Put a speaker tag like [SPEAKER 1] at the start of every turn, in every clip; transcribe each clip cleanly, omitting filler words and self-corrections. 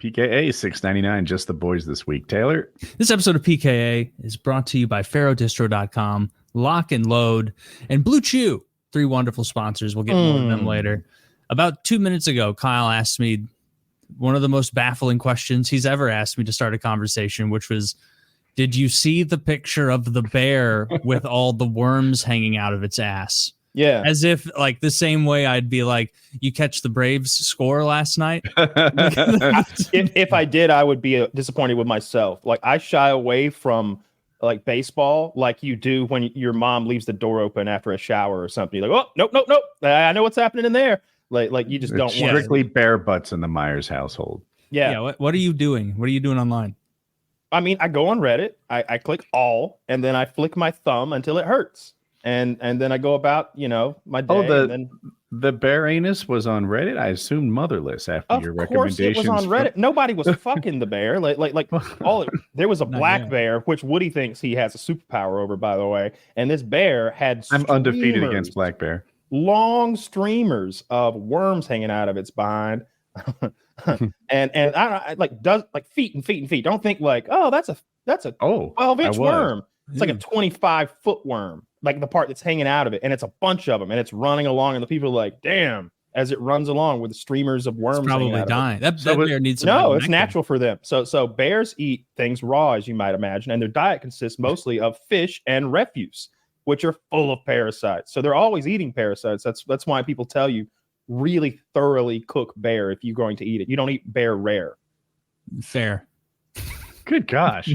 [SPEAKER 1] PKA $6.99, just the boys this week. Taylor?
[SPEAKER 2] This episode of PKA is brought to you by PharoahDistro.com, Lock and Load, and Blue Chew. 3 wonderful sponsors. We'll get more of them later. About 2 minutes ago, Kyle asked me one of the most baffling questions he's ever asked me to start a conversation, which was, did you see the picture of the bear with all the worms hanging out of its ass?
[SPEAKER 3] Yeah.
[SPEAKER 2] As if, like, the same way I'd be like, you catch the Braves score last night?
[SPEAKER 3] If I did, I would be disappointed with myself. Like, I shy away from, like, baseball like you do when your mom leaves the door open after a shower or something. You're like, oh, nope. I know what's happening in there. Like you just don't want
[SPEAKER 1] strictly bear butts in the Myers household.
[SPEAKER 3] Yeah.
[SPEAKER 2] What are you doing? What are you doing online?
[SPEAKER 3] I mean, I go on Reddit, I click all, and then I flick my thumb until it hurts. And then I go about, my day.
[SPEAKER 1] The bear anus was on Reddit. I assumed motherless after your recommendations.
[SPEAKER 3] Of course it was on Reddit. Nobody was fucking the bear. There was a black bear, which Woody thinks he has a superpower over, by the way. And this bear had
[SPEAKER 1] I'm undefeated against black bear.
[SPEAKER 3] Long streamers of worms hanging out of its behind. and I does feet and feet and feet. Don't think like, oh, that's a 12-inch worm. It's like a 25-foot worm, like the part that's hanging out of it, and it's a bunch of them, and it's running along, and the people are like, damn, as it runs along with the streamers of worms.
[SPEAKER 2] It's probably dying. That bear needs some.
[SPEAKER 3] No, it's natural for them. So bears eat things raw, as you might imagine, and their diet consists mostly of fish and refuse, which are full of parasites. So they're always eating parasites. That's why people tell you really thoroughly cook bear if you're going to eat it. You don't eat bear rare.
[SPEAKER 2] Fair.
[SPEAKER 1] Good gosh.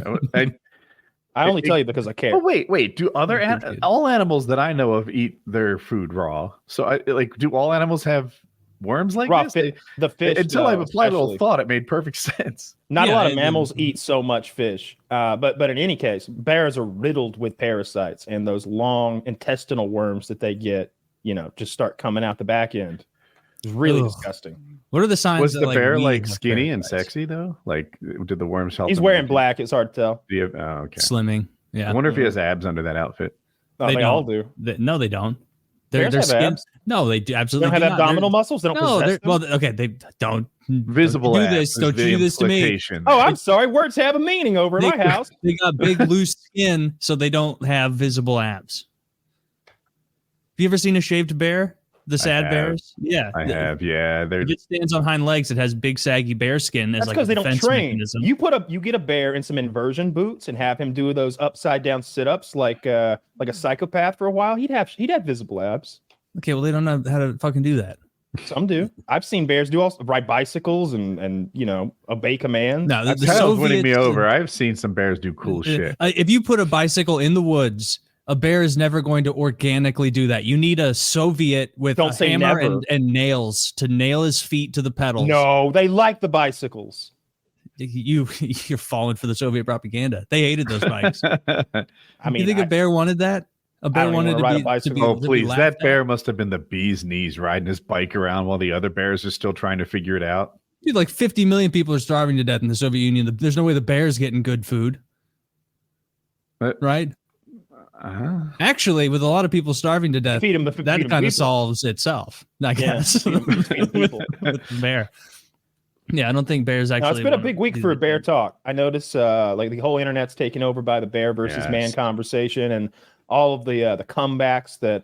[SPEAKER 3] I only tell you because I care.
[SPEAKER 1] Oh, wait. Do all animals that I know of eat their food raw? So do all animals have worms like
[SPEAKER 3] raw
[SPEAKER 1] this?
[SPEAKER 3] The fish.
[SPEAKER 1] Until I've applied a little thought, it made perfect sense.
[SPEAKER 3] Not a lot of mammals eat so much fish. But in any case, bears are riddled with parasites, and those long intestinal worms that they get, just start coming out the back end. It's really disgusting.
[SPEAKER 2] What are the signs?
[SPEAKER 1] Was the bear skinny and sexy though? Like, did the worms help?
[SPEAKER 3] He's wearing black. It's hard to tell.
[SPEAKER 1] Okay.
[SPEAKER 2] Slimming. Yeah.
[SPEAKER 1] I wonder if he has abs under that outfit.
[SPEAKER 3] They all do.
[SPEAKER 2] No, they don't.
[SPEAKER 3] Their skin.
[SPEAKER 2] Abs? No, they absolutely
[SPEAKER 3] don't have abdominal muscles. They don't. Possess them?
[SPEAKER 2] Well, okay, they don't.
[SPEAKER 1] Visible.
[SPEAKER 2] Don't do this. Don't do this to me.
[SPEAKER 3] Oh, I'm sorry. Words have a meaning over in my house.
[SPEAKER 2] They got big, loose skin, so they don't have visible abs. Have you ever seen a shaved bear? The sad bears? Yeah.
[SPEAKER 1] I have, yeah.
[SPEAKER 2] If it stands on hind legs, it has big saggy bear skin.
[SPEAKER 3] That's because they don't train. Mechanism. You get a bear in some inversion boots and have him do those upside down sit-ups like a psychopath for a while. He'd have visible abs.
[SPEAKER 2] Okay, well, they don't know how to fucking do that.
[SPEAKER 3] Some do. I've seen bears ride bicycles and obey commands.
[SPEAKER 1] No, that's Kyle's winning me over. I've seen some bears do cool shit.
[SPEAKER 2] If you put a bicycle in the woods, a bear is never going to organically do that. You need a Soviet with a hammer and nails to nail his feet to the pedals.
[SPEAKER 3] No, they like the bicycles.
[SPEAKER 2] You're falling for the Soviet propaganda. They hated those bikes.
[SPEAKER 3] I mean,
[SPEAKER 2] you think a bear wanted that? A bear wanted to ride a bicycle.
[SPEAKER 1] Oh, please. That bear must have been the bee's knees riding his bike around while the other bears are still trying to figure it out.
[SPEAKER 2] Dude, like 50 million people are starving to death in the Soviet Union. There's no way the bear's getting good food. Right? Actually, with a lot of people starving to death, that kind of solves itself, I guess. With the bear. Yeah, I don't think bears actually.
[SPEAKER 3] No, it's been a big week for bear talk. I notice the whole internet's taken over by the bear versus man conversation, and all of the comebacks that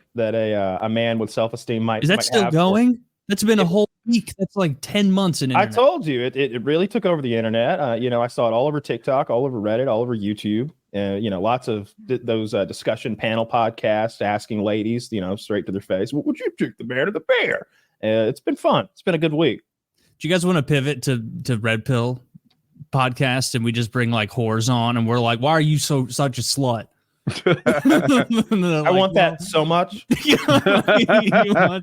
[SPEAKER 3] a man with self-esteem might.
[SPEAKER 2] Is that still going? That's been a whole week. That's like 10 months in internet.
[SPEAKER 3] I told you it really took over the internet. I saw it all over TikTok, all over Reddit, all over YouTube. Lots of those discussion panel podcasts asking ladies, straight to their face, well, would you take the bear to the bear? It's been fun. It's been a good week.
[SPEAKER 2] Do you guys want to pivot to Red Pill podcast and we just bring like whores on and we're like, why are you such a slut?
[SPEAKER 3] I want that so much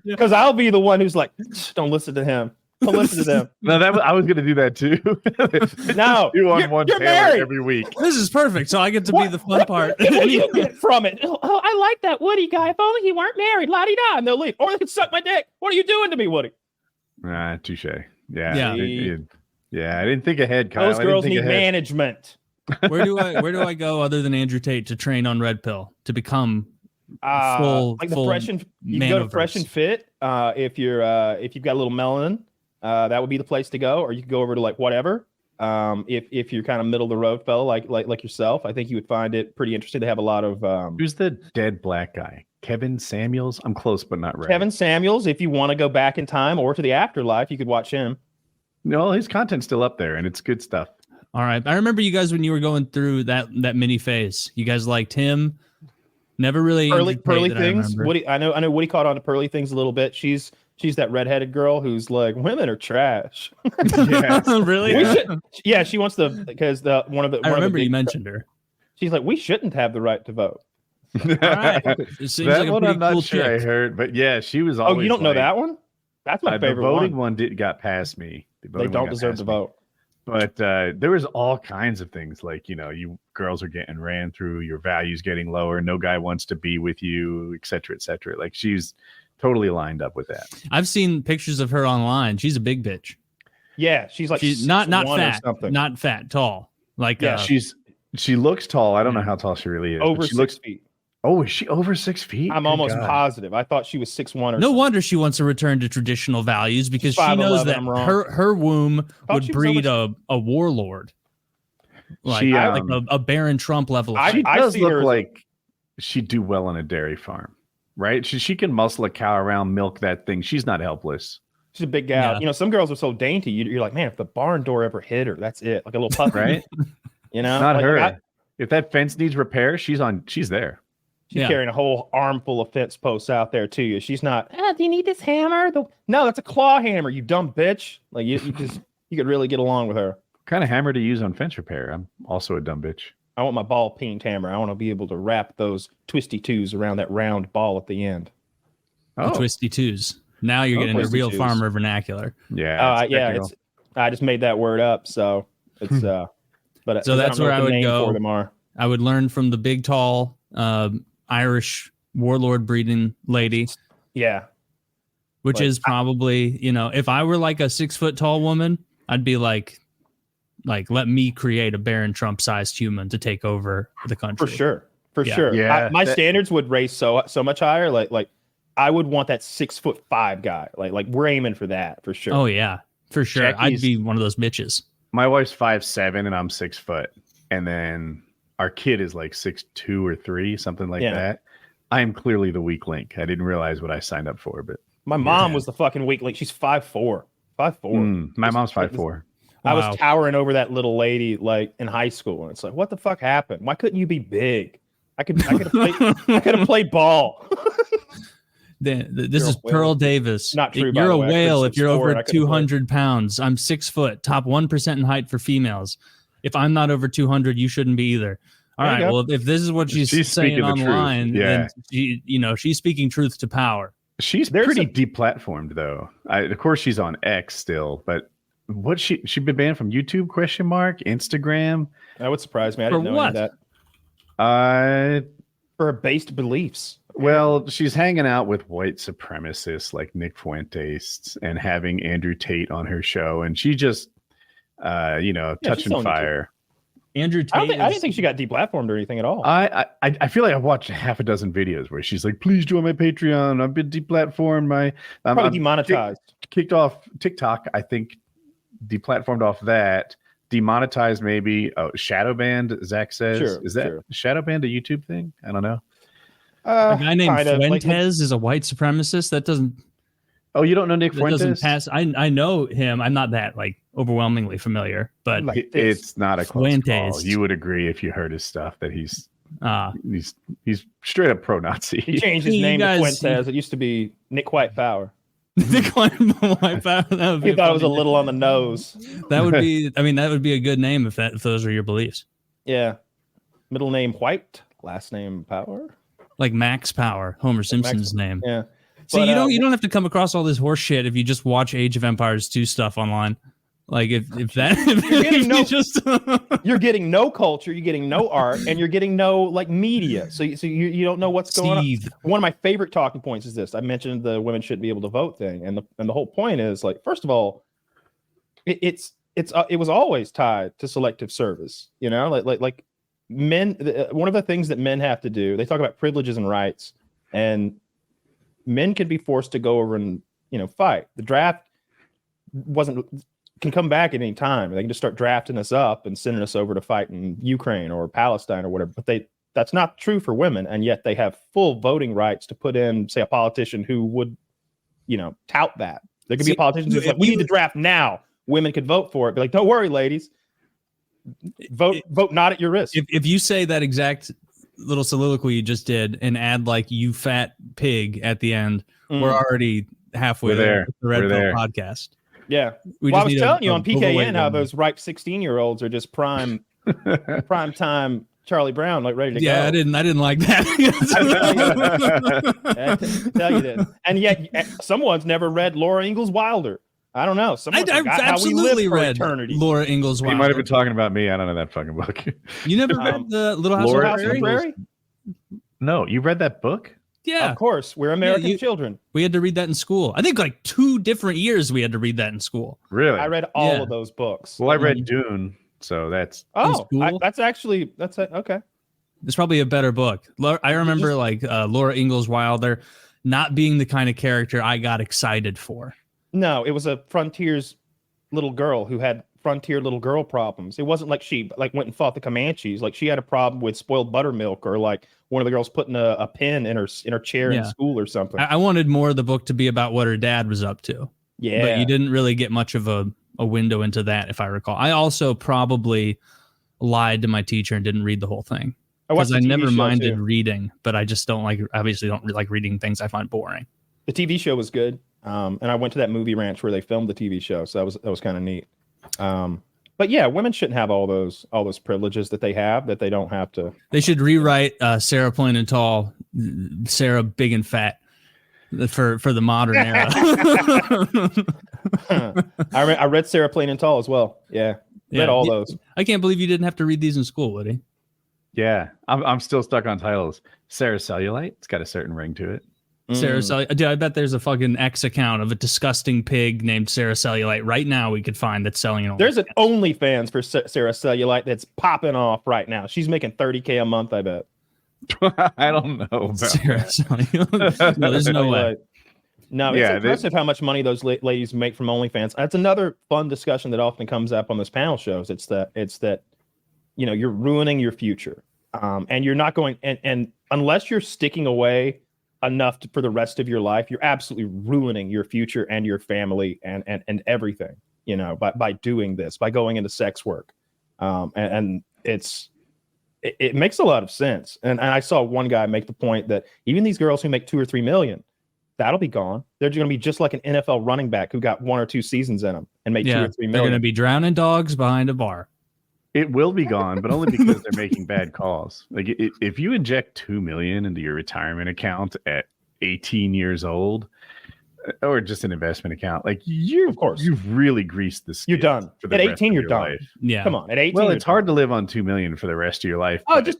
[SPEAKER 3] because I'll be the one who's like, don't listen to him. Don't listen to them.
[SPEAKER 1] No, I was going to do that too.
[SPEAKER 3] No,
[SPEAKER 1] you're married every week.
[SPEAKER 2] This is perfect. So I get to be the fun part.
[SPEAKER 3] What do you get from it? Oh, I like that Woody guy. If only he weren't married, la-di-da, and they'll leave. Or they could suck my dick. What are you doing to me, Woody?
[SPEAKER 1] Touche. Yeah. I didn't think ahead, Kyle.
[SPEAKER 3] Those girls need management.
[SPEAKER 2] Where do I go other than Andrew Tate to train on Red Pill to become full?
[SPEAKER 3] Like the Fresh and you go to Fresh and Fit if you've got a little melanin. that would be the place to go. Or you could go over to like whatever. If you're kind of middle of the road fellow like yourself, I think you would find it pretty interesting. They have a lot of
[SPEAKER 1] who's the dead black guy? Kevin Samuels? I'm close but not right.
[SPEAKER 3] Kevin Samuels, if you want to go back in time or to the afterlife, you could watch him.
[SPEAKER 1] No, his content's still up there and it's good stuff.
[SPEAKER 2] All right. I remember you guys when you were going through that mini phase. You guys liked him. Never really
[SPEAKER 3] Pearly Things. Woody, I know Woody caught on to Pearly Things a little bit. She's that redheaded girl who's like, women are trash.
[SPEAKER 2] Really?
[SPEAKER 3] Yeah, she wants because I remember
[SPEAKER 2] you mentioned her.
[SPEAKER 3] She's like, we shouldn't have the right to vote.
[SPEAKER 2] All right.
[SPEAKER 1] That one I'm not sure I heard, but yeah, she was always.
[SPEAKER 3] Oh, you don't know that one? That's my favorite
[SPEAKER 1] one. The voting one got past me.
[SPEAKER 3] They don't deserve to vote.
[SPEAKER 1] But there was all kinds of things like, you girls are getting ran through, your values getting lower, no guy wants to be with you, et cetera, et cetera. Like she's totally lined up with that.
[SPEAKER 2] I've seen pictures of her online. She's a big bitch.
[SPEAKER 3] Yeah, she's like
[SPEAKER 2] not fat, tall. Like
[SPEAKER 3] yeah,
[SPEAKER 1] she looks tall. I don't know how tall she really is.
[SPEAKER 3] Over 6 feet.
[SPEAKER 1] Oh, is she over 6 feet?
[SPEAKER 3] I'm almost positive. I thought she was 6'1".
[SPEAKER 2] No wonder she wants to return to traditional values because she knows that her womb would breed a warlord, like a Baron Trump level.
[SPEAKER 1] She does look like she'd do well on a dairy farm, right? She can muscle a cow around, milk that thing. She's not helpless.
[SPEAKER 3] She's a big gal. Yeah. Some girls are so dainty. You're like, man, if the barn door ever hit her, that's it. Like a little puppy,
[SPEAKER 1] right? Not her. If that fence needs repair, she's there.
[SPEAKER 3] She's carrying a whole armful of fence posts out there to you. She's not, do you need this hammer? No, that's a claw hammer, you dumb bitch. Like you could really get along with her.
[SPEAKER 1] What kind of hammer to use on fence repair? I'm also a dumb bitch.
[SPEAKER 3] I want my ball peened hammer. I want to be able to wrap those twisty twos around that round ball at the end.
[SPEAKER 2] Oh, the twisty twos. Now you're getting a real farmer vernacular.
[SPEAKER 3] Yeah. I just made that word up. So it's, but
[SPEAKER 2] so that's where I would go. I would learn from the big, tall, Irish warlord breeding lady.
[SPEAKER 3] Yeah.
[SPEAKER 2] Which is probably, if I were like a 6 foot tall woman, I'd be like, let me create a Baron Trump sized human to take over the country.
[SPEAKER 3] For sure. Yeah. My standards would raise so much higher. Like I would want that 6'5" guy. Like we're aiming for that for sure.
[SPEAKER 2] Oh yeah, for sure. I'd be one of those bitches.
[SPEAKER 1] My wife's 5'7" and I'm 6 foot. And then our kid is like 6'2" or 3, something like that. I am clearly the weak link. I didn't realize what I signed up for, but
[SPEAKER 3] my mom was the fucking weak link. She's 5'4".
[SPEAKER 1] My mom's 5'4".
[SPEAKER 3] I was towering over that little lady like in high school, and it's like, what the fuck happened? Why couldn't you be big? I could have played ball.
[SPEAKER 2] This is Pearl Davis.
[SPEAKER 3] Not true.
[SPEAKER 2] You're a whale if you're over 200 pounds. I'm 6 foot, top 1% in height for females. If I'm not over 200, you shouldn't be either. All right. Well, if this is what she's saying online, then she's speaking truth to power.
[SPEAKER 1] She's pretty deplatformed, though. Of course, she's on X still, but what she been banned from YouTube? Instagram.
[SPEAKER 3] That would surprise me. I didn't know any of that. For her based beliefs.
[SPEAKER 1] Well, she's hanging out with white supremacists like Nick Fuentes and having Andrew Tate on her show, and she just touching fire.
[SPEAKER 2] Andrew Tate.
[SPEAKER 3] I didn't think she got deplatformed or anything at all.
[SPEAKER 1] I feel like I've watched half a dozen videos where she's like, "Please join my Patreon. I've been deplatformed. I'm
[SPEAKER 3] demonetized,
[SPEAKER 1] kicked off TikTok. I think deplatformed off that, demonetized maybe. Oh, shadow banned. Zach says, is that shadow banned a YouTube thing? I don't know.
[SPEAKER 2] A guy named Fuentes is a white supremacist. That doesn't.
[SPEAKER 1] Oh, you don't know Nick Fuentes?
[SPEAKER 2] Doesn't pass. I know him. I'm not that overwhelmingly familiar, but
[SPEAKER 1] it's not a close call. You would agree if you heard his stuff that he's straight up pro-Nazi.
[SPEAKER 3] He changed his name to Fuentes. It used to be Nick White Power.
[SPEAKER 2] Nick White Power.
[SPEAKER 3] He thought it was a little on the nose.
[SPEAKER 2] That would be. I mean, that would be a good name if those are your beliefs.
[SPEAKER 3] Yeah. Middle name White, last name Power.
[SPEAKER 2] Like Max Power, Homer Simpson's name.
[SPEAKER 3] Yeah.
[SPEAKER 2] So you don't have to come across all this horse shit if you just watch Age of Empires 2 stuff online. Like if
[SPEAKER 3] you're getting no culture, you're getting no art, and you're getting no media. So you don't know what's going on. One of my favorite talking points is this. I mentioned the women shouldn't be able to vote thing, and the whole point is first of all, it was always tied to selective service. Like men. One of the things that men have to do. They talk about privileges and rights, and men can be forced to go over and fight. The draft can come back at any time. They can just start drafting us up and sending us over to fight in Ukraine or Palestine or whatever. But that's not true for women, and yet they have full voting rights to put in, say, a politician who would, tout that. There could be a politician who's like, we need to draft now. Women could vote for it. Be like, don't worry, ladies. Vote not at your risk.
[SPEAKER 2] If you say that exact little soliloquy you just did and add like "you fat pig" at the end, we're already halfway there. The Red Pill podcast.
[SPEAKER 3] Yeah. I was telling you on PKA how those ripe 16-year-olds are just prime time Charlie Brown, like ready to go.
[SPEAKER 2] Yeah, I didn't like that.
[SPEAKER 3] I tell you that. And yet someone's never read Laura Ingalls Wilder. I don't know.
[SPEAKER 2] I absolutely read Laura Ingalls Wilder.
[SPEAKER 1] He might have been talking about me. I don't know that fucking book.
[SPEAKER 2] You never read the Little House on the Prairie?
[SPEAKER 1] No, you read that book?
[SPEAKER 2] Yeah.
[SPEAKER 3] Of course. We're American children.
[SPEAKER 2] We had to read that in school. I think like 2 different years we had to read that in school.
[SPEAKER 1] Really?
[SPEAKER 3] I read all of those books.
[SPEAKER 1] Well, I read Dune, so that's
[SPEAKER 3] cool. That's okay.
[SPEAKER 2] It's probably a better book. I remember Laura Ingalls Wilder not being the kind of character I got excited for.
[SPEAKER 3] No, it was a frontier's little girl who had frontier little girl problems. It wasn't like she went and fought the Comanches. Like she had a problem with spoiled buttermilk, or like one of the girls putting a pin in her chair in school or something.
[SPEAKER 2] I wanted more of the book to be about what her dad was up to.
[SPEAKER 3] Yeah,
[SPEAKER 2] but you didn't really get much of a window into that, if I recall. I also probably lied to my teacher and didn't read the whole thing because I never minded reading, but I just don't like reading things I find boring.
[SPEAKER 3] The TV show was good. And I went to that movie ranch where they filmed the TV show, so that was kind of neat. But yeah, women shouldn't have all those privileges that they have, that they don't have to.
[SPEAKER 2] They should rewrite Sarah Plain and Tall, Sarah Big and Fat for the modern era.
[SPEAKER 3] I read Sarah Plain and Tall as well. Yeah, read all those.
[SPEAKER 2] I can't believe you didn't have to read these in school, Woody.
[SPEAKER 1] Yeah, I'm still stuck on titles. Sarah Cellulite, it's got a certain ring to it.
[SPEAKER 2] Sarah Cellulite. Dude, I bet there's a fucking X account of a disgusting pig named Sarah Cellulite right now we could find that's selling it.
[SPEAKER 3] There's an OnlyFans for Sarah Cellulite that's popping off right now. She's making $30K a month, I bet.
[SPEAKER 1] I don't know about
[SPEAKER 2] Sarah Cellulite. No, there's no way.
[SPEAKER 3] No, it's impressive how much money those ladies make from OnlyFans. That's another fun discussion that often comes up on those panel shows. It's that you're ruining your future, and you're not going and unless you're sticking away enough for the rest of your life, you're absolutely ruining your future and your family and everything, by doing this, by going into sex work. And it makes a lot of sense. And I saw one guy make the point that even these girls who make 2 or 3 million, that'll be gone. They're going to be just like an NFL running back who got 1 or 2 seasons in them and made 2 or 3 million.
[SPEAKER 2] They're going to be drowning dogs behind a bar.
[SPEAKER 1] It will be gone, but only because they're making bad calls. Like if you inject $2 million into your retirement account at 18 years old, or just an investment account, like you've really greased the skid.
[SPEAKER 3] You're done. At 18, you're done.
[SPEAKER 1] Life.
[SPEAKER 2] Yeah,
[SPEAKER 3] come on. At 18,
[SPEAKER 1] well, it's hard to live on $2 million for the rest of your life.
[SPEAKER 3] Oh, just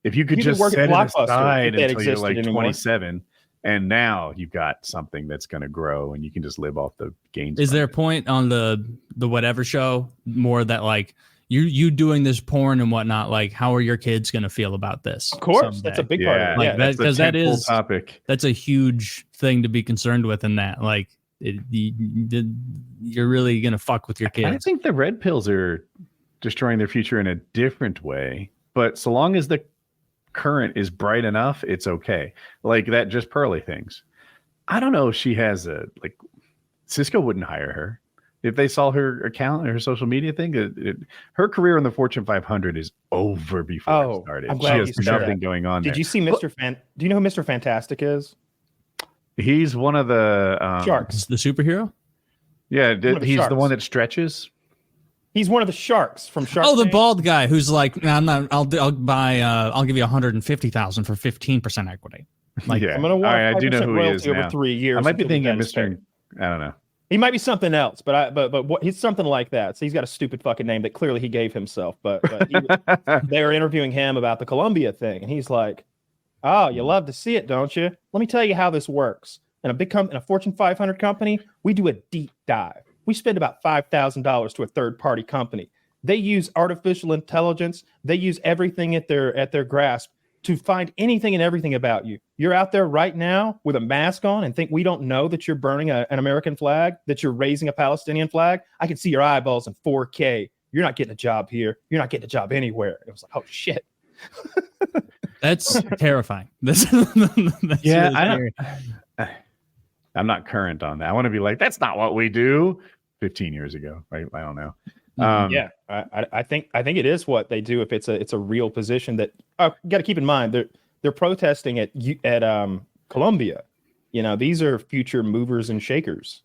[SPEAKER 1] if you could just set it aside until you're like 27. And now you've got something that's going to grow, and you can just live off the gains.
[SPEAKER 2] Is there a point on the whatever show more that like you doing this porn and whatnot, like how are your kids going to feel about this?
[SPEAKER 3] Of course, someday? That's a big part of it.
[SPEAKER 2] Because that is
[SPEAKER 1] topic.
[SPEAKER 2] That's a huge thing to be concerned with in that. Like you're really going to fuck with your kids.
[SPEAKER 1] I think the red pills are destroying their future in a different way, but so long as the current is bright enough, it's okay. Like that just Pearly things. I don't know if she has Cisco wouldn't hire her. If they saw her account or her social media thing, her career in the Fortune 500 is over before it started.
[SPEAKER 3] I'm glad
[SPEAKER 1] she has nothing going on.
[SPEAKER 3] Did you see Mr. Do you know who Mr. Fantastic is?
[SPEAKER 1] He's one of the
[SPEAKER 3] sharks.
[SPEAKER 2] The superhero?
[SPEAKER 1] Yeah, he's the one that stretches.
[SPEAKER 3] He's one of the sharks from Shark.
[SPEAKER 2] Oh, the bald guy who's like, I'm not. I'll buy. I'll give you $150,000 for 15% equity.
[SPEAKER 3] Like, I'm gonna want
[SPEAKER 1] I do know who he is
[SPEAKER 3] over
[SPEAKER 1] now.
[SPEAKER 3] 3 years.
[SPEAKER 1] I might be thinking Mr. I don't know.
[SPEAKER 3] He might be something else, but he's something like that. So he's got a stupid fucking name that clearly he gave himself. But they were interviewing him about the Columbia thing, and he's like, "Oh, you love to see it, don't you? Let me tell you how this works. In a Fortune 500 company, we do a deep dive. We spend about $5,000 to a third-party company. They use artificial intelligence. They use everything at their grasp to find anything and everything about you. You're out there right now with a mask on and think we don't know that you're burning an American flag, that you're raising a Palestinian flag. I can see your eyeballs in 4K. You're not getting a job here. You're not getting a job anywhere. It was like, oh shit.
[SPEAKER 2] That's terrifying. That's
[SPEAKER 1] yeah, really I'm not current on that. I want to be like, that's not what we do 15 years ago. Right? I don't know.
[SPEAKER 3] Yeah, I think it is what they do if it's a real position that you got to keep in mind. They're protesting at Columbia. You know, these are future movers and shakers.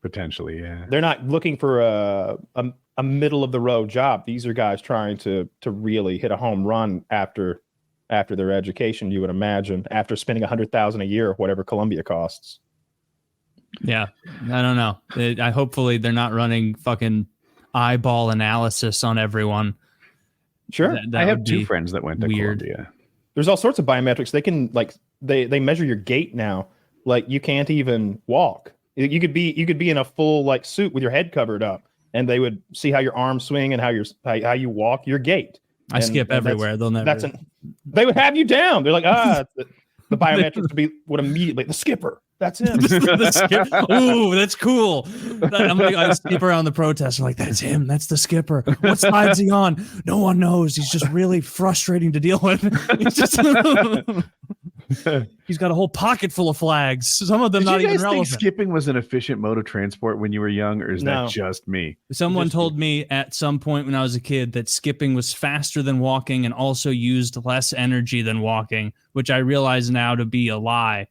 [SPEAKER 3] Potentially, yeah. They're not looking for a middle of the road job. These are guys trying to really hit a home run after their education. You would imagine after spending $100,000 a year, whatever Columbia costs.
[SPEAKER 2] Yeah, I don't know. Hopefully they're not running fucking eyeball analysis on everyone.
[SPEAKER 3] Sure.
[SPEAKER 1] That I have two friends that went to Columbia.
[SPEAKER 3] There's all sorts of biometrics. They can they measure your gait now. Like you can't even walk. You could be in a full like suit with your head covered up, and they would see how your arms swing and how you walk, your gait.
[SPEAKER 2] I skip everywhere.
[SPEAKER 3] They would have you down. They're like, the biometrics would immediately the skipper. That's him.
[SPEAKER 2] Ooh, that's cool. I'm like, I skip around the protest. I'm like, that's him. That's the skipper. What side's he on? No one knows. He's just really frustrating to deal with. He's got a whole pocket full of flags. Some of them not even relevant.
[SPEAKER 1] Think skipping was an efficient mode of transport when you were young, or is that just me?
[SPEAKER 2] Someone told me at some point when I was a kid that skipping was faster than walking and also used less energy than walking, which I realize now to be a lie.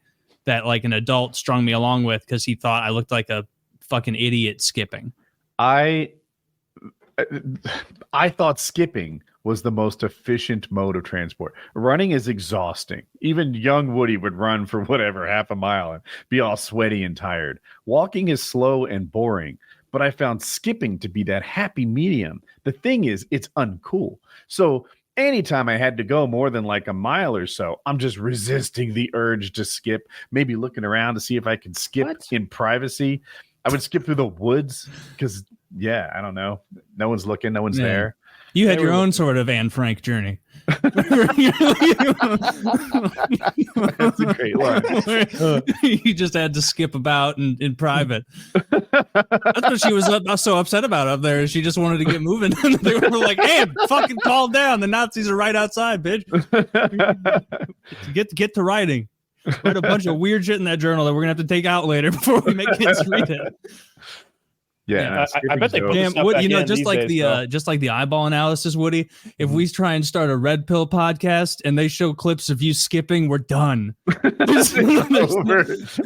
[SPEAKER 2] That like an adult strung me along with because he thought I looked like a fucking idiot skipping.
[SPEAKER 1] I thought skipping was the most efficient mode of transport. Running is exhausting. Even young Woody would run for whatever, half a mile and be all sweaty and tired. Walking is slow and boring, but I found skipping to be that happy medium. The thing is, it's uncool. So anytime I had to go more than like a mile or so, I'm just resisting the urge to skip, maybe looking around to see if I can skip in privacy. I would skip through the woods because, I don't know. No one's looking. No one's there.
[SPEAKER 2] You had your own sort of Anne Frank journey.
[SPEAKER 1] That's a great line.
[SPEAKER 2] You just had to skip about in private. That's what she was so upset about up there. She just wanted to get moving. They were like, "Hey, fucking calm down. The Nazis are right outside, bitch. Get to writing. Write a bunch of weird shit in that journal that we're gonna have to take out later before we make kids read it."
[SPEAKER 1] Yeah,
[SPEAKER 3] I bet they put
[SPEAKER 2] just like the eyeball analysis, Woody. If we try and start a red pill podcast and they show clips of you skipping, we're done.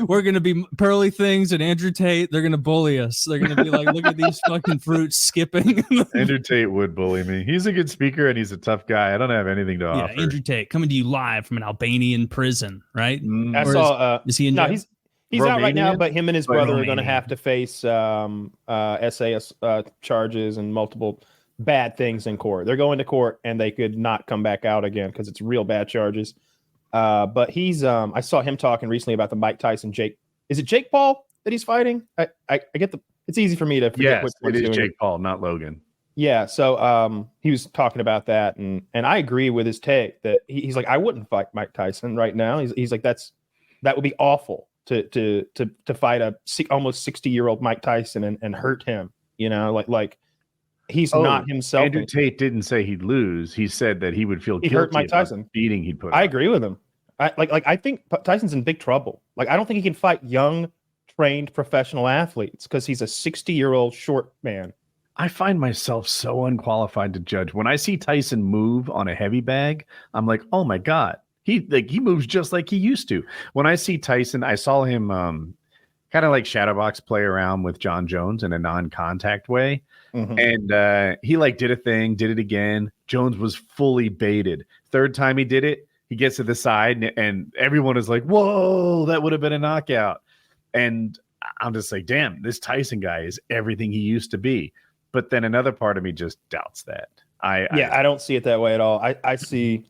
[SPEAKER 2] We're gonna be Pearly Things and Andrew Tate. They're gonna bully us. They're gonna be like, "Look at these fucking fruits skipping."
[SPEAKER 1] Andrew Tate would bully me. He's a good speaker and he's a tough guy. I don't have anything to offer.
[SPEAKER 2] Andrew Tate coming to you live from an Albanian prison, right?
[SPEAKER 3] I saw.
[SPEAKER 2] Is he in jail?
[SPEAKER 3] He's out right now, but him and his brother are going to have to face SAS charges and multiple bad things in court. They're going to court and they could not come back out again because it's real bad charges. But he's I saw him talking recently about the Mike Tyson Jake. Is it Jake Paul that he's fighting? I get it's easy for me to forget.
[SPEAKER 1] Yes, it is Jake Paul, not Logan.
[SPEAKER 3] Yeah, so he was talking about that, and I agree with his take that he's like, I wouldn't fight Mike Tyson right now. He's like, that would be awful. To fight a almost 60-year-old Mike Tyson and hurt him, like he's not himself.
[SPEAKER 1] Andrew Tate didn't say he'd lose. He said that he would feel guilty
[SPEAKER 3] hurt Mike Tyson
[SPEAKER 1] beating he'd put.
[SPEAKER 3] I agree with him. I think Tyson's in big trouble. Like I don't think he can fight young, trained professional athletes because he's a 60-year-old short man.
[SPEAKER 1] I find myself so unqualified to judge. When I see Tyson move on a heavy bag, I'm like, oh my God. He moves just like he used to. When I see Tyson, I saw him kind of like shadowbox play around with John Jones in a non-contact way. Mm-hmm. And he did a thing, did it again. Jones was fully baited. Third time he did it, he gets to the side and everyone is like, whoa, that would have been a knockout. And I'm just like, damn, this Tyson guy is everything he used to be. But then another part of me just doubts that. I
[SPEAKER 3] don't see it that way at all. I see...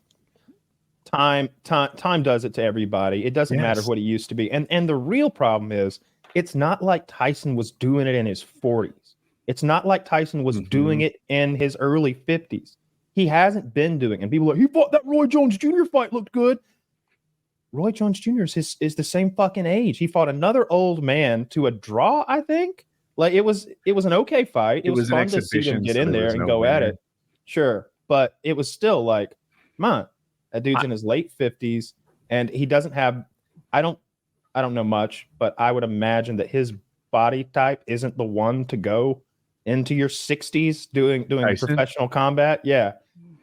[SPEAKER 3] Time does it to everybody. It doesn't matter what he used to be. And the real problem is it's not like Tyson was doing it in his 40s. It's not like Tyson was doing it in his early 50s. he hasn't been doing. And people are like, he fought that Roy Jones Jr. fight, looked good. Roy Jones Jr. is the same fucking age. He fought another old man to a draw, I think. Like it was an okay fight. It was fun to see them get in there and go at it. Sure. But it was still like, man, that dude's in his late 50s and he doesn't have, I don't know much, but I would imagine that his body type isn't the one to go into your 60s doing professional combat. Yeah.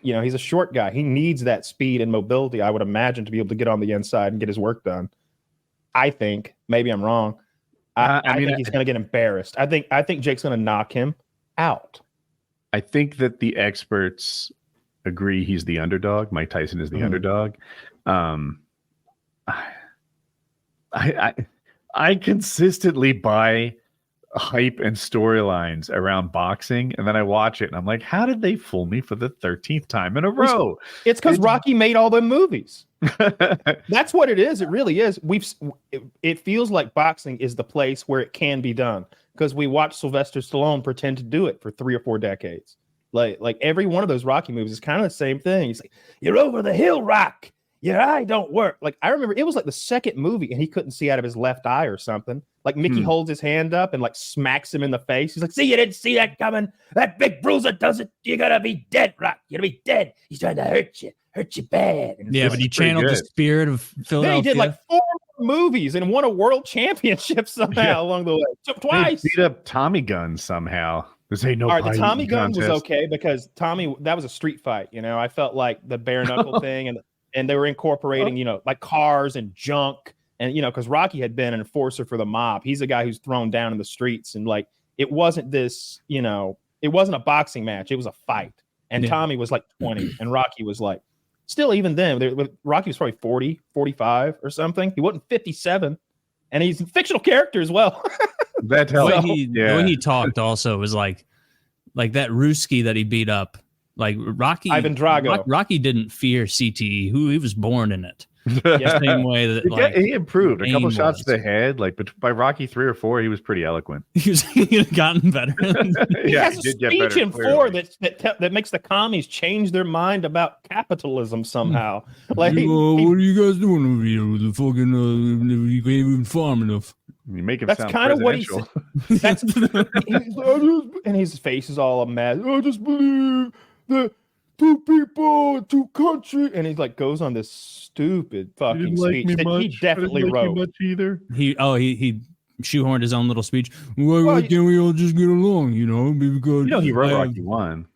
[SPEAKER 3] You know, he's a short guy. He needs that speed and mobility, I would imagine, to be able to get on the inside and get his work done. I think. Maybe I'm wrong. I think he's going to get embarrassed. I think Jake's going to knock him out.
[SPEAKER 1] I think that the experts agree he's the underdog. Mike Tyson is the underdog. I consistently buy hype and storylines around boxing, and then I watch it and I'm like, how did they fool me for the 13th time in a row?
[SPEAKER 3] It's because Rocky made all the movies. That's what it is. It really is. It feels like boxing is the place where it can be done because we watched Sylvester Stallone pretend to do it for 3 or 4 decades. Like every one of those Rocky movies is kind of the same thing. He's like, you're over the hill, Rock. Your eye don't work. Like I remember it was like the second movie and he couldn't see out of his left eye or something. Like Mickey holds his hand up and like smacks him in the face. He's like, see, you didn't see that coming. That big bruiser does it. You're going to be dead, Rock. You're going to be dead. He's trying to hurt you bad.
[SPEAKER 2] Yeah, but he channeled the spirit of Philadelphia.
[SPEAKER 3] Then he did like 4 movies and won a world championship somehow along the way. Twice.
[SPEAKER 1] He beat up Tommy Gun somehow. This ain't no.
[SPEAKER 3] All right, the Tommy Gun was okay because that was a street fight. You know, I felt like the bare knuckle thing and they were incorporating, you know, like cars and junk. And, you know, because Rocky had been an enforcer for the mob. He's a guy who's thrown down in the streets. And like, it wasn't this, you know, it wasn't a boxing match. It was a fight. And Tommy was like 20 and Rocky was like, still even then, Rocky was probably 40, 45 or something. He wasn't 57. And he's a fictional character as well.
[SPEAKER 1] That
[SPEAKER 2] the way he talked also was like that Ruski that he beat up. Like Rocky,
[SPEAKER 3] Ivan Drago.
[SPEAKER 2] Rocky didn't fear CTE. He was born in it. The same way that like,
[SPEAKER 1] he improved a couple shots to the head. Like by Rocky 3 or 4, he was pretty eloquent.
[SPEAKER 2] He had gotten better.
[SPEAKER 3] He has a speech in 4 that makes the commies change their mind about capitalism somehow. Like,
[SPEAKER 2] what are you guys doing over here with the fucking? You can't even farm enough.
[SPEAKER 1] You make him
[SPEAKER 3] that's
[SPEAKER 1] sound
[SPEAKER 3] kind of what he said. And his face is all a mess. I just believe that 2 people, 2 countries, and he like goes on this stupid fucking speech that he definitely wrote.
[SPEAKER 1] Much either.
[SPEAKER 2] He shoehorned his own little speech. Why can't we all just get along? You know, because
[SPEAKER 1] he wrote Rocky 1.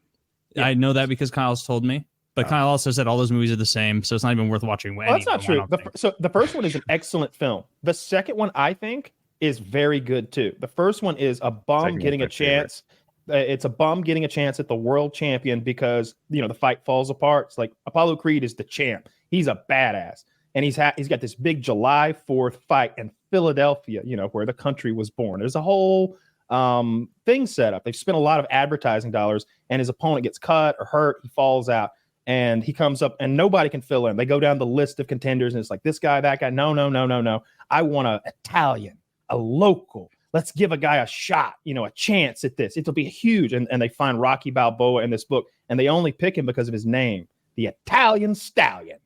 [SPEAKER 2] I know that because Kyle's told me. But Kyle also said all those movies are the same, so it's not even worth watching.
[SPEAKER 3] Well, that's not true. So the first one is an excellent film. The second one, I think, is very good too. The first one is a bum getting a chance. It's a bum getting a chance at the world champion because, you know, the fight falls apart. It's like Apollo Creed is the champ. He's a badass. And he's got this big July 4th fight in Philadelphia, you know, where the country was born. There's a whole thing set up. They've spent a lot of advertising dollars and his opponent gets cut or hurt. He falls out and he comes up and nobody can fill in. They go down the list of contenders and it's like this guy, that guy. No. I want an Italian, a local. Let's give a guy a shot, you know, a chance at this. It'll be huge. And they find Rocky Balboa in this book, and they only pick him because of his name, the Italian Stallion.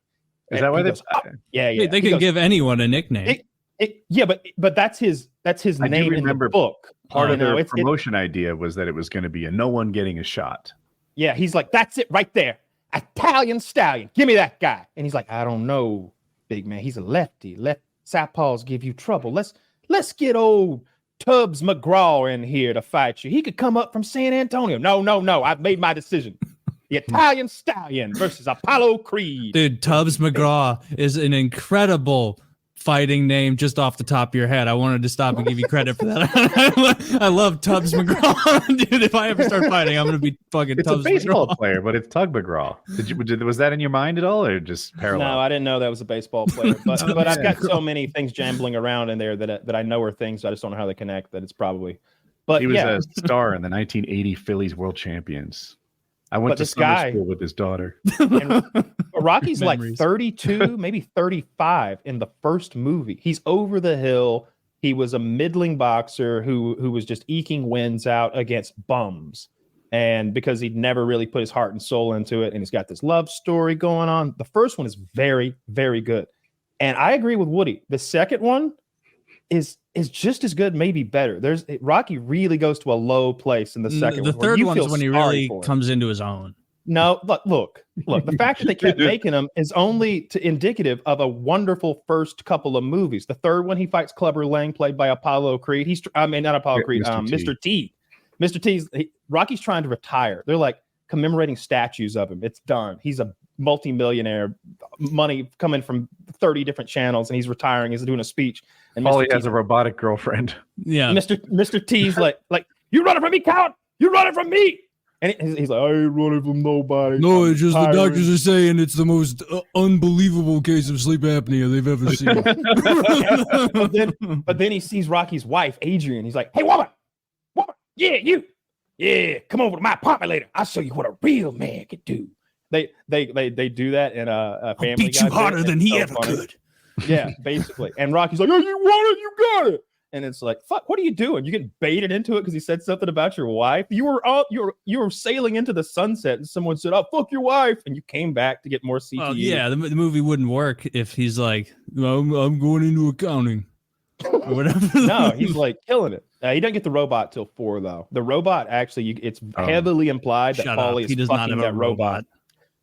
[SPEAKER 1] Is that why they?
[SPEAKER 2] Yeah. They could give anyone a nickname.
[SPEAKER 3] But that's his name in the book.
[SPEAKER 1] Part of their promotion idea was that it was going to be a no one getting a shot.
[SPEAKER 3] Yeah, he's like, that's it right there, Italian Stallion. Give me that guy. And he's like, I don't know, big man. He's a lefty. Southpaws give you trouble. Let's get old Tubbs McGraw in here to fight you. He could come up from San Antonio. No. I've made my decision. The Italian Stallion versus Apollo Creed.
[SPEAKER 2] Dude, Tubbs McGraw is an incredible fighting name just off the top of your head. I wanted to stop and give you credit for that. I love Tubbs McGraw. Dude, if I ever start fighting, I'm going to be fucking
[SPEAKER 1] it's
[SPEAKER 2] Tubbs
[SPEAKER 1] McGraw. It's a baseball
[SPEAKER 2] McGraw.
[SPEAKER 1] player, but it's Tug McGraw. Was that in your mind at all or just parallel?
[SPEAKER 3] No, I didn't know that was a baseball player. But I've got so many things jambling around in there that I know are things. I just don't know how they connect, that it's probably. But
[SPEAKER 1] he was a star in the 1980 Phillies World Champions. I went to summer school with his daughter.
[SPEAKER 3] Rocky's like 32, maybe 35 in the first movie. He's over the hill. He was a middling boxer who was just eking wins out against bums. And because he'd never really put his heart and soul into it, and he's got this love story going on. The first one is very, very good. And I agree with Woody. The second one is just as good, maybe better. Rocky really goes to a low place in the second one.
[SPEAKER 2] The third one is when he really comes into his own.
[SPEAKER 3] No, look. The fact that they kept making them is only indicative of a wonderful first couple of movies. The third one, he fights Clubber Lang, played by Apollo Creed. Not Apollo Creed, Mr. T. Mr. T's Rocky's trying to retire. They're like commemorating statues of him. It's done. He's a multimillionaire, money coming from 30 different channels, and he's retiring. He's doing a speech. And
[SPEAKER 1] Paulie has a robotic girlfriend.
[SPEAKER 2] Yeah.
[SPEAKER 3] Mr. T's like, you running from me, coward? You running from me? And he's like, I ain't running from nobody.
[SPEAKER 2] No, it's just the doctors are saying it's the most unbelievable case of sleep apnea they've ever
[SPEAKER 3] seen. but then he sees Rocky's wife, Adrian. He's like, hey, woman, yeah, you. Yeah, come over to my apartment later. I'll show you what a real man can do. They do that in a Family Guy.
[SPEAKER 2] Beat you harder than he ever could.
[SPEAKER 3] Yeah, basically. And Rocky's like, oh, you want it, you got it. And it's like, fuck, what are you doing? You get baited into it because he said something about your wife. You were sailing into the sunset, and someone said, "Oh, fuck your wife," and you came back to get more CTE.
[SPEAKER 2] Well, yeah, the movie wouldn't work if he's like, I'm going into accounting or whatever.
[SPEAKER 3] No, he's like killing it. He doesn't get the robot till 4 though. The robot actually, it's heavily implied that Paulie is fucking that robot.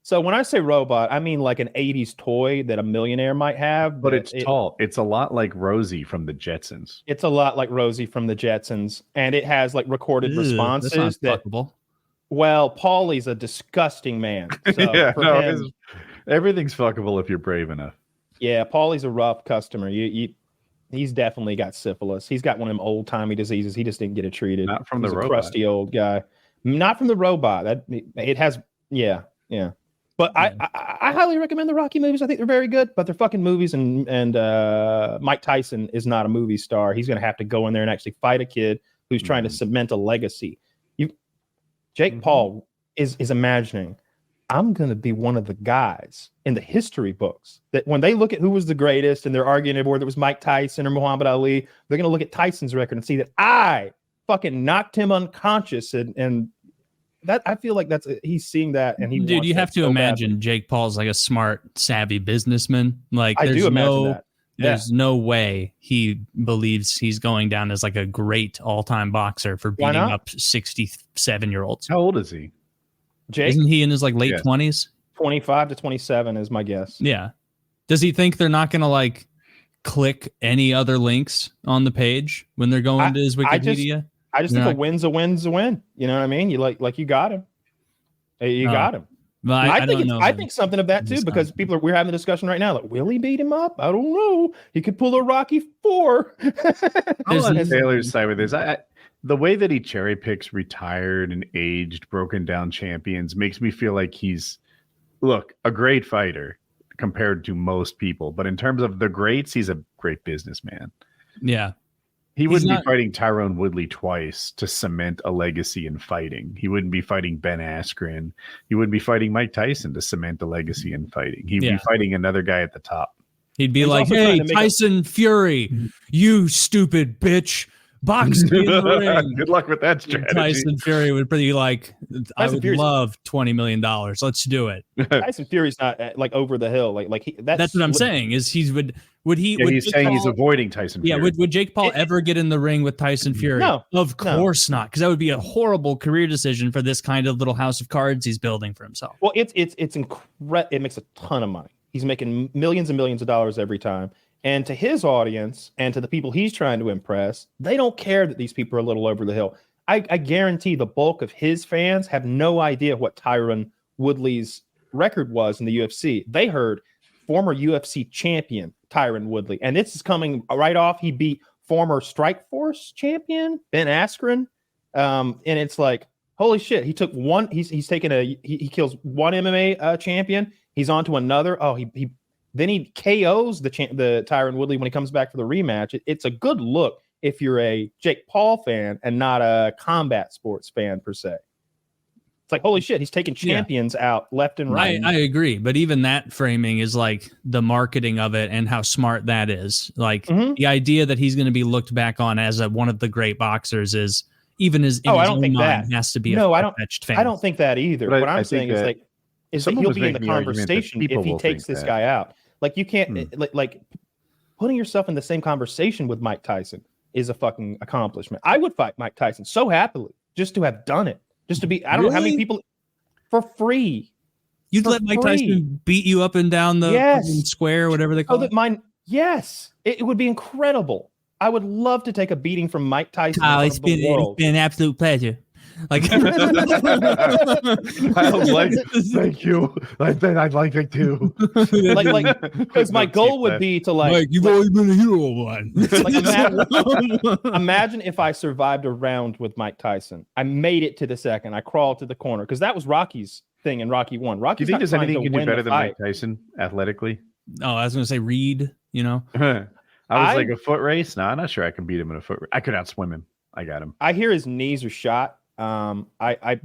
[SPEAKER 3] So when I say robot, I mean like an 80s toy that a millionaire might have.
[SPEAKER 1] But it's tall. It's a lot like Rosie from the Jetsons.
[SPEAKER 3] It's a lot like Rosie from the Jetsons. And it has like recorded responses that, well, Paulie's a disgusting man. So
[SPEAKER 1] yeah, everything's fuckable if you're brave enough.
[SPEAKER 3] Yeah, Paulie's a rough customer. He's definitely got syphilis. He's got one of them old-timey diseases. He just didn't get it treated.
[SPEAKER 1] Not from the robot.
[SPEAKER 3] Crusty old guy. Not from the robot. It has, yeah. But I highly recommend the Rocky movies. I think they're very good, but they're fucking movies. And Mike Tyson is not a movie star. He's going to have to go in there and actually fight a kid who's trying to cement a legacy. Jake Paul is imagining, I'm going to be one of the guys in the history books that when they look at who was the greatest and they're arguing about whether it was Mike Tyson or Muhammad Ali, they're going to look at Tyson's record and see that I fucking knocked him unconscious. And that, I feel like he's seeing that. And
[SPEAKER 2] dude, you have to imagine Jake Paul's like a smart, savvy businessman. Like
[SPEAKER 3] I do imagine that.
[SPEAKER 2] There's no way he believes he's going down as like a great all-time boxer for beating up 67-year-olds.
[SPEAKER 1] How old is he?
[SPEAKER 3] Jake?
[SPEAKER 2] Isn't he in his like late 20s?
[SPEAKER 3] 25 to 27 is my guess.
[SPEAKER 2] Yeah. Does he think they're not going to like click any other links on the page when they're going to his Wikipedia?
[SPEAKER 3] I just think a win's a win's a win. You know what I mean? You like you got him. You got him.
[SPEAKER 2] Well,
[SPEAKER 3] I think something of that too, because we're having a discussion right now. Like, will he beat him up? I don't know. He could pull a Rocky 4.
[SPEAKER 1] I'll let Taylor's side with this. The way that he cherry picks retired and aged, broken down champions makes me feel like he's a great fighter compared to most people. But in terms of the greats, he's a great businessman.
[SPEAKER 2] Yeah.
[SPEAKER 1] He wouldn't be fighting Tyrone Woodley twice to cement a legacy in fighting. He wouldn't be fighting Ben Askren. He wouldn't be fighting Mike Tyson to cement a legacy in fighting. He'd be fighting another guy at the top.
[SPEAKER 2] He'd be like, hey, Tyson Fury, you stupid bitch. Box me in the ring.
[SPEAKER 1] Good luck with that strategy.
[SPEAKER 2] Tyson Fury would be like, I would love $20 million. Let's do it.
[SPEAKER 3] Tyson Fury's not like over the hill. That's
[SPEAKER 2] what I'm saying. Is he's saying
[SPEAKER 1] he's avoiding Tyson Fury.
[SPEAKER 2] Yeah, would Jake Paul ever get in the ring with Tyson Fury?
[SPEAKER 3] No,
[SPEAKER 2] of course not, because that would be a horrible career decision for this kind of little house of cards he's building for himself.
[SPEAKER 3] Well, it's incredible. It makes a ton of money. He's making millions and millions of dollars every time. And to his audience and to the people he's trying to impress, they don't care that these people are a little over the hill. I guarantee the bulk of his fans have no idea what Tyron Woodley's record was in the UFC. They heard former UFC champion Tyron Woodley. And this is coming right off. He beat former Strikeforce champion Ben Askren. And it's like, holy shit. He took one. He's taken he kills one MMA champion. He's on to another. Oh, then he KOs the Tyron Woodley when he comes back for the rematch. It's a good look if you're a Jake Paul fan and not a combat sports fan per se. It's like, holy shit, he's taking champions out left and right.
[SPEAKER 2] I agree. But even that framing is like the marketing of it and how smart that is. Like the idea that he's going to be looked back on as one of the great boxers is even as in
[SPEAKER 3] I
[SPEAKER 2] his
[SPEAKER 3] don't
[SPEAKER 2] own
[SPEAKER 3] think
[SPEAKER 2] mind
[SPEAKER 3] that
[SPEAKER 2] has to be
[SPEAKER 3] no,
[SPEAKER 2] a
[SPEAKER 3] I don't.
[SPEAKER 2] far-fetched fan.
[SPEAKER 3] I don't think that either.
[SPEAKER 1] But
[SPEAKER 3] what
[SPEAKER 1] I
[SPEAKER 3] I'm
[SPEAKER 1] think
[SPEAKER 3] saying is
[SPEAKER 1] that
[SPEAKER 3] that
[SPEAKER 1] someone
[SPEAKER 3] he'll
[SPEAKER 1] was
[SPEAKER 3] be in the
[SPEAKER 1] making the argument that
[SPEAKER 3] conversation
[SPEAKER 1] people
[SPEAKER 3] if he
[SPEAKER 1] will
[SPEAKER 3] takes
[SPEAKER 1] think
[SPEAKER 3] this
[SPEAKER 1] that.
[SPEAKER 3] guy out. Like you can't like putting yourself in the same conversation with Mike Tyson is a fucking accomplishment. I would fight Mike Tyson so happily just to have done it, just to be. I don't know how many people for free.
[SPEAKER 2] You'd let Mike Tyson beat you up and down the square, whatever they call it.
[SPEAKER 3] Yes, it would be incredible. I would love to take a beating from Mike Tyson.
[SPEAKER 2] It's been an absolute pleasure. Like,
[SPEAKER 1] I was like, thank you. I'd like it too.
[SPEAKER 3] like, because my goal would be to like,
[SPEAKER 2] you've always been a hero of mine.
[SPEAKER 3] Like, imagine if I survived a round with Mike Tyson. I made it to the second. I crawled to the corner because that was Rocky's thing in Rocky 1.
[SPEAKER 1] Do you think there's anything you can do better than Mike Tyson athletically?
[SPEAKER 2] Oh, I was going to say Reed. You know,
[SPEAKER 1] I was like a foot race. No, I'm not sure I can beat him in a foot race. I could outswim him. I got him.
[SPEAKER 3] I hear his knees are shot. Look, I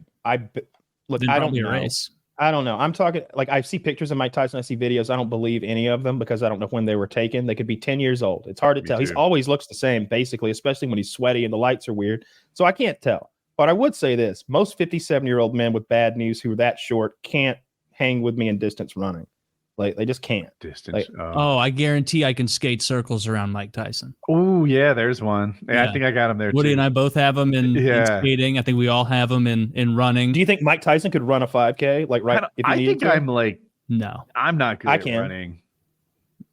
[SPEAKER 3] don't know.
[SPEAKER 2] Race.
[SPEAKER 3] I don't know. I'm talking like I see pictures of Mike Tyson. I see videos. I don't believe any of them because I don't know when they were taken. They could be 10 years old. It's hard to tell. He always looks the same, basically, especially when he's sweaty and the lights are weird. So I can't tell. But I would say this. Most 57-year-old men with bad knees who are that short can't hang with me in distance running. Like they just can't.
[SPEAKER 1] Distance.
[SPEAKER 2] I guarantee I can skate circles around Mike Tyson.
[SPEAKER 1] Oh yeah, there's one. Yeah, I think I got him there.
[SPEAKER 2] Woody
[SPEAKER 1] too.
[SPEAKER 2] and I both have him in skating. I think we all have him in running.
[SPEAKER 3] Do you think Mike Tyson could run a 5K? Like
[SPEAKER 1] I'm like
[SPEAKER 2] no.
[SPEAKER 1] I'm not good at running.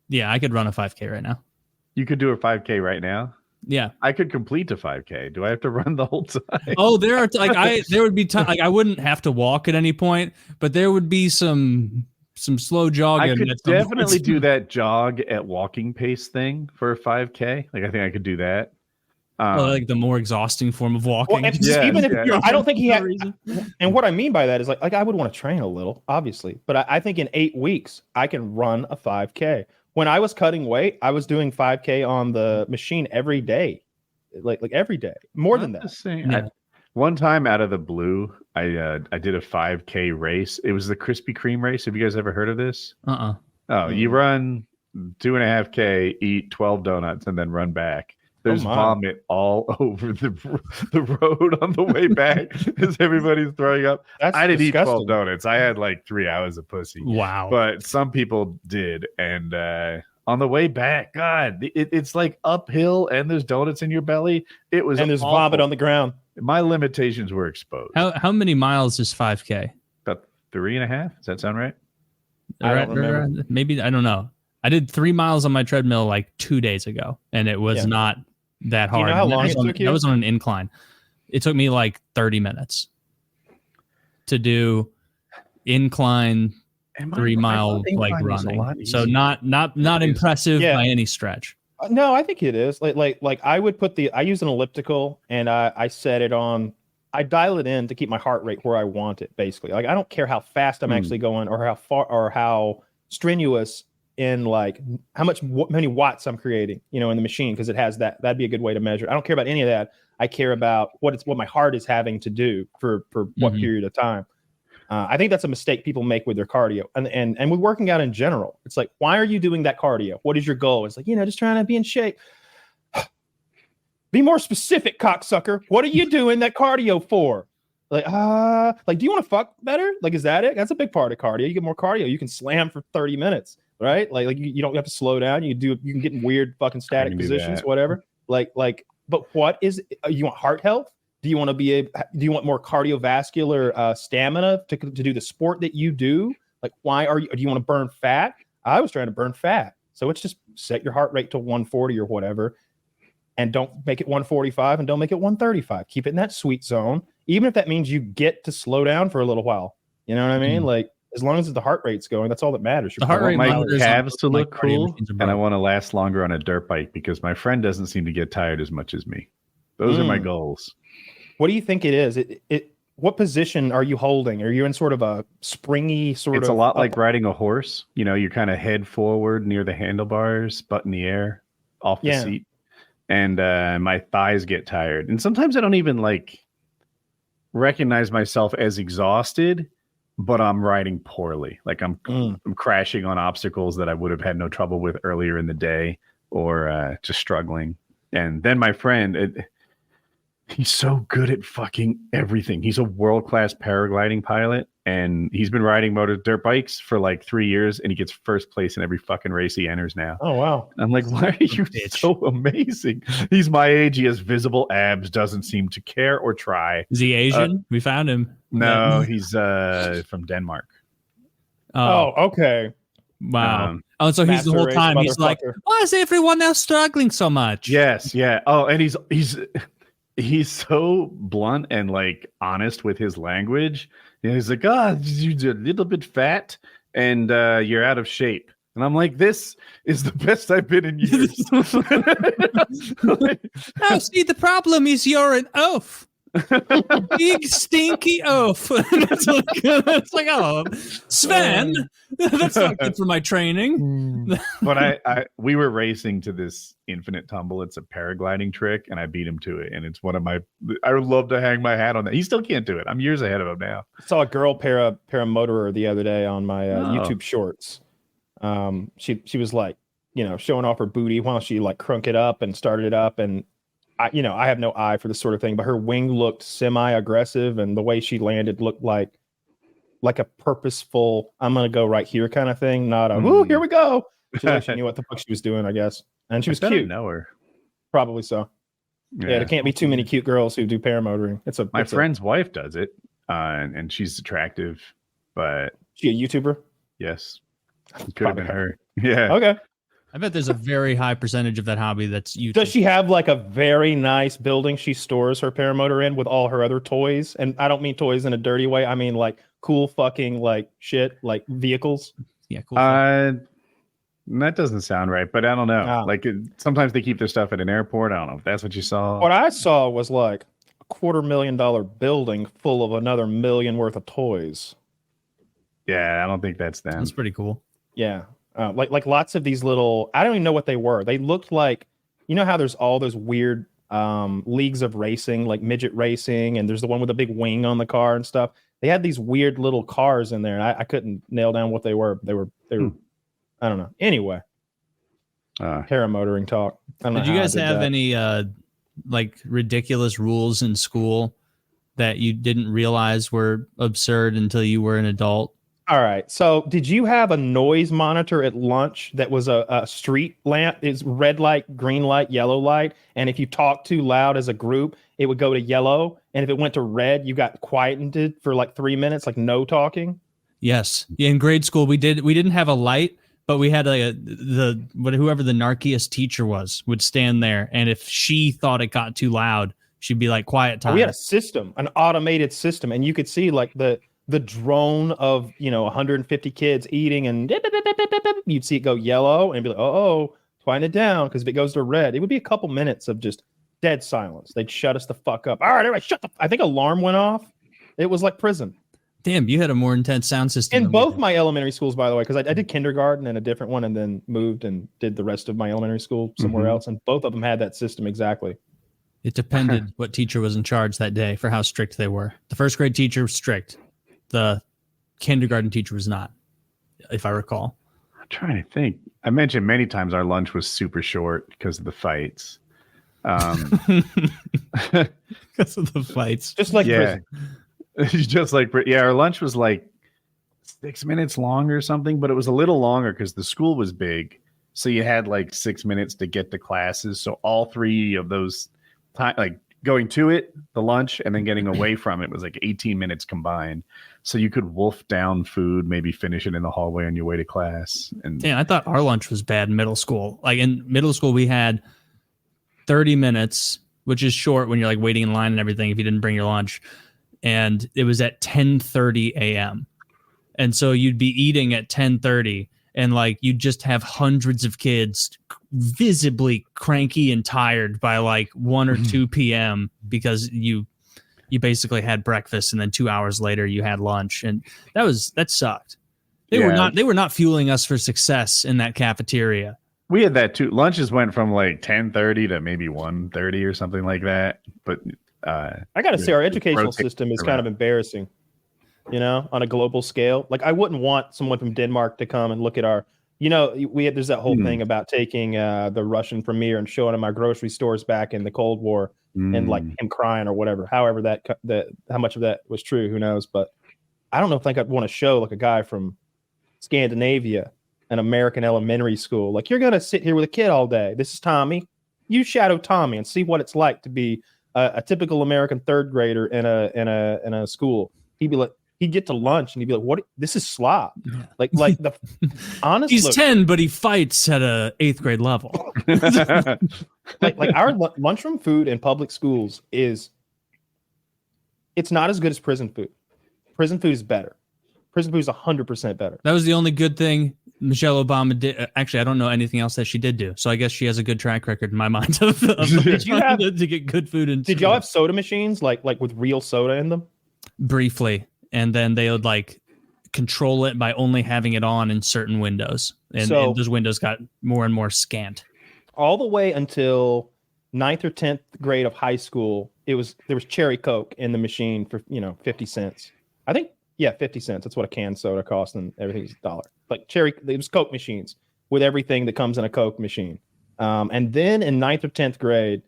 [SPEAKER 2] Yeah, I could run a 5K right now.
[SPEAKER 1] You could do a 5K right now.
[SPEAKER 2] Yeah,
[SPEAKER 1] I could complete a 5K. Do I have to run the whole time?
[SPEAKER 2] Oh, there would be time. Like I wouldn't have to walk at any point, but there would be some slow jogging.
[SPEAKER 1] I could definitely do that jog at walking pace thing for a 5K. Like I think I could do that.
[SPEAKER 2] Like the more exhausting form of walking.
[SPEAKER 3] Well, I don't think he had. And what I mean by that is like I would want to train a little, obviously, but I think in 8 weeks I can run a 5K. When I was cutting weight, I was doing 5K on the machine every day, like every day, more than that.
[SPEAKER 1] Yeah. One time out of the blue, I did a 5K race. It was the Krispy Kreme race. Have you guys ever heard of this? Oh, you run 2.5K, eat 12 donuts, and then run back. There's vomit all over the road on the way back as everybody's throwing up. I didn't eat 12 donuts. I had like 3 hours of pussy.
[SPEAKER 2] Wow.
[SPEAKER 1] But some people did. And on the way back, God, it's like uphill and there's donuts in your belly.
[SPEAKER 3] There's vomit on the ground.
[SPEAKER 1] My limitations were exposed.
[SPEAKER 2] How many miles is 5K?
[SPEAKER 1] About 3.5. Does that sound right?
[SPEAKER 3] I don't remember.
[SPEAKER 2] Maybe, I don't know. I did 3 miles on my treadmill like 2 days ago, and it was not that hard.
[SPEAKER 3] Do you know how long it took you?
[SPEAKER 2] I was on an incline. It took me like 30 minutes to do incline 3 mile like running. So not impressive by any stretch.
[SPEAKER 3] No, I think it is. Like I would I use an elliptical and I set it on. I dial it in to keep my heart rate where I want it. Basically, like I don't care how fast I'm actually going or how far or how strenuous in like how many watts I'm creating, in the machine, because it has that. That'd be a good way to measure. I don't care about any of that. I care about what my heart is having to do for what period of time. I think that's a mistake people make with their cardio and with working out in general. It's like, why are you doing that cardio? What is your goal? It's like, just trying to be in shape. Be more specific, cocksucker. What are you doing that cardio for? Like, do you want to fuck better? Like, is that it? That's a big part of cardio. You get more cardio. You can slam for 30 minutes, right? Like you don't have to slow down. You can get in weird fucking static positions, whatever. But what is you want heart health? Do you want to do you want more cardiovascular stamina to do the sport that you do? Like, do you want to burn fat? I was trying to burn fat. So it's just set your heart rate to 140 or whatever, and don't make it 145 and don't make it 135. Keep it in that sweet zone, even if that means you get to slow down for a little while. You know what I mean? Like, as long as the heart rate's going, that's all that matters.
[SPEAKER 2] The heart rate
[SPEAKER 1] my calves to look cool, and I want to last longer on a dirt bike because my friend doesn't seem to get tired as much as me. Those are my goals.
[SPEAKER 3] What do you think it is? What position are you holding? Are you in sort of a springy sort of?
[SPEAKER 1] It's a lot like riding a horse. You're kind of head forward near the handlebars, butt in the air, off the seat. And my thighs get tired. And sometimes I don't even recognize myself as exhausted, but I'm riding poorly. Like I'm crashing on obstacles that I would have had no trouble with earlier in the day or just struggling. And then my friend, He's so good at fucking everything. He's a world-class paragliding pilot, and he's been riding dirt bikes for like 3 years, and he gets first place in every fucking race he enters now.
[SPEAKER 3] Oh, wow.
[SPEAKER 1] I'm like, why are you so amazing? He's my age. He has visible abs, doesn't seem to care or try.
[SPEAKER 2] Is he Asian? We found him.
[SPEAKER 1] No, he's from Denmark.
[SPEAKER 3] Oh, okay.
[SPEAKER 2] Wow. So he's the whole time he's like, why is everyone else struggling so much?
[SPEAKER 1] Yes, yeah. Oh, and he's so blunt and like honest with his language. He's like, you're a little bit fat and you're out of shape. And I'm like, this is the best I've been in years.
[SPEAKER 2] Oh, see, the problem is you're an oaf. Big stinky oaf. it's like, oh, Sven, that's not good for my training.
[SPEAKER 1] But we were racing to this infinite tumble. It's a paragliding trick, and I beat him to it. And it's one of my. I would love to hang my hat on that. He still can't do it. I'm years ahead of him now.
[SPEAKER 3] I saw a girl paramotorer the other day on my YouTube Shorts. She was like, showing off her booty while she like crunk it up and started it up, and I have no eye for this sort of thing, but her wing looked semi-aggressive, and the way she landed looked like a purposeful, I'm going to go right here kind of thing, not a, ooh, here we go. She knew what the fuck she was doing, I guess. And she was cute.
[SPEAKER 1] Know her.
[SPEAKER 3] Probably so. Yeah, there can't be too many cute girls who do paramotoring. My
[SPEAKER 1] friend's wife does it, and she's attractive, but...
[SPEAKER 3] She a YouTuber?
[SPEAKER 1] Yes. It could have been her. Yeah.
[SPEAKER 3] Okay.
[SPEAKER 2] I bet there's a very high percentage of that hobby that's YouTube.
[SPEAKER 3] Does she have like a very nice building she stores her paramotor in with all her other toys? And I don't mean toys in a dirty way. I mean like cool fucking like shit, like vehicles.
[SPEAKER 2] Yeah, cool.
[SPEAKER 1] That doesn't sound right, but I don't know. Like sometimes they keep their stuff at an airport. I don't know if that's what you saw.
[SPEAKER 3] What I saw was like a $250,000 building full of another $1 million worth of toys.
[SPEAKER 1] Yeah, I don't think that's them.
[SPEAKER 2] That's pretty cool.
[SPEAKER 3] Yeah. Like lots of these little, I don't even know what they were. They looked like, how there's all those weird leagues of racing, like midget racing, and there's the one with a big wing on the car and stuff. They had these weird little cars in there, and I couldn't nail down what they were. They were I don't know. Anyway, paramotoring talk.
[SPEAKER 2] Did you guys have any like ridiculous rules in school that you didn't realize were absurd until you were an adult?
[SPEAKER 3] All right. So did you have a noise monitor at lunch that was a street lamp? It's red light, green light, yellow light. And if you talked too loud as a group, it would go to yellow. And if it went to red, you got quieted for like 3 minutes, like no talking.
[SPEAKER 2] Yes. Yeah, in grade school, we didn't have a light, but we had whoever the narkiest teacher was would stand there. And if she thought it got too loud, she'd be like, quiet time.
[SPEAKER 3] We had a system, an automated system. And you could see like the drone of 150 kids eating, and you'd see it go yellow and be like, oh, quieten it down, because if it goes to red, it would be a couple minutes of just dead silence. They'd shut us the fuck up. All right, everybody, shut the. I think alarm went off. It was like prison.
[SPEAKER 2] Damn, you had a more intense sound system
[SPEAKER 3] in both my elementary schools, by the way, because I did kindergarten and a different one, and then moved and did the rest of my elementary school somewhere else, and both of them had that system exactly.
[SPEAKER 2] It depended what teacher was in charge that day for how strict they were. The first grade teacher was strict. The kindergarten teacher was not, if I recall.
[SPEAKER 1] I'm trying to think. I mentioned many times our lunch was super short because of the fights.
[SPEAKER 2] Because of the fights.
[SPEAKER 3] Just like prison.
[SPEAKER 1] Just like, our lunch was like 6 minutes long or something, but it was a little longer because the school was big. So you had like 6 minutes to get to classes. So all three of those time, like going to it, the lunch, and then getting away from it was like 18 minutes combined. So you could wolf down food, maybe finish it in the hallway on your way to class. And
[SPEAKER 2] damn, I thought our lunch was bad in middle school. Like in middle school, we had 30 minutes, which is short when you're like waiting in line and everything if you didn't bring your lunch. And it was at 10:30 a.m. And so you'd be eating at 10:30, and like you'd just have hundreds of kids visibly cranky and tired by like 1 or 2 p.m. because you basically had breakfast, and then 2 hours later you had lunch, and that sucked. They were not fueling us for success in that cafeteria.
[SPEAKER 1] We had that too. Lunches went from like 10:30 to maybe 1:30 or something like that. But
[SPEAKER 3] I gotta say, our educational system is kind of embarrassing, on a global scale. Like I wouldn't want someone from Denmark to come and look at our there's that whole thing about taking the Russian premier and showing him our grocery stores back in the Cold War and like him crying or whatever. However, how much of that was true, who knows? But I don't think I'd want to show like a guy from Scandinavia, an American elementary school. Like, you're gonna sit here with a kid all day. This is Tommy. You shadow Tommy and see what it's like to be a typical American third grader in a school. He'd get to lunch and he'd be like, "What? This is slop." Like the honestly,
[SPEAKER 2] he's 10, but he fights at a 8th grade level.
[SPEAKER 3] like our lunchroom food in public schools it's not as good as prison food. Prison food is better. Prison food is 100% better.
[SPEAKER 2] That was the only good thing Michelle Obama did. Actually, I don't know anything else that she did do. So I guess she has a good track record in my mind of
[SPEAKER 3] did you have
[SPEAKER 2] to get good food.
[SPEAKER 3] Did y'all have soda machines like with real soda in them?
[SPEAKER 2] Briefly, and then they would like control it by only having it on in certain windows, and those windows got more and more scant. All
[SPEAKER 3] the way until 9th or 10th grade of high school, there was cherry Coke in the machine for 50 cents. I think 50 cents. That's what a canned soda costs, and everything's $1. Like it was Coke machines with everything that comes in a Coke machine. And then in 9th or 10th grade,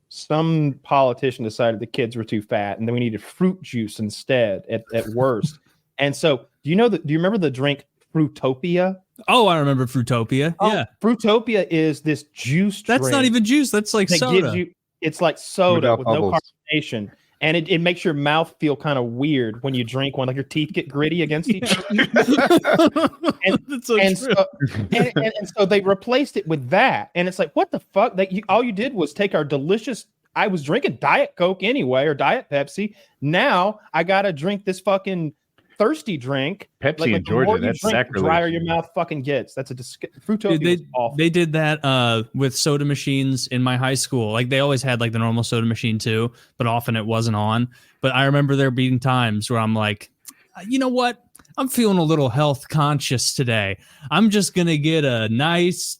[SPEAKER 3] some politician decided the kids were too fat, and then we needed fruit juice instead at worst. And so, do you remember the drink Fruitopia?
[SPEAKER 2] Oh, I remember Fruitopia. Yeah,
[SPEAKER 3] Fruitopia is this juice drink.
[SPEAKER 2] That's not even juice. That's like soda.
[SPEAKER 3] It's like soda with
[SPEAKER 1] bubbles.
[SPEAKER 3] no carbonation. And it makes your mouth feel kind of weird when you drink one, like your teeth get gritty against each other. and so they replaced it with that. And it's like, what the fuck? All you did was take our delicious, I was drinking Diet Coke anyway, or Diet Pepsi. Now I got to drink this fucking thirsty drink.
[SPEAKER 1] Pepsi in Georgia, that's sacrilege.
[SPEAKER 3] The drier your mouth fucking gets. That's Fruitopia was awful.
[SPEAKER 2] They did that with soda machines in my high school. Like, they always had like the normal soda machine too, but often it wasn't on. But I remember there being times where I'm like, you know what? I'm feeling a little health conscious today. I'm just going to get a nice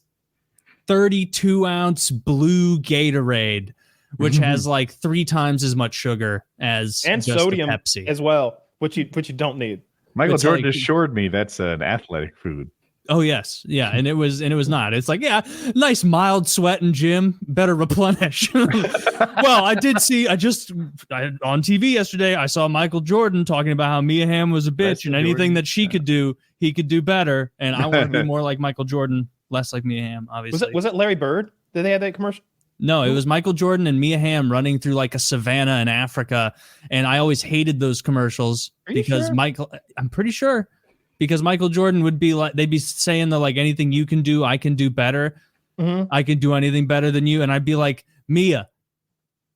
[SPEAKER 2] 32-ounce blue Gatorade, which has like 3 times as much sugar as
[SPEAKER 3] and
[SPEAKER 2] just
[SPEAKER 3] sodium
[SPEAKER 2] Pepsi
[SPEAKER 3] as well. Which you don't need.
[SPEAKER 1] Michael Jordan assured me that's an athletic food.
[SPEAKER 2] Oh yes, yeah, and it was not. It's like, yeah, nice mild sweat in gym, better replenish. Well, I did see. on TV yesterday, I saw Michael Jordan talking about how Mia Hamm was a bitch, and anything that she could do, he could do better. And I want to be more like Michael Jordan, less like Mia Hamm. Obviously,
[SPEAKER 3] was it Larry Bird? Did they have that commercial?
[SPEAKER 2] No, it was Michael Jordan and Mia Hamm running through like a savannah in Africa. And I always hated those commercials because sure? I'm pretty sure, because Michael Jordan would be like, they'd be saying that like, anything you can do, I can do better. Mm-hmm. I can do anything better than you. And I'd be like, Mia,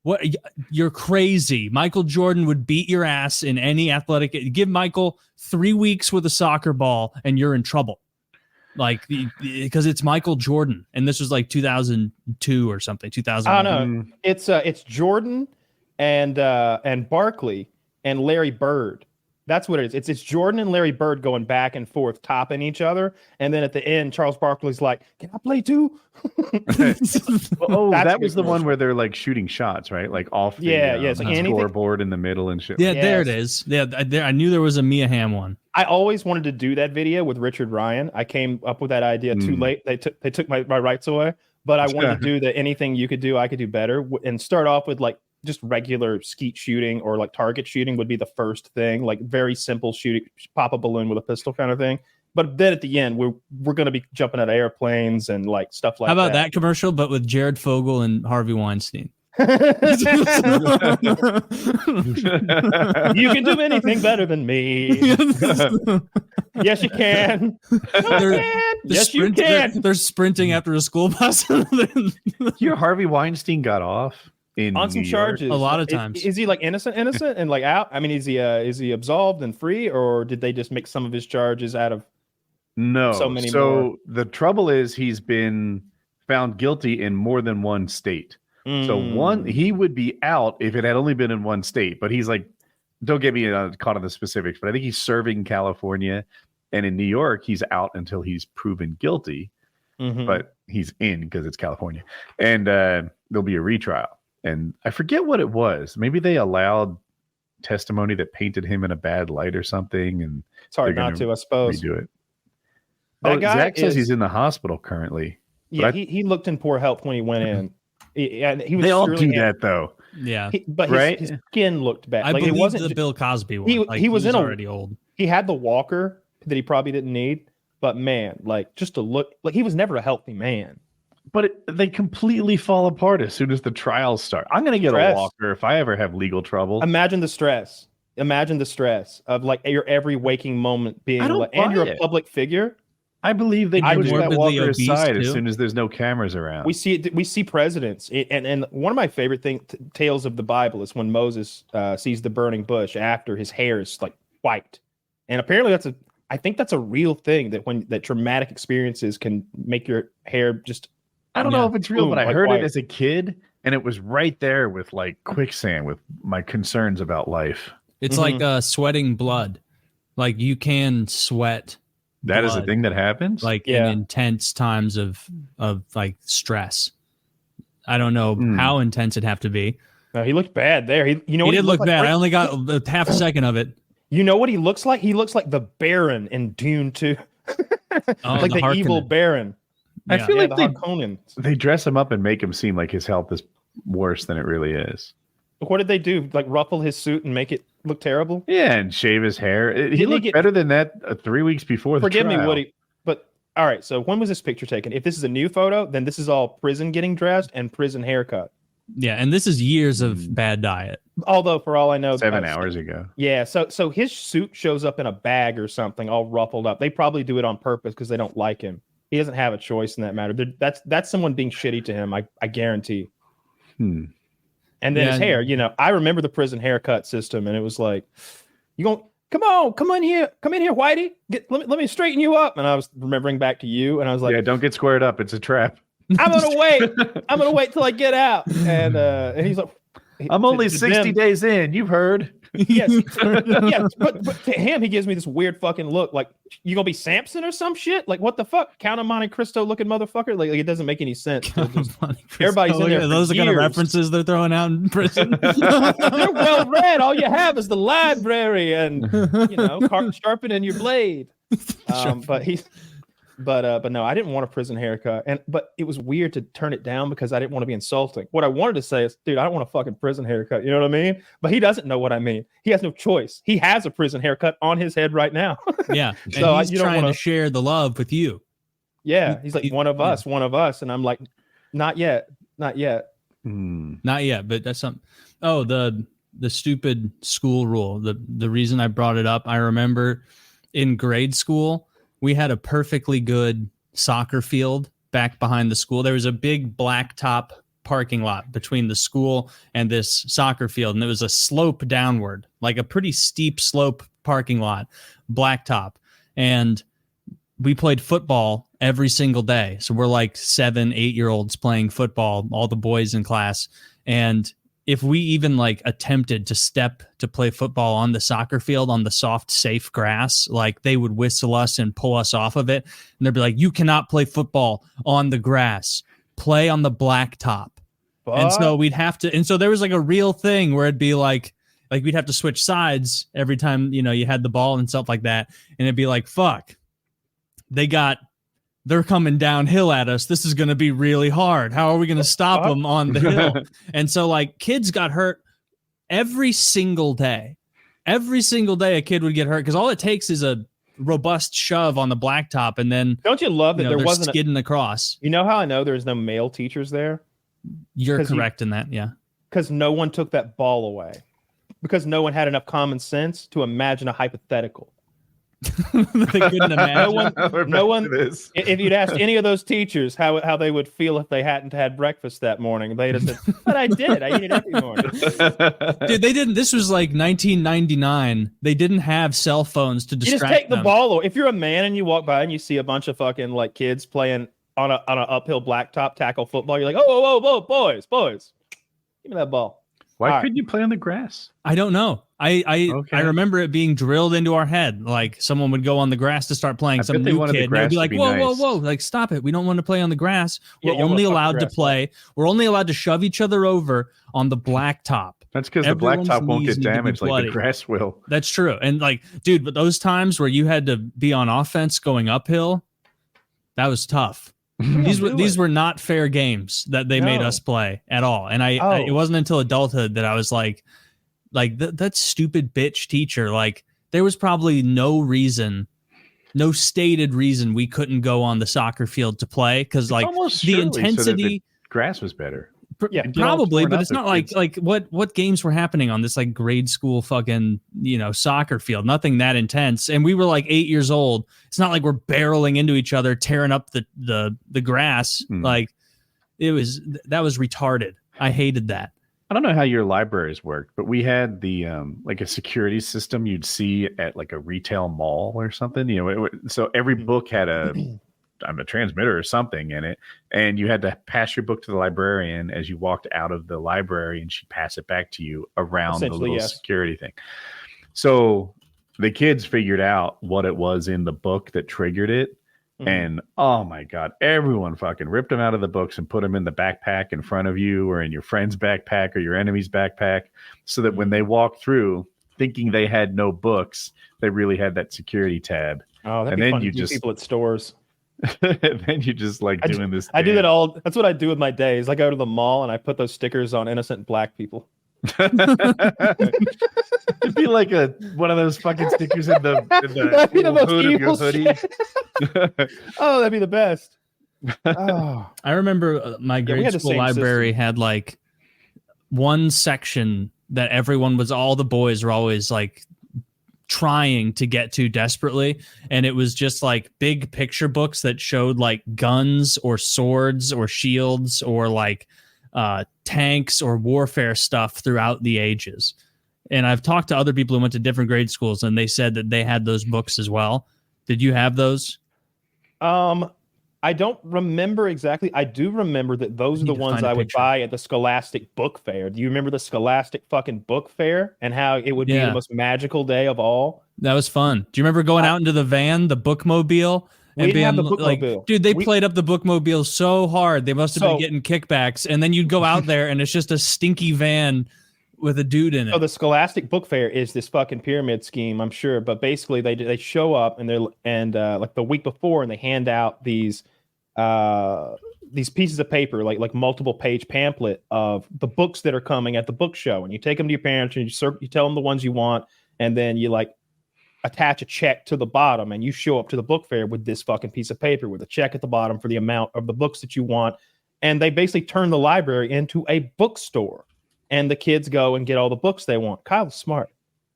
[SPEAKER 2] what? You're crazy. Michael Jordan would beat your ass in any athletic. Give Michael 3 weeks with a soccer ball and you're in trouble. Like, because it's Michael Jordan, and this was like 2002 or something. 2000.
[SPEAKER 3] I don't know. It's Jordan and Barkley and Larry Bird. That's what it is. It's Jordan and Larry Bird going back and forth, topping each other, and then at the end, Charles Barkley's like, "Can I play too?"
[SPEAKER 1] That was the one where they're like shooting shots, right? Like off the scoreboard in the middle and shit.
[SPEAKER 2] Yeah, there it is. Yeah, I knew there was a Mia Hamm one.
[SPEAKER 3] I always wanted to do that video with Richard Ryan. I came up with that idea too late. They took my rights away, but I wanted to do the anything you could do, I could do better, and start off with like just regular skeet shooting or like target shooting would be the first thing, like very simple shooting, pop a balloon with a pistol kind of thing. But then at the end, we're going to be jumping out of airplanes and like stuff like that.
[SPEAKER 2] How about that commercial, but with Jared Fogle and Harvey Weinstein?
[SPEAKER 3] You can do anything better than me. Yes, you can. Yes, you can.
[SPEAKER 2] They're sprinting after a school bus.
[SPEAKER 1] Harvey Weinstein got off on
[SPEAKER 3] some charges
[SPEAKER 2] a lot of times.
[SPEAKER 3] Is he like innocent and like out? I mean, is he absolved and free, or did they just make some of his charges out of so many more?
[SPEAKER 1] The trouble is he's been found guilty in more than one state. So he would be out if it had only been in one state, but he's like, don't get me caught on the specifics, but I think he's serving California, and in New York he's out until he's proven guilty. But he's in because it's California, and there'll be a retrial. And I forget what it was. Maybe they allowed testimony that painted him in a bad light or something. And
[SPEAKER 3] it's hard not to, I suppose.
[SPEAKER 1] Redo it.
[SPEAKER 3] That guy
[SPEAKER 1] Zach says he's in the hospital currently.
[SPEAKER 3] Yeah, he looked in poor health when he went in. He was
[SPEAKER 1] they all do that though.
[SPEAKER 2] Yeah,
[SPEAKER 3] but his skin looked bad.
[SPEAKER 2] I
[SPEAKER 3] like,
[SPEAKER 2] believe
[SPEAKER 3] it wasn't
[SPEAKER 2] the Bill Cosby one.
[SPEAKER 3] He was
[SPEAKER 2] already old.
[SPEAKER 3] He had the walker that he probably didn't need, but man, like just to look like he was never a healthy man.
[SPEAKER 1] But they completely fall apart as soon as the trials start. I'm gonna get a walker if I ever have legal trouble.
[SPEAKER 3] Imagine the stress. Imagine the stress of like your every waking moment being and you're a public figure.
[SPEAKER 1] I believe they push that walker aside as soon as there's no cameras around.
[SPEAKER 3] We see presidents, and one of my favorite tales of the Bible is when Moses sees the burning bush after his hair is like white, and apparently I think that's a real thing that traumatic experiences can make your hair just.
[SPEAKER 1] I don't know if it's real, but I heard it as a kid, and it was right there with like quicksand with my concerns about life.
[SPEAKER 2] It's like sweating blood, like you can sweat.
[SPEAKER 1] That is a thing that happens,
[SPEAKER 2] like in intense times of like stress. I don't know how intense it'd have to be.
[SPEAKER 3] No, he looked bad there. He
[SPEAKER 2] did look bad. I only got half a second of it.
[SPEAKER 3] You know what he looks like? He looks like the Baron in Dune 2. Like the evil Baron.
[SPEAKER 1] I feel like they dress him up and make him seem like his health is worse than it really is.
[SPEAKER 3] What did they do? Like ruffle his suit and make it look terrible?
[SPEAKER 1] Yeah, and shave his hair. He looked better than that 3 weeks before the trial.
[SPEAKER 3] Forgive me, Woody, but all right, so when was this picture taken? If this is a new photo, then this is all prison getting dressed and prison haircut.
[SPEAKER 2] Yeah, and this is years of bad diet.
[SPEAKER 3] Although, for all I know,
[SPEAKER 1] 7 hours ago.
[SPEAKER 3] Yeah, so his suit shows up in a bag or something, all ruffled up. They probably do it on purpose because they don't like him. He doesn't have a choice in that matter. That's someone being shitty to him. I guarantee. And then his hair, I remember the prison haircut system, and it was like, come in here, Whitey, let me straighten you up. And I was remembering back to you, and I was like,
[SPEAKER 1] yeah, don't get squared up. It's a trap.
[SPEAKER 3] I'm gonna wait till I get out. And he's like,
[SPEAKER 1] I'm only 60 days in. You've heard.
[SPEAKER 3] Yes, but to him, he gives me this weird fucking look. Like, you gonna be Samson or some shit? Like, what the fuck? Count of Monte Cristo looking motherfucker? Like it doesn't make any sense. Everybody's in there.
[SPEAKER 2] Those are the kind of references they're throwing out in prison.
[SPEAKER 3] They're well read. All you have is the library and sharpening your blade. But no, I didn't want a prison haircut, but it was weird to turn it down because I didn't want to be insulting. What I wanted to say is, dude, I don't want a fucking prison haircut. You know what I mean? But he doesn't know what I mean. He has no choice. He has a prison haircut on his head right now.
[SPEAKER 2] Yeah, so he's trying to share the love with you.
[SPEAKER 3] Yeah, he's like one of us, and I'm like, not yet.
[SPEAKER 2] Not yet, but that's something. Oh, the stupid school rule. The reason I brought it up, I remember in grade school, we had a perfectly good soccer field back behind the school. There was a big blacktop parking lot between the school and this soccer field, and it was a slope downward, like a pretty steep slope parking lot, blacktop. And we played football every single day. So we're like 7-8-year-olds playing football, all the boys in class. And if we even like attempted to step to play football on the soccer field on the soft, safe grass, like they would whistle us and pull us off of it. And they'd be like, you cannot play football on the grass, play on the blacktop. And so we'd have to, and so there was like a real thing where it'd be like we'd have to switch sides every time, you had the ball and stuff like that. And it'd be like, fuck, they're coming downhill at us. This is going to be really hard. How are we going to stop them on the hill? And so like kids got hurt every single day. Every single day a kid would get hurt because all it takes is a robust shove on the blacktop. And then
[SPEAKER 3] don't you love that there wasn't
[SPEAKER 2] skidding across?
[SPEAKER 3] You know how I know there's no male teachers there?
[SPEAKER 2] You're correct in that. Yeah.
[SPEAKER 3] Because no one took that ball away because no one had enough common sense to imagine a hypothetical.
[SPEAKER 2] They couldn't imagine.
[SPEAKER 3] No one. If you'd asked any of those teachers how they would feel if they hadn't had breakfast that morning, they'd have said, "But I did. I eat it every morning."
[SPEAKER 2] Dude, they didn't. This was like 1999. They didn't have cell phones to distract them.
[SPEAKER 3] You just take the ball. If you're a man and you walk by and you see a bunch of fucking like kids playing on an uphill blacktop tackle football, you're like, "Oh, boys, give me that ball."
[SPEAKER 1] Why couldn't you play on the grass?
[SPEAKER 2] I don't know. I remember it being drilled into our head. Like someone would go on the grass to start playing. Some new kid, and they'd be like, "Whoa! Like stop it! We don't want to play on the grass. We're only allowed to play. We're only allowed to shove each other over on the blacktop."
[SPEAKER 1] That's because the blacktop won't get damaged like the grass will.
[SPEAKER 2] That's true. And like, dude, but those times where you had to be on offense going uphill, That was tough. These were not fair games that they made us play at all. And it wasn't until adulthood that I was like that stupid bitch teacher. Like there was probably no stated reason we couldn't go on the soccer field to play because like the intensity,
[SPEAKER 1] so the grass was better.
[SPEAKER 2] Yeah, probably, but it's not like what games were happening on this like grade school fucking soccer field. Nothing that intense, and we were like 8 years old. It's not like we're barreling into each other, tearing up the grass. Like that was retarded. I hated that.
[SPEAKER 1] I don't know how your libraries worked, but we had the like a security system you'd see at like a retail mall or something. So every book had a transmitter or something in it, and you had to pass your book to the librarian as you walked out of the library, and she'd pass it back to you around the little security thing. So the kids figured out what it was in the book that triggered it. And oh my God, everyone fucking ripped them out of the books and put them in the backpack in front of you or in your friend's backpack or your enemy's backpack, so that when they walked through thinking they had no books, they really had that security tab.
[SPEAKER 3] Oh, that'd be fun to do people at stores.
[SPEAKER 1] Then you just like doing this.
[SPEAKER 3] I do that all. That's what I do with my days. I go to the mall and I put those stickers on innocent black people.
[SPEAKER 1] It'd be like one of those fucking stickers in the hood of your hoodie.
[SPEAKER 3] Oh, that'd be the best. Oh.
[SPEAKER 2] I remember my grade school library had like one section that all the boys were always like trying to get to desperately, and it was just like big picture books that showed like guns or swords or shields or like tanks or warfare stuff throughout the ages. And I've talked to other people who went to different grade schools, and they said that they had those books as well. Did you have those?
[SPEAKER 3] I don't remember exactly. I do remember that those are the ones I would buy at the Scholastic Book Fair. Do you remember the Scholastic fucking Book Fair and how it would be the most magical day of all?
[SPEAKER 2] That was fun. Do you remember going out into the van, the bookmobile?
[SPEAKER 3] We didn't have the bookmobile.
[SPEAKER 2] Like, dude, they played up the bookmobile so hard. They must have been getting kickbacks. And then you'd go out there and it's just a stinky van with a dude in it.
[SPEAKER 3] So the Scholastic Book Fair is this fucking pyramid scheme, I'm sure. But basically they show up and like the week before, and they hand out these pieces of paper, like multiple page pamphlet of the books that are coming at the book show. And you take them to your parents and you tell them the ones you want. And then you like attach a check to the bottom, and you show up to the book fair with this fucking piece of paper with a check at the bottom for the amount of the books that you want. And they basically turn the library into a bookstore, and the kids go and get all the books they want. Kyle's smart.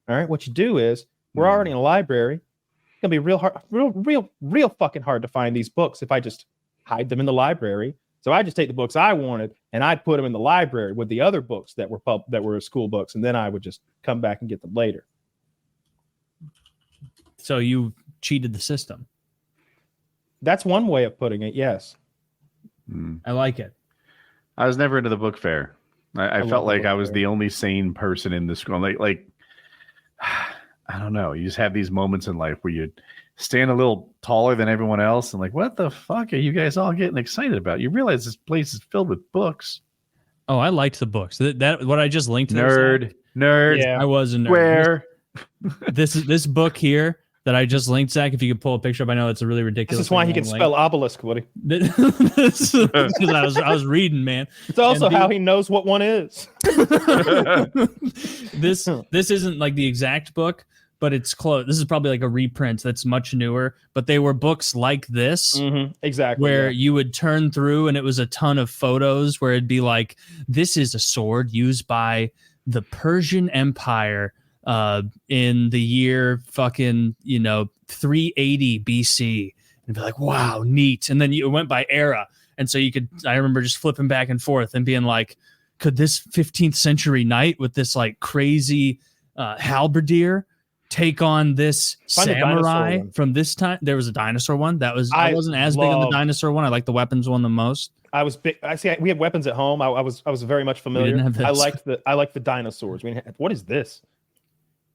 [SPEAKER 3] All right. What you do is, we're already in a library. It's gonna be real fucking hard to find these books if I just hide them in the library. So I just take the books I wanted and I'd put them in the library with the other books that were school books, and then I would just come back and get them later.
[SPEAKER 2] So you cheated the system.
[SPEAKER 3] That's one way of putting it, yes.
[SPEAKER 2] I like it.
[SPEAKER 1] I was never into the book fair. I felt like I was the only sane person in the school. Like I don't know. You just have these moments in life where you stand a little taller than everyone else and like, what the fuck are you guys all getting excited about? You realize this place is filled with books.
[SPEAKER 2] Oh, I liked the books. That what I just linked to.
[SPEAKER 1] Nerd.
[SPEAKER 2] Yeah. I was a nerd.
[SPEAKER 1] Where?
[SPEAKER 2] This book here that I just linked, Zach, if you could pull a picture up. I know it's a really ridiculous.
[SPEAKER 3] This is why he can spell obelisk, Woody.
[SPEAKER 2] Because I was reading, man.
[SPEAKER 3] It's also how he knows what one is.
[SPEAKER 2] This isn't like the exact book, but it's close. This is probably like a reprint that's much newer, but they were books like this.
[SPEAKER 3] Exactly.
[SPEAKER 2] Where you would turn through and it was a ton of photos where it'd be like, this is a sword used by the Persian Empire in the year fucking 380 BC, and be like, wow, neat. And then it went by era, and so I remember just flipping back and forth and being like, could this 15th century knight with this like crazy halberdier take on this samurai from this time? There was a dinosaur one I wasn't as big on the dinosaur one. I like the weapons one the most.
[SPEAKER 3] I was big. We had weapons at home. I was very much familiar. I liked the dinosaurs. What is this?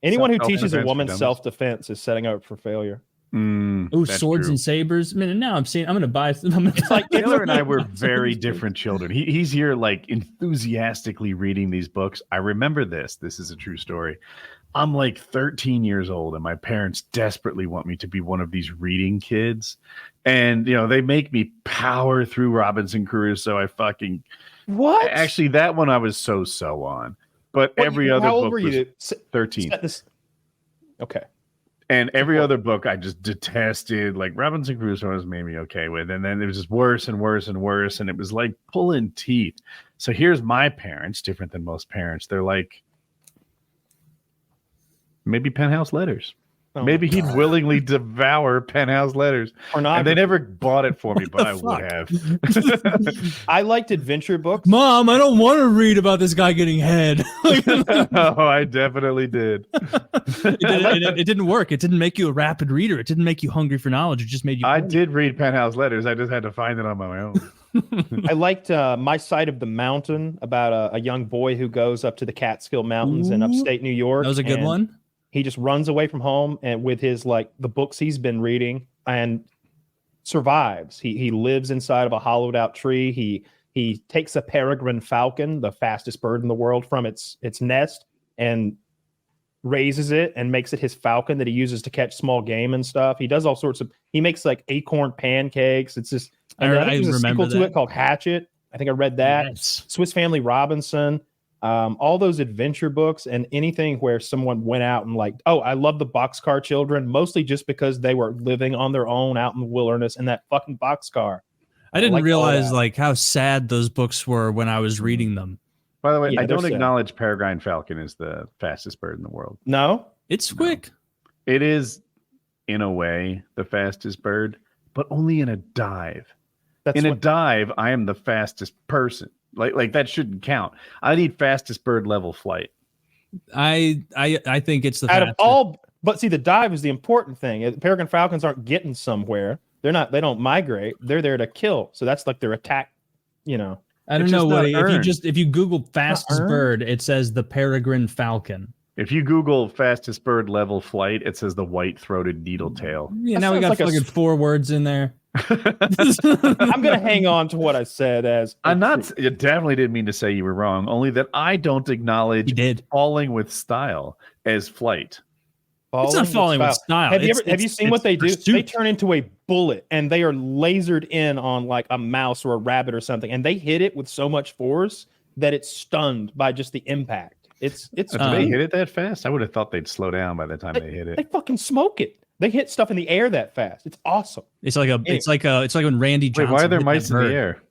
[SPEAKER 3] Anyone who teaches a woman self-defense is setting up for failure.
[SPEAKER 2] Swords and sabers. I mean, now I'm going to buy some.
[SPEAKER 1] It's like Taylor and I were very different children. He's here like enthusiastically reading these books. I remember this. This is a true story. I'm like 13 years old and my parents desperately want me to be one of these reading kids. And, they make me power through Robinson Crusoe.
[SPEAKER 3] What?
[SPEAKER 1] Actually, that one I was so on. But every other
[SPEAKER 3] how old
[SPEAKER 1] book
[SPEAKER 3] were you?
[SPEAKER 1] was 13.
[SPEAKER 3] Okay.
[SPEAKER 1] And every other book I just detested. Like Robinson Crusoe has made me okay with. And then it was just worse and worse and worse. And it was like pulling teeth. So here's my parents, different than most parents. They're like, maybe Penthouse Letters.
[SPEAKER 3] Oh
[SPEAKER 1] maybe he'd willingly devour Penthouse Letters. And they never bought it for me, but I would have.
[SPEAKER 3] I liked adventure books.
[SPEAKER 2] Mom, I don't want to read about this guy getting head.
[SPEAKER 1] Oh, I definitely did.
[SPEAKER 2] It didn't work. It didn't make you a rapid reader. It didn't make you hungry for knowledge. It just made you.
[SPEAKER 1] I did read Penthouse Letters. I just had to find it on my own.
[SPEAKER 3] I liked My Side of the Mountain, about a young boy who goes up to the Catskill Mountains in upstate New York.
[SPEAKER 2] That was a good one.
[SPEAKER 3] He just runs away from home and with his the books he's been reading and survives. He lives inside of a hollowed out tree. He takes a peregrine falcon, the fastest bird in the world, from its nest and raises it and makes it his falcon that he uses to catch small game and stuff. He does all sorts of. He makes like acorn pancakes. It's just. I think there's a sequel to it called Hatchet. I think I read that.
[SPEAKER 2] Yes.
[SPEAKER 3] Swiss Family Robinson. All those adventure books and anything where someone went out and I love the Boxcar Children, mostly just because they were living on their own out in the wilderness in that fucking boxcar.
[SPEAKER 2] I didn't realize how sad those books were when I was reading them.
[SPEAKER 1] By the way, I don't acknowledge peregrine falcon is the fastest bird in the world.
[SPEAKER 3] No,
[SPEAKER 2] it's quick.
[SPEAKER 1] It is, in a way, the fastest bird, but only in a dive. A dive, I am the fastest person. Like that shouldn't count. I need fastest bird level flight.
[SPEAKER 2] I think it's the
[SPEAKER 3] out
[SPEAKER 2] fastest.
[SPEAKER 3] Of all, but see, the dive is the important thing. Peregrine falcons aren't getting somewhere. They don't migrate. They're there to kill. So that's like their attack. I
[SPEAKER 2] don't know what if you Google fastest bird, it says the peregrine falcon.
[SPEAKER 1] If you Google fastest bird level flight, it says the white-throated needletail.
[SPEAKER 2] Yeah, now we got fucking 4 words in there.
[SPEAKER 3] I'm gonna hang on to what I said as
[SPEAKER 1] you definitely didn't mean to say you were wrong, only that I don't acknowledge falling with style as flight.
[SPEAKER 2] It's not falling with style.
[SPEAKER 3] Have you seen what they do? They turn into a bullet and they are lasered in on like a mouse or a rabbit or something, and they hit it with so much force that it's stunned by just the impact. It's
[SPEAKER 1] do they hit it that fast? I would have thought they'd slow down by the time they hit it.
[SPEAKER 3] They fucking smoke it. They hit stuff in the air that fast. It's awesome.
[SPEAKER 2] It's like when Randy Johnson.
[SPEAKER 1] Wait, why are there mice in the air?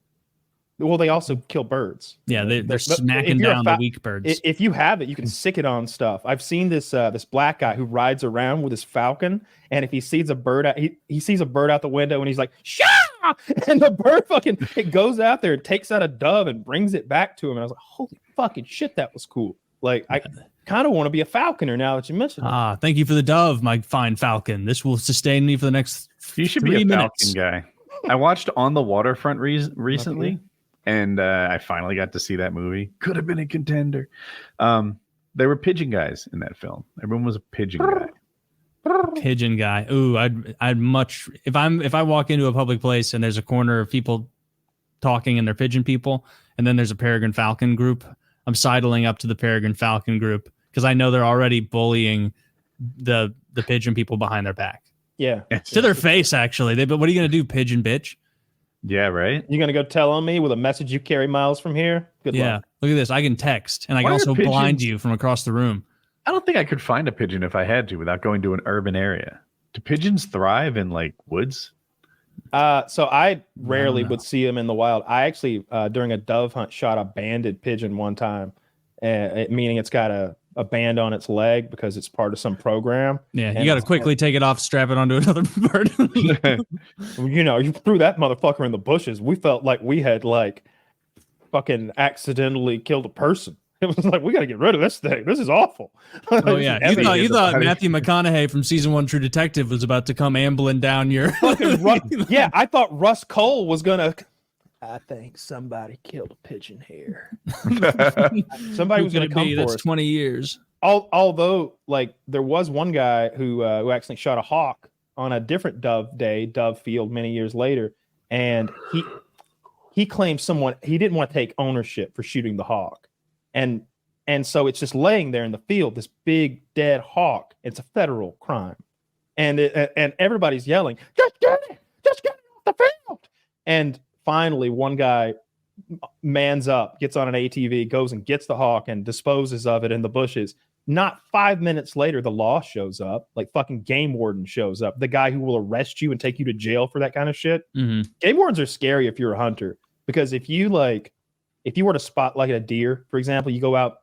[SPEAKER 3] Well, they also kill birds.
[SPEAKER 2] Yeah, they're smacking down the weak birds.
[SPEAKER 3] If you have it, you can sick it on stuff. I've seen this black guy who rides around with his falcon, and if he sees a bird out, he sees a bird out the window, and he's like, "Shah!" And the bird it goes out there and takes out a dove and brings it back to him. And I was like, "Holy fucking shit, that was cool!" Like I kind of want to be a falconer now that you mentioned it.
[SPEAKER 2] Thank you for the dove, my fine falcon. This will sustain me for the next.
[SPEAKER 1] You should be a falcon guy. I watched On the Waterfront recently. Okay. And I finally got to see that movie. Could have been a contender. There were pigeon guys in that film. Everyone was a pigeon guy.
[SPEAKER 2] Pigeon guy. Ooh, I'd much if I walk into a public place and there's a corner of people talking and they're pigeon people, and then there's a peregrine falcon group, I'm sidling up to the peregrine falcon group because I know they're already bullying the pigeon people behind their back.
[SPEAKER 3] Yeah,
[SPEAKER 2] to their face actually. But what are you gonna do, pigeon bitch?
[SPEAKER 1] Yeah, right.
[SPEAKER 3] You're gonna go tell on me with a message you carry miles from here? Good luck.
[SPEAKER 2] Look at this. I can text, and I can also blind you from across the room.
[SPEAKER 1] I don't think I could find a pigeon if I had to without going to an urban area. Do pigeons thrive in like woods?
[SPEAKER 3] So I rarely would see them in the wild. I actually, during a dove hunt, shot a banded pigeon one time, meaning it's got a band on its leg because it's part of some program.
[SPEAKER 2] Yeah, you got to quickly take it off, strap it onto another bird.
[SPEAKER 3] You threw that motherfucker in the bushes. We felt like we had like fucking accidentally killed a person. It was like, we got to get rid of this thing. This is awful.
[SPEAKER 2] Oh yeah, you thought Matthew McConaughey from season 1 True Detective was about to come ambling down your.
[SPEAKER 3] Yeah, I thought Russ Cole was gonna. I think somebody killed a pigeon here. Somebody was going to come for
[SPEAKER 2] That's
[SPEAKER 3] us.
[SPEAKER 2] 20 years.
[SPEAKER 3] Although, like, there was one guy who actually shot a hawk on a different dove field many years later, and he claimed he didn't want to take ownership for shooting the hawk, and And so it's just laying there in the field, this big dead hawk. It's a federal crime. And everybody's yelling, just get it off the field. And finally, one guy mans up, gets on an ATV, goes and gets the hawk and disposes of it in the bushes. Not 5 minutes later, the law shows up, like fucking Game Warden shows up, the guy who will arrest you and take you to jail for that kind of shit. Game Wardens are scary if you're a hunter, because if you were to spotlight a deer, for example, you go out,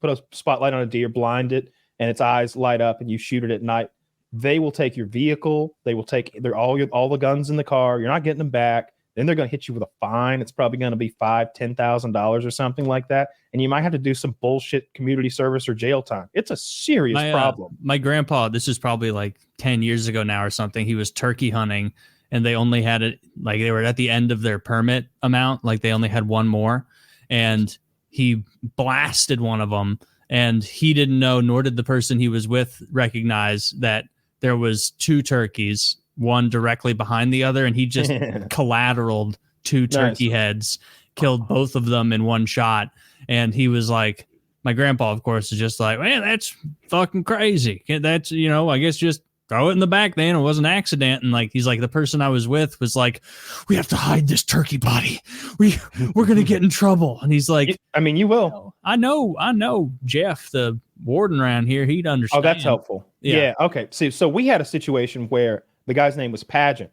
[SPEAKER 3] put a spotlight on a deer, blind it, and its eyes light up, and you shoot it at night. They will take your vehicle. They will take all the guns in the car. You're not getting them back. Then they're going to hit you with a fine. It's probably going to be $5,000-$10,000 or something like that. And you might have to do some bullshit community service or jail time. It's a serious problem.
[SPEAKER 2] My grandpa, this is probably like 10 years ago now or something. He was turkey hunting, and they only had it, like they were at the end of their permit amount. Like they only had one more, and he blasted one of them, and he didn't know, nor did the person he was with recognize that there was two turkeys, one directly behind the other, and he just collateraled two turkey heads, killed both of them in one shot. And he was like, my grandpa, of course, is just like, man, that's fucking crazy. That's, I guess just throw it in the back then. It was an accident. And like, he's like, the person I was with was like, we have to hide this turkey body. We're going to get in trouble. And he's like,
[SPEAKER 3] you will.
[SPEAKER 2] I know Jeff, the warden around here, he'd understand.
[SPEAKER 3] Oh, that's helpful. Yeah. Okay. So we had a situation where the guy's name was Pageant.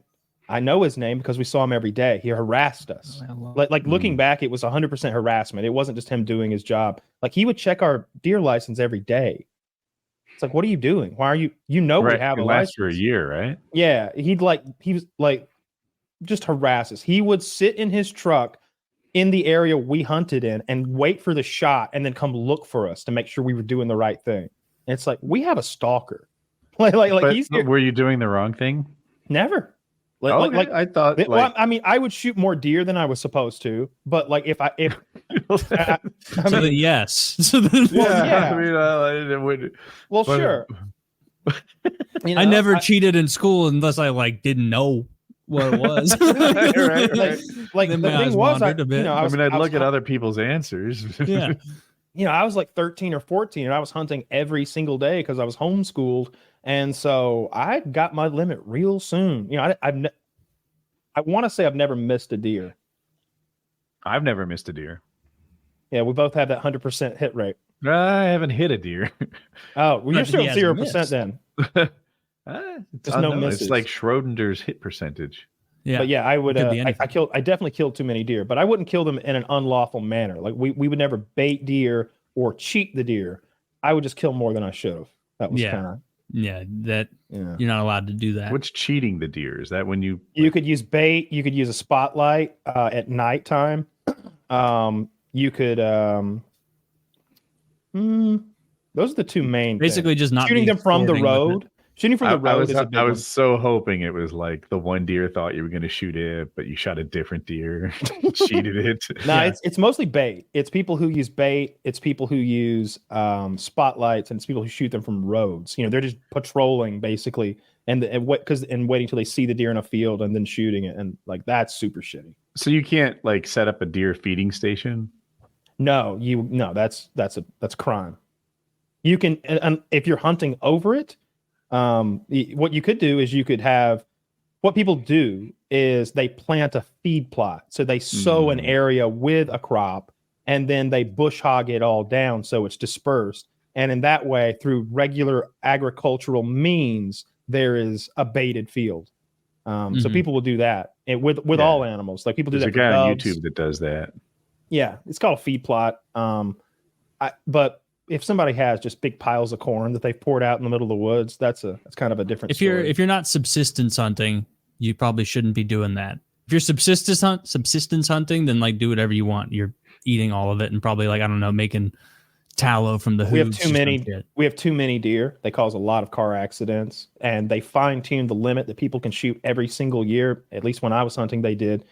[SPEAKER 3] I know his name because we saw him every day. He harassed us. Like looking back, it was 100% harassment. It wasn't just him doing his job. Like he would check our deer license every day. It's like, what are you doing? Why are you? We have a license
[SPEAKER 1] for a year, right?
[SPEAKER 3] Yeah, he was just harass us. He would sit in his truck in the area we hunted in and wait for the shot, and then come look for us to make sure we were doing the right thing. And it's like, we have a stalker.
[SPEAKER 1] Were you doing the wrong thing?
[SPEAKER 3] Never.
[SPEAKER 1] I thought.
[SPEAKER 3] I would shoot more deer than I was supposed to, but
[SPEAKER 2] yes.
[SPEAKER 3] So then, sure.
[SPEAKER 2] I never cheated in school unless I didn't know what it was.
[SPEAKER 3] right. The thing was,
[SPEAKER 1] I'd look at other people's answers.
[SPEAKER 2] Yeah.
[SPEAKER 3] I was like 13 or 14, and I was hunting every single day because I was homeschooled. And so I got my limit real soon. I want to say I've never missed a deer.
[SPEAKER 1] I've never missed a deer.
[SPEAKER 3] Yeah, we both have that 100% hit rate.
[SPEAKER 1] I haven't hit a deer.
[SPEAKER 3] Oh, well, you're still 0% then. No misses.
[SPEAKER 1] It's like Schrodinger's hit percentage.
[SPEAKER 3] Yeah, but yeah, I would. I definitely killed too many deer, but I wouldn't kill them in an unlawful manner. Like we would never bait deer or cheat the deer. I would just kill more than I should have. That was kind of.
[SPEAKER 2] Yeah, you're not allowed to do that.
[SPEAKER 1] What's cheating the deer? Is that when you
[SPEAKER 3] could use bait, you could use a spotlight at nighttime. You could those are the two main
[SPEAKER 2] basically
[SPEAKER 3] things.
[SPEAKER 2] Just not
[SPEAKER 3] shooting them from the road. Shooting from the road
[SPEAKER 1] I was so hoping it was like the one deer thought you were going to shoot it, but you shot a different deer, cheated it.
[SPEAKER 3] No, it's mostly bait. It's people who use bait. It's people who use spotlights, and it's people who shoot them from roads. They're just patrolling basically, and waiting till they see the deer in a field and then shooting it, and like that's super shitty.
[SPEAKER 1] So you can't like set up a deer feeding station.
[SPEAKER 3] No, that's crime. You can, and if you're hunting over it. What you could do is what people do is they plant a feed plot. So they sow an area with a crop, and then they bush hog it all down so it's dispersed. And in that way, through regular agricultural means, there is a baited field. So people will do that with all animals. Like people do that.
[SPEAKER 1] There's a guy on YouTube that does that.
[SPEAKER 3] Yeah, it's called a feed plot. But if somebody has just big piles of corn that they've poured out in the middle of the woods, that's kind of a different story.
[SPEAKER 2] If you're not subsistence hunting, you probably shouldn't be doing that. If you're subsistence hunting, then like do whatever you want. You're eating all of it and probably making tallow from the hooves.
[SPEAKER 3] We have too many deer. They cause a lot of car accidents, and they fine-tune the limit that people can shoot every single year. At least when I was hunting, they did,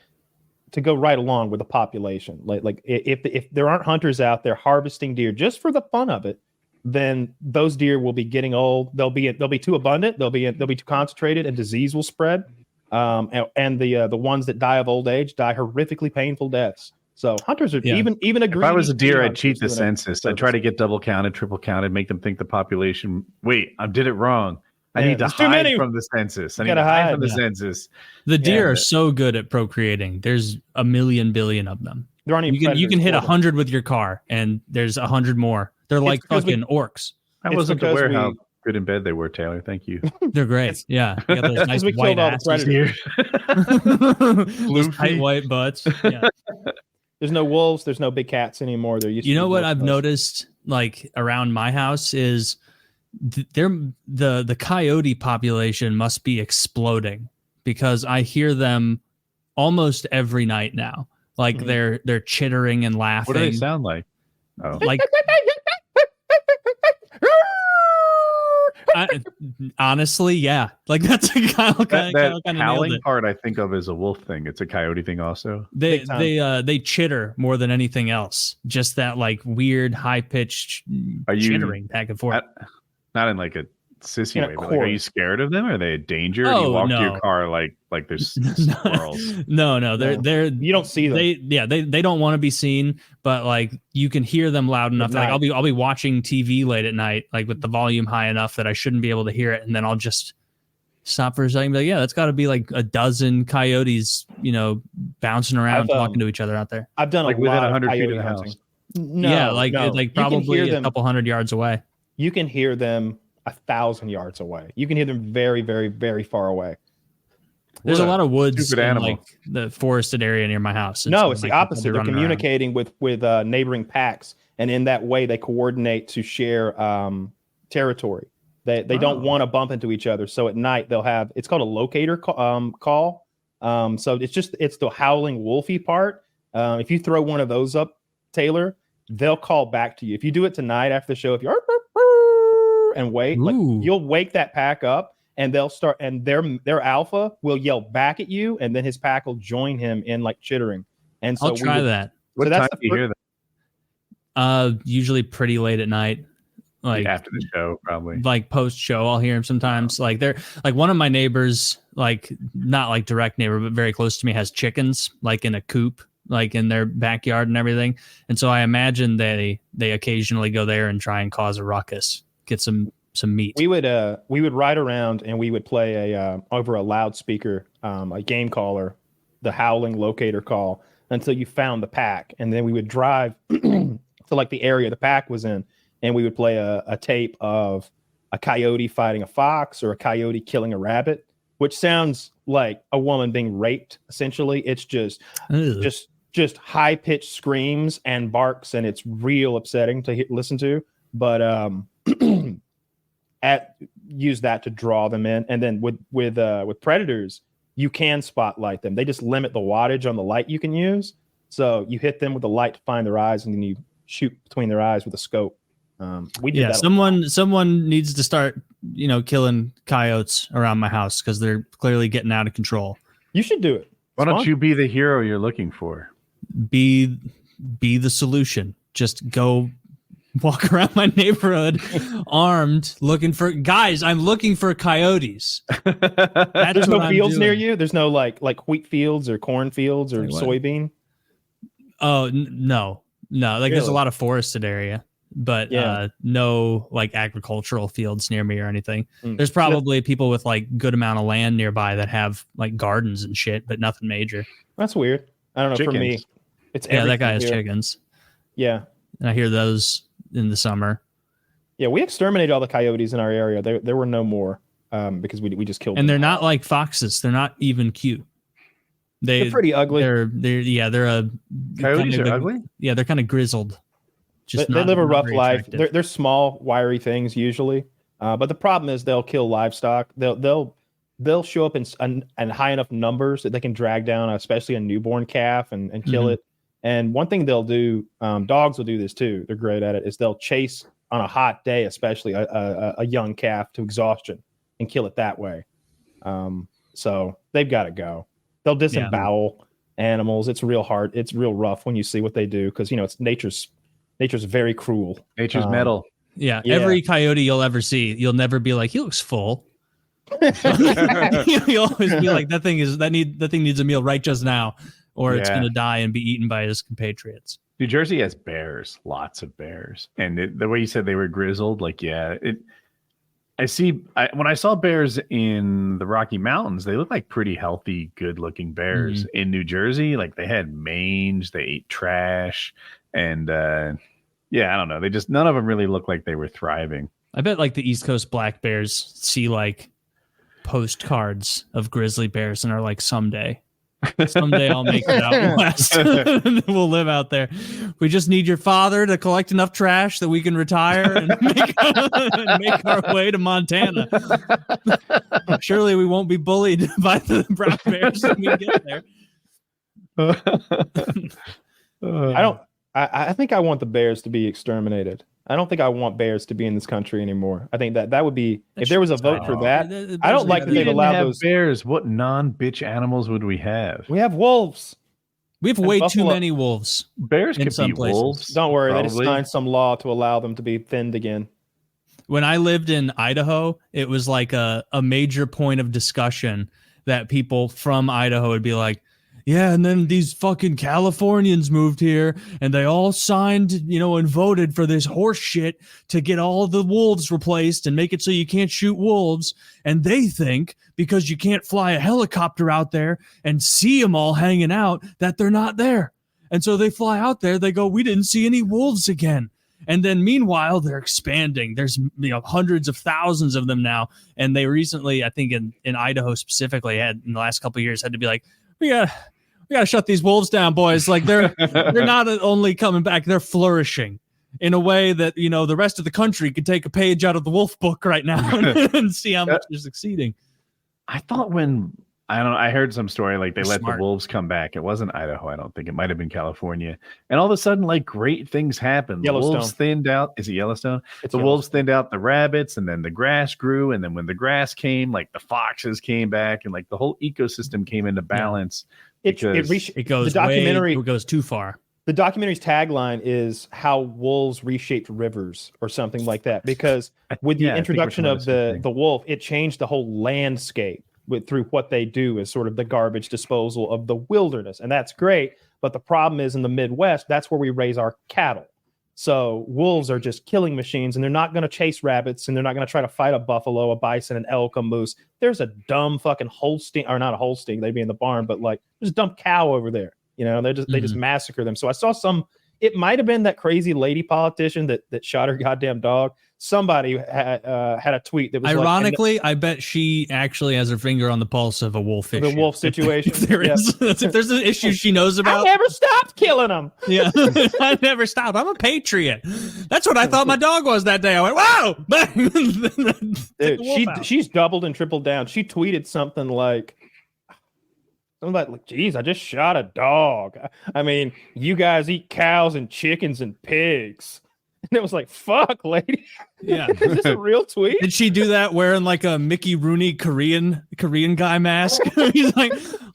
[SPEAKER 3] to go right along with the population. Like if there aren't hunters out there harvesting deer just for the fun of it, then those deer will be getting old. They'll be too abundant. They'll be too concentrated, and disease will spread. And the ones that die of old age die horrifically painful deaths. So hunters are even a
[SPEAKER 1] If I was a deer, I'd cheat the census. I'd try to get double counted, triple counted, make them think the population. Wait, I did it wrong. I need to hide from the census. I need to hide from the census.
[SPEAKER 2] The deer are so good at procreating. There's a million billion of them. You can hit 100 with your car, and there's 100 more. They're like fucking orcs.
[SPEAKER 1] I wasn't aware how good in bed they were, Taylor. Thank you.
[SPEAKER 2] They're great. Yeah, they got those nice white asses here. Blue tight white butts. Yeah.
[SPEAKER 3] There's no wolves. There's no big cats anymore. There used to be
[SPEAKER 2] what I've noticed, like around my house, is the coyote population must be exploding because I hear them almost every night now. Like they're chittering and laughing.
[SPEAKER 1] What do they sound like? Oh.
[SPEAKER 2] Like honestly, yeah. Like that's a kind of
[SPEAKER 1] howling part I think of as a wolf thing. It's a coyote thing also.
[SPEAKER 2] They chitter more than anything else. Just that like weird high pitched chittering back and forth.
[SPEAKER 1] Not in like a sissy way, but like, are you scared of them? Are they a danger? Do you walk to your car like there's squirrels?
[SPEAKER 2] No, they're
[SPEAKER 3] you don't see them.
[SPEAKER 2] They don't want to be seen, but like you can hear them loud enough. Like I'll be watching TV late at night, like with the volume high enough that I shouldn't be able to hear it, and then I'll just stop for a second and be like, yeah, that's got to be like a dozen coyotes, bouncing around talking to each other out there.
[SPEAKER 3] I've done
[SPEAKER 1] like within 100 feet of the house.
[SPEAKER 2] Like probably a couple 100 yards away.
[SPEAKER 3] You can hear them 1,000 yards away. You can hear them very, very, very far away.
[SPEAKER 2] There's a lot of woods in like the forested area near my house.
[SPEAKER 3] It's the opposite. They're communicating with neighboring packs, and in that way, they coordinate to share territory. They don't want to bump into each other. So at night, they'll have it's called a locator call. So it's the howling wolfy part. If you throw one of those up, Taylor, they'll call back to you. If you do it tonight after the show, if you're and wait, like you'll wake that pack up, and they'll start, and their alpha will yell back at you, and then his pack will join him in like chittering. And so
[SPEAKER 2] I'll try that.
[SPEAKER 1] What time do you hear
[SPEAKER 2] that? Usually pretty late at night, like
[SPEAKER 1] after the show, probably.
[SPEAKER 2] Like post show, I'll hear him sometimes. Like they're like one of my neighbors, like not like direct neighbor, but very close to me, has chickens like in a coop, like in their backyard and everything. And so I imagine they occasionally go there and try and cause a ruckus. Get some meat.
[SPEAKER 3] We would ride around and we would play over a loudspeaker, a game caller, the howling locator call until you found the pack, and then we would drive to like the area the pack was in, and we would play a tape of a coyote fighting a fox or a coyote killing a rabbit, which sounds like a woman being raped. Essentially, it's just high pitched screams and barks, and it's real upsetting to listen to. But use that to draw them in, and then with predators, you can spotlight them. They just limit the wattage on the light you can use, so you hit them with the light to find their eyes, and then you shoot between their eyes with a scope. We did that.
[SPEAKER 2] Someone needs to start, killing coyotes around my house because they're clearly getting out of control.
[SPEAKER 3] You should do it.
[SPEAKER 1] Why don't you be the hero you're looking for?
[SPEAKER 2] Be the solution. Just go walk around my neighborhood armed, looking for guys. I'm looking for coyotes.
[SPEAKER 3] There's no fields near you. There's no like wheat fields or corn fields or soybean.
[SPEAKER 2] Oh no. Like really? There's a lot of forested area, but no like agricultural fields near me or anything. There's probably people with like good amount of land nearby that have like gardens and shit, but nothing major.
[SPEAKER 3] That's weird. I don't know. Chickens. For me, it's
[SPEAKER 2] that guy has chickens.
[SPEAKER 3] Yeah,
[SPEAKER 2] and I hear those in the summer.
[SPEAKER 3] Yeah, we exterminated all the coyotes in our area. There were no more because we just killed them.
[SPEAKER 2] And they're not like foxes. They're not even cute.
[SPEAKER 3] They're pretty ugly.
[SPEAKER 1] Coyotes are ugly?
[SPEAKER 2] Yeah, they're kind of grizzled.
[SPEAKER 3] Just they live a rough life. They're small, wiry things usually. But the problem is they'll kill livestock. They'll show up in high enough numbers that they can drag down, especially a newborn calf and kill it. And one thing they'll do, dogs will do this too. They're great at it. Is they'll chase on a hot day, especially a young calf to exhaustion and kill it that way. So they've got to go. They'll disembowel animals. It's real hard. It's real rough when you see what they do because it's nature's very cruel.
[SPEAKER 1] Nature's metal.
[SPEAKER 2] Yeah. Every coyote you'll ever see, you'll never be like, he looks full. You'll always be like, that thing needs a meal right just now. or it's going to die and be eaten by his compatriots.
[SPEAKER 1] New Jersey has bears, lots of bears. And the way you said they were grizzled, like, when I saw bears in the Rocky Mountains, they look like pretty healthy, good looking bears. In New Jersey, like they had mange, they ate trash. And I don't know. None of them really looked like they were thriving.
[SPEAKER 2] I bet like the East Coast black bears see like postcards of grizzly bears and are like, someday I'll make it out west. We'll live out there. We just need your father to collect enough trash that we can retire and make our way to Montana. Surely we won't be bullied by the brown bears when we get there.
[SPEAKER 3] I think I want the bears to be exterminated. I don't think I want bears to be in this country anymore. I think that would be, if there was a vote for that, I don't like that they've allowed those
[SPEAKER 1] bears. What non-bitch animals would we have?
[SPEAKER 3] We have wolves.
[SPEAKER 2] We have way too many wolves.
[SPEAKER 1] Bears can be wolves.
[SPEAKER 3] Don't worry, they just signed some law to allow them to be thinned again.
[SPEAKER 2] When I lived in Idaho, it was like a major point of discussion that people from Idaho would be like, yeah, and then these fucking Californians moved here and they all signed, and voted for this horse shit to get all the wolves replaced and make it so you can't shoot wolves. And they think because you can't fly a helicopter out there and see them all hanging out that they're not there. And so they fly out there. They go, we didn't see any wolves again. And then meanwhile, they're expanding. There's hundreds of thousands of them now. And they recently, I think in Idaho specifically, had in the last couple of years had to be like, we got to shut these wolves down, boys. Like they're not only coming back, they're flourishing in a way that, the rest of the country could take a page out of the wolf book right now and see how much they're succeeding.
[SPEAKER 1] I thought I heard some story like they let the wolves come back. It wasn't Idaho, I don't think. It might have been California. And all of a sudden, like great things happened. The wolves thinned out. Is it Yellowstone? Wolves thinned out the rabbits, and then the grass grew. And then when the grass came, like the foxes came back, and like the whole ecosystem came into balance.
[SPEAKER 2] It goes too far.
[SPEAKER 3] The documentary's tagline is how wolves reshaped rivers or something like that. Because with the introduction of the wolf, it changed the whole landscape through what they do as sort of the garbage disposal of the wilderness. And that's great. But the problem is in the Midwest, that's where we raise our cattle. So wolves are just killing machines, and they're not going to chase rabbits, and they're not going to try to fight a buffalo, a bison, an elk, a moose. There's a dumb fucking Holstein, or not a Holstein, they'd be in the barn, but like there's a dumb cow over there. They just massacre them. So I saw it might have been that crazy lady politician that shot her goddamn dog. Somebody had a tweet that was
[SPEAKER 2] ironically, I bet she actually has her finger on the pulse of a wolf issue.
[SPEAKER 3] The wolf situation.
[SPEAKER 2] If there's an issue she knows about.
[SPEAKER 3] I never stopped killing them.
[SPEAKER 2] Yeah, I never stopped. I'm a patriot. That's what I thought my dog was that day. I went, wow.
[SPEAKER 3] Dude, she's doubled and tripled down. She tweeted something like, geez, I just shot a dog. I mean, you guys eat cows and chickens and pigs. And it was like, fuck, lady.
[SPEAKER 2] Yeah.
[SPEAKER 3] Is this a real tweet?
[SPEAKER 2] Did she do that wearing like a Mickey Rooney Korean guy mask? He's like,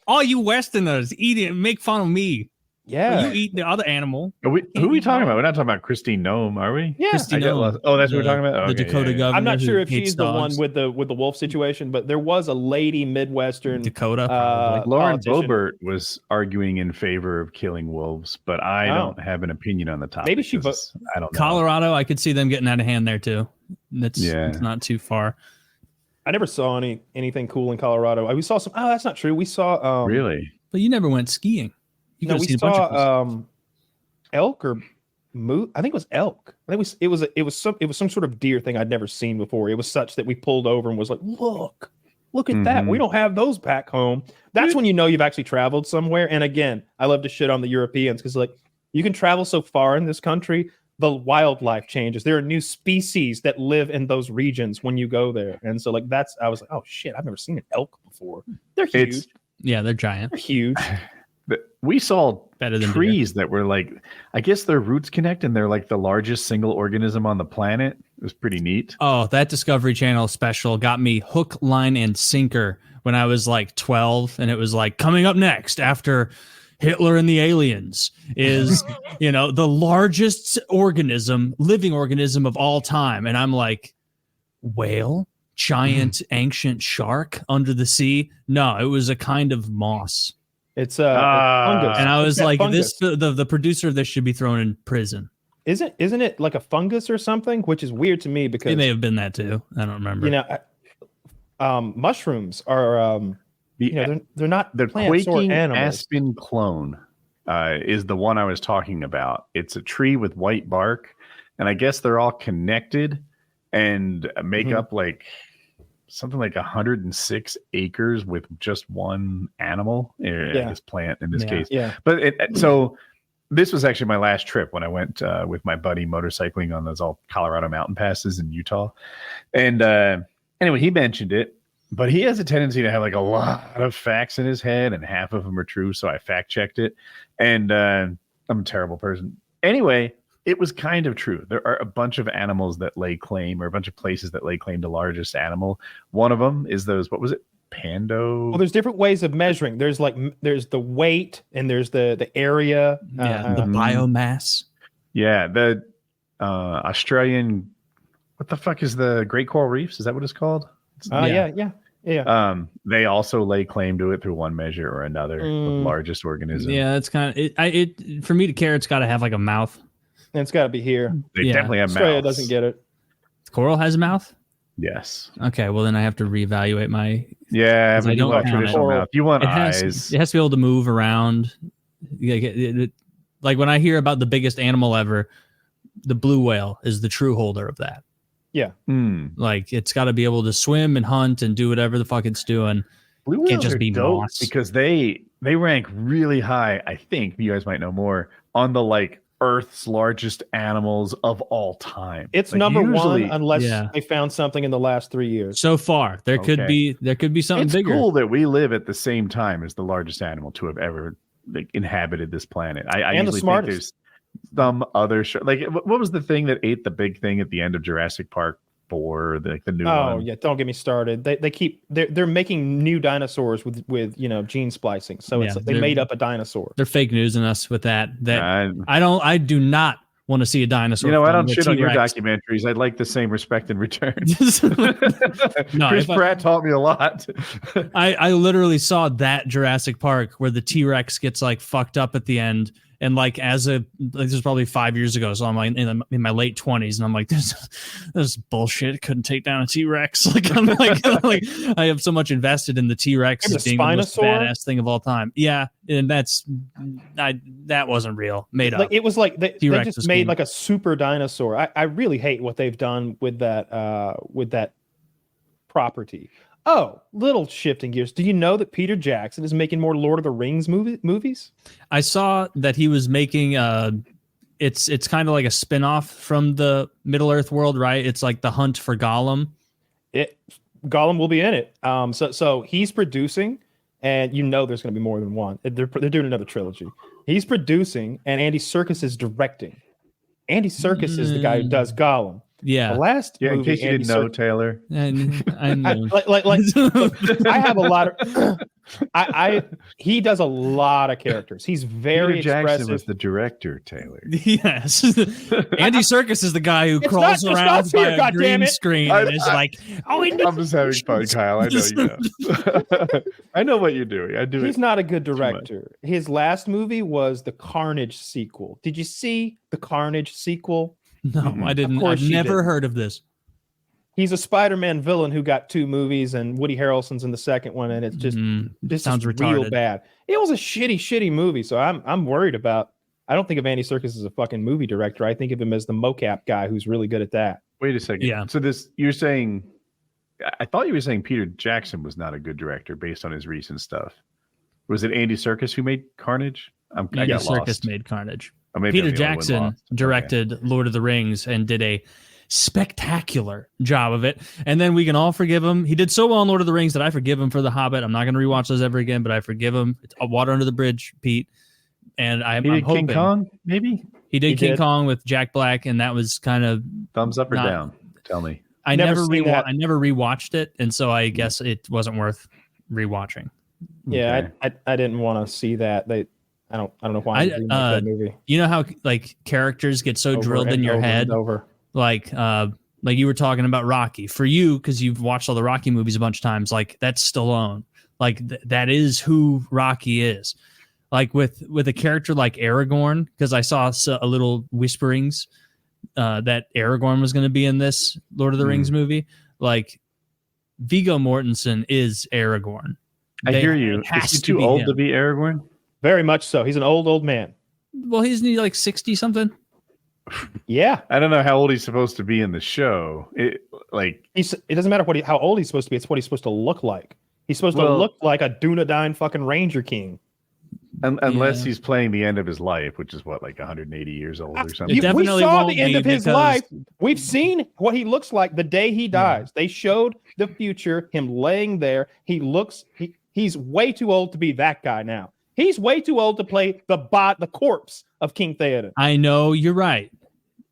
[SPEAKER 2] all you Westerners make fun of me.
[SPEAKER 3] Yeah.
[SPEAKER 2] You eat the other animal.
[SPEAKER 1] Who are we talking about? We're not talking about Christine Nome, are we?
[SPEAKER 3] Yeah.
[SPEAKER 2] Christine Nome.
[SPEAKER 1] Oh, that's what we're talking about?
[SPEAKER 2] The Dakota governor.
[SPEAKER 3] I'm not sure if she's the one with the wolf situation, but there was a lady Midwestern.
[SPEAKER 2] Dakota.
[SPEAKER 1] Lauren Boebert was arguing in favor of killing wolves, but I don't have an opinion on the topic.
[SPEAKER 3] Maybe she
[SPEAKER 1] I don't know.
[SPEAKER 2] Colorado, I could see them getting out of hand there too. It's not too far.
[SPEAKER 3] I never saw anything cool in Colorado. We saw some. Oh, that's not true. We saw.
[SPEAKER 1] Really?
[SPEAKER 2] But you never went skiing.
[SPEAKER 3] We saw elk or moose. I think it was elk. I think it was some sort of deer thing I'd never seen before. It was such that we pulled over and was like, look at that. We don't have those back home. That's when you know you've actually traveled somewhere. And again, I love to shit on the Europeans because like you can travel so far in this country, the wildlife changes. There are new species that live in those regions when you go there. And so like I was like, oh shit, I've never seen an elk before. They're huge.
[SPEAKER 2] They're giant.
[SPEAKER 3] They're huge.
[SPEAKER 1] We saw
[SPEAKER 2] better than
[SPEAKER 1] trees that were like, I guess their roots connect and they're like the largest single organism on the planet. It was pretty neat.
[SPEAKER 2] Oh, that Discovery Channel special got me hook, line, and sinker when I was like 12. And it was like, coming up next after Hitler and the aliens is, the largest living organism of all time. And I'm like, whale? Giant ancient shark under the sea? No, it was a kind of moss.
[SPEAKER 3] It's fungus.
[SPEAKER 2] And I was like,
[SPEAKER 3] fungus.
[SPEAKER 2] the producer of this should be thrown in prison.
[SPEAKER 3] Isn't it like a fungus or something? Which is weird to me because
[SPEAKER 2] it may have been that too. I don't remember.
[SPEAKER 3] Mushrooms are they're not
[SPEAKER 1] the
[SPEAKER 3] plants or
[SPEAKER 1] quaking
[SPEAKER 3] animals.
[SPEAKER 1] aspen clone is the one I was talking about. It's a tree with white bark, and I guess they're all connected and make up like something like 106 acres with just one animal. This plant in this case. Yeah. But so this was actually my last trip when I went with my buddy motorcycling on those all Colorado mountain passes in Utah. And anyway, he mentioned it, but he has a tendency to have like a lot of facts in his head and half of them are true. So I fact checked it, and I'm a terrible person. Anyway, it was kind of true. There are a bunch of animals that lay claim, or a bunch of places that lay claim to largest animal. One of them is those, what was it? Pando.
[SPEAKER 3] Well, there's different ways of measuring. There's the weight and there's the area.
[SPEAKER 2] The biomass.
[SPEAKER 1] Yeah. The Australian, what the fuck is the Great Coral Reefs? Is that what it's called?
[SPEAKER 3] Yeah.
[SPEAKER 1] They also lay claim to it through one measure or another, the largest organism.
[SPEAKER 2] Yeah, it's kind of it. For me to care, it's got to have like a mouth.
[SPEAKER 3] And it's got to be here.
[SPEAKER 1] They definitely have
[SPEAKER 3] Australia
[SPEAKER 1] mouths.
[SPEAKER 3] doesn't get it.
[SPEAKER 2] Coral has a mouth?
[SPEAKER 1] Yes.
[SPEAKER 2] Okay, well then I have to reevaluate my.
[SPEAKER 1] Yeah, but you want traditional mouth. You want eyes.
[SPEAKER 2] It has to be able to move around. Like when I hear about the biggest animal ever, the blue whale is the true holder of that.
[SPEAKER 3] Yeah.
[SPEAKER 2] Like it's got to be able to swim and hunt and do whatever the fuck it's doing.
[SPEAKER 1] Blue whales
[SPEAKER 2] can't just be
[SPEAKER 1] dope
[SPEAKER 2] moss.
[SPEAKER 1] Because they rank really high. I think you guys might know more on the like Earth's largest animals of all time.
[SPEAKER 3] It's like number one unless they found something in the last 3 years.
[SPEAKER 2] So far, there could be something
[SPEAKER 1] it's
[SPEAKER 2] bigger.
[SPEAKER 1] It's cool that we live at the same time as the largest animal to have ever inhabited this planet. I
[SPEAKER 3] and the smartest.
[SPEAKER 1] Think there's some other like what was the thing that ate the big thing at the end of Jurassic Park 4, the new one?
[SPEAKER 3] Oh yeah, don't get me started. They're making new dinosaurs with gene splicing. So it's like they made up a dinosaur.
[SPEAKER 2] They're fake newsing us with that. I do not want to see a dinosaur.
[SPEAKER 1] I don't shit on your documentaries. I'd like the same respect in return. Chris Pratt taught me a lot.
[SPEAKER 2] I literally saw that Jurassic Park where the T-Rex gets like fucked up at the end. And like this was probably 5 years ago, so I'm like in my late 20s, and I'm like, this bullshit. Couldn't take down a T-Rex. Like I'm like I have so much invested in the T-Rex as being the most badass thing of all time. Yeah, and that wasn't real, made up.
[SPEAKER 3] Like it was like they just made like a super dinosaur. I really hate what they've done with that property. Oh, little shifting gears. Do you know that Peter Jackson is making more Lord of the Rings movies? I
[SPEAKER 2] saw that he was making it's kind of like a spin-off from the Middle-earth world, right? It's like the hunt for Gollum.
[SPEAKER 3] Gollum will be in it. So he's producing, and there's going to be more than one. They're doing another trilogy. He's producing, and Andy Serkis is directing. Andy Serkis is the guy who does Gollum.
[SPEAKER 2] Yeah.
[SPEAKER 3] The last movie,
[SPEAKER 1] in case you didn't know, Taylor.
[SPEAKER 2] I know.
[SPEAKER 3] Look, I have a lot of he does a lot of characters. He's very
[SPEAKER 1] Peter Jackson
[SPEAKER 3] expressive.
[SPEAKER 1] was the director, Taylor.
[SPEAKER 2] Yes. Andy Serkis is the guy who crawls around by a green screen and is like,
[SPEAKER 1] I'm just having fun, Kyle. I know you know. I know what you're doing.
[SPEAKER 3] He's not a good director. His last movie was the Carnage sequel. Did you see the Carnage sequel?
[SPEAKER 2] No, I didn't. I've never heard of this.
[SPEAKER 3] He's a Spider-Man villain who got 2 movies, and Woody Harrelson's in the second one, and it's just
[SPEAKER 2] sounds
[SPEAKER 3] real bad. It was a shitty movie, so I'm worried about. I don't think of Andy Serkis as a fucking movie director. I think of him as the mocap guy who's really good at that.
[SPEAKER 1] Wait a second. Yeah. So you're saying, I thought you were saying Peter Jackson was not a good director based on his recent stuff. Was it Andy Serkis who made Carnage?
[SPEAKER 2] Andy Serkis made Carnage. Peter Jackson directed Lord of the Rings and did a spectacular job of it. And then we can all forgive him. He did so well in Lord of the Rings that I forgive him for The Hobbit. I'm not going to rewatch those ever again, but I forgive him. It's Water Under the Bridge, Pete. And I'm hoping.
[SPEAKER 1] King Kong, maybe?
[SPEAKER 2] He did King Kong with Jack Black, and that was kind of...
[SPEAKER 1] Thumbs up or down? Tell me.
[SPEAKER 2] I never rewatched it, and so I guess it wasn't worth rewatching.
[SPEAKER 3] Yeah, okay. I didn't want to see that. I don't know why that movie.
[SPEAKER 2] You know how like characters get so drilled in your head, like you were talking about Rocky. For you, because you've watched all the Rocky movies a bunch of times, like that's Stallone. Like that is who Rocky is. Like with a character like Aragorn, because I saw a little whisperings that Aragorn was going to be in this Lord of the Rings movie. Like Viggo Mortensen is Aragorn.
[SPEAKER 1] I hear you. Is he too old to be Aragorn?
[SPEAKER 3] Very much so. He's an old man.
[SPEAKER 2] Well, isn't he like 60 something?
[SPEAKER 3] Yeah.
[SPEAKER 1] I don't know how old he's supposed to be in the show. It
[SPEAKER 3] doesn't matter how old he's supposed to be. It's what he's supposed to look like. He's supposed to look like a Dunedain fucking Ranger King.
[SPEAKER 1] Unless he's playing the end of his life, which is what, like 180 years old or something.
[SPEAKER 3] We saw the end of his life. We've seen what he looks like the day he dies. They showed the future, him laying there. He's way too old to be that guy now. He's way too old to play the corpse of King Theoden.
[SPEAKER 2] I know, you're right.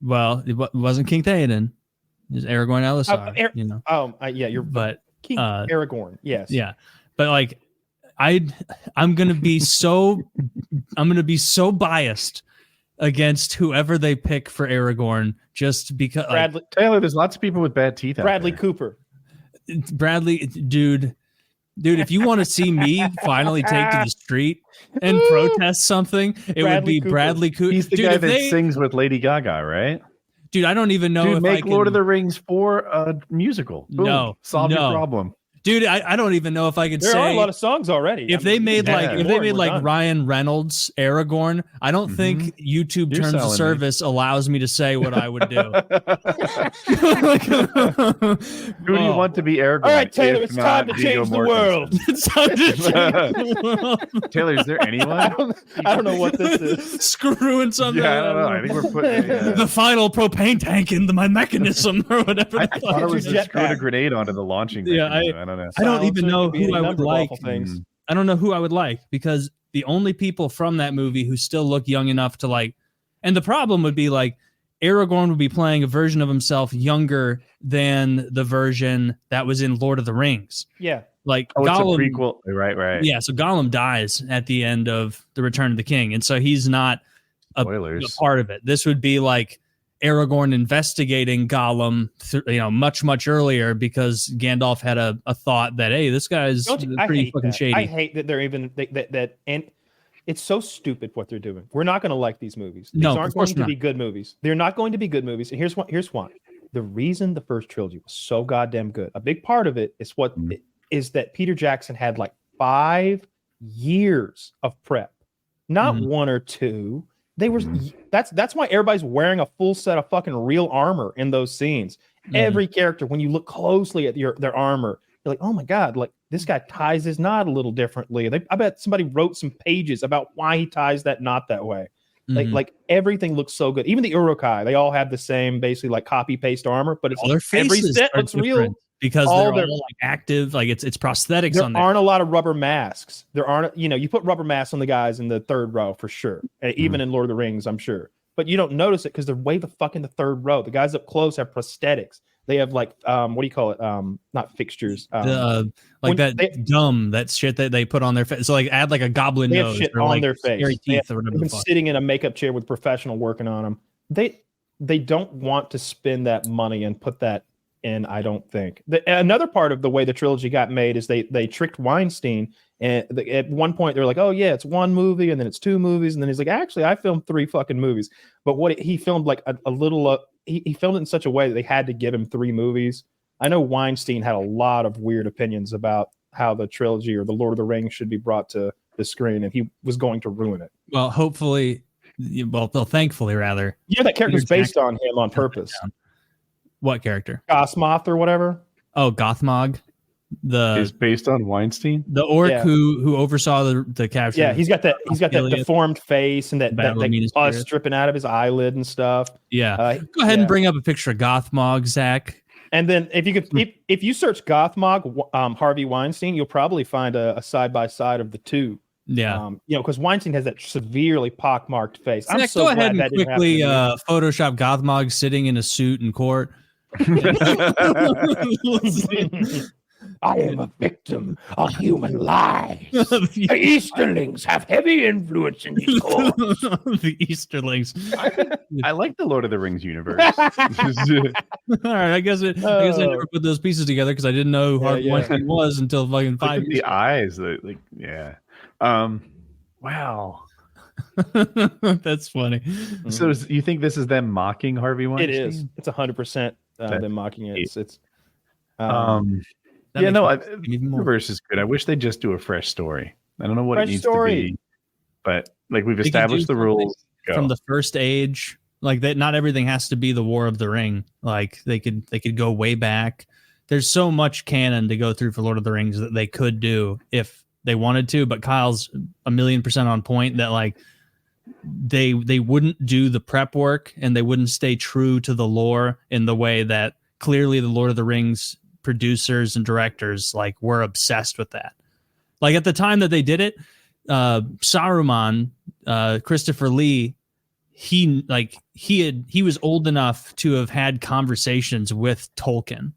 [SPEAKER 2] Well, it wasn't King Theoden. It was Aragorn Elisar,
[SPEAKER 3] you're
[SPEAKER 2] but
[SPEAKER 3] King Aragorn. Yes.
[SPEAKER 2] Yeah. But like I'm gonna be so biased against whoever they pick for Aragorn just because
[SPEAKER 1] Taylor, there's lots of people with bad teeth.
[SPEAKER 3] Bradley Cooper.
[SPEAKER 2] Bradley, dude, if you want to see me finally take to the street and protest something, it would be Bradley Cooper.
[SPEAKER 1] He's the guy that sings with Lady Gaga, right?
[SPEAKER 2] Dude, I don't even know if
[SPEAKER 1] make Lord of the Rings 4 a musical. Boom. Solve your problem.
[SPEAKER 2] Dude, I don't even know if I could say
[SPEAKER 3] there are a lot of songs already.
[SPEAKER 2] If they made Ryan Reynolds Aragorn, I don't think YouTube terms of service allows me to say what I would do.
[SPEAKER 1] Who do you want to be Aragorn?
[SPEAKER 3] All right, Taylor, it's time to change the world. It's time to change the world.
[SPEAKER 1] Taylor, is there anyone?
[SPEAKER 3] I don't know what this is.
[SPEAKER 2] Screwing something.
[SPEAKER 1] Yeah, I don't know. I think we're putting
[SPEAKER 2] the final propane tank in my mechanism or whatever.
[SPEAKER 1] I thought it was just screwed a grenade onto the launching.
[SPEAKER 2] Yeah, I don't even know who I would like. I don't know who I would like because the only people from that movie who still look young enough to like, and the problem would be like Aragorn would be playing a version of himself younger than the version that was in Lord of the Rings.
[SPEAKER 3] Yeah.
[SPEAKER 2] Like
[SPEAKER 1] Gollum, it's a prequel. Right.
[SPEAKER 2] Yeah. So Gollum dies at the end of The Return of the King. And so he's not a part of it. This would be like Aragorn investigating Gollum, much, much earlier because Gandalf had a thought that, hey, this guy's pretty fucking shady.
[SPEAKER 3] I hate that they're even that and it's so stupid what they're doing. We're not going to like these movies. These aren't going to be good movies. They're not going to be good movies. And here's why. The reason the first trilogy was so goddamn good, a big part of it is is that Peter Jackson had like 5 years of prep, not 1 or 2. They were that's why everybody's wearing a full set of fucking real armor in those scenes. Every character, when you look closely at their armor, you're like, oh my god, like this guy ties his knot a little differently. I bet somebody wrote some pages about why he ties that knot that way. Like everything looks so good. Even the Urukai, they all have the same basically like copy paste armor, but it's every set looks real.
[SPEAKER 2] Because they're all like active, like it's prosthetics on there.
[SPEAKER 3] There aren't a lot of rubber masks. There aren't, you put rubber masks on the guys in the third row for sure. Even in Lord of the Rings, I'm sure. But you don't notice it because they're way the fuck in the third row. The guys up close have prosthetics. They have like what do you call it? Not fixtures.
[SPEAKER 2] That shit that they put on their face. So like add like a goblin nose
[SPEAKER 3] shit
[SPEAKER 2] or
[SPEAKER 3] on
[SPEAKER 2] like
[SPEAKER 3] their face.
[SPEAKER 2] Teeth or whatever.
[SPEAKER 3] They've been sitting in a makeup chair with a professional working on them. They don't want to spend that money and put that in, I don't think. Another part of the way the trilogy got made is they tricked Weinstein, and at one point they're like, oh yeah, it's 1 movie and then it's 2 movies, and then he's like, actually I filmed 3 fucking movies. But he filmed like a little he filmed it in such a way that they had to give him 3 movies. I know Weinstein had a lot of weird opinions about how the trilogy or the Lord of the Rings should be brought to the screen, and he was going to ruin it.
[SPEAKER 2] Well, thankfully rather.
[SPEAKER 3] Yeah, that character's based on him on purpose.
[SPEAKER 2] What character?
[SPEAKER 3] Gothmoth or whatever.
[SPEAKER 2] Oh, Gothmog.
[SPEAKER 1] Is based on Weinstein.
[SPEAKER 2] The orc who oversaw the capture.
[SPEAKER 3] Yeah, he's got that deformed face and that pus dripping out of his eyelid and stuff.
[SPEAKER 2] Yeah. Go ahead and bring up a picture of Gothmog, Zach.
[SPEAKER 3] And then if you search Gothmog, Harvey Weinstein, you'll probably find a side by side of the two.
[SPEAKER 2] Yeah.
[SPEAKER 3] Because Weinstein has that severely pockmarked face.
[SPEAKER 2] Zach, go ahead and quickly Photoshop Gothmog sitting in a suit in court.
[SPEAKER 3] I am a victim of human lies. The Easterlings have heavy influence in these courts.
[SPEAKER 2] The Easterlings.
[SPEAKER 1] I like the Lord of the Rings universe.
[SPEAKER 2] All right, I guess I never put those pieces together because I didn't know who Harvey Weinstein was until fucking 5 years.
[SPEAKER 1] The eyes, yeah. Wow.
[SPEAKER 2] That's funny.
[SPEAKER 1] So you think this is them mocking Harvey Weinstein?
[SPEAKER 3] It is. It's 100% them mocking it.
[SPEAKER 1] The universe is good. I wish they'd just do a fresh story. I don't know what it needs to be, but like we've established the rules
[SPEAKER 2] from the first age. Like that, not everything has to be the War of the Ring. Like they could go way back. There's so much canon to go through for Lord of the Rings that they could do if they wanted to. But Kyle's 1,000,000% on point that like they wouldn't do the prep work and they wouldn't stay true to the lore in the way that clearly the Lord of the Rings producers and directors like were obsessed with that. Like at the time that they did it, Saruman, Christopher Lee, he was old enough to have had conversations with Tolkien.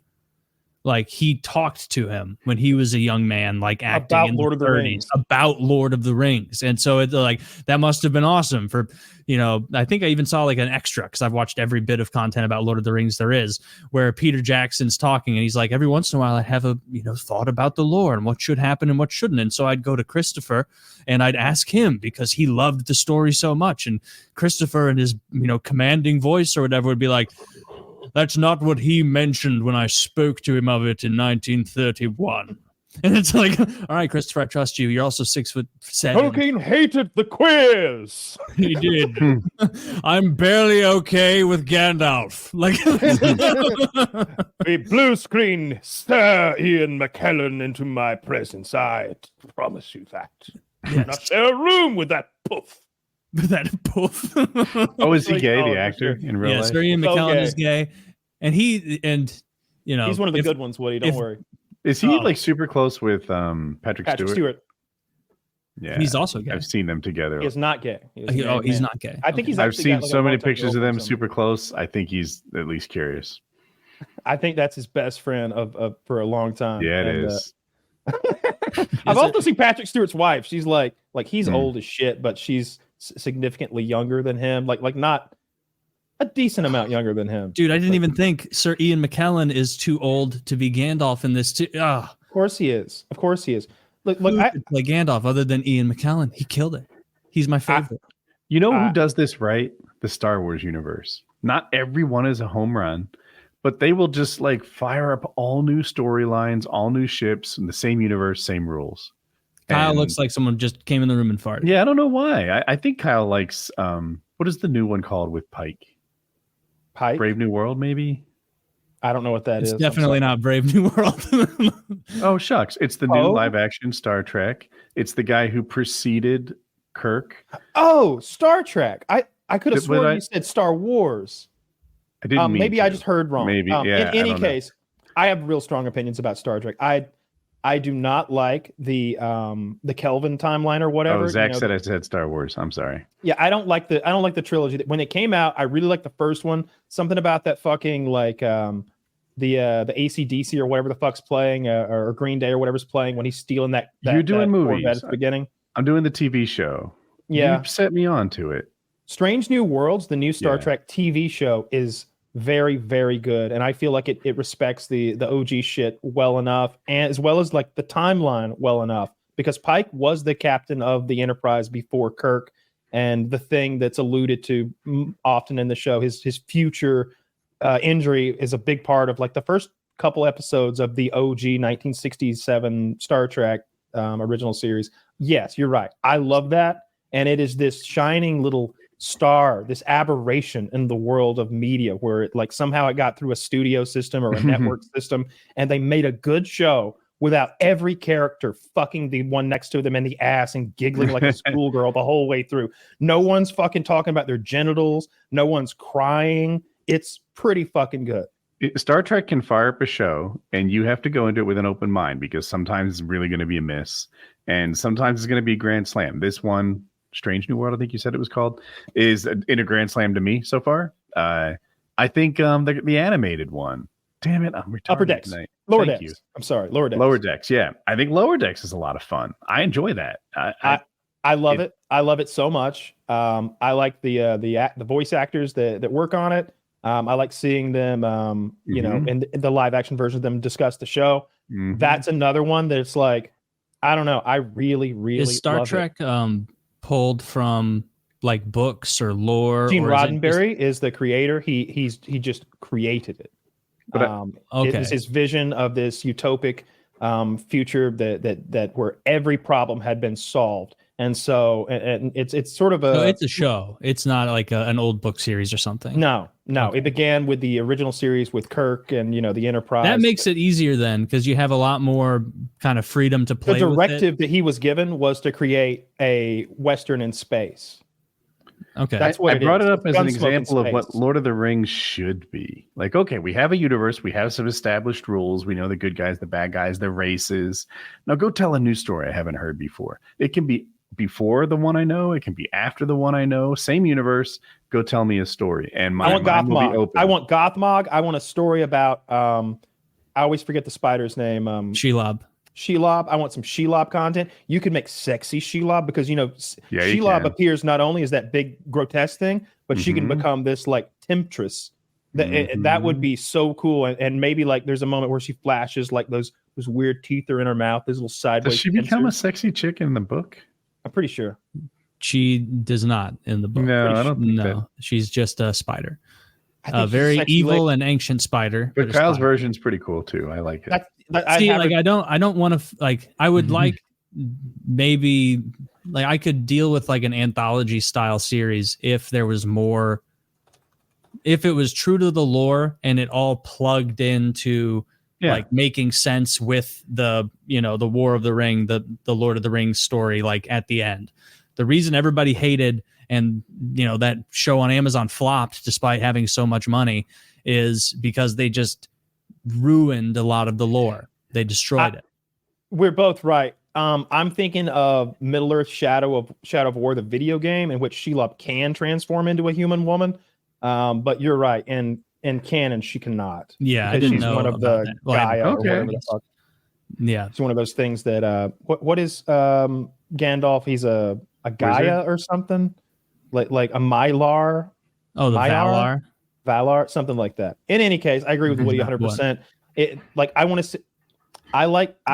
[SPEAKER 2] Like he talked to him when he was a young man, like acting
[SPEAKER 3] about
[SPEAKER 2] in
[SPEAKER 3] Lord
[SPEAKER 2] the
[SPEAKER 3] of the
[SPEAKER 2] 30s,
[SPEAKER 3] Rings.
[SPEAKER 2] about Lord of the Rings. And so it's like, that must've been awesome for, I think I even saw like an extra cause I've watched every bit of content about Lord of the Rings there is, where Peter Jackson's talking and he's like, every once in a while I have a, thought about the lore and what should happen and what shouldn't. And so I'd go to Christopher and I'd ask him because he loved the story so much. And Christopher and his, commanding voice or whatever would be like, that's not what he mentioned when I spoke to him of it in 1931. And it's like, all right, Christopher, I trust you. You're also 6'7".
[SPEAKER 3] Tolkien hated the quiz.
[SPEAKER 2] He did. I'm barely okay with Gandalf. Like
[SPEAKER 3] a blue screen, Sir Ian McKellen into my presence. I promise you that. Yes. Not share a room with that poof.
[SPEAKER 2] That poof.
[SPEAKER 1] Oh, is he gay? The actor in real life?
[SPEAKER 2] Sir Ian McKellen is gay, and he's
[SPEAKER 3] one of the good ones. Woody, don't worry.
[SPEAKER 1] Is he like super close with Patrick Stewart? Yeah,
[SPEAKER 2] he's also gay.
[SPEAKER 1] I've seen them together.
[SPEAKER 3] He's not gay.
[SPEAKER 2] He's not gay.
[SPEAKER 3] I think he's.
[SPEAKER 1] I've seen so many pictures of them super close. I think he's at least curious.
[SPEAKER 3] I think that's his best friend of for a long time.
[SPEAKER 1] Yeah, it is.
[SPEAKER 3] I've also seen Patrick Stewart's wife. She's like he's old as shit, but she's significantly younger than him, like not a decent amount younger than him.
[SPEAKER 2] Dude, I didn't even think Sir Ian McKellen is too old to be Gandalf in this too.
[SPEAKER 3] Of course he is. Look,
[SPEAKER 2] I play Gandalf other than Ian McKellen. He killed it. He's my favorite.
[SPEAKER 1] Who does this right? The Star Wars universe. Not everyone is a home run, but they will just like fire up all new storylines, all new ships in the same universe, same rules.
[SPEAKER 2] Kyle looks like someone just came in the room and farted.
[SPEAKER 1] Yeah, I don't know why. I think Kyle likes what is the new one called with Pike? Brave New World, maybe?
[SPEAKER 3] I don't know what that is.
[SPEAKER 2] It's definitely not Brave New World.
[SPEAKER 1] Oh, shucks. It's the new live action Star Trek. It's the guy who preceded Kirk.
[SPEAKER 3] Oh, Star Trek. I could have sworn you said Star Wars.
[SPEAKER 1] I didn't mean
[SPEAKER 3] maybe
[SPEAKER 1] to.
[SPEAKER 3] I just heard wrong.
[SPEAKER 1] Maybe, yeah.
[SPEAKER 3] In any case, I have real strong opinions about Star Trek. I do not like the Kelvin timeline or whatever.
[SPEAKER 1] Oh, Zach said I said Star Wars. I'm sorry.
[SPEAKER 3] Yeah, I don't like the trilogy. When it came out, I really liked the first one. Something about that fucking like the AC/DC or whatever the fuck's playing, or Green Day or whatever's playing when he's stealing that
[SPEAKER 1] You're doing movies
[SPEAKER 3] at the beginning.
[SPEAKER 1] I'm doing the TV show.
[SPEAKER 3] Yeah,
[SPEAKER 1] you set me on to it.
[SPEAKER 3] Strange New Worlds, the new Star Trek TV show, is very, very good, and I feel like it respects the OG shit well enough, and as well as like the timeline well enough, because Pike was the captain of the Enterprise before Kirk, and the thing that's alluded to often in the show, his future injury is a big part of like the first couple episodes of the OG 1967 Star Trek original series. Yes, you're right. I love that, and it is this shining little star, this aberration in the world of media, where it like somehow it got through a studio system or a network system, and they made a good show without every character fucking the one next to them in the ass and giggling like a schoolgirl the whole way through. No one's fucking talking about their genitals. No one's crying. It's pretty fucking good.
[SPEAKER 1] Star Trek can fire up a show, and you have to go into it with an open mind, because sometimes it's really going to be a miss, and sometimes it's going to be a grand slam. This one, Strange New World, I think you said it was called, is in a grand slam to me so far. I think the animated one Damn it, I'm retarded
[SPEAKER 3] Upper Decks.
[SPEAKER 1] tonight.
[SPEAKER 3] Lower
[SPEAKER 1] Thank
[SPEAKER 3] Decks.
[SPEAKER 1] you.
[SPEAKER 3] I'm sorry, Lower Decks.
[SPEAKER 1] Lower Decks, yeah. I think Lower Decks is a lot of fun. I enjoy that.
[SPEAKER 3] I love it. I love it so much. I like the voice actors that work on it. I like seeing them, you know, in the live action version of them discuss the show. That's another one that's like, I don't know. I really
[SPEAKER 2] is Star
[SPEAKER 3] love
[SPEAKER 2] Trek pulled from like books or lore?
[SPEAKER 3] Gene
[SPEAKER 2] or
[SPEAKER 3] Roddenberry is the creator. He just created it.
[SPEAKER 2] Okay.
[SPEAKER 3] It is his vision of this utopic future that where every problem had been solved. And so, and it's sort of
[SPEAKER 2] it's a show. It's not like an old book series or something.
[SPEAKER 3] No.
[SPEAKER 2] Okay.
[SPEAKER 3] It began with the original series with Kirk and, you know, the Enterprise.
[SPEAKER 2] That makes it easier then, because you have a lot more kind of freedom to play.
[SPEAKER 3] The directive that he was given was to create a Western in space.
[SPEAKER 2] Okay.
[SPEAKER 3] That's what
[SPEAKER 1] I brought
[SPEAKER 3] is.
[SPEAKER 1] it up
[SPEAKER 3] It's
[SPEAKER 1] as an
[SPEAKER 3] Gunsmoke in
[SPEAKER 1] example of what
[SPEAKER 3] space.
[SPEAKER 1] Lord of the Rings should be. Like, okay, we have a universe, we have some established rules, we know the good guys, the bad guys, the races. Now go tell a new story I haven't heard before. It can be before the one I know, it can be after the one I know, same universe. Go tell me a story, and my
[SPEAKER 3] I want
[SPEAKER 1] mind will be
[SPEAKER 3] Gothmog.
[SPEAKER 1] open.
[SPEAKER 3] I want Gothmog. I want a story about I always forget the spider's name.
[SPEAKER 2] Shelob.
[SPEAKER 3] Shelob. I want some Shelob content. You could make sexy Shelob because, you know,
[SPEAKER 1] Yeah, you
[SPEAKER 3] Shelob
[SPEAKER 1] can.
[SPEAKER 3] appears not only as that big grotesque thing, but she can become this like temptress. That would be so cool. And maybe like there's a moment where she flashes like those weird teeth are in her mouth. Those little sideways.
[SPEAKER 1] Does she become a
[SPEAKER 3] pincers.
[SPEAKER 1] sexy chick in the book?
[SPEAKER 3] I'm pretty sure.
[SPEAKER 2] She does not in the book.
[SPEAKER 1] No, I don't think that.
[SPEAKER 2] No, she's just a spider.
[SPEAKER 3] I think
[SPEAKER 2] A
[SPEAKER 3] she's
[SPEAKER 2] very
[SPEAKER 3] sexy
[SPEAKER 2] evil
[SPEAKER 3] lady.
[SPEAKER 2] and ancient spider.
[SPEAKER 1] But
[SPEAKER 2] a
[SPEAKER 1] Kyle's
[SPEAKER 2] spider.
[SPEAKER 1] version's pretty cool too. I like it.
[SPEAKER 2] See, I don't want to like. I would like maybe like I could deal with like an anthology style series if there was more. If it was true to the lore and it all plugged into like making sense with the, you know, the War of the Ring, the Lord of the Rings story, like at the end. The reason everybody hated and, you know, that show on Amazon flopped despite having so much money is because they just ruined a lot of the lore. They destroyed it.
[SPEAKER 3] We're both right. I'm thinking of Middle Earth Shadow of War, the video game in which Shelob can transform into a human woman. But you're right. In canon, she cannot.
[SPEAKER 2] Yeah, I
[SPEAKER 3] because
[SPEAKER 2] didn't
[SPEAKER 3] she's
[SPEAKER 2] know
[SPEAKER 3] one of
[SPEAKER 2] about
[SPEAKER 3] the
[SPEAKER 2] that. Well,
[SPEAKER 3] Gaia or
[SPEAKER 1] okay.
[SPEAKER 3] whatever the fuck.
[SPEAKER 2] Yeah,
[SPEAKER 3] It's one of those things that what is Gandalf? He's a Gaia
[SPEAKER 1] Wizard?
[SPEAKER 3] or something, like a Mylar.
[SPEAKER 2] Oh, the
[SPEAKER 3] Myar?
[SPEAKER 2] Valar.
[SPEAKER 3] Valar, something like that. In any case, I agree with Woody 100%. It like I want to see. I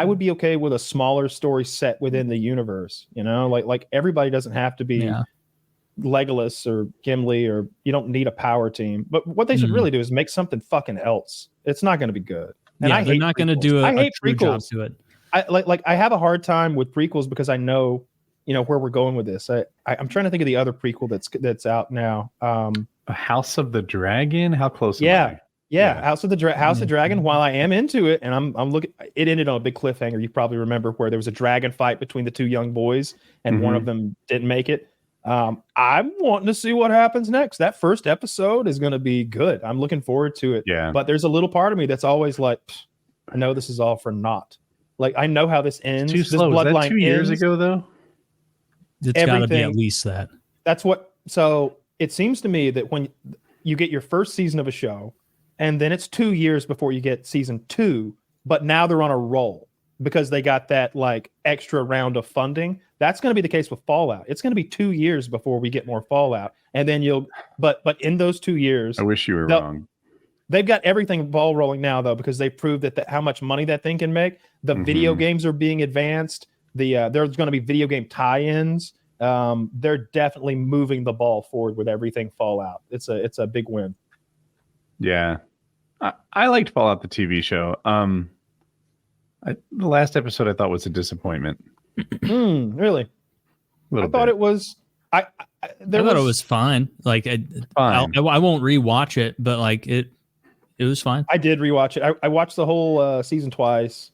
[SPEAKER 3] would be okay with a smaller story set within the universe. You know, like everybody doesn't have to be Legolas or Gimli, or you don't need a power team. But what they should really do is make something fucking else. It's not going to be good. And
[SPEAKER 2] they're not going to do
[SPEAKER 3] I
[SPEAKER 2] a
[SPEAKER 3] hate
[SPEAKER 2] true job
[SPEAKER 3] prequels.
[SPEAKER 2] to it.
[SPEAKER 3] I have a hard time with prequels because I know, you know, where we're going with this. I'm trying to think of the other prequel that's out now.
[SPEAKER 1] House of the Dragon. How close?
[SPEAKER 3] Yeah.
[SPEAKER 1] Yeah.
[SPEAKER 3] House of Dragon. While I am into it, and I'm looking, it ended on a big cliffhanger. You probably remember where there was a dragon fight between the two young boys, and one of them didn't make it. I'm wanting to see what happens next. That first episode is going to be good. I'm looking forward to it.
[SPEAKER 1] Yeah.
[SPEAKER 3] But there's a little part of me that's always like, I know this is all for naught. Like I know how this ends.
[SPEAKER 1] Too slow. Was that 2 years ago though?
[SPEAKER 2] It's got to be at least that.
[SPEAKER 3] That's what. So it seems to me that when you get your first season of a show, and then it's 2 years before you get season 2, but now they're on a roll because they got that like extra round of funding. That's going to be the case with Fallout. It's going to be 2 years before we get more Fallout, and then but in those 2 years,
[SPEAKER 1] I wish you were wrong.
[SPEAKER 3] They've got everything ball rolling now though, because they proved that how much money that thing can make. The video games are being advanced. There's going to be video game tie-ins. They're definitely moving the ball forward with everything Fallout. It's a big win.
[SPEAKER 1] Yeah, I liked Fallout the TV show. The last episode I thought was a disappointment.
[SPEAKER 3] Really? I thought it was. I thought
[SPEAKER 2] it was fine. Like I won't rewatch it, but like it was fine.
[SPEAKER 3] I did rewatch it. I watched the whole season twice.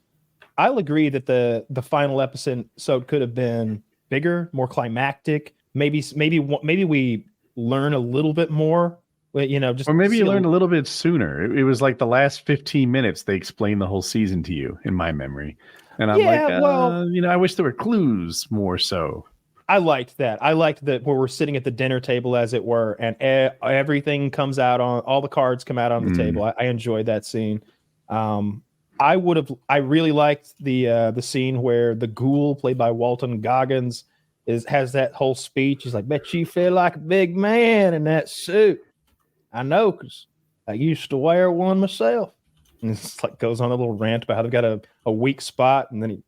[SPEAKER 3] I'll agree that the final episode could have been bigger, more climactic. Maybe we learn a little bit more. You know, just
[SPEAKER 1] or maybe you learned a little bit sooner. It was like the last 15 minutes they explained the whole season to you, in my memory. And I'm I wish there were clues more so.
[SPEAKER 3] I liked that. I liked that where we're sitting at the dinner table, as it were, and everything comes out on all the cards come out on the table. I enjoyed that scene. I really liked the scene where the ghoul played by Walton Goggins has that whole speech. He's like, bet you feel like a big man in that suit. I know, because I used to wear one myself. And it's like goes on a little rant about how they've got a weak spot, and then he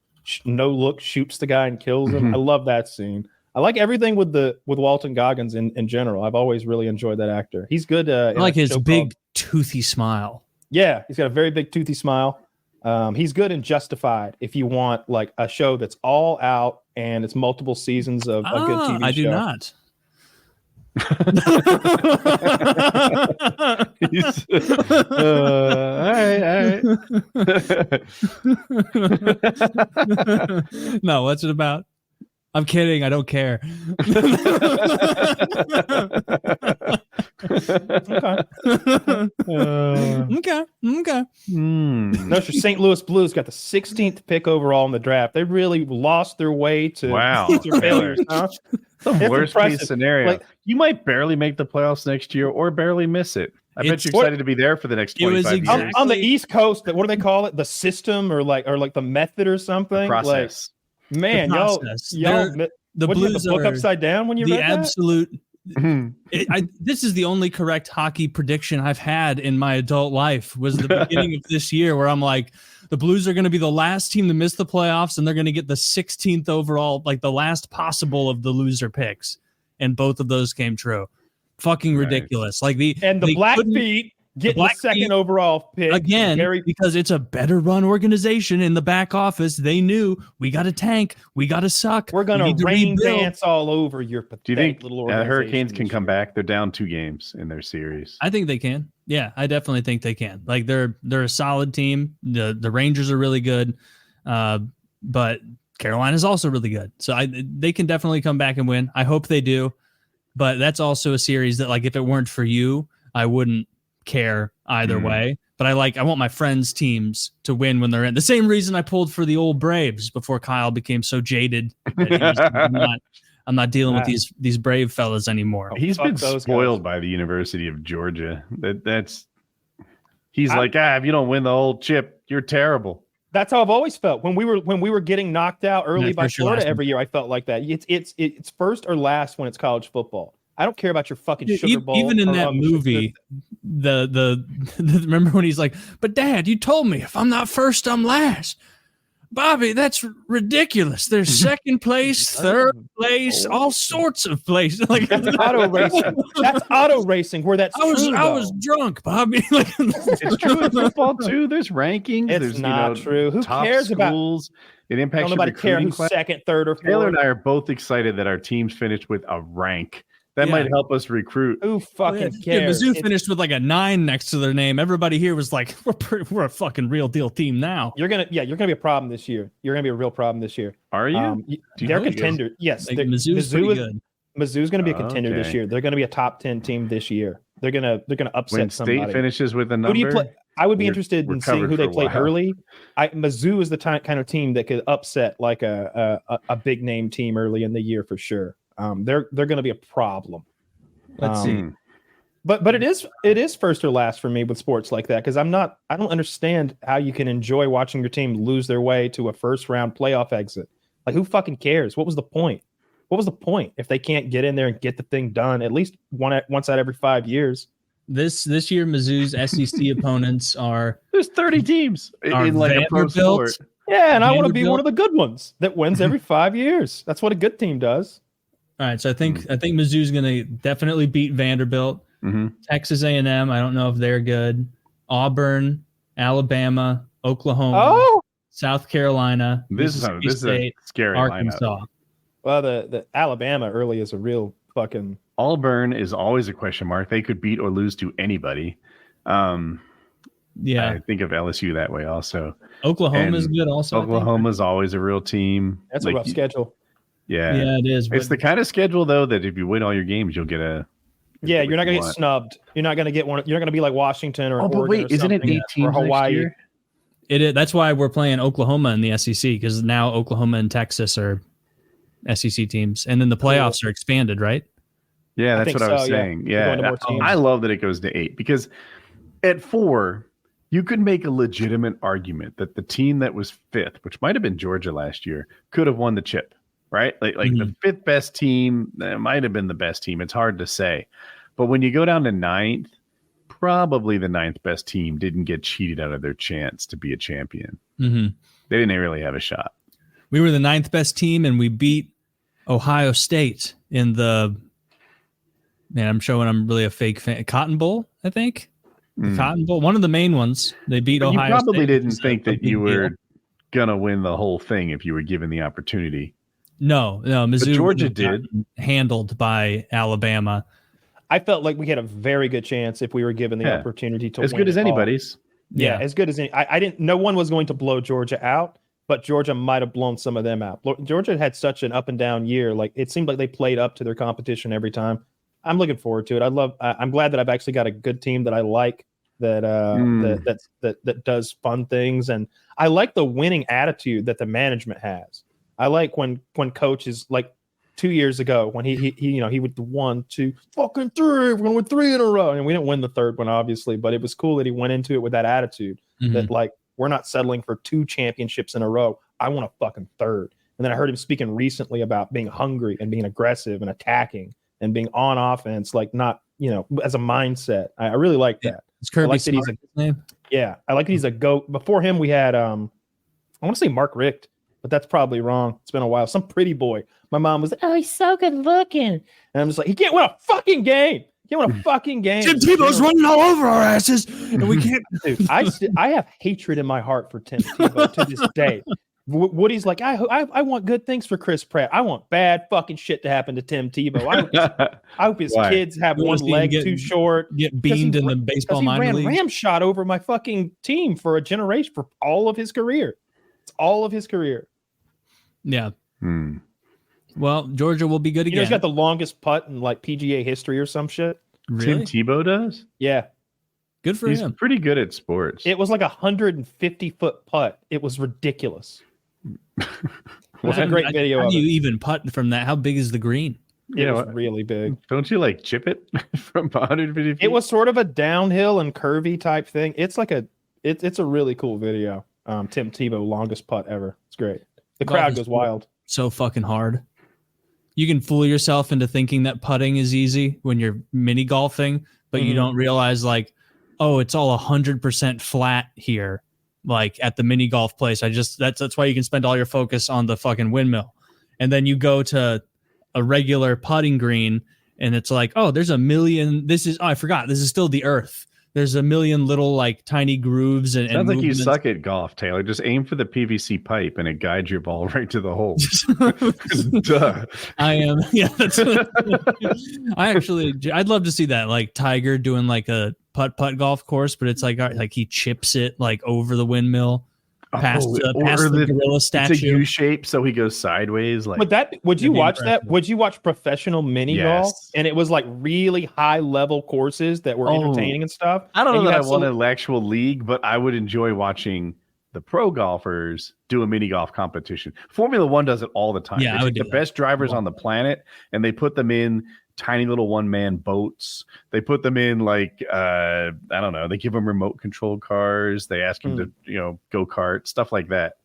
[SPEAKER 3] no look shoots the guy and kills him. I love that scene. I like everything with Walton Goggins in general. I've always really enjoyed that actor. He's good. I
[SPEAKER 2] like his big toothy smile.
[SPEAKER 3] Yeah, he's got a very big toothy smile. He's good in Justified if you want like a show that's all out and it's multiple seasons of a good TV show.
[SPEAKER 2] I do not.
[SPEAKER 1] All right.
[SPEAKER 2] No, what's it about? I'm kidding. I don't care. Okay.
[SPEAKER 3] No, sure. St. Louis Blues got the 16th pick overall in the draft. They really lost their way to their failures. Huh?
[SPEAKER 1] The worst case scenario. Like, you might barely make the playoffs next year or barely miss it. I bet you're excited to be there for the next 25 years.
[SPEAKER 3] On the East Coast, what do they call it? The system or like the method or something?
[SPEAKER 1] The process.
[SPEAKER 3] Like, man, y'all
[SPEAKER 2] the Blues
[SPEAKER 3] the book
[SPEAKER 2] are
[SPEAKER 3] upside down when you read that?
[SPEAKER 2] Absolute. This is the only correct hockey prediction I've had in my adult life. Was the beginning of this year where I'm like, the Blues are going to be the last team to miss the playoffs, and they're going to get the 16th overall, like the last possible of the loser picks, and both of those came true. Fucking ridiculous! Like the
[SPEAKER 3] Blackfeet getting the second overall pick
[SPEAKER 2] again because it's a better run organization in the back office. They knew we got to tank, we got to suck.
[SPEAKER 3] We're going to rain dance all over your pathetic.
[SPEAKER 1] Do you think
[SPEAKER 3] little organization.
[SPEAKER 1] Hurricanes can come back? They're down 2 games in their series.
[SPEAKER 2] I think they can. Yeah, I definitely think they can. Like they're a solid team. The Rangers are really good, but Carolina's also really good. So they can definitely come back and win. I hope they do. But that's also a series that, like, if it weren't for you, I wouldn't care either way. But I want my friends' teams to win when they're in. The same reason I pulled for the old Braves before Kyle became so jaded. I'm not dealing with these Brave fellas anymore.
[SPEAKER 1] He's been spoiled by the University of Georgia. He's like, if you don't win the whole chip, you're terrible.
[SPEAKER 3] That's how I've always felt when we were getting knocked out early by Florida every year. I felt like that. It's first or last when it's college football. I don't care about your fucking Sugar Bowl.
[SPEAKER 2] Even in that movie, the remember when he's like, "But Dad, you told me if I'm not first, I'm last." Bobby, that's ridiculous. There's second place, third place, all sorts of places. Like
[SPEAKER 3] auto racing. That's auto racing. Where that's
[SPEAKER 2] I was drunk, Bobby. Like,
[SPEAKER 1] it's true in football too. There's rankings.
[SPEAKER 3] It's not true. Who cares
[SPEAKER 1] schools. It impacts your recruiting class.
[SPEAKER 3] Second, third, or fourth.
[SPEAKER 1] Taylor and I are both excited that our teams finished with a rank. That might help us recruit.
[SPEAKER 3] Who fucking cares?
[SPEAKER 2] Mizzou finished with like a 9 next to their name. Everybody here was like, we're a fucking real deal team now.
[SPEAKER 3] You're gonna be a problem this year. You're gonna be a real problem this year.
[SPEAKER 1] Are you?
[SPEAKER 3] They're contenders. Yes,
[SPEAKER 2] like, Mizzou's good.
[SPEAKER 3] Mizzou's gonna be a contender this year. They're gonna be a top 10 team this year. They're gonna upset
[SPEAKER 1] when
[SPEAKER 3] somebody.
[SPEAKER 1] State finishes with a number.
[SPEAKER 3] Who do you play? I would be interested in seeing who they play early. Mizzou is the kind of team that could upset like a big name team early in the year for sure. They're going to be a problem.
[SPEAKER 2] Let's see.
[SPEAKER 3] But it is first or last for me with sports like that because I don't understand how you can enjoy watching your team lose their way to a first round playoff exit. Like who fucking cares? What was the point? What was the point if they can't get in there and get the thing done at least once out every 5 years?
[SPEAKER 2] This year, Mizzou's SEC opponents are
[SPEAKER 1] there's 30 teams in like a pro sport.
[SPEAKER 3] Yeah, and I want to be one of the good ones that wins every 5 years. That's what a good team does.
[SPEAKER 2] All right, so I think Mizzou's going to definitely beat Vanderbilt. Texas A&M, I don't know if they're good. Auburn, Alabama, Oklahoma, South Carolina,
[SPEAKER 1] this is a scary
[SPEAKER 2] Arkansas.
[SPEAKER 1] lineup.
[SPEAKER 3] Well, the Alabama early is a real fucking.
[SPEAKER 1] Auburn is always a question mark. They could beat or lose to anybody. I think of LSU that way also.
[SPEAKER 2] Oklahoma is good also.
[SPEAKER 1] Oklahoma's always a real team.
[SPEAKER 3] That's a rough schedule.
[SPEAKER 1] Yeah,
[SPEAKER 2] it is.
[SPEAKER 1] It's the kind of schedule though that if you win all your games, you'll get a.
[SPEAKER 3] Yeah, you're not gonna get snubbed. You're not gonna get one. You're not gonna be like Washington or.
[SPEAKER 1] But wait, isn't it 18
[SPEAKER 3] or Hawaii?
[SPEAKER 2] It is. That's why we're playing Oklahoma in the SEC because now Oklahoma and Texas are SEC teams, and then the playoffs are expanded, right?
[SPEAKER 1] Yeah, that's what I was saying. Yeah, I love that it goes to 8 because at 4, You could make a legitimate argument that the team that was fifth, which might have been Georgia last year, could have won the chip, right? Like the fifth best team, that might have been the best team. It's hard to say. But when you go down to ninth, probably the ninth best team didn't get cheated out of their chance to be a champion.
[SPEAKER 2] Mm-hmm.
[SPEAKER 1] They didn't really have a shot.
[SPEAKER 2] We were the ninth best team, and we beat Ohio State in the, man, I'm showing I'm really a fake fan, Cotton Bowl, I think. The Cotton Bowl, one of the main ones. They beat Ohio State.
[SPEAKER 1] You probably didn't think that you were going to win the whole thing if you were given the opportunity.
[SPEAKER 2] No, Mizzou,
[SPEAKER 1] but Georgia did.
[SPEAKER 2] Handled by Alabama.
[SPEAKER 3] I felt like we had a very good chance if we were given the opportunity to
[SPEAKER 1] as
[SPEAKER 3] win
[SPEAKER 1] good as anybody's.
[SPEAKER 3] Yeah, as good as any. I didn't. No one was going to blow Georgia out, but Georgia might have blown some of them out. Georgia had such an up and down year. Like it seemed like they played up to their competition every time. I'm looking forward to it. I'm glad that I've actually got a good team that I like that does fun things, and I like the winning attitude that the management has. I like when coaches like 2 years ago when he would 1, 2, fucking 3. We're gonna win 3 in a row, and we didn't win the third one obviously, but it was cool that he went into it with that attitude that like we're not settling for 2 championships in a row. I want a fucking third. And then I heard him speaking recently about being hungry and being aggressive and attacking and being on offense, like not, as a mindset. I really like that.
[SPEAKER 2] It's Kirby
[SPEAKER 3] I like
[SPEAKER 2] Smart,
[SPEAKER 3] that he's
[SPEAKER 2] his name.
[SPEAKER 3] Yeah, I like that he's a GOAT. Before him, we had I want to say Mark Richt, but that's probably wrong. It's been a while. Some pretty boy. My mom was like, oh, he's so good looking. And I'm just like, he can't win a fucking game. He can't win a fucking game.
[SPEAKER 2] Tim Tebow's running all over our asses, and we can't.
[SPEAKER 3] Dude, I have hatred in my heart for Tim Tebow to this day. Woody's like, I want good things for Chris Pratt. I want bad fucking shit to happen to Tim Tebow. I hope his kids have one leg too short.
[SPEAKER 2] Get beamed in the baseball minor league.
[SPEAKER 3] Ram shot over my fucking team for a generation, for all of his career. It's all of his career.
[SPEAKER 2] Yeah. Well, Georgia will be good again.
[SPEAKER 3] He's got the longest putt in like PGA history or some shit.
[SPEAKER 2] Really?
[SPEAKER 1] Tim Tebow does?
[SPEAKER 3] Yeah.
[SPEAKER 2] Good for him.
[SPEAKER 1] He's pretty good at sports.
[SPEAKER 3] It was like 150-foot putt. It was ridiculous. It was a great video.
[SPEAKER 2] How do you even putt from that? How big is the green?
[SPEAKER 3] It was really big.
[SPEAKER 1] Don't you like chip it from 150 feet?
[SPEAKER 3] It was sort of a downhill and curvy type thing. It's like it's a really cool video. Tim Tebow, longest putt ever. It's great. The crowd goes wild.
[SPEAKER 2] So fucking hard. You can fool yourself into thinking that putting is easy when you're mini golfing, but you don't realize like, oh, it's all 100% flat here. Like at the mini golf place, that's why you can spend all your focus on the fucking windmill. And then you go to a regular putting green and it's like, oh, there's a million. I forgot. This is still the earth. There's a million little like tiny grooves and
[SPEAKER 1] sounds like you suck at golf, Taylor. Just aim for the PVC pipe and it guides your ball right to the hole. Duh.
[SPEAKER 2] I am. Yeah, that's. I'd love to see that, like Tiger doing like a putt golf course, but it's like he chips it like over the windmill, past the gorilla statue.
[SPEAKER 1] It's a U shape, so he goes sideways. Like,
[SPEAKER 3] would you watch that? Would you watch professional mini golf? And it was like really high level courses that were entertaining and stuff.
[SPEAKER 1] I don't know that I want an actual league, but I would enjoy watching the pro golfers do a mini golf competition. Formula One does it all the time.
[SPEAKER 2] Yeah,
[SPEAKER 1] they take the best drivers on the planet and they put them in tiny little one-man boats. They put them in like I don't know, they give them remote control cars. They ask them to go kart, stuff like that.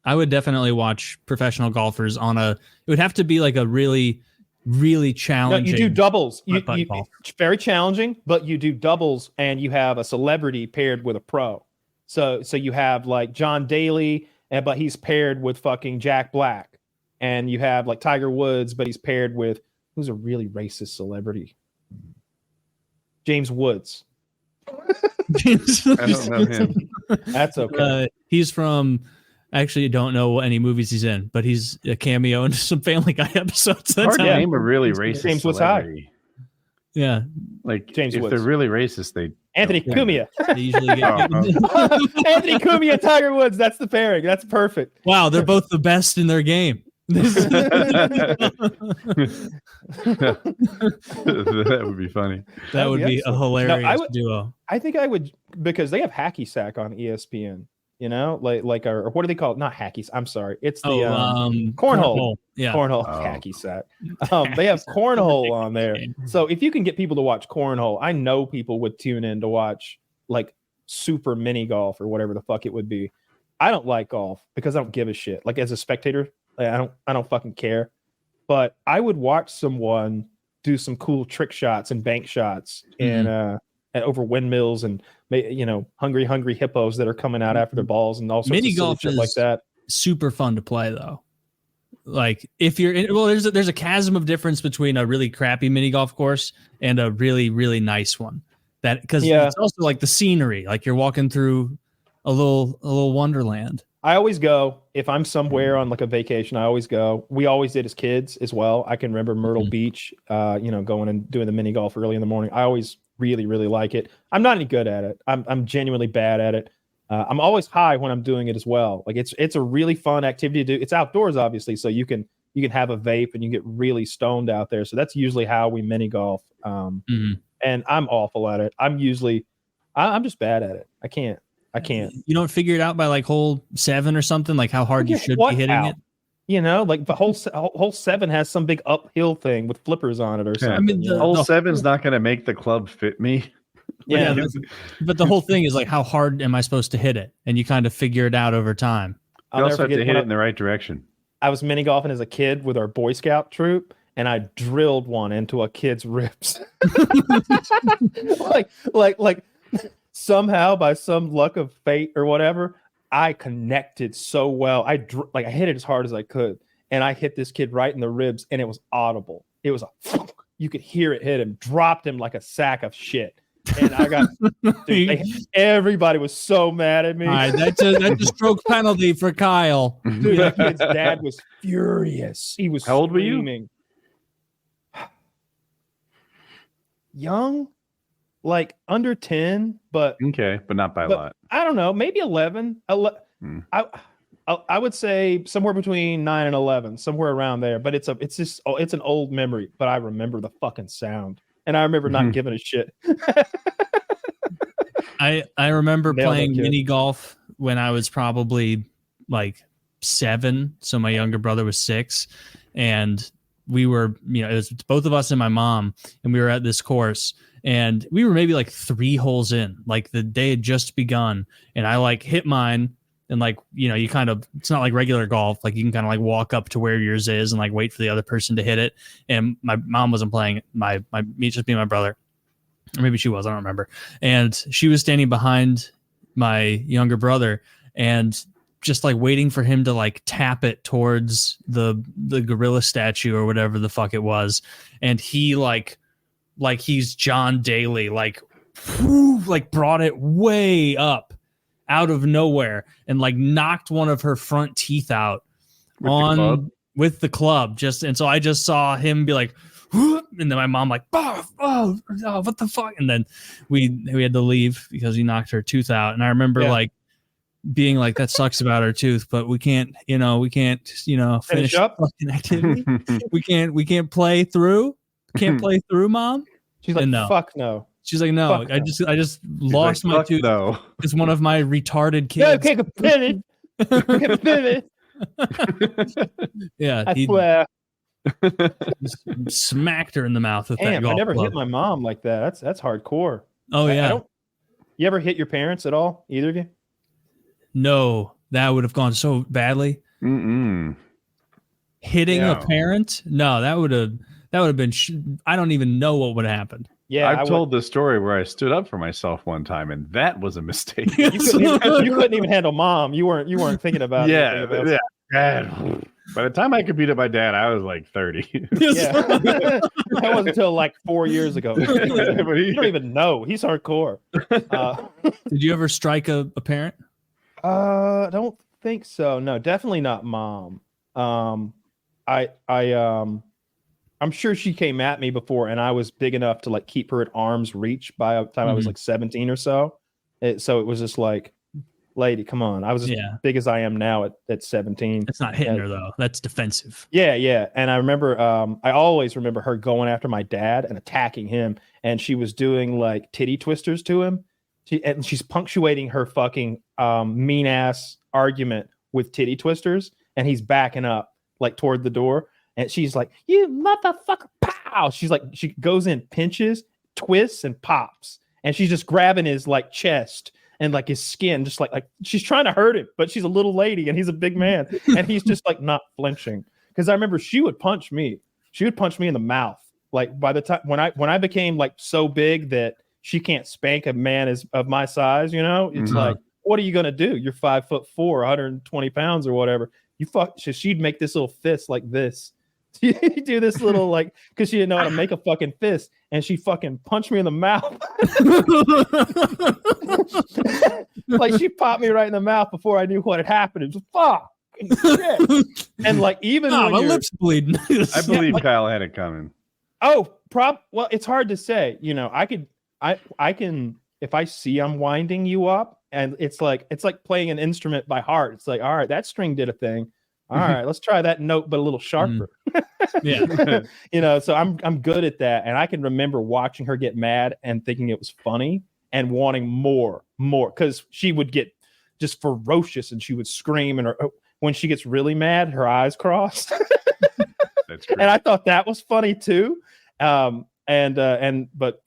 [SPEAKER 2] I would definitely watch professional golfers it would have to be like a really, really challenging.
[SPEAKER 3] No, you do doubles. It's very challenging, but you do doubles and you have a celebrity paired with a pro. So you have like John Daly, but he's paired with fucking Jack Black. And you have like Tiger Woods, but he's paired with who's a really racist celebrity? James Woods.
[SPEAKER 1] I don't know him.
[SPEAKER 3] That's okay.
[SPEAKER 2] He's from, actually don't know any movies he's in, but he's a cameo in some Family Guy episodes.
[SPEAKER 1] That's hard to name a really racist
[SPEAKER 3] James
[SPEAKER 1] celebrity.
[SPEAKER 2] Yeah.
[SPEAKER 1] Like
[SPEAKER 3] James
[SPEAKER 1] if
[SPEAKER 3] Woods.
[SPEAKER 1] they're really racist,
[SPEAKER 3] Anthony Cumia.
[SPEAKER 2] They usually get
[SPEAKER 3] Anthony Cumia and Tiger Woods. That's the pairing. That's perfect.
[SPEAKER 2] Wow, they're both the best in their game.
[SPEAKER 1] That would be funny.
[SPEAKER 2] That would be a hilarious duo.
[SPEAKER 3] I think I would, because they have hacky sack on ESPN. Like or what do they call it? Not hacky. I'm sorry. It's the cornhole.
[SPEAKER 2] Yeah,
[SPEAKER 3] cornhole. Hacky sack. They have cornhole on there. So if you can get people to watch cornhole, I know people would tune in to watch like super mini golf or whatever the fuck it would be. I don't like golf because I don't give a shit. Like as a spectator, like, I don't fucking care. But I would watch someone do some cool trick shots and bank shots and over windmills and hungry hippos that are coming out after their balls and all sorts
[SPEAKER 2] mini
[SPEAKER 3] of silly
[SPEAKER 2] golf
[SPEAKER 3] shit
[SPEAKER 2] is
[SPEAKER 3] like that.
[SPEAKER 2] Super fun to play though. Like if you're in, there's a chasm of difference between a really crappy mini golf course and a really, really nice one. That because it's also like the scenery, like you're walking through a little wonderland.
[SPEAKER 3] I always go if I'm somewhere on like a vacation. I always go. We always did as kids as well. I can remember Myrtle Beach, going and doing the mini golf early in the morning. I always really, really like it. I'm not any good at it. I'm genuinely bad at it. I'm always high when I'm doing it as well. Like it's a really fun activity to do. It's outdoors, obviously, so you can have a vape and you get really stoned out there. So that's usually how we mini golf. And I'm awful at it. I'm just bad at it. I can't.
[SPEAKER 2] You don't figure it out by like hole 7 or something, like how hard you should be hitting it.
[SPEAKER 3] Like the whole 7 has some big uphill thing with flippers on it or something.
[SPEAKER 1] I mean, the whole 7's not going to make the club fit me.
[SPEAKER 2] Yeah, but the whole thing is like, how hard am I supposed to hit it? And you kind of figure it out over time.
[SPEAKER 1] You also have to hit it in the right direction. I
[SPEAKER 3] was mini golfing as a kid with our Boy Scout troop, and I drilled one into a kid's ribs. like somehow by some luck of fate or whatever, I connected so well. I hit it as hard as I could, and I hit this kid right in the ribs, and it was audible. It was you could hear it hit him, dropped him like a sack of shit. And I got everybody was so mad at me.
[SPEAKER 2] All right, that's a stroke penalty for Kyle.
[SPEAKER 3] Dude, that kid's dad was furious. He was
[SPEAKER 1] How old were
[SPEAKER 3] you? Young, like under 10, but
[SPEAKER 1] not by a lot.
[SPEAKER 3] I don't know, maybe 11. I would say somewhere between 9 and 11, somewhere around there. But it's an old memory. But I remember the fucking sound. And I remember not giving a shit.
[SPEAKER 2] I remember playing mini golf when I was probably like 7. So my younger brother was 6. And we were, it was both of us and my mom. And we were at this course. And we were maybe like 3 holes in. Like the day had just begun. And I like hit mine. And like, you kind of, it's not like regular golf. Like you can kind of like walk up to where yours is and like wait for the other person to hit it. And my mom wasn't playing, just me and my brother, or maybe she was, I don't remember. And she was standing behind my younger brother and just like waiting for him to like tap it towards the gorilla statue or whatever the fuck it was. And he like he's John Daly, like brought it way up out of nowhere and like knocked one of her front teeth out with the club. And so I just saw him be like, and then my mom like, oh, what the fuck? And then we had to leave because he knocked her tooth out. And I remember like being like, that sucks about her tooth, but we can't finish
[SPEAKER 3] up
[SPEAKER 2] fucking activity. we can't play through. Can't play through, Mom.
[SPEAKER 3] She's like, no. Fuck no.
[SPEAKER 2] She's like, no, I just lost my tooth.
[SPEAKER 1] No.
[SPEAKER 2] It's one of my retarded kids.
[SPEAKER 3] No, take a pivot.
[SPEAKER 2] Yeah,
[SPEAKER 3] I swear.
[SPEAKER 2] Smacked her in the mouth with that golf
[SPEAKER 3] I never
[SPEAKER 2] club.
[SPEAKER 3] hit my mom like that. That's hardcore.
[SPEAKER 2] Oh yeah.
[SPEAKER 3] You ever hit your parents at all? Either of you?
[SPEAKER 2] No, that would have gone so badly. Hitting a parent? No, that would have been. I don't even know what would have happened.
[SPEAKER 1] Yeah, I've told the story where I stood up for myself one time, and that was a mistake.
[SPEAKER 3] You couldn't even handle Mom. You weren't thinking about it.
[SPEAKER 1] Yeah. By the time I could beat up my dad, I was like 30.
[SPEAKER 3] Yeah. That wasn't until like 4 years ago. You don't even know. He's hardcore.
[SPEAKER 2] Did you ever strike a parent?
[SPEAKER 3] I don't think so. No, definitely not Mom. I'm sure she came at me before, and I was big enough to like keep her at arm's reach by the time I was like 17 or so. So it was just like, lady, come on. I was as big as I am now at 17.
[SPEAKER 2] That's not hitting her though. That's defensive.
[SPEAKER 3] Yeah. And I remember, I always remember her going after my dad and attacking him. And she was doing like titty twisters to him. And she's punctuating her fucking mean ass argument with titty twisters. And he's backing up like toward the door. And she's like, you motherfucker, pow. She's like, she goes in, pinches, twists, and pops. And she's just grabbing his like chest and like his skin just like she's trying to hurt him, but she's a little lady and he's a big man, and he's just like not flinching. Because I remember she would punch me in the mouth. Like by the time when I became like so big that she can't spank a man of my size, it's like, what are you gonna do? You're 5'4", 120 pounds or whatever. She'd make this little fist like this. You do this little like, because she didn't know how to make a fucking fist, and she fucking punched me in the mouth. Like she popped me right in the mouth before I knew what had happened. It was fuck. Shit. And like even when
[SPEAKER 2] my lips bleeding.
[SPEAKER 1] I believe Kyle had it coming.
[SPEAKER 3] Oh, well, it's hard to say. I can if I see I'm winding you up, and it's like playing an instrument by heart. It's like, all right, that string did a thing. All right, let's try that note, but a little sharper.
[SPEAKER 2] Yeah.
[SPEAKER 3] So I'm good at that. And I can remember watching her get mad and thinking it was funny and wanting more, because she would get just ferocious and she would scream. And when she gets really mad, her eyes cross.
[SPEAKER 1] That's true.
[SPEAKER 3] And I thought that was funny too. But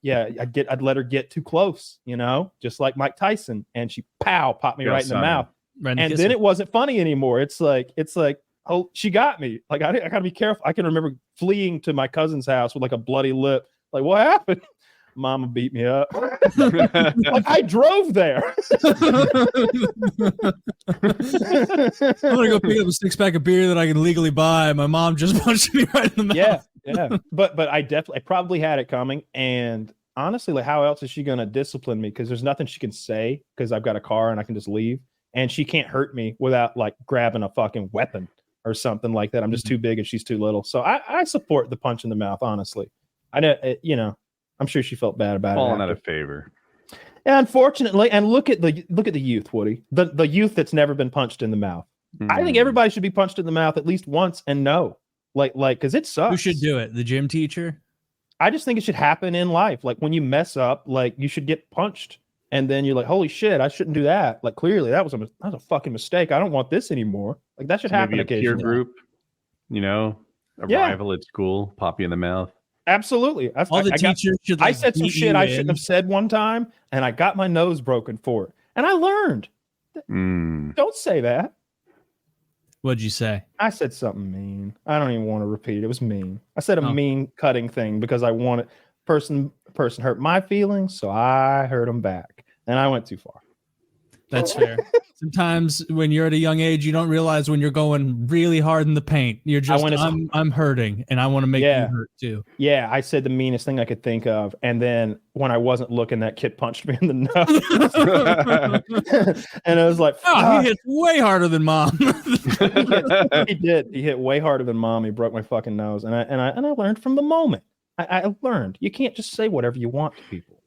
[SPEAKER 3] yeah, I'd let her get too close, just like Mike Tyson, and she popped me right in the mouth.
[SPEAKER 2] Right,
[SPEAKER 3] and then it wasn't funny anymore. It's like, oh, she got me. Like I gotta be careful. I can remember fleeing to my cousin's house with like a bloody lip. Like, what happened? Mama beat me up. Like I drove there.
[SPEAKER 2] I'm gonna go pick up a 6-pack of beer that I can legally buy. My mom just punched me right in the mouth.
[SPEAKER 3] Yeah. But I probably had it coming. And honestly, like how else is she gonna discipline me? Because there's nothing she can say because I've got a car and I can just leave. And she can't hurt me without like grabbing a fucking weapon or something like that. I'm just too big and she's too little. So I support the punch in the mouth. Honestly, I'm sure she felt bad about it.
[SPEAKER 1] Falling out of favor.
[SPEAKER 3] Yeah, unfortunately, and look at the youth, Woody. The youth that's never been punched in the mouth. I think everybody should be punched in the mouth at least once and know, like because it sucks.
[SPEAKER 2] Who should do it? The gym teacher?
[SPEAKER 3] I just think it should happen in life. Like when you mess up, like you should get punched. And then you're like, holy shit, I shouldn't do that. Like clearly that was a fucking mistake. I don't want this anymore. Like that should happen occasionally.
[SPEAKER 1] Peer group, rival at school, pop you in the mouth.
[SPEAKER 3] Absolutely.
[SPEAKER 2] Teachers should.
[SPEAKER 3] I said some shit I shouldn't have said one time, and I got my nose broken for it. And I learned. Don't say that.
[SPEAKER 2] What'd you say?
[SPEAKER 3] I said something mean. I don't even want to repeat it. It was mean. I said a mean cutting thing because I wanted person hurt my feelings, so I hurt them back. And I went too far.
[SPEAKER 2] That's fair. Sometimes when you're at a young age, you don't realize when you're going really hard in the paint. You're just, I'm hurting, and I want to make you hurt too.
[SPEAKER 3] Yeah, I said the meanest thing I could think of. And then when I wasn't looking, that kid punched me in the nose. And I was like,
[SPEAKER 2] he hits way harder than mom.
[SPEAKER 3] He did. He hit way harder than mom. He broke my fucking nose. And I learned from the moment. I learned you can't just say whatever you want to people.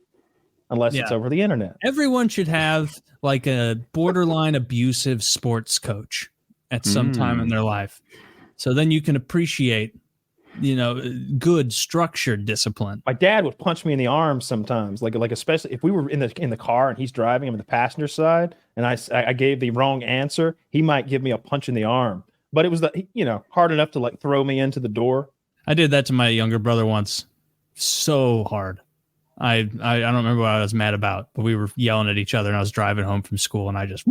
[SPEAKER 3] Unless it's over the internet.
[SPEAKER 2] Everyone should have like a borderline abusive sports coach at some time in their life. So then you can appreciate, good structured discipline.
[SPEAKER 3] My dad would punch me in the arm sometimes, like especially if we were in the car and he's driving, I'm in the passenger side, and I gave the wrong answer, he might give me a punch in the arm. But it was hard enough to like throw me into the door.
[SPEAKER 2] I did that to my younger brother once. So hard. I don't remember what I was mad about, but we were yelling at each other, and I was driving home from school, and I just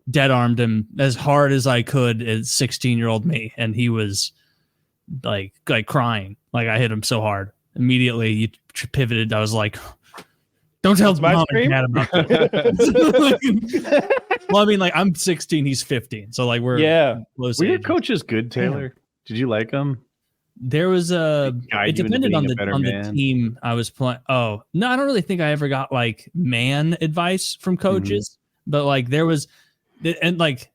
[SPEAKER 2] dead armed him as hard as I could as 16-year-old me, and he was like crying. Like I hit him so hard. Immediately he pivoted. I was like, "Don't tell mom and dad about that." Well, I mean, like I'm 16, he's 15, so like we're close.
[SPEAKER 1] Were your coaches good, Taylor? Did you like them?
[SPEAKER 2] There was it depended on the team I was playing. Oh, no, I don't really think I ever got like man advice from coaches, but like there was, and like,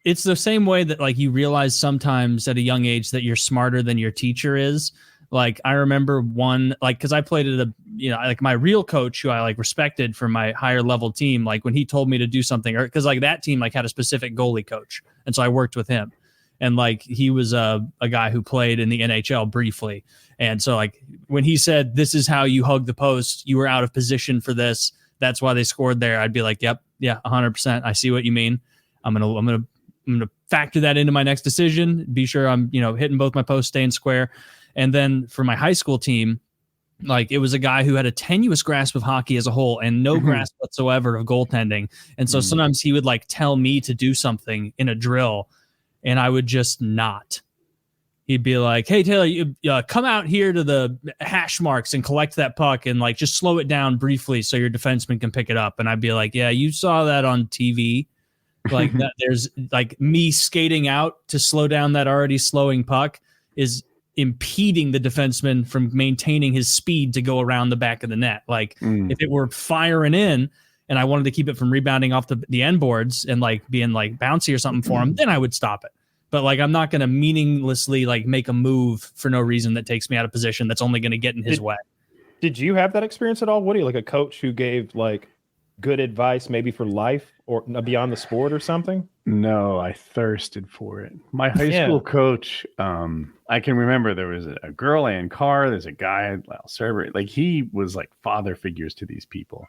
[SPEAKER 2] it's the same way that like you realize sometimes at a young age that you're smarter than your teacher is. Like I remember one, like, cause I played at like my real coach who I like respected for my higher level team. Like when he told me to do something, or cause like that team like had a specific goalie coach. And so I worked with him. And like he was a guy who played in the NHL briefly. And so like when he said, this is how you hug the post, you were out of position for this, that's why they scored there. I'd be like, yep, yeah, 100%. I see what you mean. I'm gonna factor that into my next decision. Be sure I'm hitting both my posts, staying square. And then for my high school team, Like, it was a guy who had a tenuous grasp of hockey as a whole and no grasp whatsoever of goaltending. And so sometimes he would like tell me to do something in a drill and I would just not. He'd be like, hey, Taylor, you come out here to the hash marks and collect that puck and like just slow it down briefly so your defenseman can pick it up. And I'd be like, yeah, you saw that on TV. Like that, there's like me skating out to slow down that already slowing puck is impeding the defenseman from maintaining his speed to go around the back of the net. Like if it were firing in and I wanted to keep it from rebounding off the end boards and like being like bouncy or something for him, then I would stop it. But like, I'm not going to meaninglessly like make a move for no reason that takes me out of position. That's only going to get in his way.
[SPEAKER 3] Did you have that experience at all, Woody? Like a coach who gave like good advice, maybe for life or beyond the sport or something?
[SPEAKER 1] No, I thirsted for it. My high school coach, I can remember there was a girl and car. There's a guy, server. Like he was like father figures to these people.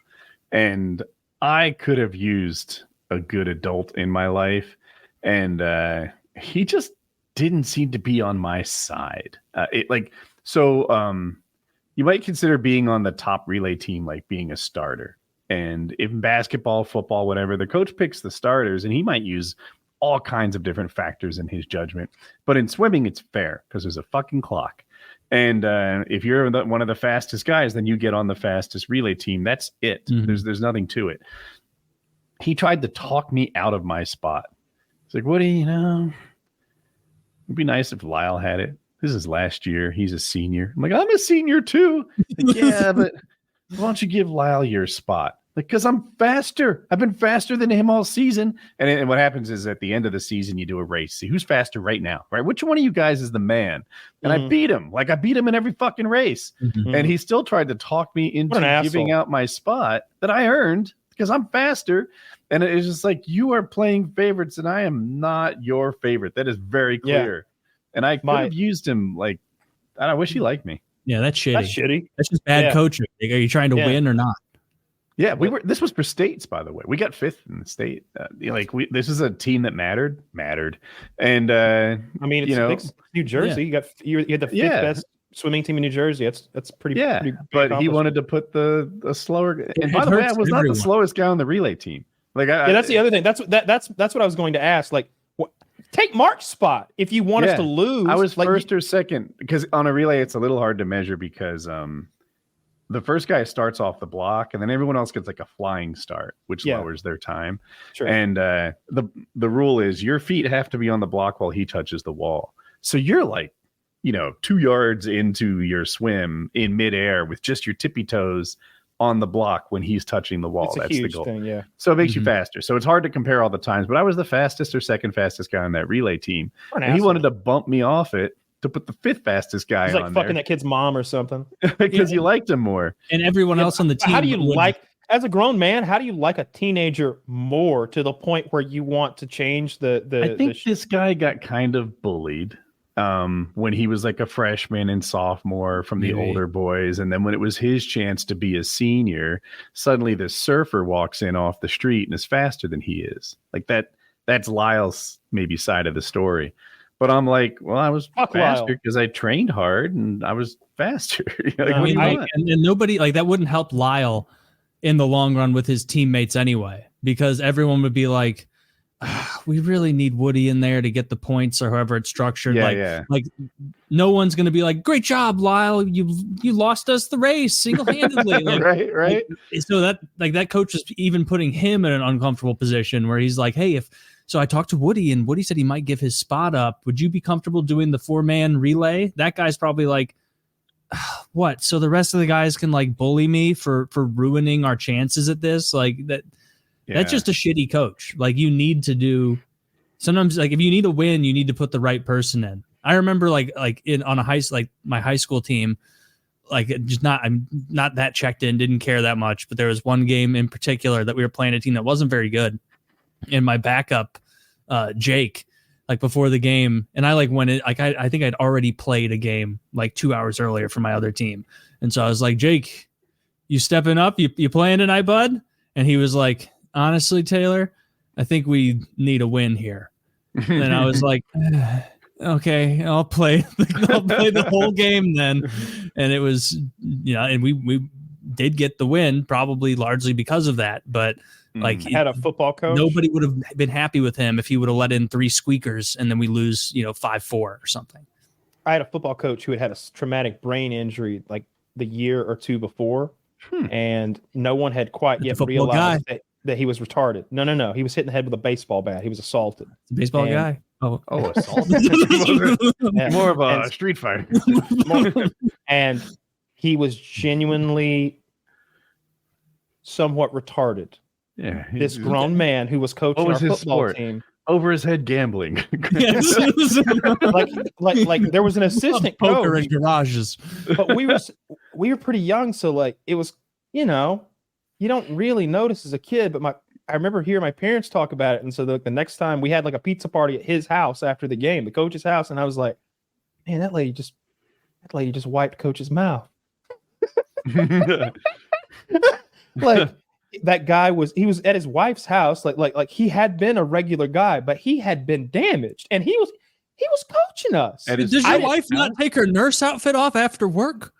[SPEAKER 1] And I could have used a good adult in my life. And he just didn't seem to be on my side. You might consider being on the top relay team like being a starter. And in basketball, football, whatever, the coach picks the starters and he might use all kinds of different factors in his judgment. But in swimming, it's fair because there's a fucking clock. And if you're one of the fastest guys, then you get on the fastest relay team. That's it. There's nothing to it. He tried to talk me out of my spot. It's like, Woody, it'd be nice if Lyle had it. This is last year. He's a senior. I'm like, I'm a senior too. Like, yeah, but why don't you give Lyle your spot? Like, because I'm faster. I've been faster than him all season. And what happens is at the end of the season, you do a race. See who's faster right now, right? Which one of you guys is the man? And I beat him. Like, I beat him in every fucking race. And he still tried to talk me into giving out my spot that I earned because I'm faster. And it's just like, you are playing favorites and I am not your favorite. That is very clear. And I could have used him. Like, I wish he liked me.
[SPEAKER 2] Yeah, that's shitty.
[SPEAKER 3] That's shitty.
[SPEAKER 2] That's just bad coaching. Like, are you trying to win or not?
[SPEAKER 1] Yeah, this was for states, by the way. We got 5th in the state. This is a team that mattered. And
[SPEAKER 3] I mean, it's New Jersey. You had the 5th best swimming team in New Jersey. That's pretty.
[SPEAKER 1] Yeah, but he wanted to put the slower. And by the way, I was not the slowest guy on the relay team. Like,
[SPEAKER 3] that's the other thing. That's what I was going to ask. Like, take Mark's spot if you want us to lose.
[SPEAKER 1] I was first or second because on a relay it's a little hard to measure because the first guy starts off the block and then everyone else gets like a flying start, which lowers their time. Sure. And the rule is your feet have to be on the block while he touches the wall. So you're like, 2 yards into your swim in midair with just your tippy toes on the block when he's touching the wall. That's the goal.
[SPEAKER 3] Thing,
[SPEAKER 1] so it makes you faster. So it's hard to compare all the times, but I was the fastest or second fastest guy on that relay team. And he wanted to bump me off it to put the 5th fastest guy on there. He's
[SPEAKER 3] like fucking that kid's mom or something.
[SPEAKER 1] Because you liked him more.
[SPEAKER 2] And everyone else on the team.
[SPEAKER 3] How do you as a grown man, how do you like a teenager more to the point where you want to change the
[SPEAKER 1] I think this guy got kind of bullied. When he was like a freshman and sophomore from the older boys. And then when it was his chance to be a senior, suddenly this surfer walks in off the street and is faster than he is. Like that's Lyle's maybe side of the story. But I'm like, well, I was faster because I trained hard and I was faster.
[SPEAKER 2] And nobody like that wouldn't help Lyle in the long run with his teammates anyway, because everyone would be like, we really need Woody in there to get the points or however it's structured. Like no one's going to be like, great job, Lyle. You lost us the race single-handedly. Like,
[SPEAKER 1] right.
[SPEAKER 2] So that coach is even putting him in an uncomfortable position where he's like, hey, so I talked to Woody and Woody said he might give his spot up. Would you be comfortable doing the 4-man relay? That guy's probably like, what? So the rest of the guys can like bully me for ruining our chances at this? Like that. Yeah. That's just a shitty coach. Like you need to do sometimes like if you need a win, you need to put the right person in. I remember on my high school team, like I'm not that checked in, didn't care that much, but there was one game in particular that we were playing a team that wasn't very good. And my backup, Jake, like before the game, and I like went in, like I think I'd already played a game like 2 hours earlier for my other team. And so I was like, Jake, you stepping up? You playing tonight, bud? And he was like, honestly, Taylor, I think we need a win here. And I was like, okay, I'll play the whole game then. And it was and we did get the win, probably largely because of that. But like,
[SPEAKER 3] I had a football coach.
[SPEAKER 2] Nobody would have been happy with him if he would have let in 3 squeakers and then we lose, 5-4 or something.
[SPEAKER 3] I had a football coach who had a traumatic brain injury like the year or two before, and no one had quite yet realized that he was retarded. No. He was hit in the head with a baseball bat. He was assaulted.
[SPEAKER 2] Baseball guy. Oh,
[SPEAKER 1] assaulted. More of a street fighter.
[SPEAKER 3] And he was genuinely somewhat retarded.
[SPEAKER 1] Yeah.
[SPEAKER 3] This grown man who was coaching our football team.
[SPEAKER 1] Over his head gambling.
[SPEAKER 3] like there was an assistant
[SPEAKER 2] poker
[SPEAKER 3] coach
[SPEAKER 2] in garages.
[SPEAKER 3] But we were pretty young, so like it was, you don't really notice as a kid, but I remember hearing my parents talk about it. And so the next time we had like a pizza party at his house after the game, the coach's house, and I was like, man, that lady just wiped coach's mouth. Like that guy he was at his wife's house, like he had been a regular guy, but he had been damaged, and he was coaching us.
[SPEAKER 2] Does your wife not take her nurse outfit off after work?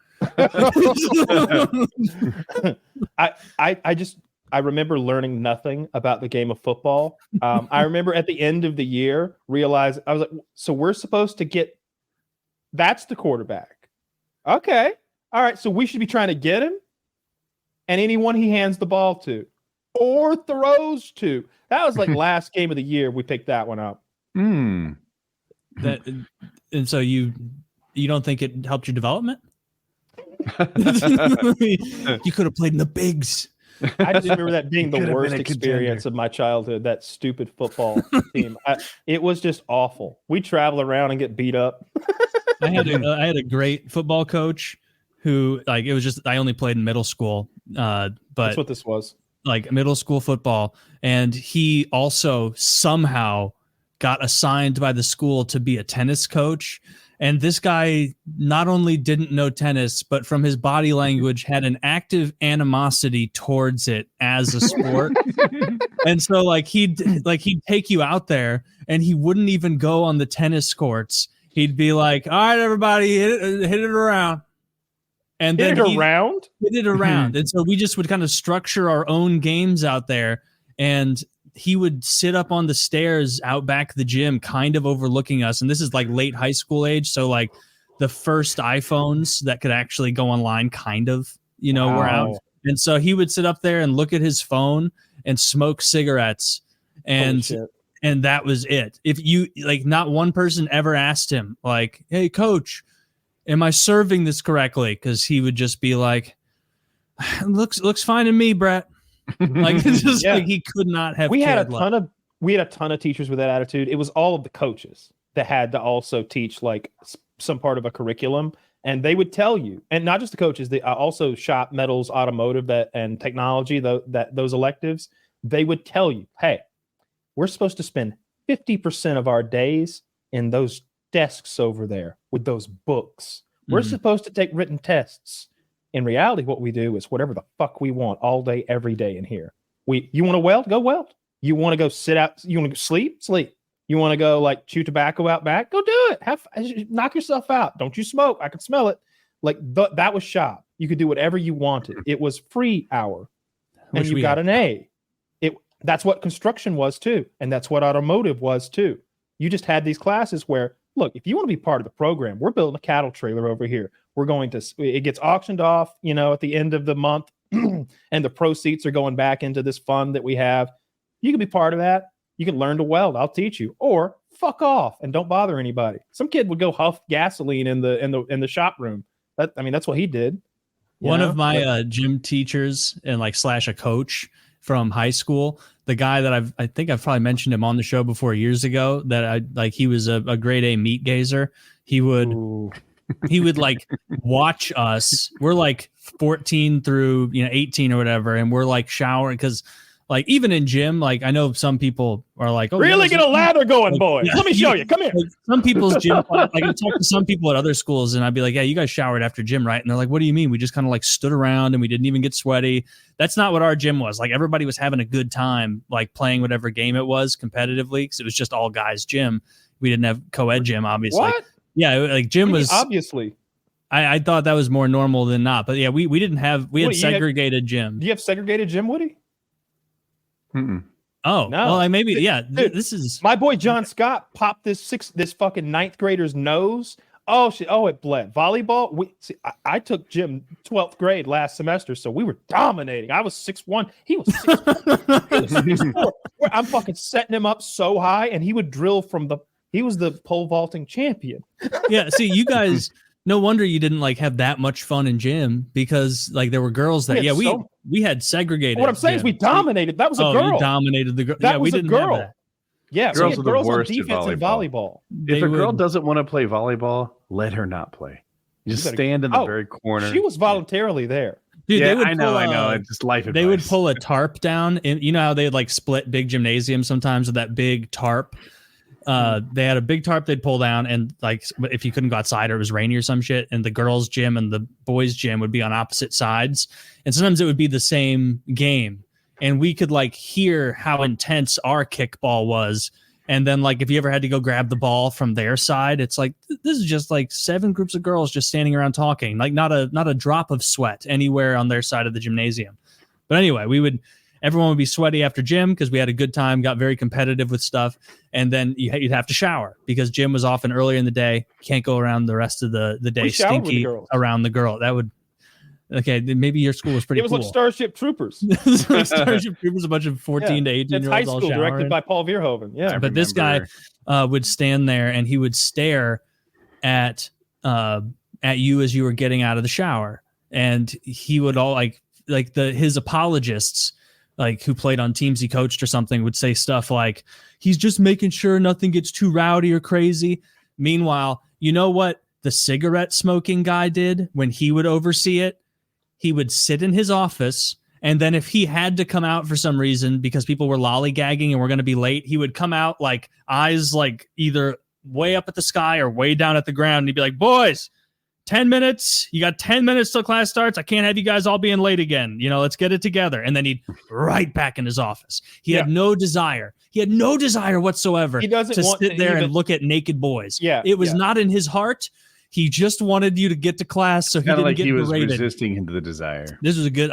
[SPEAKER 3] I remember learning nothing about the game of football. I remember at the end of the year realized I was like, so we're supposed to get, that's the quarterback. Okay. All right. So we should be trying to get him and anyone he hands the ball to or throws to. That was like last game of the year. We picked that one up.
[SPEAKER 2] And so you don't think it helped your development? You could have played in the bigs.
[SPEAKER 3] I just remember that being the worst experience of my childhood, that stupid football team. It was just awful. We travel around and get beat up.
[SPEAKER 2] I had a great football coach who, like, it was just, I only played in middle school. But
[SPEAKER 3] that's what this was.
[SPEAKER 2] Like middle school football. And he also somehow got assigned by the school to be a tennis coach. And this guy not only didn't know tennis, but from his body language had an active animosity towards it as a sport. And so like he'd take you out there and he wouldn't even go on the tennis courts. He'd be like, all right, everybody, hit it around. And then hit it around. And so we just would kind of structure our own games out there. And he would sit up on the stairs out back the gym, kind of overlooking us. And this is like late high school age. So like the first iPhones that could actually go online kind of, were out. And so he would sit up there and look at his phone and smoke cigarettes. And that was it. If you like, not one person ever asked him like, hey coach, am I serving this correctly? Cause he would just be like, looks fine to me, Brett. Like it's just like he could not have.
[SPEAKER 3] We had a ton of teachers with that attitude. It was all of the coaches that had to also teach like some part of a curriculum, and they would tell you, and not just the coaches. They also shop, metals, automotive, and technology. Those electives, they would tell you, hey, we're supposed to spend 50% of our days in those desks over there with those books. We're supposed to take written tests. In reality, what we do is whatever the fuck we want all day, every day in here. You want to weld? Go weld. You want to go sit out? You want to sleep? Sleep. You want to go like chew tobacco out back? Go do it. Knock yourself out. Don't you smoke? I can smell it. Like that was shop. You could do whatever you wanted. It was free hour, and you got an A. That's what construction was too, and that's what automotive was too. You just had these classes where, look, if you want to be part of the program, we're building a cattle trailer over here. It gets auctioned off, at the end of the month, and the proceeds are going back into this fund that we have. You can be part of that. You can learn to weld. I'll teach you, or fuck off and don't bother anybody. Some kid would go huff gasoline in the shop room. That's what he did.
[SPEAKER 2] One of my gym teachers and / a coach from high school, the guy that I think I've probably mentioned him on the show before years ago, that he was a grade A meat gazer. He would like watch us. We're like 14 through 18 or whatever, and we're like showering because like even in gym, like I know some people are like, oh,
[SPEAKER 3] really get a ladder going, boys. Let me show you. Come here.
[SPEAKER 2] Like, some people's gym, like I talk to some people at other schools, and I'd be like, yeah, you guys showered after gym, right? And they're like, what do you mean? We just kind of like stood around and we didn't even get sweaty. That's not what our gym was. Like everybody was having a good time, like playing whatever game it was competitively, because it was just all guys gym. We didn't have co-ed gym, obviously.
[SPEAKER 3] What?
[SPEAKER 2] Yeah, like gym was
[SPEAKER 3] obviously.
[SPEAKER 2] I thought that was more normal than not. But yeah, we didn't have had segregated gym.
[SPEAKER 3] Do you have segregated gym, Woody?
[SPEAKER 1] Mm-mm.
[SPEAKER 2] Oh, no. Well, maybe, yeah.
[SPEAKER 3] Dude,
[SPEAKER 2] this is
[SPEAKER 3] my boy John Scott popped this fucking ninth grader's nose. Oh shit! Oh, it bled. Volleyball. I took gym 12th grade last semester, so we were dominating. I was 6'1". He was 6'4". I'm fucking setting him up so high, and he would drill from the. He was the pole vaulting champion.
[SPEAKER 2] Yeah. See, you guys. No wonder you didn't like have that much fun in gym because like there were girls that we had segregated.
[SPEAKER 3] What I'm saying is we dominated. That was a girl.
[SPEAKER 2] You dominated the girl.
[SPEAKER 3] That was
[SPEAKER 2] we
[SPEAKER 3] a
[SPEAKER 2] didn't
[SPEAKER 3] girl.
[SPEAKER 2] Have that.
[SPEAKER 3] Yeah,
[SPEAKER 1] girls
[SPEAKER 3] so
[SPEAKER 1] are the
[SPEAKER 3] girls
[SPEAKER 1] worst
[SPEAKER 3] on defense
[SPEAKER 1] in volleyball. If a girl doesn't want to play volleyball, let her not play. You just stand in the very corner.
[SPEAKER 3] She was voluntarily there.
[SPEAKER 2] Dude,
[SPEAKER 1] yeah, I know. It's just life advice.
[SPEAKER 2] They would pull a tarp down. And you know how they like split big gymnasiums sometimes with that big tarp? They had a big tarp they'd pull down, and like if you couldn't go outside or it was rainy or some shit, and the girls' gym and the boys' gym would be on opposite sides. And sometimes it would be the same game. And we could like hear how intense our kickball was. And then like if you ever had to go grab the ball from their side, it's like this is just like 7 groups of girls just standing around talking, like not a drop of sweat anywhere on their side of the gymnasium. But anyway, everyone would be sweaty after gym because we had a good time, got very competitive with stuff. And then you'd have to shower because gym was often earlier in the day. Can't go around the rest of the day stinky around the girl. That would. Okay, maybe your school was pretty cool.
[SPEAKER 3] It was like Starship Troopers.
[SPEAKER 2] Starship Troopers, a bunch of 14 to 18-year-olds
[SPEAKER 3] high
[SPEAKER 2] all
[SPEAKER 3] school,
[SPEAKER 2] showering.
[SPEAKER 3] directed by Paul Verhoeven. Yeah,
[SPEAKER 2] but this guy would stand there and he would stare at you as you were getting out of the shower, and he would all his apologists, like who played on teams he coached or something, would say stuff like, "He's just making sure nothing gets too rowdy or crazy." Meanwhile, you know what the cigarette smoking guy did when he would oversee it? He would sit in his office, and then if he had to come out for some reason because people were lollygagging and were going to be late, he would come out like eyes like either way up at the sky or way down at the ground. And he'd be like, "Boys, 10 minutes. You got 10 minutes till class starts. I can't have you guys all being late again. You know, let's get it together." And then he'd right back in his office. He had no desire. He had no desire whatsoever to sit there and look at naked boys.
[SPEAKER 3] Yeah,
[SPEAKER 2] it was not in his heart. He just wanted you to get to class, so he didn't get berated. He was
[SPEAKER 1] resisting the desire.
[SPEAKER 2] This was a good.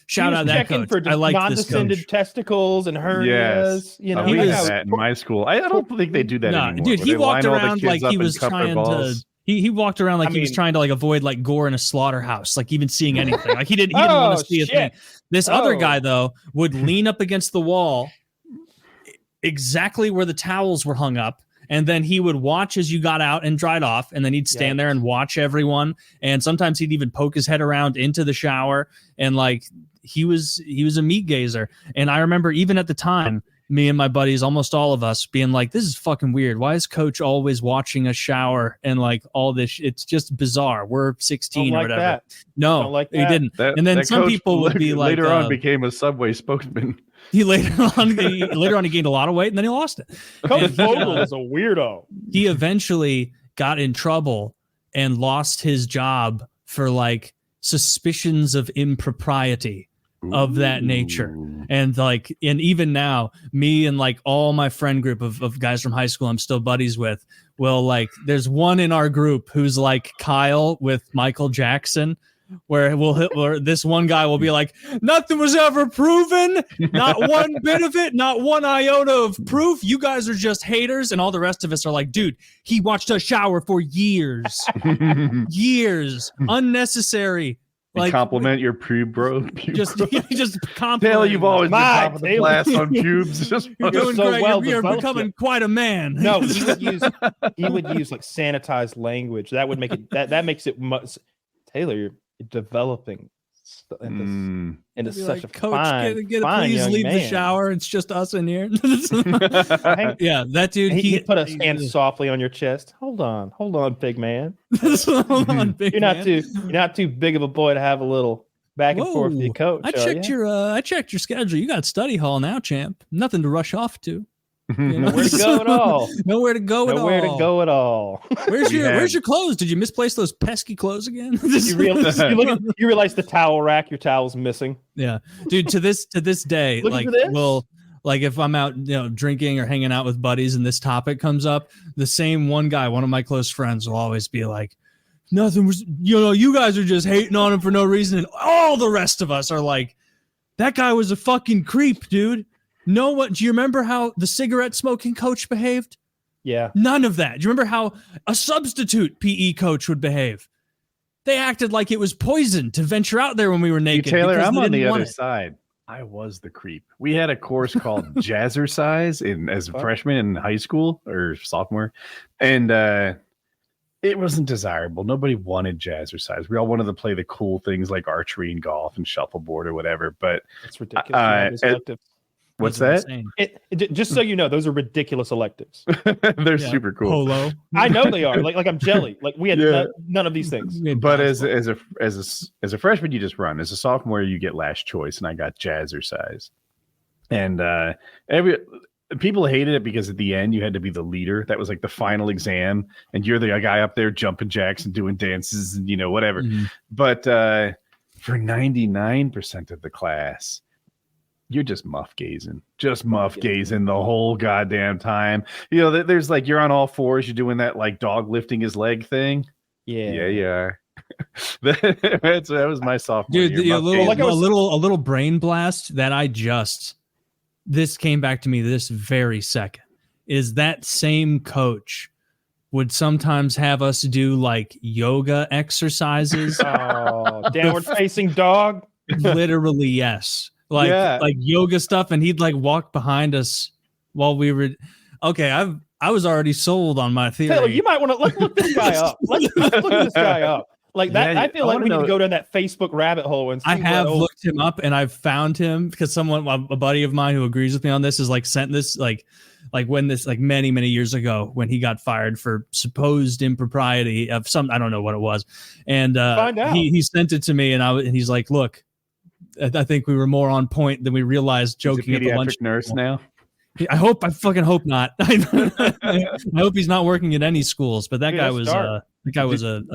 [SPEAKER 2] Shout out that coach.
[SPEAKER 3] For
[SPEAKER 2] I like this
[SPEAKER 3] non-descended testicles and hernias.
[SPEAKER 1] Yes.
[SPEAKER 3] You know,
[SPEAKER 1] we had that in my school. I don't think they do that anymore.
[SPEAKER 2] Dude, he walked around like he was trying to. He walked around like he was trying to like avoid like gore in a slaughterhouse, like even seeing anything. Like he didn't want to see a thing. This other guy though would lean up against the wall, exactly where the towels were hung up. And then he would watch as you got out and dried off, and then he'd stand there and watch everyone. And sometimes he'd even poke his head around into the shower, and like he was a meat gazer. And I remember even at the time, me and my buddies, almost all of us, being like, "This is fucking weird. Why is Coach always watching us shower and like all this? It's just bizarre. We're 16 or whatever."
[SPEAKER 3] That.
[SPEAKER 2] No, he didn't. And then some people would be like,
[SPEAKER 1] later on became a Subway spokesman.
[SPEAKER 2] He later on he gained a lot of weight and then he lost it.
[SPEAKER 3] Coach Vogel is a weirdo.
[SPEAKER 2] He eventually got in trouble and lost his job for like suspicions of impropriety of that nature. And even now, me and like all my friend group of guys from high school I'm still buddies with will like, there's one in our group who's like Kyle with Michael Jackson, where this one guy will be like, "Nothing was ever proven, not one bit of it, not one iota of proof. You guys are just haters." And all the rest of us are like, "Dude, he watched us shower for years, years, unnecessary." Like,
[SPEAKER 1] compliment your pube, bro.
[SPEAKER 2] Just compliment.
[SPEAKER 1] Taylor, you've always been top of the class on pubes.
[SPEAKER 2] You're doing so great. Well. You're becoming quite a man.
[SPEAKER 3] No, he would use like sanitized language. That would make it. That makes it much. Taylor, you're developing into such a
[SPEAKER 2] Coach,
[SPEAKER 3] fine, fine
[SPEAKER 2] please
[SPEAKER 3] young
[SPEAKER 2] leave
[SPEAKER 3] man.
[SPEAKER 2] The shower. It's just us in here. Yeah, that dude.
[SPEAKER 3] He put a hand softly on your chest. Hold on, big man.
[SPEAKER 2] Hold on, big man.
[SPEAKER 3] You're not too big of a boy to have a little back and forth with your coach.
[SPEAKER 2] I checked your schedule. You got study hall now, champ. Nothing to rush off to. You know?
[SPEAKER 3] Nowhere to go at all.
[SPEAKER 2] Nowhere to go at all. Where's your clothes? Did you misplace those pesky clothes again?
[SPEAKER 3] You realize the towel rack, your towel's missing.
[SPEAKER 2] Yeah, dude. To this day, like if I'm out, drinking or hanging out with buddies, and this topic comes up, the same one guy, one of my close friends, will always be like, nothing was, you guys are just hating on him for no reason. And all the rest of us are like, that guy was a fucking creep, dude. Do you remember how the cigarette smoking coach behaved?
[SPEAKER 3] Yeah.
[SPEAKER 2] None of that. Do you remember how a substitute PE coach would behave? They acted like it was poison to venture out there when we were naked.
[SPEAKER 1] Taylor, I'm on the other side. I was the creep. We had a course called Jazzercise as a freshman in high school or sophomore. And it wasn't desirable. Nobody wanted Jazzercise. We all wanted to play the cool things like archery and golf and shuffleboard or whatever. But
[SPEAKER 3] it's ridiculous.
[SPEAKER 1] What's that?
[SPEAKER 3] Just so you know, those are ridiculous electives.
[SPEAKER 1] They're super cool.
[SPEAKER 2] Polo.
[SPEAKER 3] I know they are. Like I'm jelly. Like we had none of these things.
[SPEAKER 1] But as a freshman, you just run. As a sophomore, you get last choice, and I got Jazzercise. And people hated it because at the end you had to be the leader. That was like the final exam, and you're the guy up there jumping jacks and doing dances and whatever. Mm-hmm. But for 99% of the class, you're just muff gazing the whole goddamn time. There's like you're on all fours, you're doing that like dog lifting his leg thing. Yeah. That was my sophomore year.
[SPEAKER 2] A little brain blast that this came back to me this very second. Is that same coach would sometimes have us do like yoga exercises.
[SPEAKER 3] Downward facing dog.
[SPEAKER 2] Literally, yes. Like yoga stuff, and he'd like walk behind us while we were okay. I was already sold on my theory.
[SPEAKER 3] Taylor, you might want to look this guy up. Let's look this guy up. Like that, I feel like we need to go down that Facebook rabbit hole and see.
[SPEAKER 2] I have looked him up, and I've found him because a buddy of mine who agrees with me on this is like sent this like when this like many years ago when he got fired for supposed impropriety of some, I don't know what it was, and he sent it to me, and he's like, look. I think we were more on point than we realized. Joking at the lunch
[SPEAKER 1] nurse now.
[SPEAKER 2] I fucking hope not. I hope he's not working at any schools. But that guy was a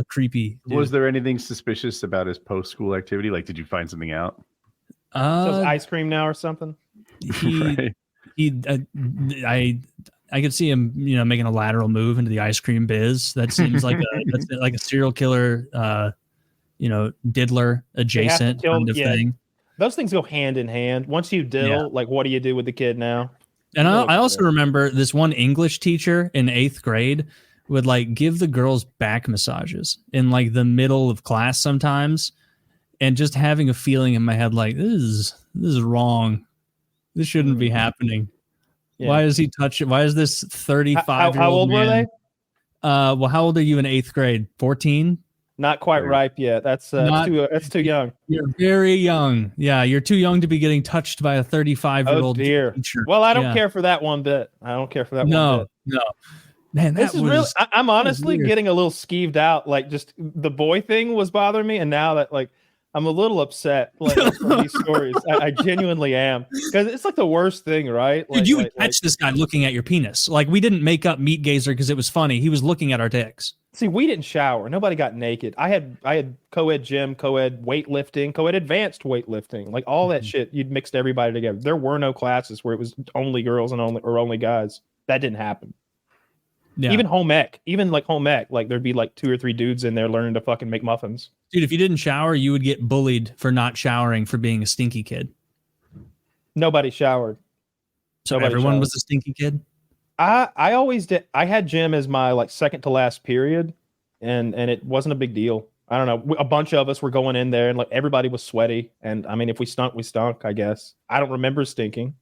[SPEAKER 2] creepy dude.
[SPEAKER 1] Was there anything suspicious about his post school activity? Like, did you find something out?
[SPEAKER 3] Sells ice cream now or something.
[SPEAKER 2] I could see him, making a lateral move into the ice cream biz. That seems like a serial killer, diddler adjacent kind of thing.
[SPEAKER 3] Those things go hand in hand. Once you diddle, like, what do you do with the kid now?
[SPEAKER 2] And I also remember this one English teacher in 8th grade would like give the girls back massages in like the middle of class sometimes, and just having a feeling in my head like this is wrong. This shouldn't be happening. Yeah. Why is he touching? Why is this 35-year-old
[SPEAKER 3] How old were they?
[SPEAKER 2] Well, how old are you in 8th grade? 14?
[SPEAKER 3] Not quite ripe yet. That's too young.
[SPEAKER 2] You're very young. Yeah, you're too young to be getting touched by a 35-year-old teacher.
[SPEAKER 3] Well, I don't care for that one bit. one bit.
[SPEAKER 2] No. Man,
[SPEAKER 3] this is really. I'm honestly getting a little skeeved out. Like, just the boy thing was bothering me, and now that like I'm a little upset like for these stories. I genuinely am, because it's like the worst thing, right?
[SPEAKER 2] Dude, you would catch this guy looking at your penis. Like, we didn't make up Meat Gazer because it was funny. He was looking at our dicks.
[SPEAKER 3] See, we didn't shower. Nobody got naked. I had co-ed gym, co-ed weightlifting, co-ed advanced weightlifting, like all that shit. You'd mixed everybody together. There were no classes where it was only girls and only guys. That didn't happen. Yeah. Even home ec, like there'd be like 2 or 3 dudes in there learning to fucking make muffins.
[SPEAKER 2] Dude, if you didn't shower, you would get bullied for not showering for being a stinky kid.
[SPEAKER 3] Nobody showered.
[SPEAKER 2] So everyone was a stinky kid?
[SPEAKER 3] I always did. I had gym as my like second to last period, and it wasn't a big deal. I don't know. A bunch of us were going in there, and like everybody was sweaty. And I mean, if we stunk, we stunk, I guess. I don't remember stinking.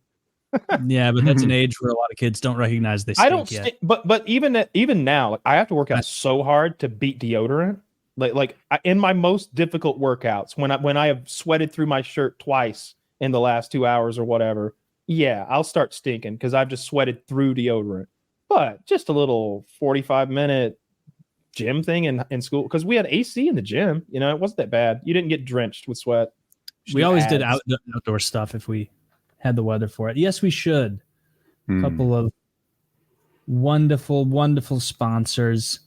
[SPEAKER 2] Yeah, but that's an age where a lot of kids don't recognize they stink.
[SPEAKER 3] I don't yet. But even now, like, I have to work out so hard to beat deodorant. In my most difficult workouts, when I have sweated through my shirt twice in the last 2 hours or whatever, yeah, I'll start stinking because I've just sweated through deodorant. But just a little 45-minute gym thing in school, because we had AC in the gym. It wasn't that bad. You didn't get drenched with sweat.
[SPEAKER 2] We always did outdoor stuff if we had the weather for it. Yes, we should. A couple of wonderful, wonderful sponsors.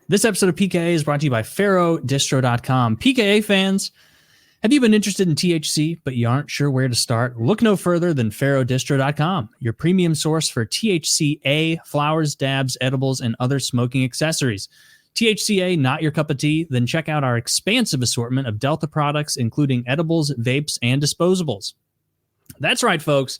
[SPEAKER 2] This episode of PKA is brought to you by Distro.com. PKA fans, have you been interested in THC, but you aren't sure where to start? Look no further than Distro.com, your premium source for THCA, flowers, dabs, edibles, and other smoking accessories. THCA, not your cup of tea? Then check out our expansive assortment of Delta products, including edibles, vapes, and disposables. That's right, folks.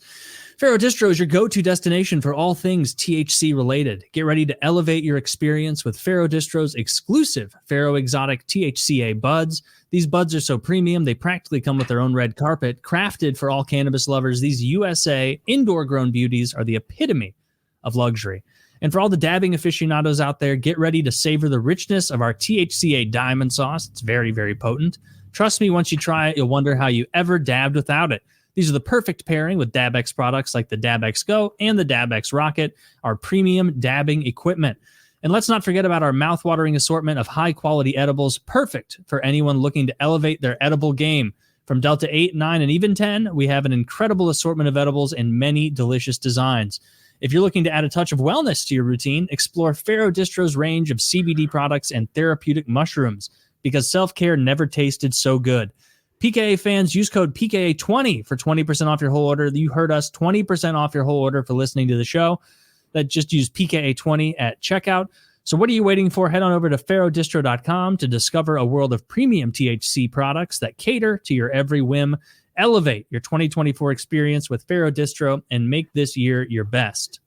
[SPEAKER 2] Pharoah Distro is your go-to destination for all things THC related. Get ready to elevate your experience with Pharoah Distro's exclusive Pharoah Exotic THCA buds. These buds are so premium, they practically come with their own red carpet. Crafted for all cannabis lovers, these USA indoor-grown beauties are the epitome of luxury. And for all the dabbing aficionados out there, get ready to savor the richness of our THCA diamond sauce. It's very, very potent. Trust me, once you try it, you'll wonder how you ever dabbed without it. These are the perfect pairing with DabX products like the DabX Go and the DabX Rocket, our premium dabbing equipment. And let's not forget about our mouthwatering assortment of high-quality edibles, perfect for anyone looking to elevate their edible game. From Delta 8, 9, and even 10, we have an incredible assortment of edibles and many delicious designs. If you're looking to add a touch of wellness to your routine, explore Pharoah Distro's range of CBD products and therapeutic mushrooms, because self-care never tasted so good. PKA fans, use code PKA20 for 20% off your whole order. You heard us, 20% off your whole order for listening to the show. That just use PKA20 at checkout. So what are you waiting for? Head on over to PharoahDistro.com to discover a world of premium THC products that cater to your every whim. Elevate your 2024 experience with Pharoah Distro and make this year your best.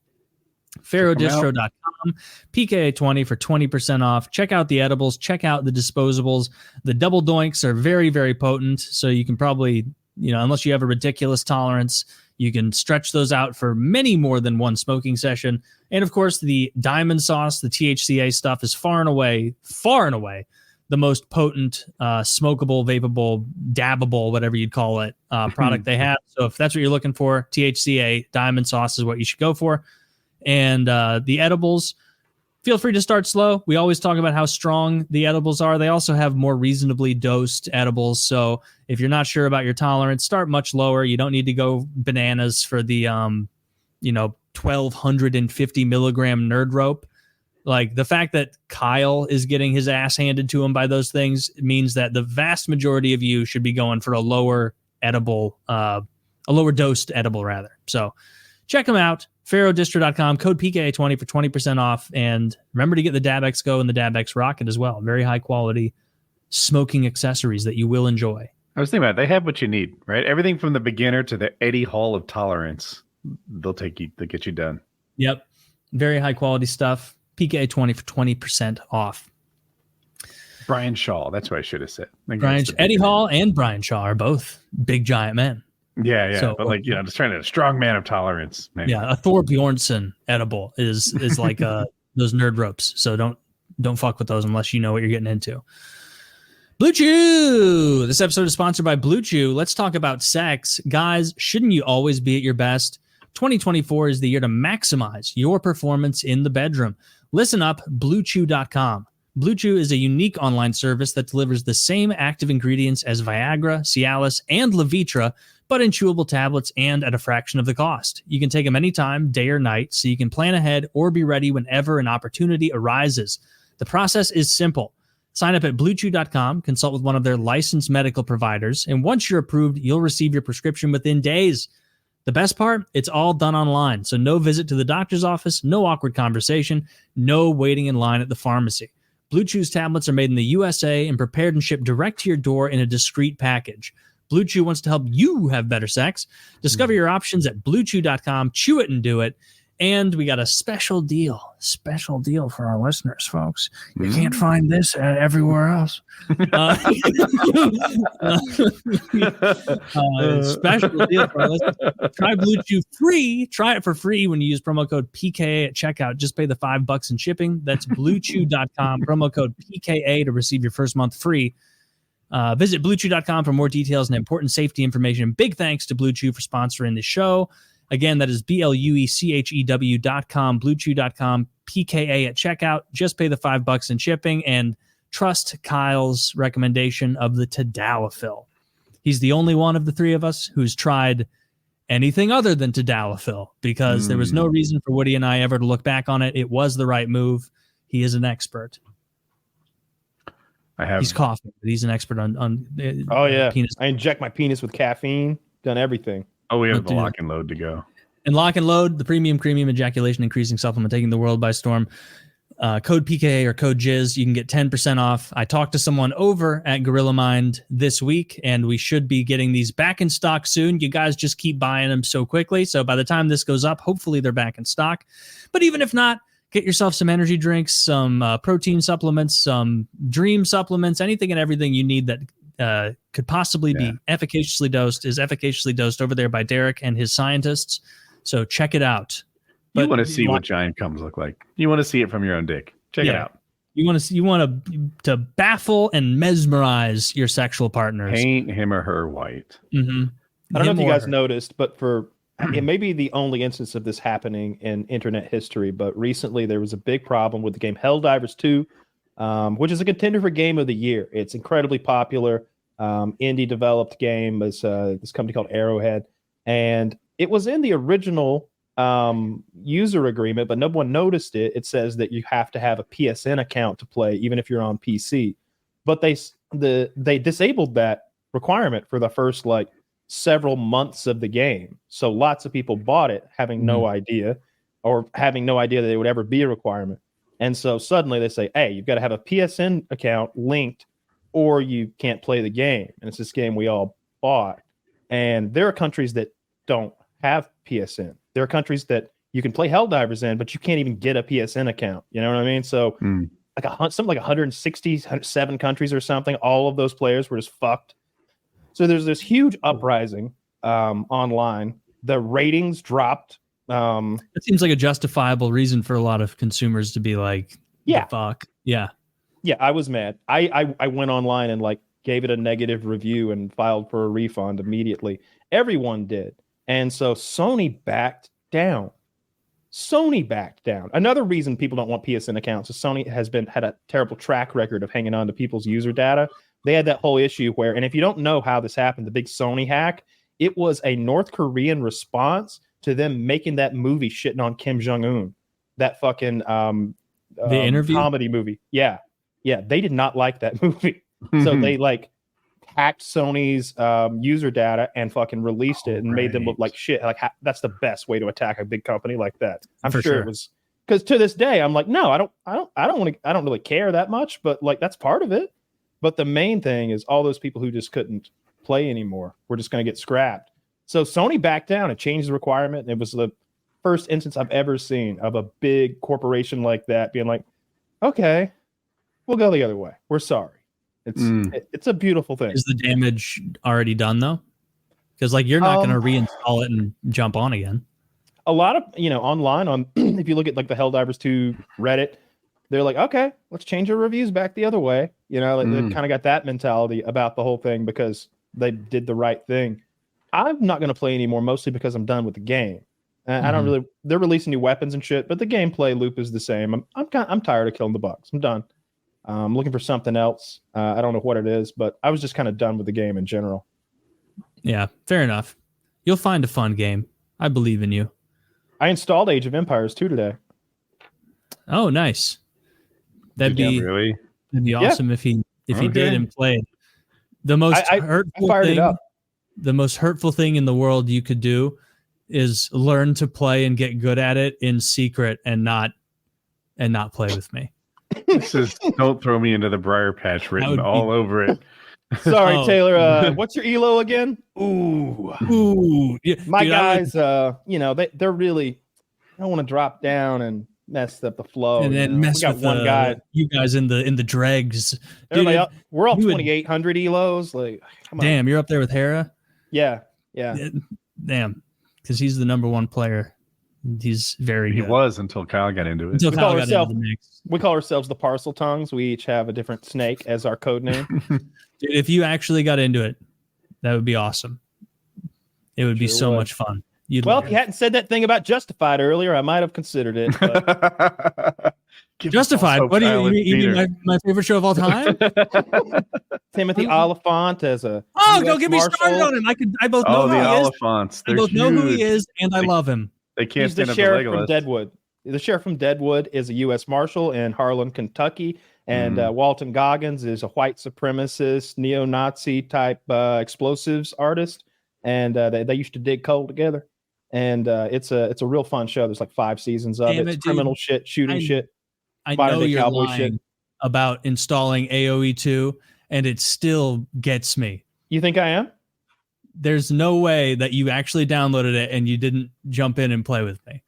[SPEAKER 2] PharoahDistro.com, PKA20 for 20% off. Check out the edibles. Check out the disposables. The double doinks are very, very potent. So you can probably, unless you have a ridiculous tolerance, you can stretch those out for many more than one smoking session. And of course, the diamond sauce, the THCA stuff, is far and away the most potent, smokable, vapable, dabbable, whatever you'd call it, product they have. So if that's what you're looking for, THCA diamond sauce is what you should go for. And the edibles, feel free to start slow. We always talk about how strong the edibles are. They also have more reasonably dosed edibles. So if you're not sure about your tolerance, start much lower. You don't need to go bananas for the 1,250 milligram nerd rope. Like, the fact that Kyle is getting his ass handed to him by those things means that the vast majority of you should be going for a lower dosed edible rather. So check them out. PharoahDistro.com, code PKA20 for 20% off. And remember to get the DabX Go and the DabX Rocket as well. Very high quality smoking accessories that you will enjoy.
[SPEAKER 1] I was thinking about it. They have what you need, right? Everything from the beginner to the Eddie Hall of tolerance. They'll get you done.
[SPEAKER 2] Yep. Very high quality stuff. PKA20 for 20% off.
[SPEAKER 1] Brian Shaw. That's what I should have said.
[SPEAKER 2] Eddie Hall and Brian Shaw are both big giant men.
[SPEAKER 1] Yeah. So, but just trying to a strong man of tolerance. Maybe.
[SPEAKER 2] Yeah, a Thor Bjornsson edible is like those nerd ropes. So don't fuck with those unless you know what you're getting into. Blue Chew. This episode is sponsored by Blue Chew. Let's talk about sex. Guys, shouldn't you always be at your best? 2024 is the year to maximize your performance in the bedroom. Listen up, BlueChew.com. Blue Chew is a unique online service that delivers the same active ingredients as Viagra, Cialis, and Levitra, but in chewable tablets and at a fraction of the cost. You can take them anytime, day or night, so you can plan ahead or be ready whenever an opportunity arises. The process is simple. Sign up at BlueChew.com, consult with one of their licensed medical providers, and once you're approved, you'll receive your prescription within days. The best part, it's all done online, so no visit to the doctor's office, no awkward conversation, no waiting in line at the pharmacy. Blue Chew's tablets are made in the USA and prepared and shipped direct to your door in a discreet package. Blue Chew wants to help you have better sex. Discover your options at BlueChew.com. Chew it and do it. And we got a special deal for our listeners, folks. You can't find this everywhere else. Special deal for our listeners. Try Blue Chew free. Try it for free when you use promo code PKA at checkout. Just pay the $5 in shipping. That's BlueChew.com. Promo code PKA to receive your first month free. Visit BlueChew.com for more details and important safety information. Big thanks to Blue Chew for sponsoring the show. Again, that is BlueChew.com, BlueChew.com, PKA at checkout. Just pay the $5 in shipping and trust Kyle's recommendation of the Tadalafil. He's the only one of the three of us who's tried anything other than Tadalafil because there was no reason for Woody and I ever to look back on it. It was the right move. He is an expert. He's coughing, but he's an expert on penis.
[SPEAKER 3] I inject my penis with caffeine. Done everything.
[SPEAKER 1] Oh, we have the lock and load to go.
[SPEAKER 2] And lock and load, the premium ejaculation increasing supplement taking the world by storm. code PKA or code Jizz, you can get 10% off. I talked to someone over at Gorilla Mind this week, and we should be getting these back in stock soon. You guys just keep buying them so quickly. So by the time this goes up, hopefully they're back in stock. But even if not, get yourself some energy drinks, some protein supplements, some dream supplements, anything and everything you need that could possibly be efficaciously dosed is efficaciously dosed over there by Derek and his scientists. So check it out.
[SPEAKER 1] You want to see what giant cums look like. You want to see it from your own dick. Check it out.
[SPEAKER 2] You want to baffle and mesmerize your sexual partners.
[SPEAKER 1] Paint him or her white.
[SPEAKER 2] Mm-hmm.
[SPEAKER 3] I don't know if you guys noticed, but it may be the only instance of this happening in internet history, but recently there was a big problem with the game Helldivers 2, which is a contender for Game of the Year. It's incredibly popular. Indie developed game is this company called Arrowhead, and it was in the original user agreement, but no one noticed it. It says that you have to have a PSN account to play, even if you're on PC. But they disabled that requirement for the first several months of the game. So lots of people bought it having no idea, or having no idea that it would ever be a requirement. And so suddenly they say, hey, you've got to have a PSN account linked or you can't play the game. And it's this game we all bought. And there are countries that don't have PSN. There are countries that you can play Helldivers in, but you can't even get a PSN account. You know what I mean? So something like 167 countries or something, all of those players were just fucked. So there's this huge uprising online. The ratings dropped.
[SPEAKER 2] It seems like a justifiable reason for a lot of consumers to be like, fuck. Yeah.
[SPEAKER 3] Yeah, I was mad. I went online and gave it a negative review and filed for a refund immediately. Everyone did. And so Sony backed down. Another reason people don't want PSN accounts is Sony had a terrible track record of hanging on to people's user data. They had that whole issue where, and if you don't know how this happened, the big Sony hack, it was a North Korean response to them making that movie shitting on Kim Jong-un. That fucking
[SPEAKER 2] the interview
[SPEAKER 3] comedy movie. Yeah. They did not like that movie. So they hacked Sony's user data and fucking released it and made them look like shit. That's the best way to attack a big company like that. I'm sure it was, because to this day I'm like, no, I don't really care that much, but that's part of it. But the main thing is all those people who just couldn't play anymore were just going to get scrapped. So Sony backed down and changed the requirement. It was the first instance I've ever seen of a big corporation like that being like, okay, we'll go the other way. We're sorry. It's a beautiful thing.
[SPEAKER 2] Is the damage already done though? Because you're not going to reinstall it and jump on again.
[SPEAKER 3] A lot of online if you look at the Helldivers 2 Reddit, they're like, okay, let's change our reviews back the other way. They kind of got that mentality about the whole thing because they did the right thing. I'm not going to play anymore, mostly because I'm done with the game. I don't really. They're releasing new weapons and shit, but the gameplay loop is the same. I'm tired of killing the bugs. I'm done. I'm looking for something else. I don't know what it is, but I was just kind of done with the game in general.
[SPEAKER 2] Yeah, fair enough. You'll find a fun game. I believe in you.
[SPEAKER 3] I installed Age of Empires 2 today.
[SPEAKER 2] Oh, nice. That'd be awesome if he did and played. The most the most hurtful thing in the world you could do is learn to play and get good at it in secret and not play with me.
[SPEAKER 1] This is don't throw me into the briar patch written all over it.
[SPEAKER 3] Sorry, Taylor. What's your ELO again? Ooh.
[SPEAKER 2] Yeah,
[SPEAKER 3] my guys, they're really, I don't want to drop down and mess up the flow.
[SPEAKER 2] And then mess with one guy. You guys in the dregs.
[SPEAKER 3] Dude, we're all 2,800 ELOs. Come on.
[SPEAKER 2] Damn, you're up there with Hera?
[SPEAKER 3] Yeah.
[SPEAKER 2] Damn, because he's the number one player. He's very good.
[SPEAKER 1] He was until Kyle got into it.
[SPEAKER 3] We call ourselves the Parcel Tongues. We each have a different snake as our code name.
[SPEAKER 2] Dude, if you actually got into it, that would be awesome. It would be so much fun. If you
[SPEAKER 3] hadn't said that thing about Justified earlier, I might have considered it. But...
[SPEAKER 2] Justified? What do you mean? My favorite show of all time?
[SPEAKER 3] Timothy Oliphant as a
[SPEAKER 2] don't get me started on him. I both know who he
[SPEAKER 1] Oliphants.
[SPEAKER 2] is. I both know who he is, and I love him.
[SPEAKER 1] They can't
[SPEAKER 3] He's the sheriff from Deadwood. The sheriff from Deadwood is a U.S. Marshal in Harlan, Kentucky, and Walton Goggins is a white supremacist, neo-Nazi type explosives artist, and they used to dig coal together. And it's a real fun show. There's 5 seasons of it. It's criminal shit, shooting shit.
[SPEAKER 2] I know you're lying about installing AoE 2, and it still gets me.
[SPEAKER 3] You think I am?
[SPEAKER 2] There's no way that you actually downloaded it and you didn't jump in and play with me.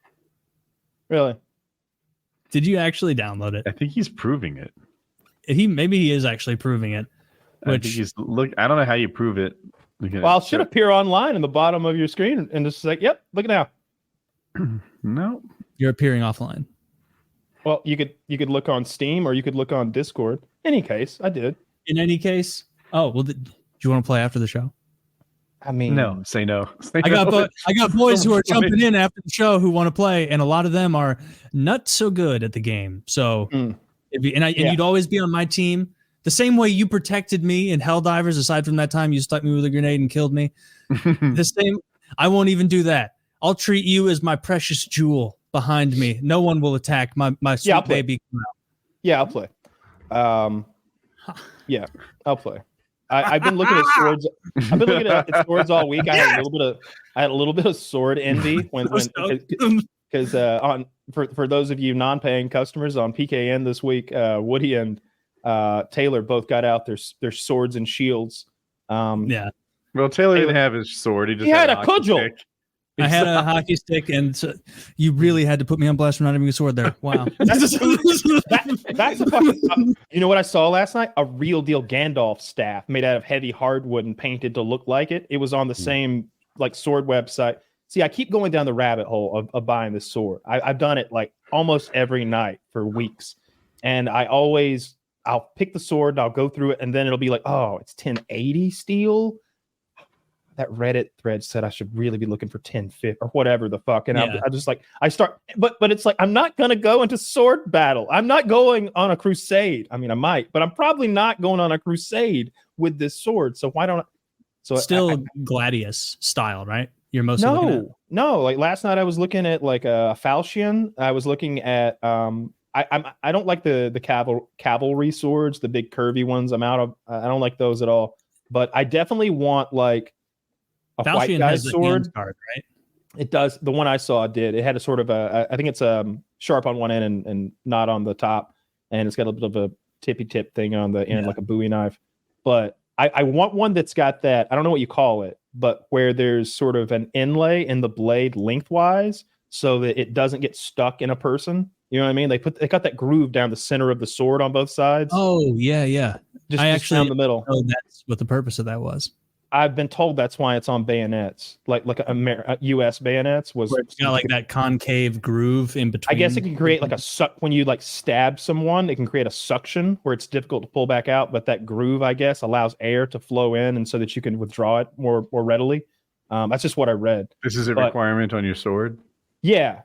[SPEAKER 3] Really?
[SPEAKER 2] Did you actually download it?
[SPEAKER 1] I think he's proving it.
[SPEAKER 2] Maybe he is actually proving it. Which
[SPEAKER 1] I don't know how you prove it.
[SPEAKER 3] Well, it should appear online in the bottom of your screen and just like, yep, look at now.
[SPEAKER 1] No.
[SPEAKER 2] You're appearing offline.
[SPEAKER 3] Well, you could look on Steam or you could look on Discord. Any case, I did.
[SPEAKER 2] In any case, do you want to play after the show?
[SPEAKER 3] I mean,
[SPEAKER 1] no. Say no.
[SPEAKER 2] I got boys who are jumping in after the show who want to play, and a lot of them are not so good at the game. So, you'd always be on my team. The same way you protected me in Helldivers, aside from that time you stuck me with a grenade and killed me. I won't even do that. I'll treat you as my precious jewel behind me. No one will attack my sweet baby.
[SPEAKER 3] Yeah, I'll play. Yeah, I'll play. I've been looking at swords. I've been looking at swords all week. I had a little bit of sword envy because for those of you non-paying customers on PKN this week, Woody and Taylor both got out their swords and shields.
[SPEAKER 2] Yeah.
[SPEAKER 1] Well, Taylor didn't have his sword. He
[SPEAKER 3] had a cudgel.
[SPEAKER 2] I had a hockey stick, and you really had to put me on blast for not having a sword there. Wow.
[SPEAKER 3] That's a fucking. You know what I saw last night? A real deal Gandalf staff made out of heavy hardwood and painted to look like it. It was on the same like sword website. See, I keep going down the rabbit hole of buying this sword. I've done it like almost every night for weeks, and I'll pick the sword and I'll go through it, and then it'll be like, oh, it's 1080 steel. That Reddit thread said I should really be looking for 1050 or whatever the fuck. And I just like, but it's like, I'm not going to go into sword battle. I'm not going on a crusade. I mean, I might, but I'm probably not going on a crusade with this sword. So why don't I? So
[SPEAKER 2] still Gladius style, right? You're mostly
[SPEAKER 3] no. Like last night I was looking at like a falchion. I was looking at, I don't like the cavalry swords, the big curvy ones. I don't like those at all, but I definitely want like, a
[SPEAKER 2] falchion
[SPEAKER 3] white
[SPEAKER 2] has
[SPEAKER 3] guy's sword,
[SPEAKER 2] guard, right?
[SPEAKER 3] It does. The one I saw did. It had a sort of I think it's sharp on one end and not on the top, and it's got a bit of a tippy tip thing on the end, like a Bowie knife. But I want one that's got that. I don't know what you call it, but where there's sort of an inlay in the blade lengthwise, so that it doesn't get stuck in a person. You know what I mean? They got that groove down the center of the sword on both sides.
[SPEAKER 2] Oh yeah.
[SPEAKER 3] Just actually down the middle.
[SPEAKER 2] Oh, that's what the purpose of that was.
[SPEAKER 3] I've been told that's why it's on bayonets, like U.S. bayonets was.
[SPEAKER 2] It's got like that concave groove in between.
[SPEAKER 3] I guess it can create like when you like stab someone, it can create a suction where it's difficult to pull back out, but that groove, I guess, allows air to flow in, and so that you can withdraw it more readily. That's just what I read.
[SPEAKER 1] This is a requirement on your sword.
[SPEAKER 3] Yeah.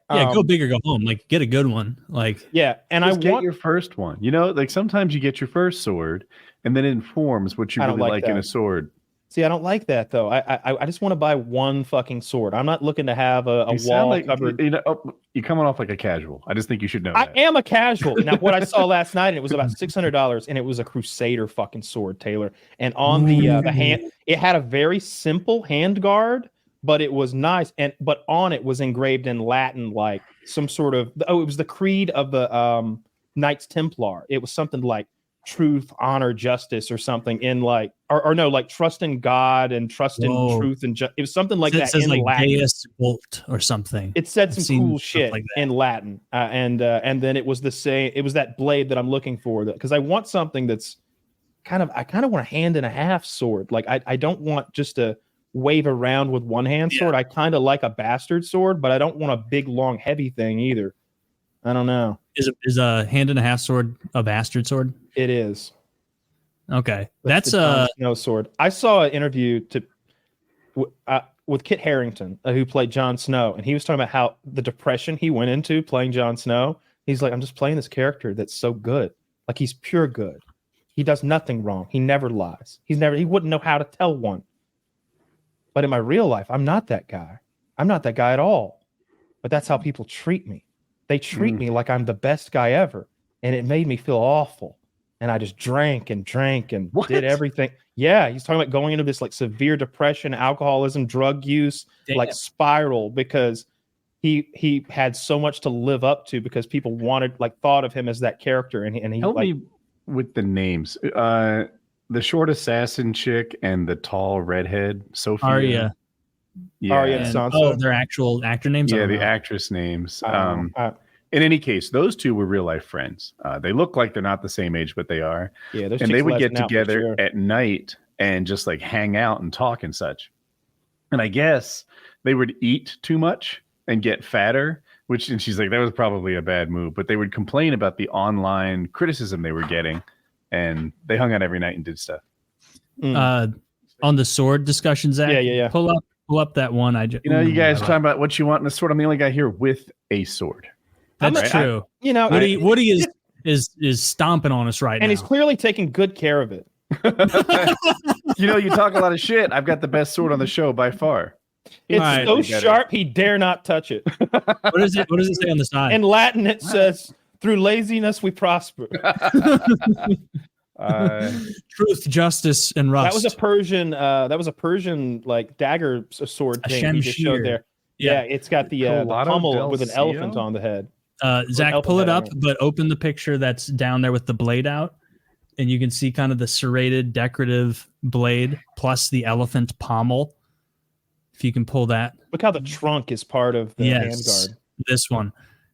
[SPEAKER 2] Go big or go home. Like get a good one. Like
[SPEAKER 3] and
[SPEAKER 1] I want your first one. You know, like sometimes you get your first sword, and then it informs what you really like in a sword.
[SPEAKER 3] See, I don't like that though. I just want to buy one fucking sword. I'm not looking to have a wall covered.
[SPEAKER 1] You know, you're coming off like a casual. I just think you should know.
[SPEAKER 3] I am a casual. Now, what I saw last night, and it was about $600, and it was a Crusader fucking sword, Taylor. And on the hand, it had a very simple hand guard, but it was nice. But on it was engraved in Latin, like some sort of. Oh, it was the creed of the Knights Templar. It was something like truth, honor, justice, or something in like, or no, like trust in God and trust in truth and it was something like that. It says in like Latin.
[SPEAKER 2] Deus Vult or something.
[SPEAKER 3] It said some cool shit like in Latin, and then it was the same. It was that blade that I'm looking for, because I want something that's I kind of want a hand and a half sword. Like I don't want just to wave around with one hand sword. I kind of like a bastard sword, but I don't want a big, long, heavy thing either. I don't know.
[SPEAKER 2] Is a hand and a half sword a bastard sword?
[SPEAKER 3] It is.
[SPEAKER 2] Okay, that's
[SPEAKER 3] no sword. I saw an interview with Kit Harington, who played Jon Snow, and he was talking about how the depression he went into playing Jon Snow. He's like, I'm just playing this character that's so good, like he's pure good. He does nothing wrong. He never lies. He wouldn't know how to tell one. But in my real life, I'm not that guy. I'm not that guy at all. But that's how people treat me. They treat me like I'm the best guy ever. And it made me feel awful. And I just drank and did everything. Yeah, he's talking about going into this like severe depression, alcoholism, drug use, like spiral, because he had so much to live up to because people thought of him as that character, and he
[SPEAKER 1] help me with the names. The short assassin chick and the tall redhead Sophia.
[SPEAKER 2] Arya.
[SPEAKER 1] Yeah.
[SPEAKER 3] Arya and Sansa.
[SPEAKER 2] Their actual actor names.
[SPEAKER 1] Yeah, the actress names. In any case, those two were real life friends. They look like they're not the same age, but they are.
[SPEAKER 3] Yeah,
[SPEAKER 1] and they would get together at night and just like hang out and talk and such. And I guess they would eat too much and get fatter, and she's like, that was probably a bad move. But they would complain about the online criticism they were getting, and they hung out every night and did stuff.
[SPEAKER 2] On the sword discussion, Zach.
[SPEAKER 3] Yeah.
[SPEAKER 2] Pull up that one.
[SPEAKER 1] You guys talking about what you want in a sword. I'm the only guy here with a sword.
[SPEAKER 2] That's true. Woody is stomping on us right now,
[SPEAKER 3] and he's clearly taking good care of it.
[SPEAKER 1] You talk a lot of shit. I've got the best sword on the show by far.
[SPEAKER 3] It's so sharp, he dare not touch it.
[SPEAKER 2] What does it say on the side?
[SPEAKER 3] In Latin, it says, "Through laziness we prosper."
[SPEAKER 2] Truth, justice, and rust.
[SPEAKER 3] That was a Persian like dagger sword thing he just showed there. Yeah, it's got the pommel with an elephant on the head.
[SPEAKER 2] Zach, pull it up, but open the picture that's down there with the blade out, and you can see kind of the serrated decorative blade plus the elephant pommel. If you can pull that.
[SPEAKER 3] Look how the trunk is part of the handguard.
[SPEAKER 2] This one.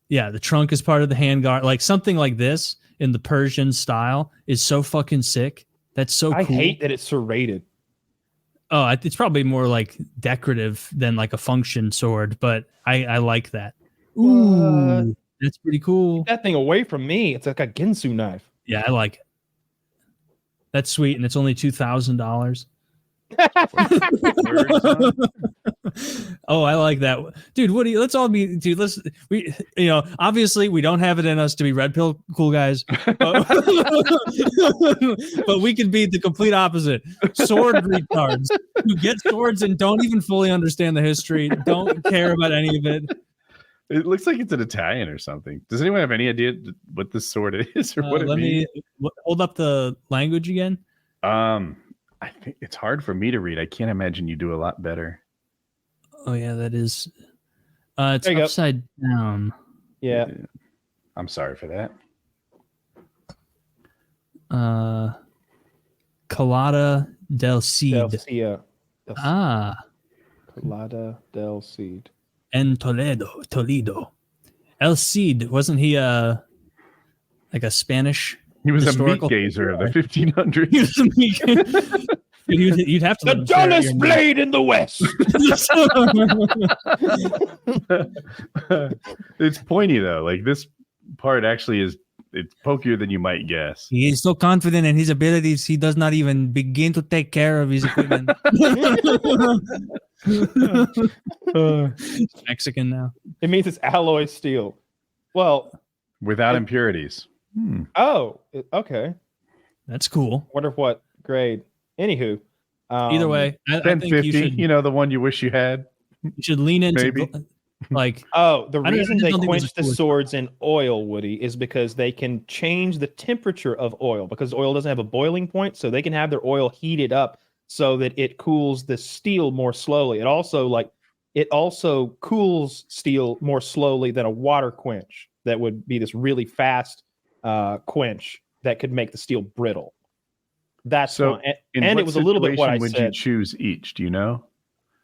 [SPEAKER 2] Yeah, the trunk is part of the handguard. Like something like this in the Persian style is so fucking sick. That's so cool.
[SPEAKER 3] I hate that it's serrated.
[SPEAKER 2] Oh, it's probably more like decorative than like a function sword, but I like that. Ooh, that's pretty cool.
[SPEAKER 3] Get that thing away from me. It's like a Ginsu knife.
[SPEAKER 2] Yeah, I like it. That's sweet, and it's only $2,000. Oh, I like that, dude. Woody, let's all be, dude. Obviously we don't have it in us to be red pill cool guys, but we could be the complete opposite. Sword retards who get swords and don't even fully understand the history, don't care about any of it.
[SPEAKER 1] It looks like it's an Italian or something. Does anyone have any idea what this sword is or what it means?
[SPEAKER 2] Hold up the language again.
[SPEAKER 1] I think it's hard for me to read. I can't imagine you do a lot better.
[SPEAKER 2] Oh yeah, that is. It's upside down.
[SPEAKER 3] Yeah.
[SPEAKER 1] I'm sorry for that.
[SPEAKER 2] Colada del Cid.
[SPEAKER 3] Colada del Cid.
[SPEAKER 2] And Toledo. El Cid, wasn't he like a Spanish?
[SPEAKER 1] He was a meat gazer of the 1500s.
[SPEAKER 2] He was a meat gazer. You'd have to.
[SPEAKER 3] The dullest blade in the West.
[SPEAKER 1] It's pointy though. Like this part actually it's pokier than you might guess.
[SPEAKER 2] He is so confident in his abilities, he does not even begin to take care of his equipment. Mexican now.
[SPEAKER 3] It means it's alloy steel. Well,
[SPEAKER 1] without impurities.
[SPEAKER 3] Oh, okay.
[SPEAKER 2] That's cool.
[SPEAKER 3] Wonder what grade. Anywho,
[SPEAKER 2] either way, I think
[SPEAKER 1] 50,
[SPEAKER 2] you should,
[SPEAKER 1] the one you wish you had.
[SPEAKER 2] You should lean into
[SPEAKER 1] maybe.
[SPEAKER 3] The reason they quench the swords in oil, Woody, is because they can change the temperature of oil because oil doesn't have a boiling point, so they can have their oil heated up so that it cools the steel more slowly. It also cools steel more slowly than a water quench that would be this really fast quench that could make the steel brittle. That's so. And it was a little bit what I
[SPEAKER 1] would
[SPEAKER 3] said.
[SPEAKER 1] You choose each? Do you know?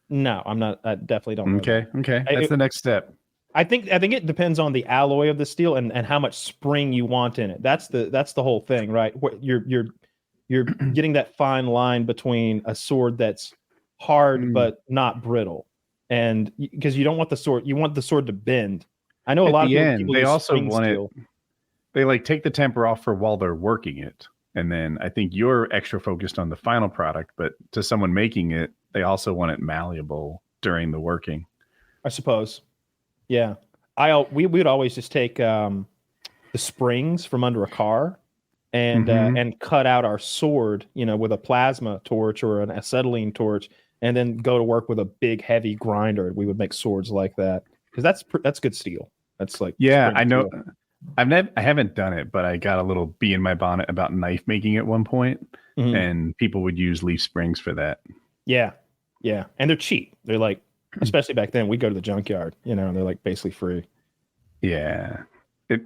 [SPEAKER 3] No, I'm not. I definitely don't know.
[SPEAKER 1] Okay. That's the next step.
[SPEAKER 3] I think it depends on the alloy of the steel and how much spring you want in it. That's the whole thing, right? You're getting that fine line between a sword that's hard but not brittle, and because you don't want the sword, you want the sword to bend. I know a lot of people
[SPEAKER 1] they also want it. They like take the temper off for while they're working it. And then I think you're extra focused on the final product, but to someone making it, they also want it malleable during the working.
[SPEAKER 3] I suppose. Yeah. We would always just take the springs from under a car and cut out our sword, with a plasma torch or an acetylene torch, and then go to work with a big heavy grinder. We would make swords like that because that's good steel. That's like
[SPEAKER 1] I know. Steel. I haven't done it, but I got a little bee in my bonnet about knife making at one point, and people would use leaf springs for that.
[SPEAKER 3] Yeah, and they're cheap. They're like especially back then, we go to the junkyard, and they're like basically free.
[SPEAKER 1] Yeah.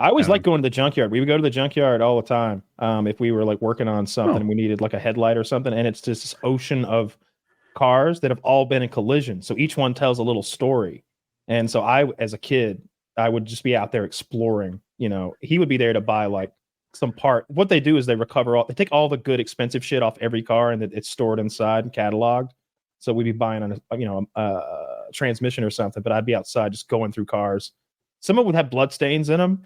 [SPEAKER 3] I always like going to the junkyard. We would go to the junkyard all the time. If we were like working on something and we needed like a headlight or something, and it's just this ocean of cars that have all been in collision. So each one tells a little story. And so as a kid, I would just be out there exploring. He would be there to buy like some part. What they do is they they take all the good expensive shit off every car and it's stored inside and cataloged. So we'd be buying on a transmission or something, but I'd be outside just going through cars. Some of them would have blood stains in them.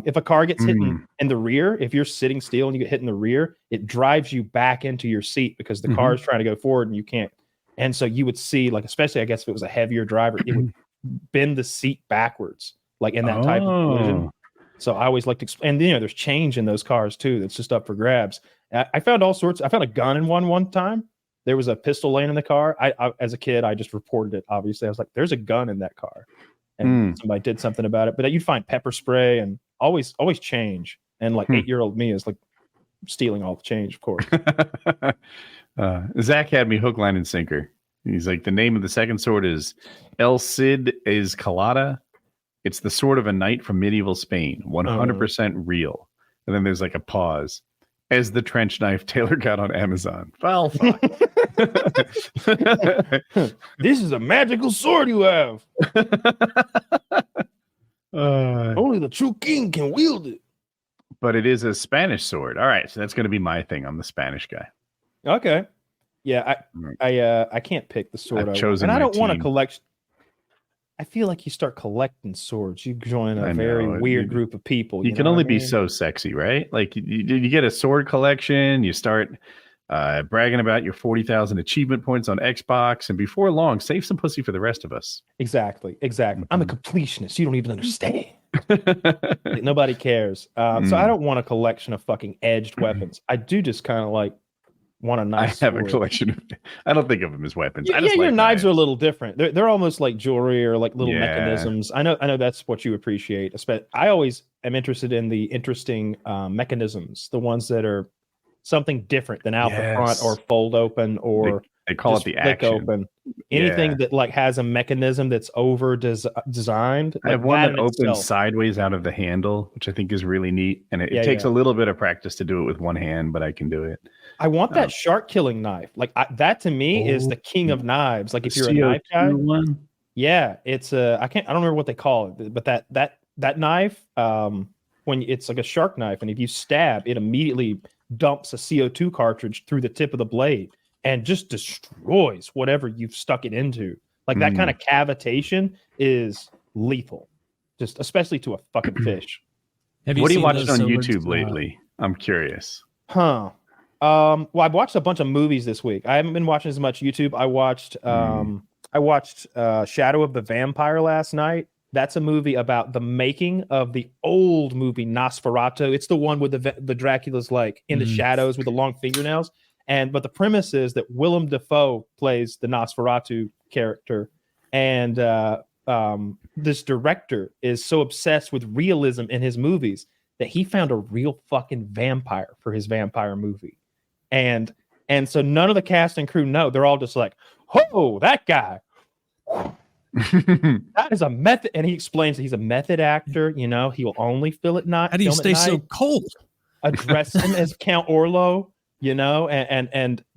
[SPEAKER 3] If a car gets hit in the rear, if you're sitting still and you get hit in the rear, it drives you back into your seat because the car is trying to go forward and you can't. And so you would see, like, especially I guess if it was a heavier driver, it would bend the seat backwards, like in that type of collision. So I always like to, and there's change in those cars too. That's just up for grabs. I found all sorts. I found a gun in one time. There was a pistol laying in the car. I as a kid, I just reported it. Obviously, I was like, "There's a gun in that car," and somebody did something about it. But you'd find pepper spray and always change. And like 8-year-old me is like stealing all the change, of course.
[SPEAKER 1] Zach had me hook, line, and sinker. He's like, the name of the second sword is El Cid Escalada. It's the sword of a knight from medieval Spain, 100% real. And then there's like a pause. As the trench knife Taylor got on Amazon. Well, fuck.
[SPEAKER 3] This is a magical sword you have. Only the true king can wield it.
[SPEAKER 1] But it is a Spanish sword. All right, so that's going to be my thing. I'm the Spanish guy.
[SPEAKER 3] Okay. Yeah, I can't pick the sword.
[SPEAKER 1] I've chosen,
[SPEAKER 3] and I don't want to collect. I feel like you start collecting swords, you join a very weird group of people.
[SPEAKER 1] You can only be so sexy, right? Like you get a sword collection, you start bragging about your 40,000 achievement points on Xbox, and before long, save some pussy for the rest of us.
[SPEAKER 3] Exactly. I'm a completionist. You don't even understand. Nobody cares. So I don't want a collection of fucking edged weapons. I do just kind of like want a nice
[SPEAKER 1] I have
[SPEAKER 3] sword.
[SPEAKER 1] a collection. I don't think of them as weapons.
[SPEAKER 3] Yeah, your knives are a little different. They're almost like jewelry or like little mechanisms. I know that's what you appreciate. I always am interested in the interesting mechanisms, the ones that are something different than out the front or fold open or
[SPEAKER 1] they call it the action.
[SPEAKER 3] Open. Anything that like has a mechanism that's over designed.
[SPEAKER 1] I have one that opens sideways out of the handle, which I think is really neat. And it takes a little bit of practice to do it with one hand, but I can do it.
[SPEAKER 3] I want that shark killing knife. Like that to me is the king of knives. Like if you're a knife guy, it's I don't remember what they call it, but that knife, when it's like a shark knife, and if you stab, it immediately dumps a CO2 cartridge through the tip of the blade and just destroys whatever you've stuck it into. Like that kind of cavitation is lethal, just especially to a fucking fish.
[SPEAKER 1] What are you watching on YouTube lately? I'm curious.
[SPEAKER 3] Well, I've watched a bunch of movies this week. I haven't been watching as much YouTube. I watched Shadow of the Vampire last night. That's a movie about the making of the old movie Nosferatu. It's the one with the Dracula's like in the shadows with the long fingernails. But the premise is that Willem Dafoe plays the Nosferatu character, and this director is so obsessed with realism in his movies that he found a real fucking vampire for his vampire movie. And so none of the cast and crew know. They're all just like, "Oh, that guy." That is a method, and he explains that he's a method actor. He will only film at night.
[SPEAKER 2] How do you stay so cold?
[SPEAKER 3] Address him as Count Orlo,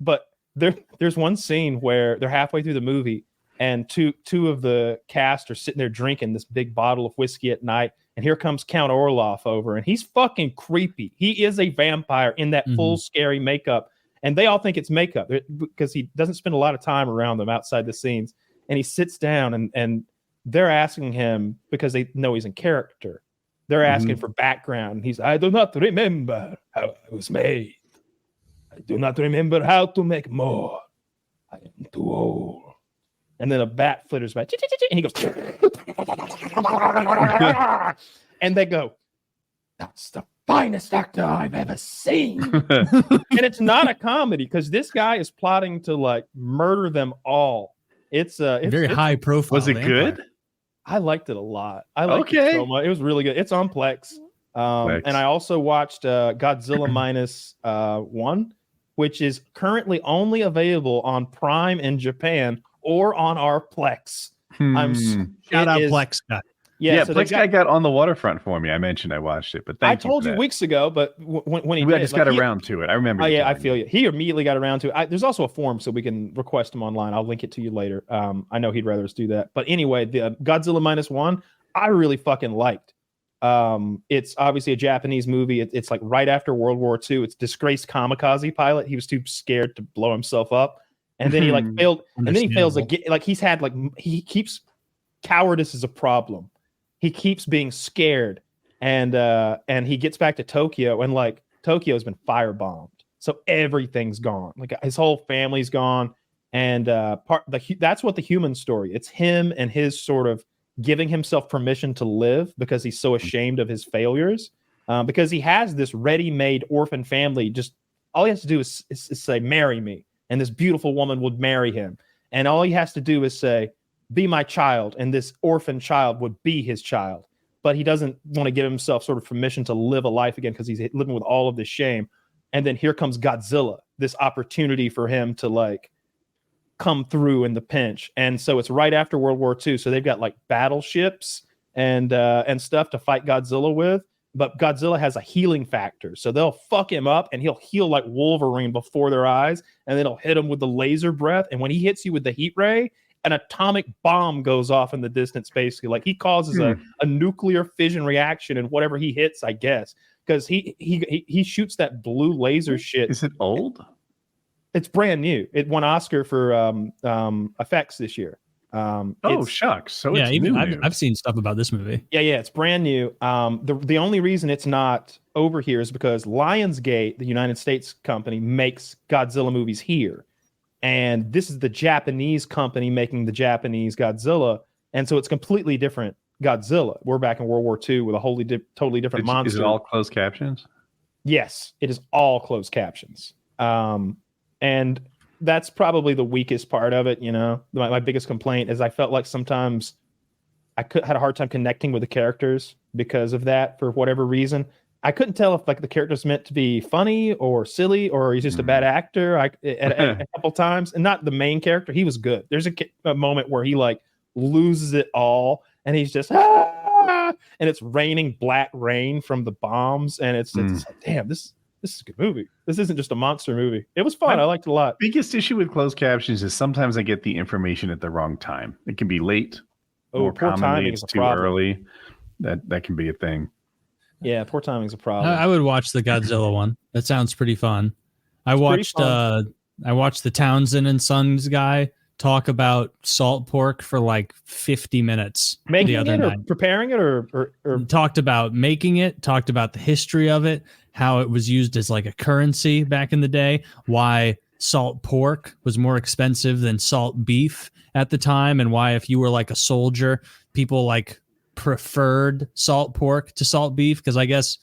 [SPEAKER 3] but there's one scene where they're halfway through the movie, and two of the cast are sitting there drinking this big bottle of whiskey at night, and here comes Count Orloff over, and he's fucking creepy. He is a vampire in that full scary makeup, and they all think it's makeup because he doesn't spend a lot of time around them outside the scenes. And he sits down and they're asking him because they know he's in character. They're asking for background. He's, I do not remember how I was made. I do not remember how to make more. I am too old. And then a bat flitters by. And he goes. And they go, that's the finest actor I've ever seen. And it's not a comedy because this guy is plotting to like murder them all. It's
[SPEAKER 2] very high profile.
[SPEAKER 1] Was it good?
[SPEAKER 3] I liked it a lot. I liked it so much. It was really good. It's on Plex. And I also watched Godzilla Minus One, which is currently only available on Prime in Japan or on our Plex.
[SPEAKER 2] Shout out Plex guy.
[SPEAKER 1] Yeah, so Plex guy got on the waterfront for me. I mentioned I watched it, but I
[SPEAKER 3] told you weeks ago, but when he
[SPEAKER 1] I just got around to it. I remember.
[SPEAKER 3] Oh yeah, I feel you. He immediately got around to it. There's also a form so we can request him online. I'll link it to you later. I know he'd rather us do that, but anyway, the Godzilla Minus One, I really fucking liked. It's obviously a Japanese movie. It's like right after World War II. It's disgraced kamikaze pilot. He was too scared to blow himself up, and then he like failed, and then he fails again. Like he keeps cowardice is a problem. He keeps being scared, and he gets back to Tokyo, and like Tokyo's been firebombed, so everything's gone. Like his whole family's gone, and that's what the human story. It's him and his sort of giving himself permission to live because he's so ashamed of his failures. Because he has this ready-made orphan family. Just all he has to do is say, "Marry me," and this beautiful woman would marry him. And all he has to do is say, "Be my child," and this orphan child would be his child. But he doesn't want to give himself sort of permission to live a life again because he's living with all of this shame. And then here comes Godzilla, this opportunity for him to like come through in the pinch. And so it's right after World War II. So they've got like battleships and stuff to fight Godzilla with. But Godzilla has a healing factor. So they'll fuck him up and he'll heal like Wolverine before their eyes. And then he'll hit him with the laser breath. And when he hits you with the heat ray, an atomic bomb goes off in the distance, basically. Like he causes a nuclear fission reaction in whatever he hits, I guess. Because he shoots that blue laser shit.
[SPEAKER 1] Is it old?
[SPEAKER 3] It's brand new. It won Oscar for effects this year.
[SPEAKER 1] Shucks. So
[SPEAKER 2] yeah,
[SPEAKER 1] it's
[SPEAKER 2] even
[SPEAKER 1] new.
[SPEAKER 2] I've seen stuff about this movie.
[SPEAKER 3] Yeah, it's brand new. The only reason it's not over here is because Lionsgate, the United States company, makes Godzilla movies here. And this is the Japanese company making the Japanese Godzilla. And so it's completely different Godzilla. We're back in World War II with a totally different monster.
[SPEAKER 1] Is it all closed captions?
[SPEAKER 3] Yes, it is all closed captions. And that's probably the weakest part of it. You know, my biggest complaint is I felt like sometimes I had a hard time connecting with the characters because of that, for whatever reason. I couldn't tell if like the character's meant to be funny or silly or he's just a bad actor. At a couple times, and not the main character. He was good. There's a moment where he like loses it all and he's just and it's raining black rain from the bombs, and it's like, damn, this is a good movie. This isn't just a monster movie. It was fun. I liked it a lot.
[SPEAKER 1] Biggest issue with closed captions is sometimes I get the information at the wrong time. It can be late. More commonly, it's too early. That can be a thing.
[SPEAKER 3] Yeah, poor timing's a problem.
[SPEAKER 2] I would watch the Godzilla one. That sounds pretty fun. I watched the Townsend and Sons guy talk about salt pork for like 50 minutes
[SPEAKER 3] making
[SPEAKER 2] the other
[SPEAKER 3] it
[SPEAKER 2] night.
[SPEAKER 3] Or preparing it or
[SPEAKER 2] talked about making it, talked about the history of it, how it was used as like a currency back in the day, why salt pork was more expensive than salt beef at the time, and why if you were like a soldier, people like preferred salt pork to salt beef, because I guess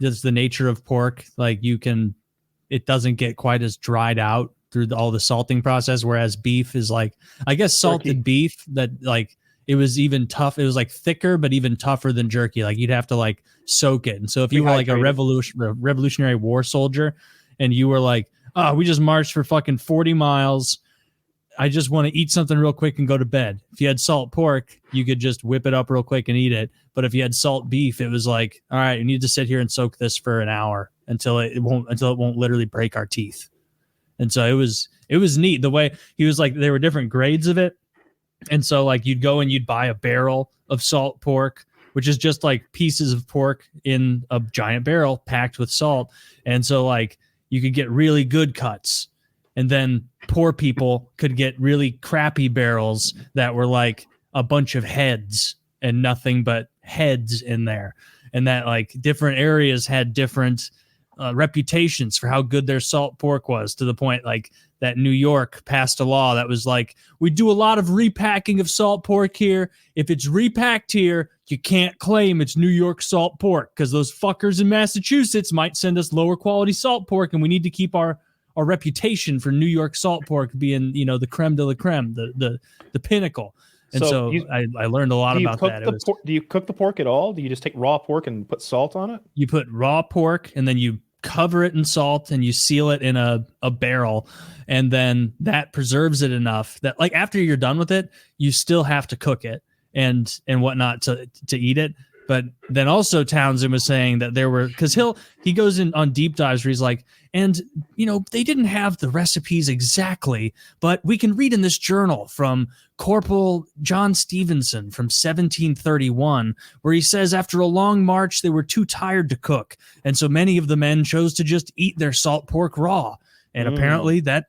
[SPEAKER 2] just the nature of pork, like it doesn't get quite as dried out through all the salting process, whereas beef is like, I guess salted beef that like it was even tough. It was like thicker, but even tougher than jerky. Like you'd have to like soak it. And so if you were like a Revolutionary War soldier and you were like, oh, we just marched for fucking 40 miles. I just want to eat something real quick and go to bed. If you had salt pork, you could just whip it up real quick and eat it. But if you had salt beef, it was like, all right, you need to sit here and soak this for an hour until it won't literally break our teeth. And so it was neat the way he was like, there were different grades of it. And so like you'd go and you'd buy a barrel of salt pork, which is just like pieces of pork in a giant barrel packed with salt. And so like you could get really good cuts. And then poor people could get really crappy barrels that were like a bunch of heads and nothing but heads in there. And that like different areas had different reputations for how good their salt pork was, to the point like that New York passed a law that was like, we do a lot of repacking of salt pork here. If it's repacked here, you can't claim it's New York salt pork because those fuckers in Massachusetts might send us lower quality salt pork, and we need to keep our reputation for New York salt pork being, you know, the creme de la creme, the pinnacle. And so I learned a lot about that.
[SPEAKER 3] Do you cook the pork at all? Do you just take raw pork and put salt on it?
[SPEAKER 2] You put raw pork and then you cover it in salt and you seal it in a barrel, and then that preserves it enough that like after you're done with it, you still have to cook it and whatnot to eat it. But then also Townsend was saying that there were, because he goes in on deep dives where he's like, and they didn't have the recipes exactly, but we can read in this journal from Corporal John Stevenson from 1731, where he says after a long march they were too tired to cook, and so many of the men chose to just eat their salt pork raw, and apparently that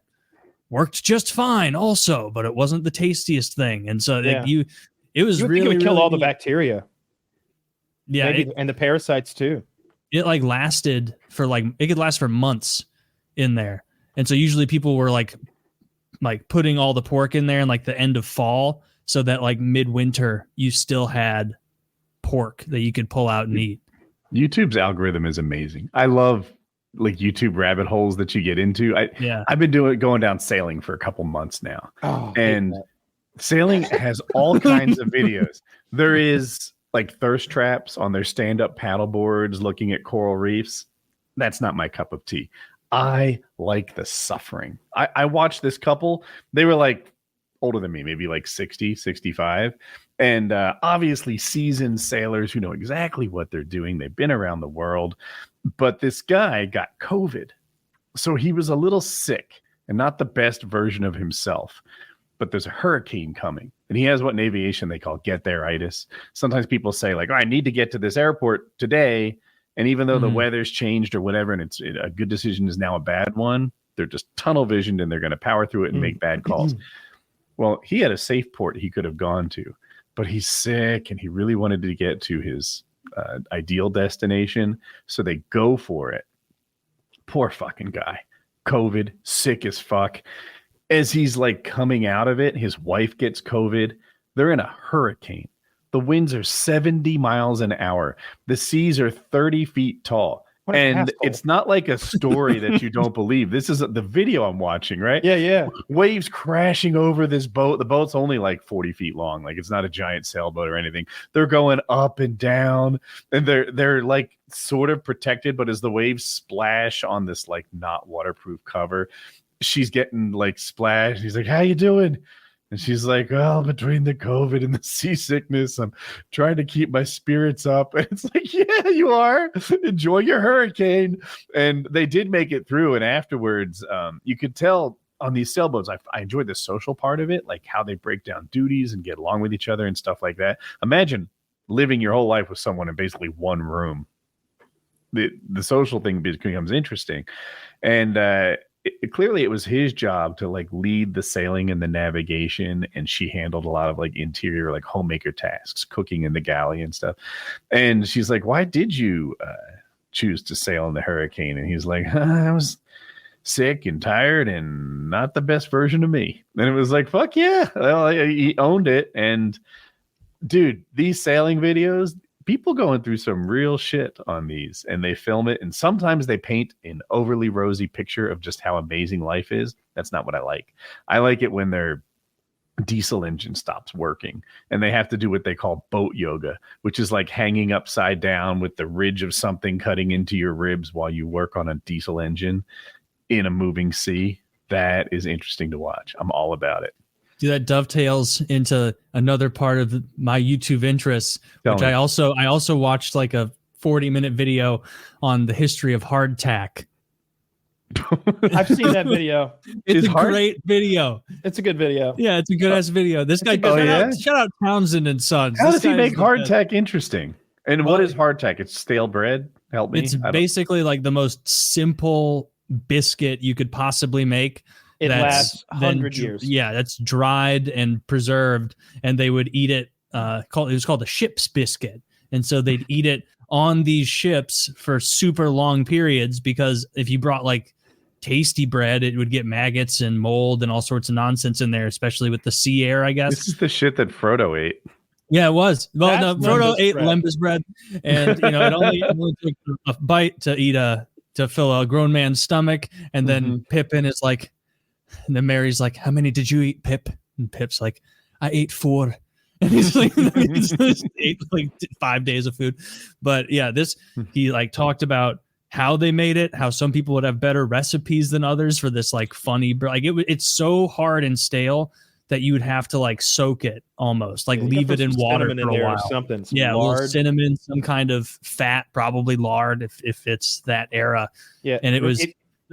[SPEAKER 2] worked just fine also, but it wasn't the tastiest thing, and so it was really,
[SPEAKER 3] think it would kill
[SPEAKER 2] really
[SPEAKER 3] all the bacteria.
[SPEAKER 2] Yeah,
[SPEAKER 3] and the parasites too.
[SPEAKER 2] It like lasted for it could last for months in there. And so usually people were like putting all the pork in there in like the end of fall so that like midwinter you still had pork that you could pull out and eat.
[SPEAKER 1] YouTube's algorithm is amazing. I love like YouTube rabbit holes that you get into. I've been going down sailing for a couple months now. And sailing has all kinds of videos. There is like thirst traps on their stand-up paddle boards looking at coral reefs. That's not my cup of tea. I like the suffering. I watched this couple. They were like older than me, maybe like 60, 65. And obviously seasoned sailors who know exactly what they're doing. They've been around the world. But this guy got COVID. So he was a little sick and not the best version of himself. But there's a hurricane coming, and he has what in aviation they call get there-itis. Sometimes people say like, I need to get to this airport today. And even though the weather's changed or whatever, and it's a good decision is now a bad one, they're just tunnel visioned and they're going to power through it and make bad calls. Well, he had a safe port he could have gone to, but he's sick and he really wanted to get to his ideal destination. So they go for it. Poor fucking guy. COVID, sick as fuck. As he's like coming out of it, his wife gets COVID. They're in a hurricane. The winds are 70 miles an hour. The seas are 30 feet tall. And it's not like a story that you don't believe. This is the video I'm watching, right?
[SPEAKER 3] Yeah.
[SPEAKER 1] Waves crashing over this boat. The boat's only like 40 feet long. Like it's not a giant sailboat or anything. They're going up and down, and they're like sort of protected. But as the waves splash on this like not waterproof cover, she's getting like splashed. He's like, "How you doing?" And she's like, "Well, between the COVID and the seasickness, I'm trying to keep my spirits up." And it's like, yeah, you are. Enjoy your hurricane. And they did make it through. And afterwards, you could tell on these sailboats, I enjoyed the social part of it, like how they break down duties and get along with each other and stuff like that. Imagine living your whole life with someone in basically one room. The social thing becomes interesting. And clearly it was his job to like lead the sailing and the navigation, and she handled a lot of like interior like homemaker tasks, cooking in the galley and stuff. And she's like, "Why did you choose to sail in the hurricane?" And he's like, "I was sick and tired and not the best version of me." And it was like, fuck yeah. Well, he owned it. And dude, these sailing videos, people going through some real shit on these, and they film it, and sometimes they paint an overly rosy picture of just how amazing life is. That's not what I like. I like it when their diesel engine stops working and they have to do what they call boat yoga, which is like hanging upside down with the ridge of something cutting into your ribs while you work on a diesel engine in a moving sea. That is interesting to watch. I'm all about it.
[SPEAKER 2] Dude, that dovetails into another part of my YouTube interests, which I also watched like a 40-minute video on the history of hardtack.
[SPEAKER 3] I've seen that video.
[SPEAKER 2] It's a great video.
[SPEAKER 3] It's a good video.
[SPEAKER 2] Yeah, it's a good ass video. This guy, shout out Townsend and Sons.
[SPEAKER 1] How does he make hardtack interesting? And what is hardtack? It's stale bread. Help me.
[SPEAKER 2] It's basically like the most simple biscuit you could possibly make.
[SPEAKER 3] It lasts 100 years.
[SPEAKER 2] Yeah, that's dried and preserved, and they would eat it. It was called a ship's biscuit, and so they'd eat it on these ships for super long periods, because if you brought like tasty bread, it would get maggots and mold and all sorts of nonsense in there, especially with the sea air, I guess.
[SPEAKER 1] This is the shit that Frodo ate.
[SPEAKER 2] Yeah, it was. Well, no, Frodo ate lembas bread, and it only took a bite to fill a grown man's stomach, and then Pippin is like. And then Mary's like, "How many did you eat, Pip?" And Pip's like, "I ate 4." And he's like, he ate like 5 days of food. But yeah, he like talked about how they made it, how some people would have better recipes than others for this like funny, like it's so hard and stale that you would have to like soak it almost, like leave it in water for a while.
[SPEAKER 3] Something,
[SPEAKER 2] a little cinnamon, some kind of fat, probably lard if it's that era.
[SPEAKER 3] Yeah,
[SPEAKER 2] and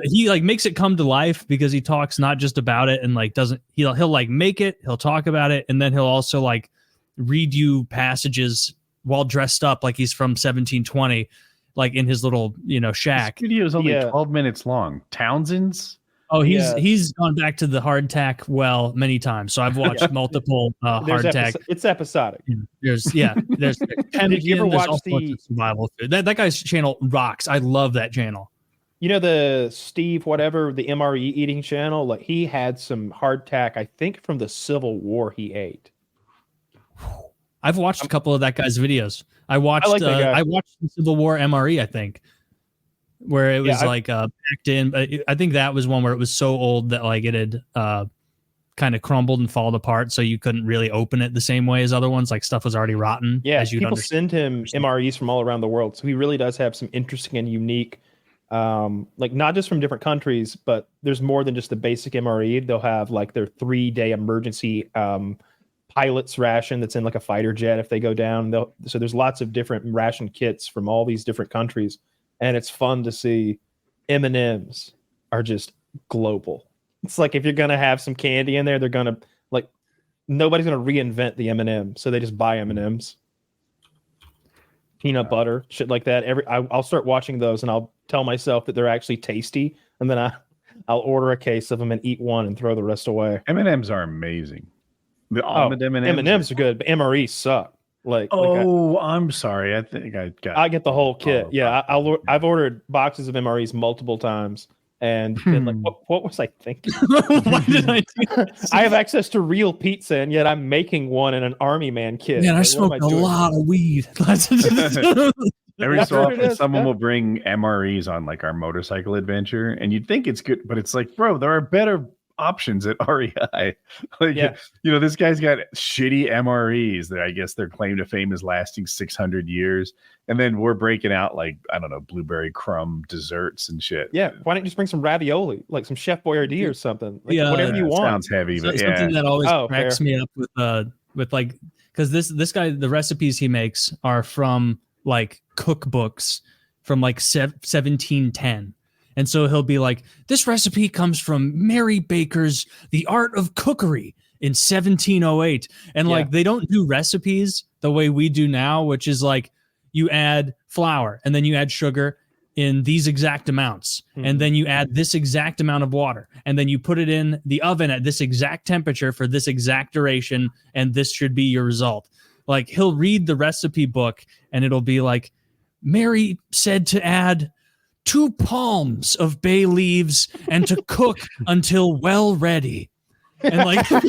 [SPEAKER 2] he like makes it come to life because he talks not just about it and like he'll like make it, he'll talk about it, and then he'll also like read you passages while dressed up like he's from 1720, like in his little shack.
[SPEAKER 1] This video is only 12 minutes long. Townsend's.
[SPEAKER 2] Oh, he's gone back to the hardtack well many times. So I've watched multiple hardtack.
[SPEAKER 3] It's episodic.
[SPEAKER 2] There's Did you ever watch the survival food? That guy's channel rocks. I love that channel.
[SPEAKER 3] You know the Steve whatever, the MRE eating channel? Like he had some hardtack, I think from the Civil War he ate.
[SPEAKER 2] I've watched a couple of that guy's videos. I watched the Civil War MRE, I think, where it was packed in. But I think that was one where it was so old that like it had kind of crumbled and fallen apart, so you couldn't really open it the same way as other ones. Like stuff was already rotten.
[SPEAKER 3] Yeah, people send him MREs from all around the world, so he really does have some interesting and unique, like not just from different countries, but there's more than just the basic MRE. They'll have like their 3-day emergency pilot's ration that's in like a fighter jet if they go down. So there's lots of different ration kits from all these different countries. And it's fun to see. M&Ms are just global. It's like if you're going to have some candy in there, they're going to like, nobody's going to reinvent the M&M. So they just buy M&Ms. Peanut butter, shit like that. I'll start watching those and I'll tell myself that they're actually tasty. And then I'll order a case of them and eat one and throw the rest away.
[SPEAKER 1] M&Ms are amazing. The almond
[SPEAKER 3] M&Ms are good, but MREs suck.
[SPEAKER 1] I'm sorry. I think
[SPEAKER 3] I get the whole kit. Yeah, I've ordered boxes of MREs multiple times and been like, what was I thinking?
[SPEAKER 2] Why did I do this?
[SPEAKER 3] I have access to real pizza, and yet I'm making one in an Army Man kit.
[SPEAKER 2] Man, I smoked a lot of weed.
[SPEAKER 1] Every so often, someone will bring MREs on like our motorcycle adventure, and you'd think it's good, but it's like, bro, there are better options at REI. This guy's got shitty MREs that I guess their claim to fame is lasting 600 years, and then we're breaking out like, I don't know, blueberry crumb desserts and shit.
[SPEAKER 3] Yeah, why don't you just bring some ravioli, like some Chef Boyardee or something? Like, whatever you want.
[SPEAKER 1] Sounds heavy, but
[SPEAKER 2] something that always cracks me up with like, because this guy, the recipes he makes are from like cookbooks from like 1710. And so he'll be like, this recipe comes from Mary Baker's The Art of Cookery in 1708. And like, they don't do recipes the way we do now, which is like you add flour and then you add sugar in these exact amounts. And then you add this exact amount of water. And then you put it in the oven at this exact temperature for this exact duration. And this should be your result. Like he'll read the recipe book and it'll be like, Mary said to add 2 palms of bay leaves and to cook until well ready. And like, and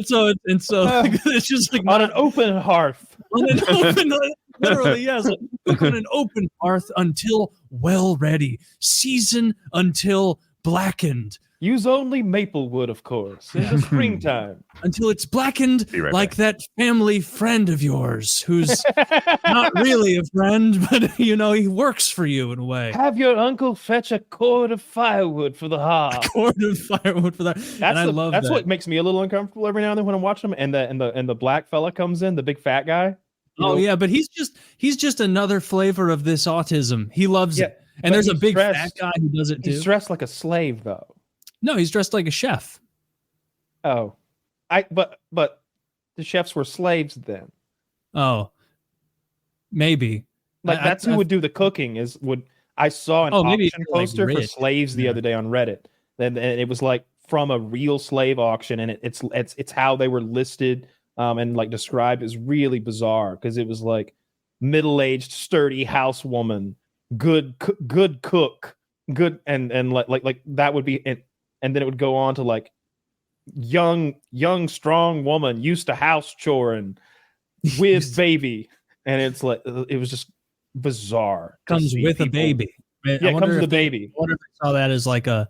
[SPEAKER 2] so it's just like
[SPEAKER 3] on an open hearth.
[SPEAKER 2] Literally, yes. Cook on an open hearth until well ready. Season until blackened.
[SPEAKER 3] Use only maple wood, of course, in the springtime.
[SPEAKER 2] Until it's blackened like that family friend of yours who's not really a friend, but, he works for you in a way.
[SPEAKER 3] Have your uncle fetch a cord of firewood for the hearth.
[SPEAKER 2] A cord of firewood for that. That's
[SPEAKER 3] what makes me a little uncomfortable every now and then when I'm watching them. And the black fella comes in, the big fat guy.
[SPEAKER 2] Yeah, but he's just another flavor of this autism. He loves it. And there's a big fat guy who does it too.
[SPEAKER 3] He's dressed like a slave, though.
[SPEAKER 2] No, he's dressed like a chef.
[SPEAKER 3] Oh, but the chefs were slaves then.
[SPEAKER 2] Oh, maybe.
[SPEAKER 3] Like that's who would do the cooking. I saw an auction poster for slaves the other day on Reddit. And it was like from a real slave auction, and it's how they were listed and like described as really bizarre because it was like middle-aged, sturdy housewoman, good cook, good and like that would be it. And then it would go on to like young, strong woman used to house choring with baby. And it's like, it was just bizarre.
[SPEAKER 2] Comes with a baby.
[SPEAKER 3] Yeah, it comes with a baby.
[SPEAKER 2] I wonder if they saw that as like a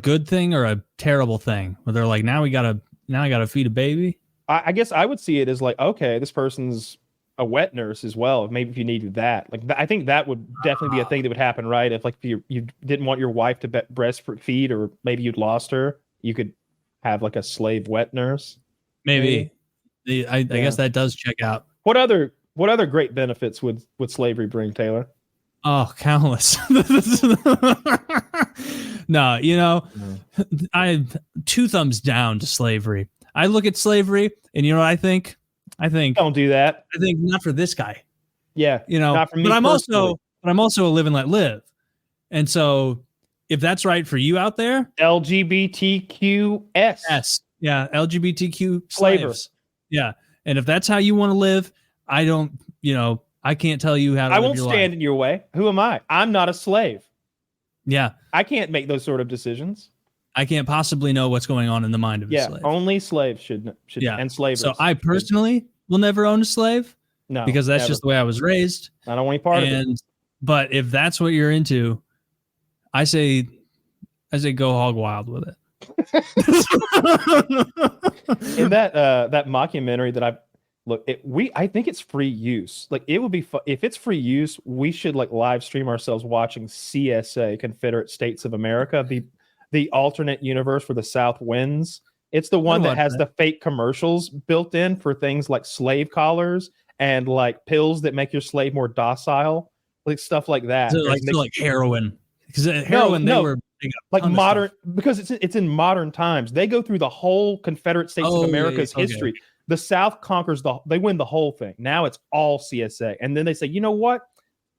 [SPEAKER 2] good thing or a terrible thing where they're like, now I gotta feed a baby.
[SPEAKER 3] I guess I would see it as like, okay, this person's a wet nurse as well. Maybe if you needed that, like I think that would definitely be a thing that would happen, right? If like you didn't want your wife to breastfeed, or maybe you'd lost her, you could have like a slave wet nurse.
[SPEAKER 2] Maybe. I guess that does check out.
[SPEAKER 3] What other great benefits would slavery bring, Taylor?
[SPEAKER 2] Oh, countless. No, I two thumbs down to slavery. I look at slavery, and you know what I think?
[SPEAKER 3] Don't do that.
[SPEAKER 2] I think not for this guy.
[SPEAKER 3] Yeah,
[SPEAKER 2] not for me. But I'm also a live and let live. And so, if that's right for you out there,
[SPEAKER 3] LGBTQS.
[SPEAKER 2] Yeah, LGBTQ slaves. Yeah, and if that's how you want to live, I don't. I can't tell you how to live your life. I won't
[SPEAKER 3] stand in your way. Who am I? I'm not a slave.
[SPEAKER 2] Yeah.
[SPEAKER 3] I can't make those sort of decisions.
[SPEAKER 2] I can't possibly know what's going on in the mind of a slave.
[SPEAKER 3] Only slaves should and slavers.
[SPEAKER 2] So I personally will never own a slave.
[SPEAKER 3] No.
[SPEAKER 2] Because that's just the way I was raised.
[SPEAKER 3] I don't want any part of it.
[SPEAKER 2] But if that's what you're into, I say go hog wild with it.
[SPEAKER 3] In that mockumentary that I think it's free use. Like it would be if it's free use, we should like live stream ourselves watching CSA, Confederate States of America, the alternate universe where the South wins. It's the one that has the fake commercials built in for things like slave collars and like pills that make your slave more docile, like stuff like that.
[SPEAKER 2] So like heroin, because heroin they were
[SPEAKER 3] like modern, because it's in modern times. They go through the whole Confederate States of America's history. Okay. The South conquers they win the whole thing. Now it's all CSA. And then they say, you know what?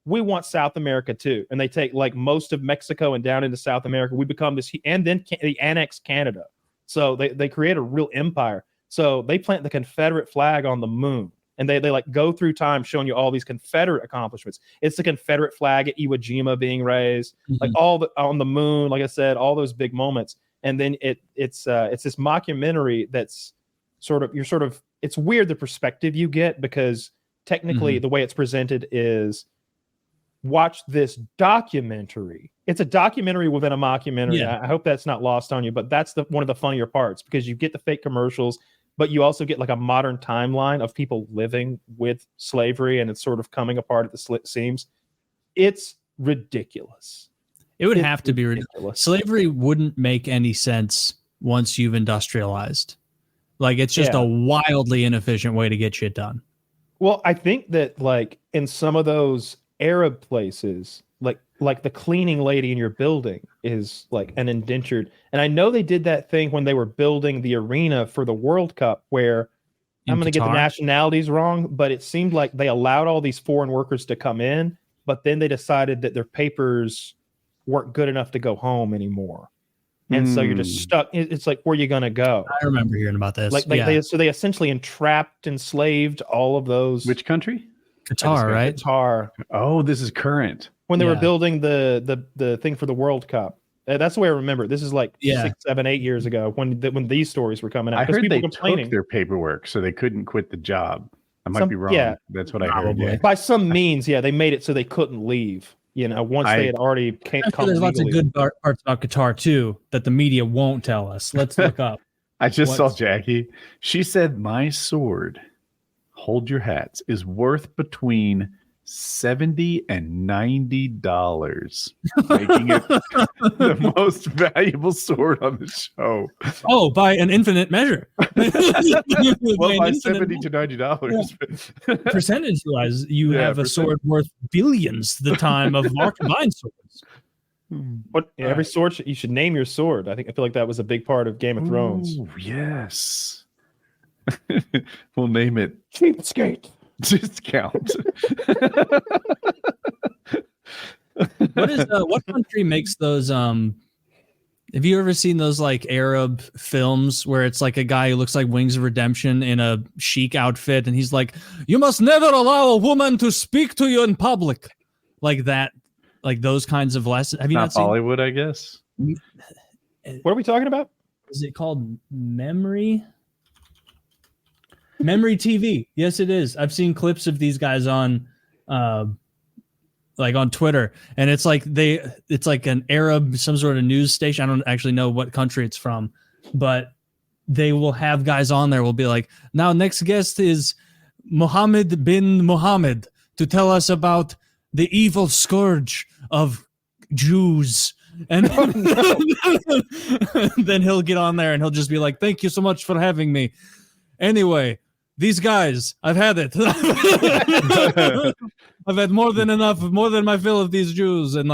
[SPEAKER 3] We want South America too. And they take like most of Mexico and down into South America. We become this, and then they annex Canada. So they create a real empire. So they plant the Confederate flag on the moon. And they like go through time showing you all these Confederate accomplishments. It's the Confederate flag at Iwo Jima being raised, like on the moon, like I said, all those big moments. And then it's this mockumentary that's it's weird the perspective you get, because technically the way it's presented is watch this documentary. It's a documentary within a mockumentary. Yeah. I hope that's not lost on you, but that's one of the funnier parts, because you get the fake commercials, but you also get like a modern timeline of people living with slavery, and it's sort of coming apart at the seams. It's ridiculous.
[SPEAKER 2] It would have to be ridiculous. Slavery wouldn't make any sense once you've industrialized. Like, it's just a wildly inefficient way to get shit done.
[SPEAKER 3] Well, I think that like in some of those Arab places, like the cleaning lady in your building is like an indentured. And I know they did that thing when they were building the arena for the World Cup, where I'm going to get the nationalities wrong, but it seemed like they allowed all these foreign workers to come in, but then they decided that their papers weren't good enough to go home anymore. And so you're just stuck. It's like, where are you going to go?
[SPEAKER 2] I remember hearing about this.
[SPEAKER 3] They essentially enslaved all of those.
[SPEAKER 1] Which country?
[SPEAKER 2] Qatar, right?
[SPEAKER 3] Qatar.
[SPEAKER 1] Oh, this is current.
[SPEAKER 3] When they were building the thing for the World Cup. That's the way I remember. This is like 6, 7, 8 years ago when these stories were coming out.
[SPEAKER 1] I heard they took their paperwork so they couldn't quit the job. I might be wrong. Yeah, that's what I heard. Yeah.
[SPEAKER 3] By some means, they made it so they couldn't leave. Once they had already come
[SPEAKER 2] there's lots of good parts about Qatar too that the media won't tell us. Let's look up.
[SPEAKER 1] I just saw Jackie. She said, "My sword, hold your hats, is worth between $70 and $90, making it the most valuable sword on the show."
[SPEAKER 2] Oh, by an infinite measure.
[SPEAKER 1] Well, by $70 to $90.
[SPEAKER 2] Yeah. Percentage-wise, you have a sword worth billions the time of our combined swords.
[SPEAKER 3] But every sword, you should name your sword. I feel like that was a big part of Game of Thrones.
[SPEAKER 1] Ooh, yes. We'll name it
[SPEAKER 3] Cheapskate.
[SPEAKER 1] Discount.
[SPEAKER 2] What country makes those have you ever seen those like Arab films where it's like a guy who looks like Wings of Redemption in a chic outfit, and he's like, "You must never allow a woman to speak to you in public," like that, like those kinds of lessons. Have you not seen
[SPEAKER 1] Hollywood? I guess.
[SPEAKER 3] What are we talking about?
[SPEAKER 2] Is it called Memri TV? Yes, it is. I've seen clips of these guys on like on Twitter, and it's like an Arab, some sort of news station. I don't actually know what country it's from, but they will have guys on there will be like, "Now next guest is Mohammed bin Mohammed to tell us about the evil scourge of Jews. And then he'll get on there and he'll just be like, thank you so much for having me. Anyway, these guys, I've had it. I've had more than enough, more than my fill of these Jews. And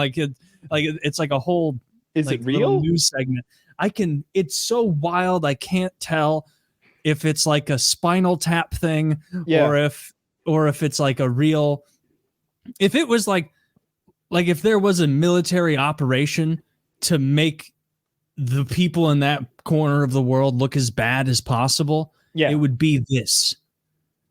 [SPEAKER 2] it's like a whole
[SPEAKER 3] it real
[SPEAKER 2] news segment. It's so wild. I can't tell if it's like a Spinal Tap thing or if it's like a real, if it was like if there was a military operation to make the people in that corner of the world look as bad as possible, it would be this.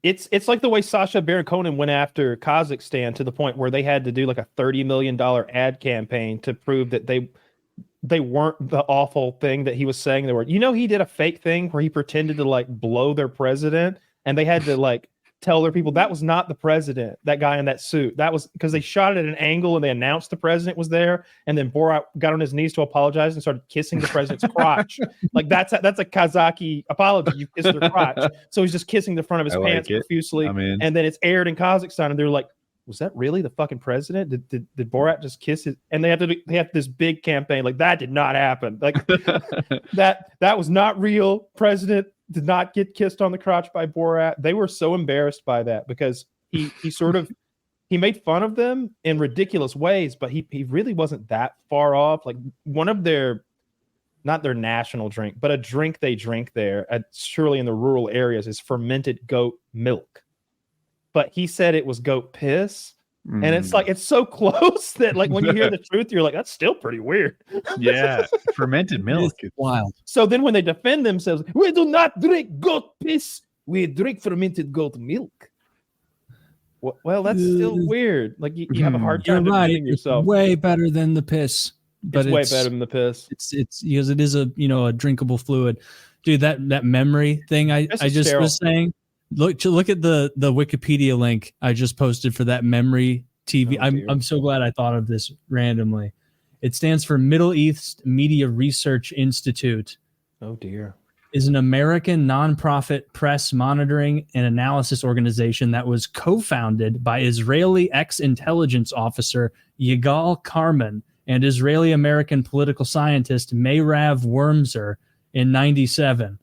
[SPEAKER 3] It's like the way Sacha Baron Cohen went after Kazakhstan to the point where they had to do like a $30 million ad campaign to prove that they weren't the awful thing that he was saying they were. You know, he did a fake thing where he pretended to like blow their president, and they had to like tell their people that was not the president, that guy in that suit. That was because they shot it at an angle and they announced the president was there, and then Borat got on his knees to apologize and started kissing the president's crotch. Like that's a Kazaki apology. You kissed their crotch. So he's just kissing the front of his pants profusely. And then it's aired in Kazakhstan, and they're like, was that really the fucking president? Did Borat just kiss his? And they have this big campaign like that did not happen. Like that was not real. President did not get kissed on the crotch by Borat. They were so embarrassed by that because he made fun of them in ridiculous ways, but he really wasn't that far off. Like one of their, not their national drink, but a drink they drink there, surely in the rural areas, is fermented goat milk. But he said it was goat piss. And it's like, it's so close that like when you hear the truth, you're like, that's still pretty weird.
[SPEAKER 1] Yeah. Fermented milk.
[SPEAKER 2] It's wild.
[SPEAKER 3] So then when they defend themselves, we do not drink goat piss. We drink fermented goat milk. Well, that's still weird. Like you have a hard time defending yourself.
[SPEAKER 2] It's way better than the piss. But
[SPEAKER 3] it's way better than the piss.
[SPEAKER 2] It's because it is a drinkable fluid. Dude, that Memri thing I just was saying. Look at the Wikipedia link I just posted for that Memri TV. I'm so glad I thought of this randomly. It stands for Middle East Media Research Institute.
[SPEAKER 3] Oh dear.
[SPEAKER 2] Is an American nonprofit press monitoring and analysis organization that was co-founded by Israeli ex-intelligence officer Yigal Karman and Israeli-American political scientist Meirav Wormser in 1997.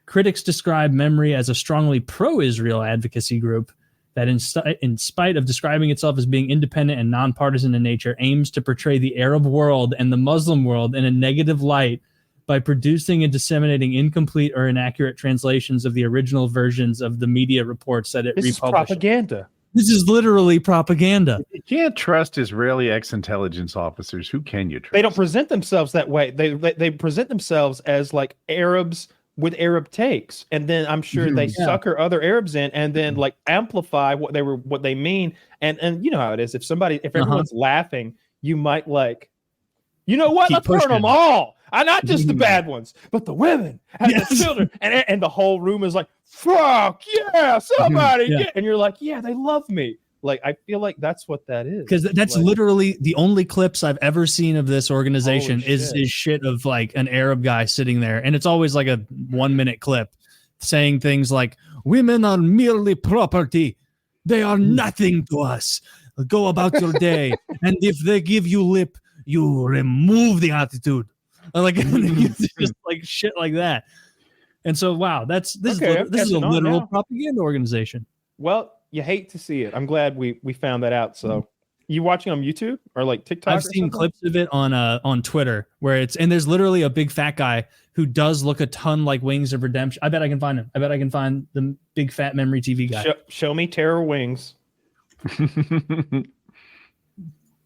[SPEAKER 2] Critics describe Memri as a strongly pro-Israel advocacy group that, in spite of describing itself as being independent and nonpartisan in nature, aims to portray the Arab world and the Muslim world in a negative light by producing and disseminating incomplete or inaccurate translations of the original versions of the media reports that it republishes.
[SPEAKER 3] This is propaganda.
[SPEAKER 2] This is literally propaganda.
[SPEAKER 1] You can't trust Israeli ex-intelligence officers. Who can you trust?
[SPEAKER 3] They don't present themselves that way. They present themselves as like Arabs with Arab takes, and then I'm sure they sucker other Arabs in, and then like amplify what they mean. And you know how it is. If everyone's laughing, you might like, you know what? Let's burn them all. Not just the bad ones, but the women and the children, and the whole room is like, fuck yeah, somebody, and you're like, yeah, they love me. Like, I feel like that's what that is.
[SPEAKER 2] Because that's like, literally the only clips I've ever seen of this organization is shit of like an Arab guy sitting there. And it's always like a 1 minute clip saying things like, women are merely property. They are nothing to us. Go about your day. And if they give you lip, you remove the attitude. Like, just like shit like that. And so, wow, this is a literal propaganda organization.
[SPEAKER 3] Well, you hate to see it. I'm glad we found that out. So, you watching on YouTube or like TikTok?
[SPEAKER 2] I've seen clips of it on Twitter where there's literally a big fat guy who does look a ton like Wings of Redemption. I bet I can find him. I bet I can find the big fat Memri TV guy.
[SPEAKER 3] Show me Terror Wings.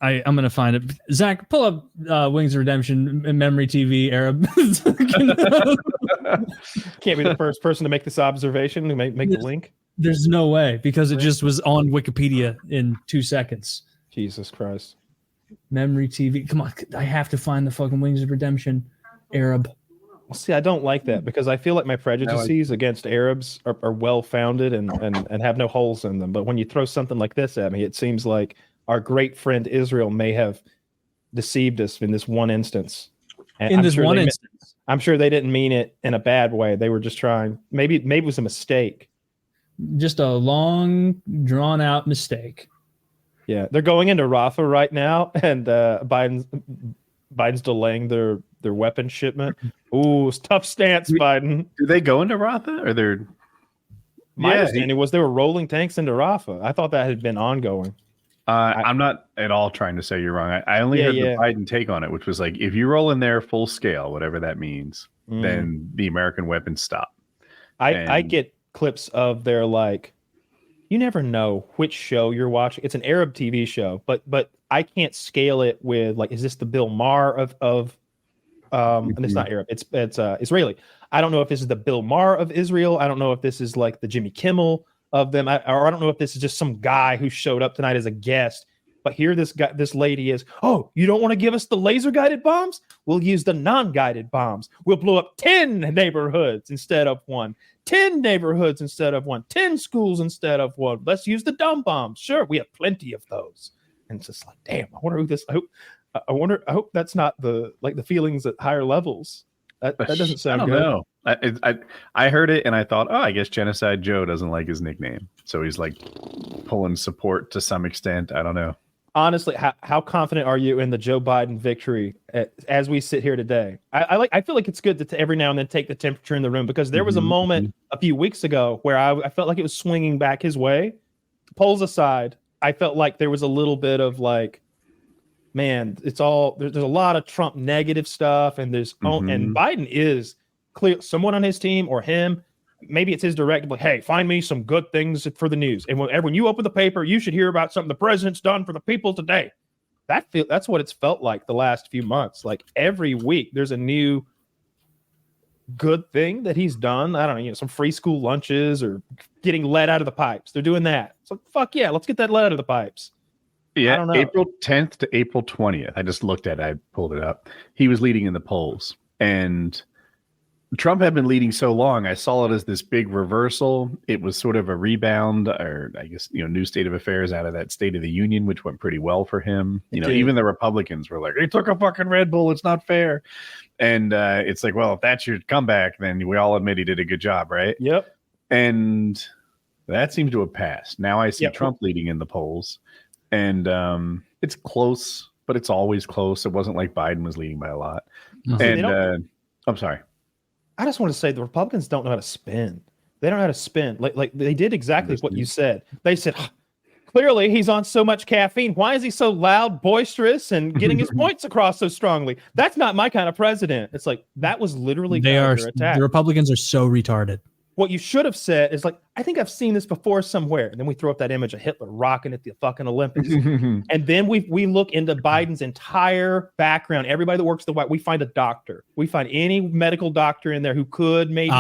[SPEAKER 2] I'm gonna find it. Zach, pull up Wings of Redemption Memri TV Arab.
[SPEAKER 3] Can't be the first person to make this observation. Make the link.
[SPEAKER 2] There's no way, because it just was on Wikipedia in 2 seconds.
[SPEAKER 3] Jesus Christ.
[SPEAKER 2] Memri TV. Come on, I have to find the fucking Wings of Redemption Arab.
[SPEAKER 3] Well, see, I don't like that because I feel like my prejudices against Arabs are well founded and have no holes in them. But when you throw something like this at me, it seems like our great friend Israel may have deceived us in this one instance. And I'm sure they didn't mean it in a bad way. They were just trying. Maybe it was a mistake.
[SPEAKER 2] just a long, drawn out mistake.
[SPEAKER 3] Yeah, they're going into Rafah right now, and Biden's delaying their weapon shipment. Ooh, it's tough stance, Biden.
[SPEAKER 1] Do they go into Rafah, or they're?
[SPEAKER 3] My understanding was they were rolling tanks into Rafah. I thought that had been ongoing.
[SPEAKER 1] I'm not at all trying to say you're wrong. I only heard the Biden take on it, which was like, if you roll in there full scale, whatever that means, then the American weapons stop.
[SPEAKER 3] I get clips of their like, you never know which show you're watching. It's an Arab TV show, but I can't scale it with like, is this the Bill Maher of and it's not Arab, it's Israeli. I don't know if this is the Bill Maher of Israel. I don't know if this is like the Jimmy Kimmel of them, or I don't know if this is just some guy who showed up tonight as a guest. But here this lady is, oh, you don't want to give us the laser guided bombs? We'll use the non-guided bombs. We'll blow up 10 neighborhoods instead of one, 10 neighborhoods instead of one, 10 schools instead of one. Let's use the dumb bombs. Sure, we have plenty of those. And it's just like, damn, I wonder who this. I hope that's not the feelings at higher levels. That doesn't sound good.
[SPEAKER 1] I don't know. I heard it and I thought, oh, I guess Genocide Joe doesn't like his nickname, so he's like pulling support to some extent. I don't know.
[SPEAKER 3] Honestly, how confident are you in the Joe Biden victory as we sit here today? I feel like it's good to every now and then take the temperature in the room, because there was a moment a few weeks ago where I felt like it was swinging back his way. Polls aside, I felt like there was a little bit of like, man, it's all there's a lot of Trump negative stuff, and and Biden is clear. Someone on his team or him, maybe it's his directive, like, hey, find me some good things for the news. And when you open the paper, you should hear about something the president's done for the people today. That's what it's felt like the last few months. Like every week, there's a new good thing that he's done. I don't know, some free school lunches or getting lead out of the pipes. They're doing that. It's like, fuck yeah, let's get that lead out of the pipes.
[SPEAKER 1] Yeah, I don't know. April 10th to April 20th. I just looked at it. I pulled it up. He was leading in the polls. And Trump had been leading so long, I saw it as this big reversal. It was sort of a rebound, or I guess, new state of affairs out of that State of the Union, which went pretty well for him. Even the Republicans were like, he took a fucking Red Bull. It's not fair. And it's like, well, if that's your comeback, then we all admit he did a good job, right?
[SPEAKER 3] Yep.
[SPEAKER 1] And that seems to have passed. Now I see Trump leading in the polls. And it's close, but it's always close. It wasn't like Biden was leading by a lot. And I'm sorry.
[SPEAKER 3] I just want to say the Republicans don't know how to spin. They don't know how to spin. Like they did exactly what you said. They said, clearly he's on so much caffeine. Why is he so loud, boisterous, and getting his points across so strongly? That's not my kind of president. It's like, that was literally
[SPEAKER 2] the Republicans are so retarded.
[SPEAKER 3] What you should have said is like, I think I've seen this before somewhere. And then we throw up that image of Hitler rocking at the fucking Olympics. And then we look into Biden's entire background. Everybody that works the White, we find a doctor. We find any medical doctor in there who could maybe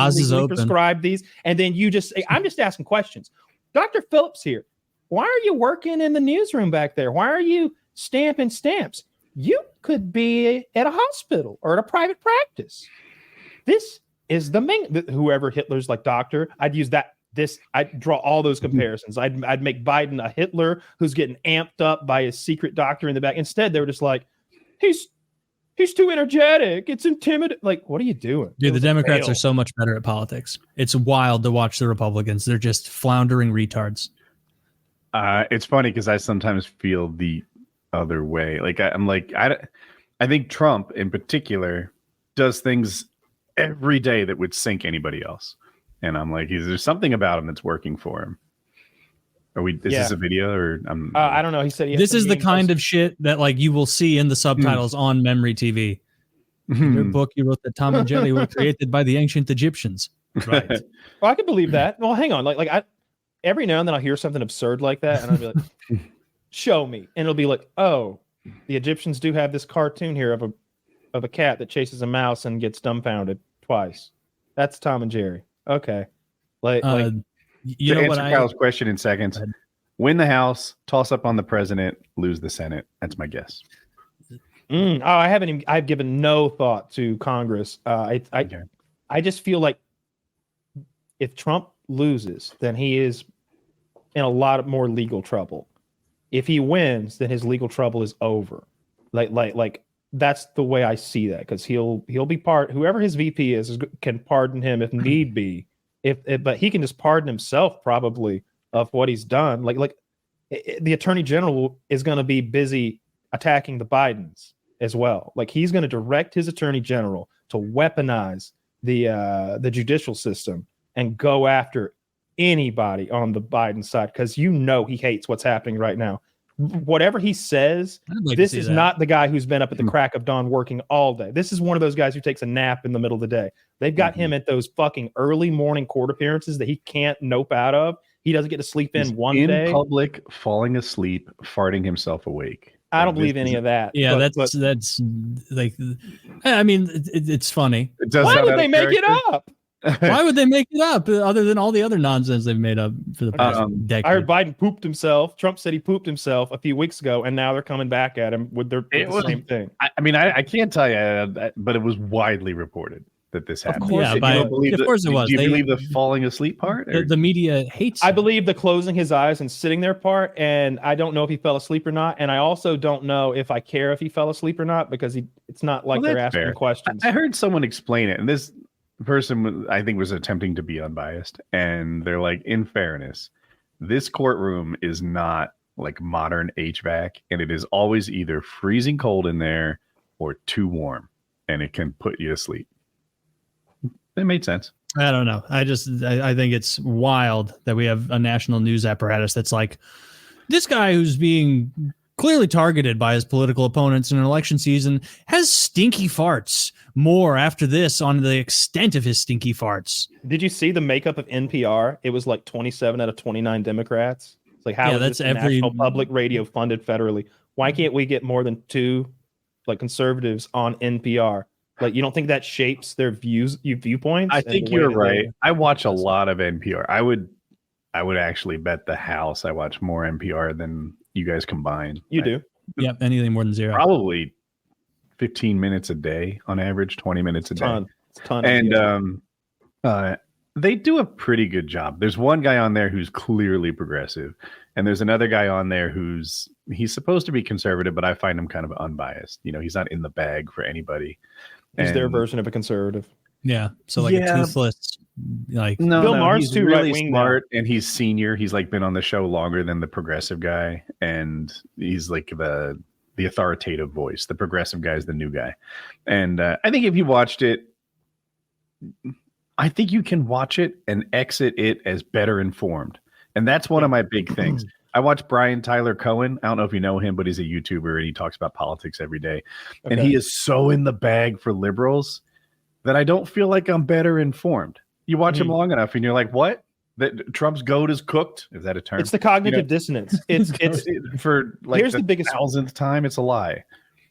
[SPEAKER 3] prescribe these. And then you just say, I'm just asking questions. Dr. Phillips here. Why are you working in the newsroom back there? Why are you stamping stamps? You could be at a hospital or at a private practice. This is the main, whoever Hitler's like doctor, I'd use that. I'd draw all those comparisons. I'd make Biden a Hitler who's getting amped up by his secret doctor in the back. Instead, they were just like, he's too energetic. It's intimidating. Like, what are you doing?
[SPEAKER 2] Dude, the Democrats are so much better at politics. It's wild to watch the Republicans. They're just floundering retards.
[SPEAKER 1] It's funny because I sometimes feel the other way. Like I think Trump in particular does things every day that would sink anybody else, and I'm like, is there something about him that's working for him? Is this a video or
[SPEAKER 3] I don't know. He said
[SPEAKER 2] this is the kind of shit that like you will see in the subtitles on Memri TV. Your book, you wrote that Tom and Jerry were created by the ancient Egyptians, right?
[SPEAKER 3] Well, I can believe that. Well, hang on, like I every now and then I'll hear something absurd like that, and I'll be like, show me, and it'll be like, oh, the Egyptians do have this cartoon here of a cat that chases a mouse and gets dumbfounded twice. That's Tom and Jerry. Okay. Like
[SPEAKER 1] you know what? Kyle's question in seconds. Win the House, toss up on the president, lose the Senate. That's my guess.
[SPEAKER 3] I've given no thought to Congress. I just feel like if Trump loses, then he is in a lot more legal trouble. If he wins, then his legal trouble is over. Like that's the way I see that, because he'll be whoever his VP is can pardon him if need be, But he can just pardon himself probably of what he's done. The attorney general is going to be busy attacking the Bidens as well. Like, he's going to direct his attorney general to weaponize the judicial system and go after anybody on the Biden side, because he hates what's happening right now. Whatever he says, this is not the guy who's been up at the crack of dawn working all day. This is one of those guys who takes a nap in the middle of the day. They've got him at those fucking early morning court appearances that he can't nope out of. He doesn't get to sleep in one day.
[SPEAKER 1] In public, falling asleep, farting himself awake.
[SPEAKER 3] I don't believe any of that.
[SPEAKER 2] Yeah, that's like, I mean, it's funny.
[SPEAKER 3] Why would they make it up?
[SPEAKER 2] Why would they make it up other than all the other nonsense they've made up for the past decade?
[SPEAKER 3] I heard Biden pooped himself. Trump said he pooped himself a few weeks ago, and now they're coming back at him with the same thing.
[SPEAKER 1] I can't tell you, but it was widely reported that this happened.
[SPEAKER 2] Of course, of course it was.
[SPEAKER 1] Do you believe the falling asleep part?
[SPEAKER 2] The media hates
[SPEAKER 3] I believe the closing his eyes and sitting there part, and I don't know if he fell asleep or not, and I also don't know if I care if he fell asleep or not, because it's not like they're asking questions.
[SPEAKER 1] I heard someone explain it, and this person, I think, was attempting to be unbiased, and they're like, in fairness, this courtroom is not like modern HVAC, and it is always either freezing cold in there or too warm, and it can put you to sleep. It made sense.
[SPEAKER 2] I don't know. I think it's wild that we have a national news apparatus that's like, this guy who's being clearly targeted by his political opponents in an election season has stinky farts. More after this on the extent of his stinky farts.
[SPEAKER 3] Did you see the makeup of NPR? It was like 27 out of 29 Democrats. It's like, how is this national public radio funded federally? Why can't we get more than 2 like conservatives on NPR? Like, you don't think that shapes their viewpoints?
[SPEAKER 1] I think you're right. I watch a lot of NPR. I would actually bet the house I watch more NPR than you guys combined.
[SPEAKER 3] You do?
[SPEAKER 2] Yep, anything more than 0.
[SPEAKER 1] Probably 15 minutes a day on average, 20 minutes a day.
[SPEAKER 3] It's a ton.
[SPEAKER 1] And they do a pretty good job. There's one guy on there who's clearly progressive, and there's another guy on there he's supposed to be conservative, but I find him kind of unbiased. He's not in the bag for anybody.
[SPEAKER 3] He's their version of a conservative.
[SPEAKER 2] Yeah. So like a toothless, like
[SPEAKER 3] Bill Maher's
[SPEAKER 1] he's
[SPEAKER 3] too
[SPEAKER 1] really
[SPEAKER 3] right-wing
[SPEAKER 1] smart, and he's senior. He's like been on the show longer than the progressive guy, and he's like the authoritative voice. The progressive guy is the new guy. And I think if you watched it, I think you can watch it and exit it as better informed. And that's one of my big things. I watch Brian Tyler Cohen. I don't know if you know him, but he's a YouTuber and he talks about politics every day. Okay. And he is so in the bag for liberals that I don't feel like I'm better informed. You watch him long enough and you're like, what? That Trump's goat is cooked? Is that a term?
[SPEAKER 3] It's the cognitive dissonance. It's
[SPEAKER 1] for like
[SPEAKER 3] here's the biggest
[SPEAKER 1] 1,000th time. It's a lie.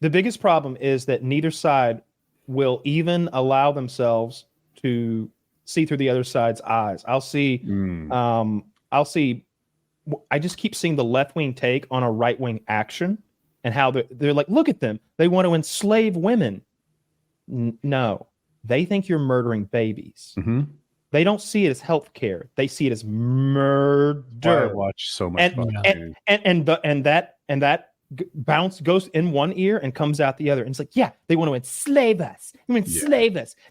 [SPEAKER 3] The biggest problem is that neither side will even allow themselves to see through the other side's eyes. I just keep seeing the left-wing take on a right-wing action and how they're like, look at them. They want to enslave women. No, they think you're murdering babies.
[SPEAKER 1] Mm-hmm.
[SPEAKER 3] They don't see it as health care. They see it as murder.
[SPEAKER 1] I watch so much.
[SPEAKER 3] And that bounce goes in one ear and comes out the other. And it's like, yeah, they want to enslave us.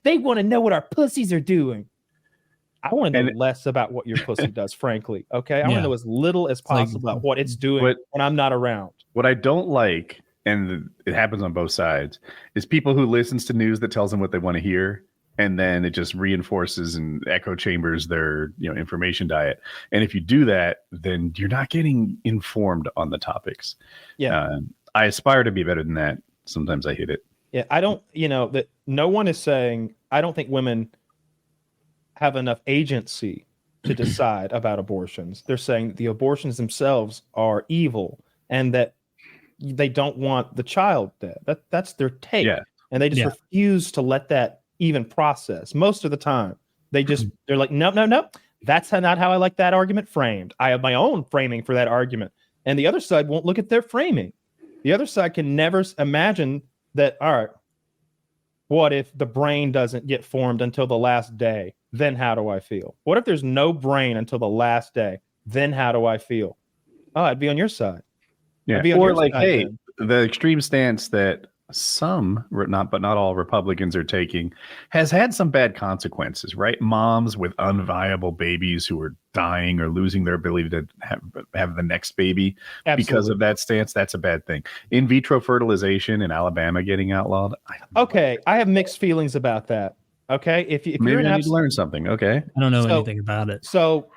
[SPEAKER 3] They want to know what our pussies are doing. I want to know less about what your pussy does, frankly. Okay. I want to know as little as possible about what it's doing when I'm not around.
[SPEAKER 1] What I don't like, and it happens on both sides, is people who listens to news that tells them what they want to hear, and then it just reinforces and echo chambers their information diet. And if you do that, then you're not getting informed on the topics.
[SPEAKER 3] Yeah.
[SPEAKER 1] I aspire to be better than that. Sometimes I hit it.
[SPEAKER 3] Yeah. I don't, that no one is saying, I don't think women have enough agency to decide about abortions. They're saying the abortions themselves are evil and that they don't want the child dead. That's their take. Yeah. And they just refuse to let that even process. Most of the time, they're like, no. That's not how I like that argument framed. I have my own framing for that argument. And the other side won't look at their framing. The other side can never imagine that, all right, what if the brain doesn't get formed until the last day? Then how do I feel? What if there's no brain until the last day? Then how do I feel? Oh, I'd be on your side.
[SPEAKER 1] Yeah. Or like, hey, the extreme stance that some, not all Republicans are taking, has had some bad consequences, right? Moms with unviable babies who are dying or losing their ability to have the next baby because of that stance. That's a bad thing. In vitro fertilization in Alabama getting outlawed.
[SPEAKER 3] I have mixed feelings about that. Okay, if
[SPEAKER 1] maybe
[SPEAKER 3] you're
[SPEAKER 1] I need to learn something. Okay,
[SPEAKER 2] I don't know anything about it.
[SPEAKER 3] So,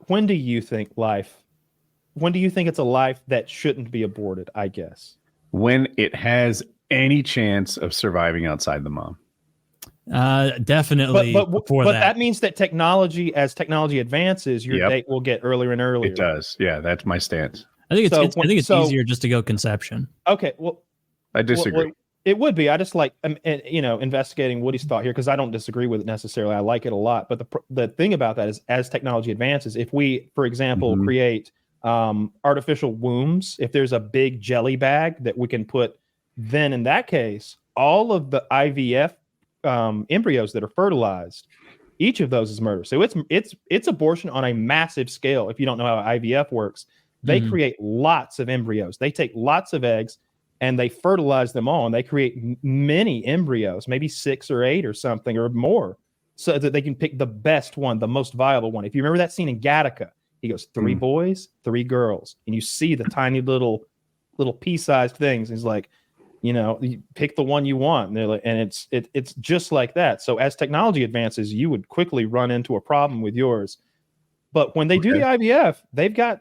[SPEAKER 3] when do you think it's a life that shouldn't be aborted? I guess
[SPEAKER 1] when it has any chance of surviving outside the mom.
[SPEAKER 2] Definitely.
[SPEAKER 3] But that means that as technology advances, your date will get earlier and earlier.
[SPEAKER 1] It does. Yeah, that's my stance.
[SPEAKER 2] I think it's easier just to go conception.
[SPEAKER 3] Okay, well,
[SPEAKER 1] I disagree.
[SPEAKER 3] It would be. I just like investigating Woody's thought here because I don't disagree with it necessarily. I like it a lot. But the thing about that is, as technology advances, if we, for example, create artificial wombs, if there's a big jelly bag that we can put, then in that case, all of the IVF embryos that are fertilized, each of those is murder. So it's abortion on a massive scale. If you don't know how IVF works, they create lots of embryos. They take lots of eggs and they fertilize them all, and they create many embryos, maybe 6 or 8 or something or more, so that they can pick the best one, the most viable one. If you remember that scene in Gattaca, he goes 3 boys, 3 girls, and you see the tiny little pea-sized things. He's like, you pick the one you want. And they're like, and it's just like that. So as technology advances, you would quickly run into a problem with yours. But when they do the IVF, they've got,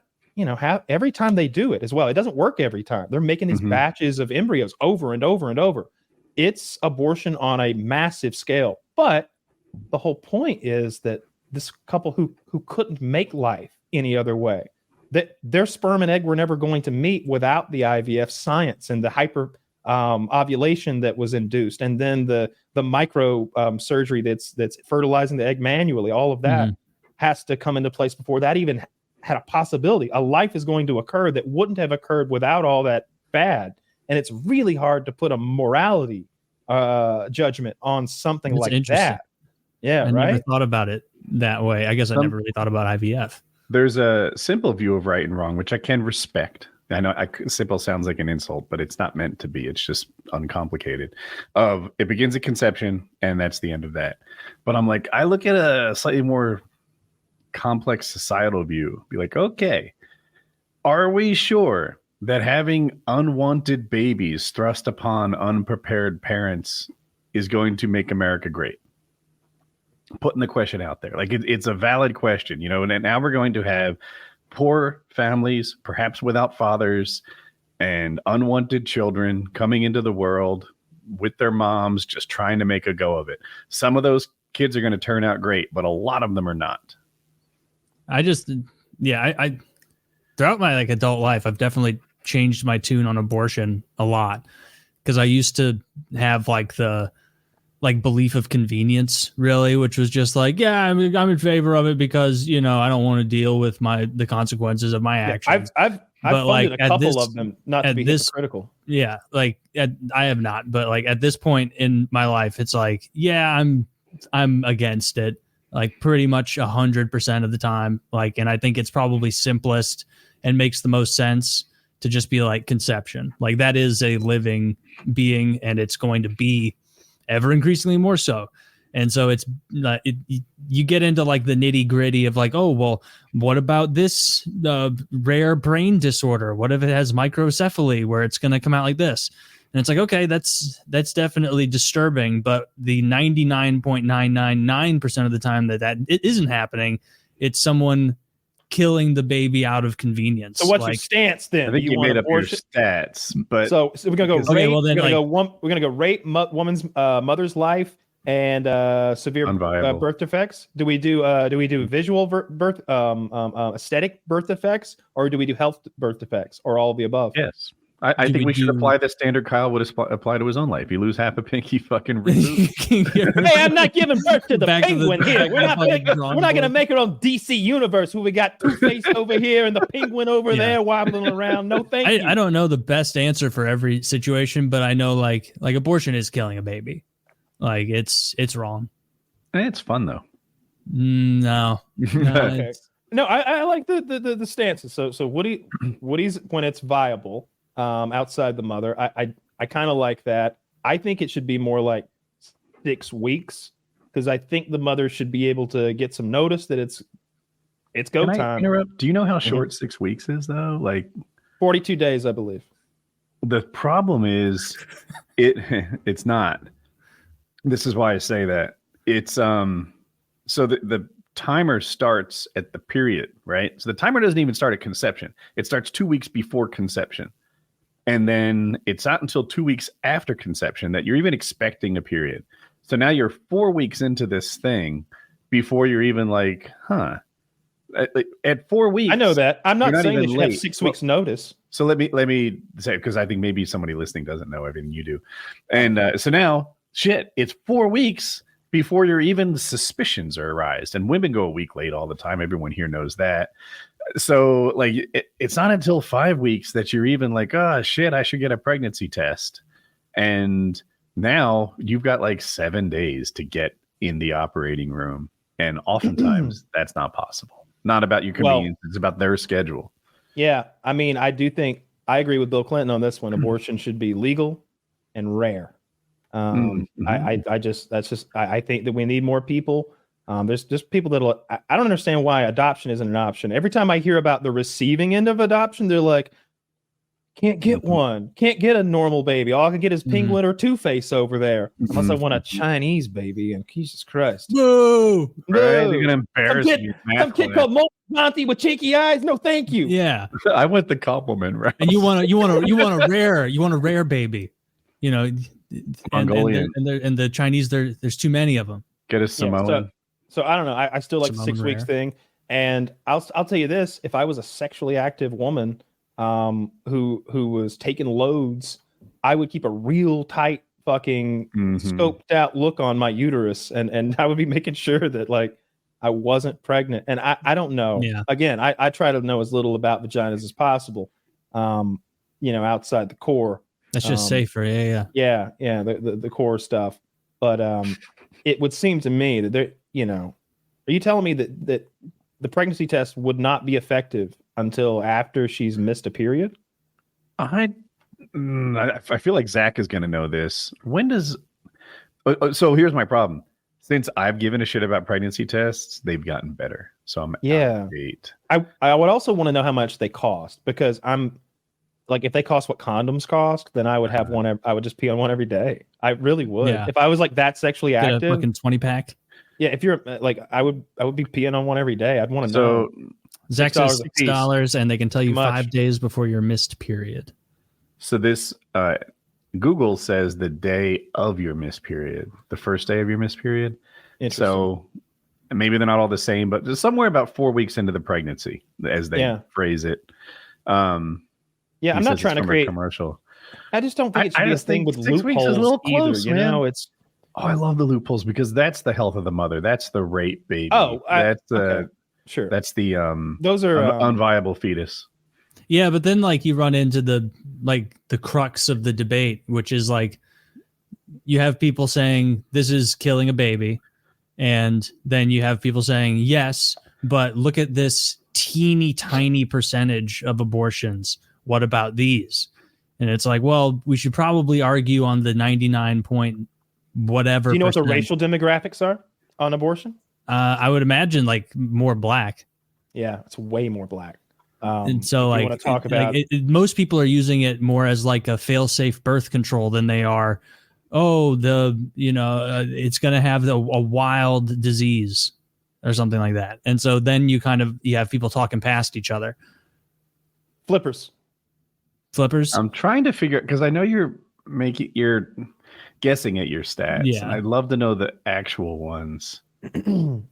[SPEAKER 3] every time they do it as well, it doesn't work every time. They're making these batches of embryos over and over and over. It's abortion on a massive scale. But the whole point is that this couple who couldn't make life any other way, that their sperm and egg were never going to meet without the IVF science and the hyper ovulation that was induced, and then the micro surgery that's fertilizing the egg manually. All of that has to come into place before that even had a possibility. A life is going to occur that wouldn't have occurred without all that bad, and it's really hard to put a morality judgment on something like that. Yeah,
[SPEAKER 2] I
[SPEAKER 3] right.
[SPEAKER 2] Never thought about it that way. I guess I never really thought about IVF.
[SPEAKER 1] There's a simple view of right and wrong, which I can respect. I know simple sounds like an insult, but it's not meant to be. It's just uncomplicated. It begins at conception, and that's the end of that. But I'm like, I look at a slightly more complex societal view. Be like, okay, are we sure that having unwanted babies thrust upon unprepared parents is going to make America great? Putting the question out there. Like it's a valid question, and now we're going to have poor families, perhaps without fathers, and unwanted children coming into the world with their moms just trying to make a go of it. Some of those kids are going to turn out great, but a lot of them are not.
[SPEAKER 2] I throughout my adult life, I've definitely changed my tune on abortion a lot, because I used to have the belief of convenience, really, which was just I'm in favor of it because I don't want to deal with the consequences of my actions.
[SPEAKER 3] I've funded a couple of them, not to be hypocritical.
[SPEAKER 2] Yeah, I have not, but at this point in my life, it's I'm against it, pretty much 100% of the time. And I think it's probably simplest and makes the most sense to just be conception. That is a living being, and it's going to be ever increasingly more so. And so it's you get into the nitty gritty of oh, well, what about this rare brain disorder? What if it has microcephaly where it's going to come out like this? And it's okay, that's definitely disturbing. But the 99.999% of the time that it isn't happening, it's someone killing the baby out of convenience.
[SPEAKER 3] So what's your stance then?
[SPEAKER 1] I think you made up your stats, but
[SPEAKER 3] so we're gonna go rape. Well, then we're gonna go rape woman's mother's life and severe birth defects. Do we do visual birth aesthetic birth defects, or do we do health birth defects, or all of the above?
[SPEAKER 1] Yes. I think we should apply the standard Kyle would apply to his own life. You lose half a pinky, fucking remove.
[SPEAKER 3] Hey, I'm not giving birth to the penguin here. We're not going to make it on DC Universe where we got Two-Face over here and the penguin over there wobbling around. No, thank you.
[SPEAKER 2] I don't know the best answer for every situation, but I know abortion is killing a baby. It's wrong.
[SPEAKER 1] It's fun though.
[SPEAKER 2] No.
[SPEAKER 3] Okay. No, I like the stances. So Woody's when it's viable. Outside the mother, I kind of like that. I think it should be more like 6 weeks, because I think the mother should be able to get some notice that it's go
[SPEAKER 1] Can
[SPEAKER 3] time.
[SPEAKER 1] I interrupt? Do you know how short 6 weeks is though? Like
[SPEAKER 3] 42 days, I believe.
[SPEAKER 1] The problem is it's not. This is why I say that. It's so the timer starts at the period, right? So the timer doesn't even start at conception. It starts 2 weeks before conception. And then it's not until 2 weeks after conception that you're even expecting a period. So now you're 4 weeks into this thing before you're even like, huh. At 4 weeks.
[SPEAKER 3] I know that. I'm not saying that you
[SPEAKER 1] late.
[SPEAKER 3] have 6 weeks notice.
[SPEAKER 1] So let me say, because I think maybe somebody listening doesn't know everything you do. And so now, shit, it's 4 weeks before your even suspicions are arised. And women go a week late all the time. Everyone here knows that. So like it's not until 5 weeks that you're even like, oh shit, I should get a pregnancy test. And now you've got like 7 days to get in the operating room. And oftentimes that's not possible. Not about your convenience. It's about their schedule.
[SPEAKER 3] Yeah. I mean, I do think I agree with Bill Clinton on this one. Abortion should be legal and rare. I think that we need more people. There's just people that'll, I don't understand why adoption isn't an option. Every time I hear about the receiving end of adoption, they're like, can't get one, can't get a normal baby. All I can get is Penguin or Two-Face over there. Unless I want a Chinese baby, and Jesus Christ.
[SPEAKER 2] Whoa.
[SPEAKER 1] Right? They're going to embarrass you.
[SPEAKER 3] Some kid called Monty with cheeky eyes. No, thank you.
[SPEAKER 2] Yeah.
[SPEAKER 1] I went the compliment, right?
[SPEAKER 2] And you want a rare baby, you know,
[SPEAKER 1] Mongolian.
[SPEAKER 2] and the Chinese, there's too many of them.
[SPEAKER 1] Get a Samoan.
[SPEAKER 3] Yeah, so I don't know. I still like the 6 weeks thing. And I'll tell you this, if I was a sexually active woman who was taking loads, I would keep a real tight fucking scoped out look on my uterus, and I would be making sure that like I wasn't pregnant. And I don't know.
[SPEAKER 2] Yeah.
[SPEAKER 3] Again, I try to know as little about vaginas as possible. Outside the core.
[SPEAKER 2] That's just safer.
[SPEAKER 3] Yeah. The core stuff. But it would seem to me that there, are you telling me that the pregnancy test would not be effective until after she's missed a period?
[SPEAKER 1] I feel like Zach is going to know this. When does... So here's my problem. Since I've given a shit about pregnancy tests, they've gotten better. So I'm out of date.
[SPEAKER 3] I would also want to know how much they cost, because I'm like, if they cost what condoms cost, then I would have one. I would just pee on one every day. I really would. Yeah. If I was like that sexually active,
[SPEAKER 2] a fucking 20-pack.
[SPEAKER 3] Yeah, if you're like, I would be peeing on one every day. I'd want to know.
[SPEAKER 2] Zach says $6, and they can tell you 5 days before your missed period.
[SPEAKER 1] So this Google says the day of your missed period, the first day of your missed period. So maybe they're not all the same, but just somewhere about 4 weeks into the pregnancy, as they phrase it. I'm
[SPEAKER 3] not trying to create
[SPEAKER 1] a commercial.
[SPEAKER 3] I just don't think it should be a thing with
[SPEAKER 1] 6 weeks is a little close,
[SPEAKER 3] either.
[SPEAKER 1] Man. I love the loopholes, because that's the health of the mother. That's the rape baby.
[SPEAKER 3] Sure.
[SPEAKER 1] That's the
[SPEAKER 3] those are
[SPEAKER 1] unviable fetus.
[SPEAKER 2] Yeah, but then like you run into the crux of the debate, which is like you have people saying this is killing a baby, and then you have people saying yes, but look at this teeny tiny percentage of abortions. What about these? And it's like, well, we should probably argue on the 99 point whatever.
[SPEAKER 3] Do you know what the racial demographics are on abortion?
[SPEAKER 2] I would imagine like more black.
[SPEAKER 3] Yeah, it's way more black.
[SPEAKER 2] And so like, want to talk about most people are using it more as like a fail-safe birth control than they are, it's going to have a wild disease or something like that. And so then you have people talking past each other.
[SPEAKER 3] Flippers.
[SPEAKER 1] I'm trying to figure, because I know you're guessing at your stats.
[SPEAKER 2] Yeah.
[SPEAKER 1] And I'd love to know the actual ones. And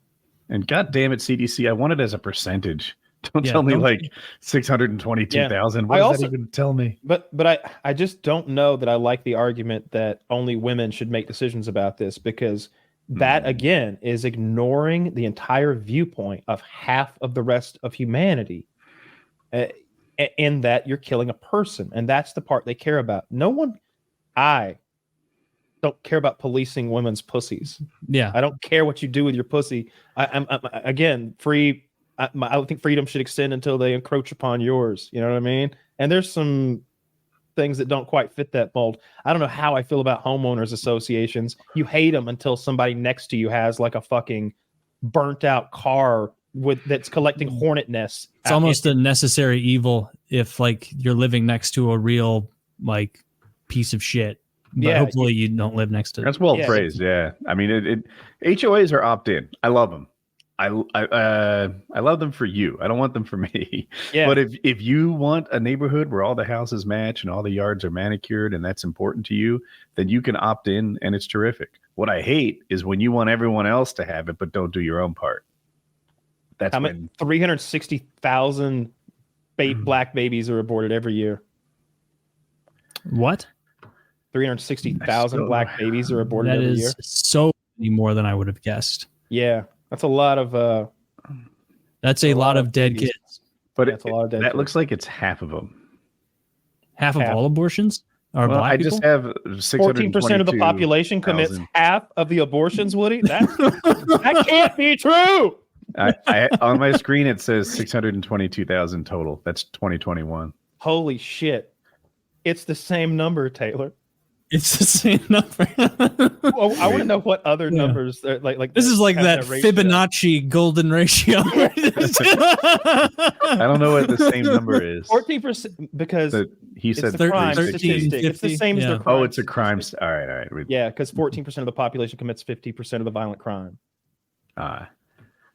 [SPEAKER 1] God damn it, CDC, I want it as a percentage. Don't tell me like 622,000. What does that even tell me?
[SPEAKER 3] But I just don't know that I like the argument that only women should make decisions about this, because that again is ignoring the entire viewpoint of half of the rest of humanity. In that you're killing a person, and that's the part they care about. I don't care about policing women's pussies.
[SPEAKER 2] Yeah,
[SPEAKER 3] I don't care what you do with your pussy. I'm again free. I think freedom should extend until they encroach upon yours. You know what I mean? And there's some things that don't quite fit that mold. I don't know how I feel about homeowners associations. You hate them until somebody next to you has like a fucking burnt out car that's collecting hornet nests.
[SPEAKER 2] It's almost a necessary evil if like you're living next to a real like piece of shit. But hopefully you don't live next to it.
[SPEAKER 1] That's well phrased. Yeah. I mean, HOAs are opt-in. I love them. I love them for you. I don't want them for me. Yeah. But if you want a neighborhood where all the houses match and all the yards are manicured and that's important to you, then you can opt in and it's terrific. What I hate is when you want everyone else to have it, but don't do your own part. That's when
[SPEAKER 3] 360,000 black babies are aborted every year.
[SPEAKER 2] What?
[SPEAKER 3] 360,000 black babies are aborted every year.
[SPEAKER 2] That is so many more than I would have guessed.
[SPEAKER 3] Yeah, that's a lot of.
[SPEAKER 2] That's a lot of dead
[SPEAKER 3] babies.
[SPEAKER 2] kids.
[SPEAKER 1] But it's a lot of dead kids. Looks like it's half of them.
[SPEAKER 2] Half of all abortions are black people?
[SPEAKER 1] I just have
[SPEAKER 3] 14% of the population commits half of the abortions, Woody. That can't be true.
[SPEAKER 1] I on my screen it says 622,000 total. That's 2021.
[SPEAKER 3] Holy shit! It's the same number, Taylor.
[SPEAKER 2] It's the same number.
[SPEAKER 3] Well, I want to know what other numbers like.
[SPEAKER 2] This is like that Fibonacci golden ratio.
[SPEAKER 1] I don't know what the same number is.
[SPEAKER 3] 14% because
[SPEAKER 1] he said
[SPEAKER 3] the crime statistic. It's the same as the crime.
[SPEAKER 1] Oh, it's a crime. All right.
[SPEAKER 3] Yeah, because 14% of the population commits 50% of the violent crime.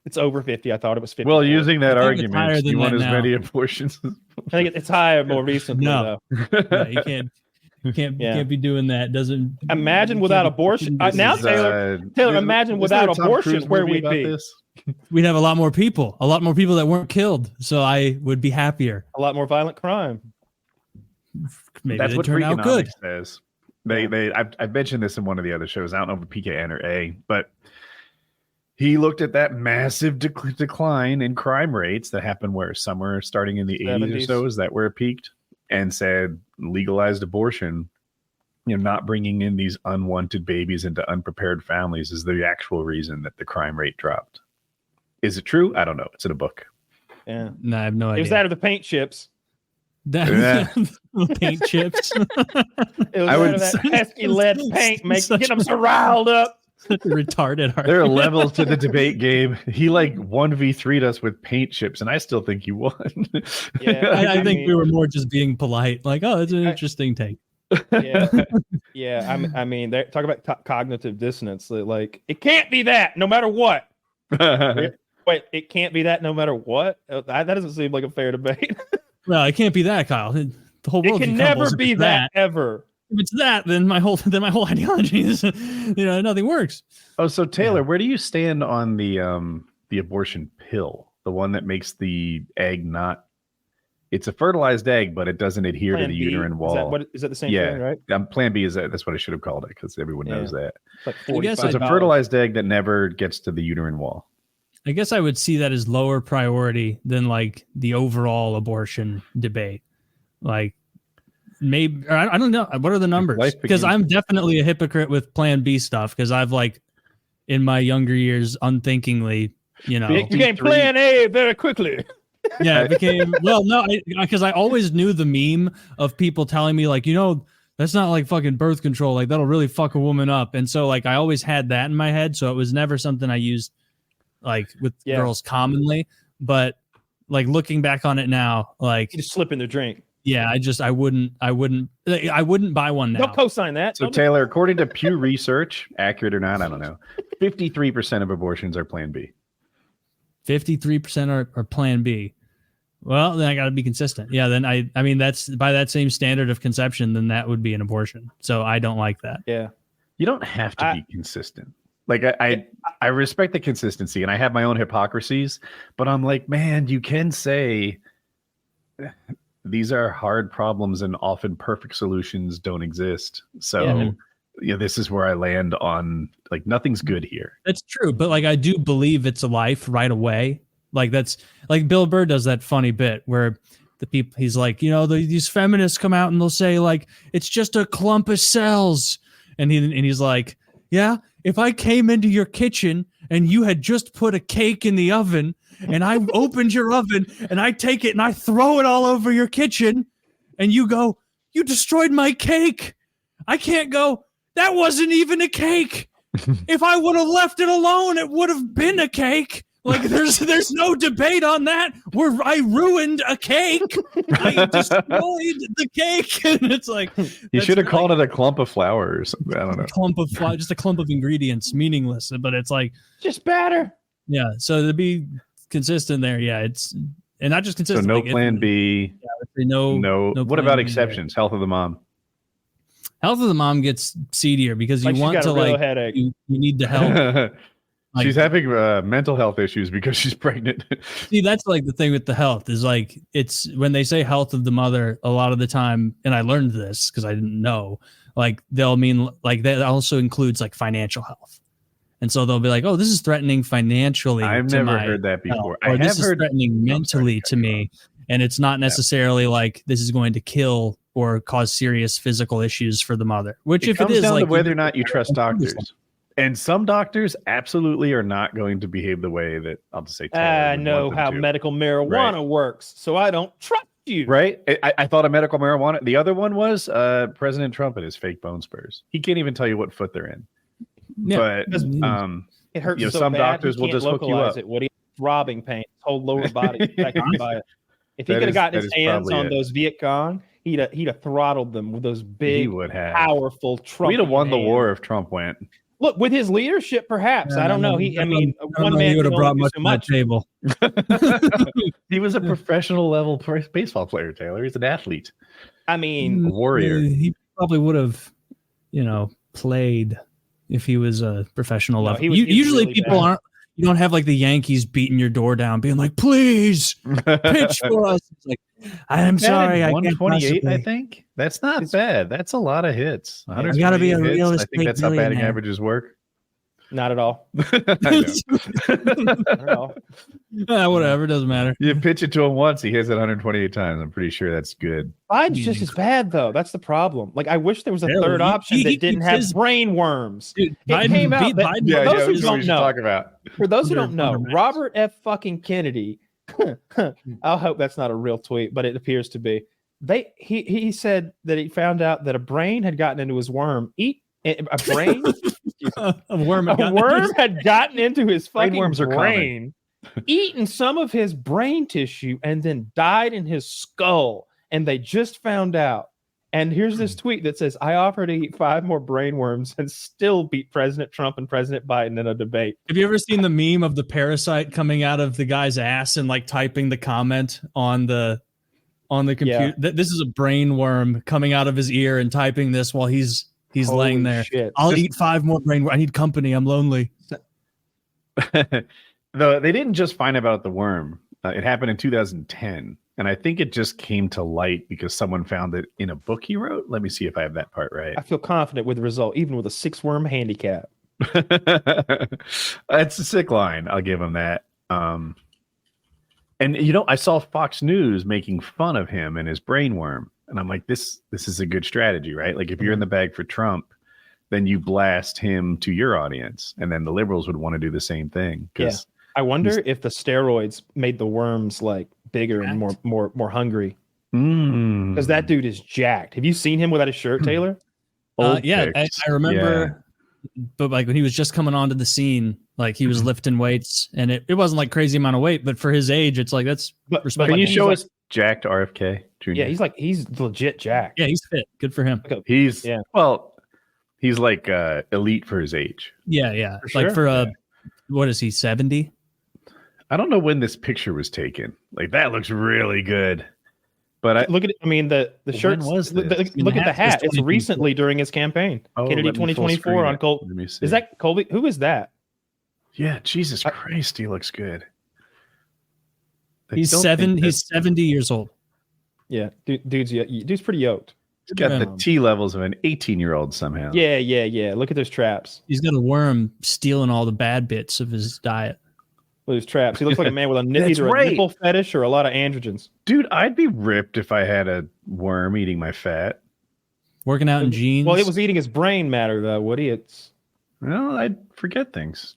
[SPEAKER 3] It's over 50. I thought it was 50.
[SPEAKER 1] Well, using that argument, you want as many abortions.
[SPEAKER 3] I think it's higher more recently.
[SPEAKER 2] No, you can't. You can't be doing that. Doesn't
[SPEAKER 3] imagine without abortion. Now, Taylor, imagine without abortion where we'd be.
[SPEAKER 2] We'd have a lot more people that weren't killed. So I would be happier.
[SPEAKER 3] A lot more violent crime.
[SPEAKER 2] Maybe
[SPEAKER 1] that's what
[SPEAKER 2] turn out good.
[SPEAKER 1] Says. I've mentioned this in one of the other shows. I don't know if PKA or A, but he looked at that massive decline in crime rates that happened where somewhere starting in the 80s or so. Is that where it peaked? And said legalized abortion, not bringing in these unwanted babies into unprepared families is the actual reason that the crime rate dropped. Is it true? I don't know. It's in a book.
[SPEAKER 3] Yeah.
[SPEAKER 2] No, I have no idea.
[SPEAKER 3] It was that or the paint chips.
[SPEAKER 2] Paint chips.
[SPEAKER 3] It was that pesky lead paint get them so riled up.
[SPEAKER 2] Such a retarded argument.
[SPEAKER 1] There are levels to the debate game. He 1v3'd us with paint chips, and I still think he won.
[SPEAKER 2] Yeah, I think we were more just being polite. Like, oh, it's an interesting take.
[SPEAKER 3] Yeah. I mean, they talk about cognitive dissonance. Like, it can't be that, no matter what. Wait, it can't be that, no matter what. That doesn't seem like a fair debate.
[SPEAKER 2] Well, it can't be that, Kyle. The whole world
[SPEAKER 3] can never be that ever.
[SPEAKER 2] If it's that, then my whole ideology is, nothing works.
[SPEAKER 1] Oh, so Taylor, where do you stand on the abortion pill, the one that makes the egg not? It's a fertilized egg, but it doesn't adhere to the uterine wall.
[SPEAKER 3] Is that the same thing, right?
[SPEAKER 1] Plan B is that. That's what I should have called it because everyone knows that.
[SPEAKER 3] I
[SPEAKER 1] guess it's a fertilized egg that never gets to the uterine wall.
[SPEAKER 2] I guess I would see that as lower priority than like the overall abortion debate, like. Maybe I don't know. What are the numbers? Because I'm definitely a hypocrite with Plan B stuff. Because I've in my younger years, unthinkingly,
[SPEAKER 3] it became Plan A very quickly.
[SPEAKER 2] Yeah, it became because I always knew the meme of people telling me that's not like fucking birth control. Like that'll really fuck a woman up. And so I always had that in my head. So it was never something I used with girls commonly. But looking back on it now,
[SPEAKER 3] you just slip in the drink.
[SPEAKER 2] Yeah, I wouldn't buy one now.
[SPEAKER 3] Don't co-sign that.
[SPEAKER 1] So Taylor, according to Pew Research, accurate or not, I don't know, 53% of abortions are Plan B.
[SPEAKER 2] 53% are Plan B. Well, then I got to be consistent. Yeah, then I mean that's by that same standard of conception, then that would be an abortion. So I don't like that.
[SPEAKER 3] Yeah,
[SPEAKER 1] you don't have to be consistent. I respect the consistency, and I have my own hypocrisies, but I'm like, man, you can say. These are hard problems and often perfect solutions don't exist. So this is where I land on nothing's good here.
[SPEAKER 2] That's true. But I do believe it's a life right away. That's Bill Burr does that funny bit where the people, he's these feminists come out and they'll say it's just a clump of cells. And he's like, yeah, if I came into your kitchen and you had just put a cake in the oven and I opened your oven and I take it and I throw it all over your kitchen and you go, you destroyed my cake. I can't go, that wasn't even a cake. If I would have left it alone, it would have been a cake. Like there's no debate on that. I ruined a cake. I destroyed the cake. And it's like
[SPEAKER 1] you should have called it a clump of flowers. I don't know.
[SPEAKER 2] Just a clump of ingredients, meaningless. But it's like
[SPEAKER 3] just batter.
[SPEAKER 2] Yeah. So to be consistent there, yeah, it's and not just consistent.
[SPEAKER 1] So no
[SPEAKER 2] like
[SPEAKER 1] plan B.
[SPEAKER 2] Yeah, no.
[SPEAKER 1] What about exceptions? Health of the mom.
[SPEAKER 2] Health of the mom gets seedier because you want to like you need to help. Like,
[SPEAKER 1] she's having mental health issues because she's pregnant.
[SPEAKER 2] See, that's like the thing with the health is like it's when they say health of the mother a lot of the time, and I learned this because I didn't know. Like they'll mean like that also includes like financial health, and so they'll be like, "Oh, this is threatening financially."
[SPEAKER 1] I've never heard that before.
[SPEAKER 2] Or this is threatening mentally to me, and it's not necessarily like this is going to kill or cause serious physical issues for the mother. Which if it is
[SPEAKER 1] down
[SPEAKER 2] like
[SPEAKER 1] to whether or not you trust doctors. And some doctors absolutely are not going to behave the way that I'll just say.
[SPEAKER 3] I know how medical marijuana works, so I don't trust you.
[SPEAKER 1] Right? I thought of medical marijuana. The other one was President Trump and his fake bone spurs. He can't even tell you what foot they're in. Yeah, but
[SPEAKER 3] it hurts so
[SPEAKER 1] some
[SPEAKER 3] bad,
[SPEAKER 1] doctors will just hook you up.
[SPEAKER 3] What he throbbing pain, his whole lower body affected by it. If he could have gotten his hands on those Viet Cong, he'd have throttled them with those big, powerful Trump.
[SPEAKER 1] We'd have won the war if Trump went.
[SPEAKER 3] Look, with his leadership, perhaps. I don't know. One man
[SPEAKER 2] would have brought much to that table.
[SPEAKER 1] He was a professional level baseball player, Taylor. He's an athlete.
[SPEAKER 3] I mean,
[SPEAKER 1] a warrior.
[SPEAKER 2] He probably would have, played if he was a professional level. Usually really people aren't. You don't have like the Yankees beating your door down, being like, "Please pitch for us." It's like, I'm sorry, I
[SPEAKER 1] 128. I think that's not bad. That's a lot of hits.
[SPEAKER 2] You got to be a realistic.
[SPEAKER 1] I think that's how batting averages work.
[SPEAKER 3] Not at all.
[SPEAKER 1] Not
[SPEAKER 3] at all.
[SPEAKER 2] Whatever, doesn't matter.
[SPEAKER 1] You pitch it to him once, he hits it 128 times. I'm pretty sure that's good.
[SPEAKER 3] Biden's just as bad though. That's the problem. Like I wish there was a third option that didn't have brain worms.
[SPEAKER 2] Dude,
[SPEAKER 3] it came out. For those who don't know, Robert F. fucking Kennedy. I hope that's not a real tweet, but it appears to be. He said that he found out that a brain had gotten into his worm. A worm had gotten into his fucking brain, eaten some of his brain tissue, and then died in his skull. And they just found out. And here's this tweet that says, "I offer to eat 5 more brain worms and still beat President Trump and President Biden in a debate."
[SPEAKER 2] Have you ever seen the meme of the parasite coming out of the guy's ass and like typing the comment on the computer? Yeah. This is a brain worm coming out of his ear and typing this while he's laying there.
[SPEAKER 3] Shit.
[SPEAKER 2] I'll eat 5 more brain worms. I need company. I'm lonely.
[SPEAKER 1] Though they didn't just find about the worm. It happened in 2010. And I think it just came to light because someone found it in a book he wrote. Let me see if I have that part right.
[SPEAKER 3] I feel confident with the result, even with a 6-worm handicap.
[SPEAKER 1] It's a sick line. I'll give him that. And I saw Fox News making fun of him and his brain worm. And I'm like, this is a good strategy, right? Like if you're in the bag for Trump, then you blast him to your audience. And then the liberals would want to do the same thing.
[SPEAKER 3] Yeah. I wonder if the steroids made the worms like bigger and more hungry. Because that dude is jacked. Have you seen him without his shirt, Taylor?
[SPEAKER 2] Yeah, I remember. Yeah. But like when he was just coming onto the scene, like he was lifting weights, and it wasn't like crazy amount of weight, but for his age, it's like that's.
[SPEAKER 1] But can you show us jacked RFK Jr.?
[SPEAKER 3] Yeah, he's legit jacked.
[SPEAKER 2] Yeah, he's fit. Good for him.
[SPEAKER 1] He's he's like elite for his age.
[SPEAKER 2] Yeah. For what is he, 70?
[SPEAKER 1] I don't know when this picture was taken. Like that looks really good. But
[SPEAKER 3] look at it. I mean, the shirts. Look at the hat. It's recently during his campaign. Kennedy 2024 on Colt. Is that Colby? Who is that?
[SPEAKER 1] Yeah, Jesus Christ, he looks good.
[SPEAKER 2] He's 70 years old.
[SPEAKER 3] Yeah, dude's pretty yoked.
[SPEAKER 1] He's got the T levels of an 18-year-old somehow.
[SPEAKER 3] Yeah. Look at those traps.
[SPEAKER 2] He's got a worm stealing all the bad bits of his diet.
[SPEAKER 3] With his traps. He looks like a man with either a nipple fetish or a lot of androgens.
[SPEAKER 1] Dude, I'd be ripped if I had a worm eating my fat.
[SPEAKER 2] Working out in jeans.
[SPEAKER 3] Well, it was eating his brain matter, though, Woody.
[SPEAKER 1] I'd forget things.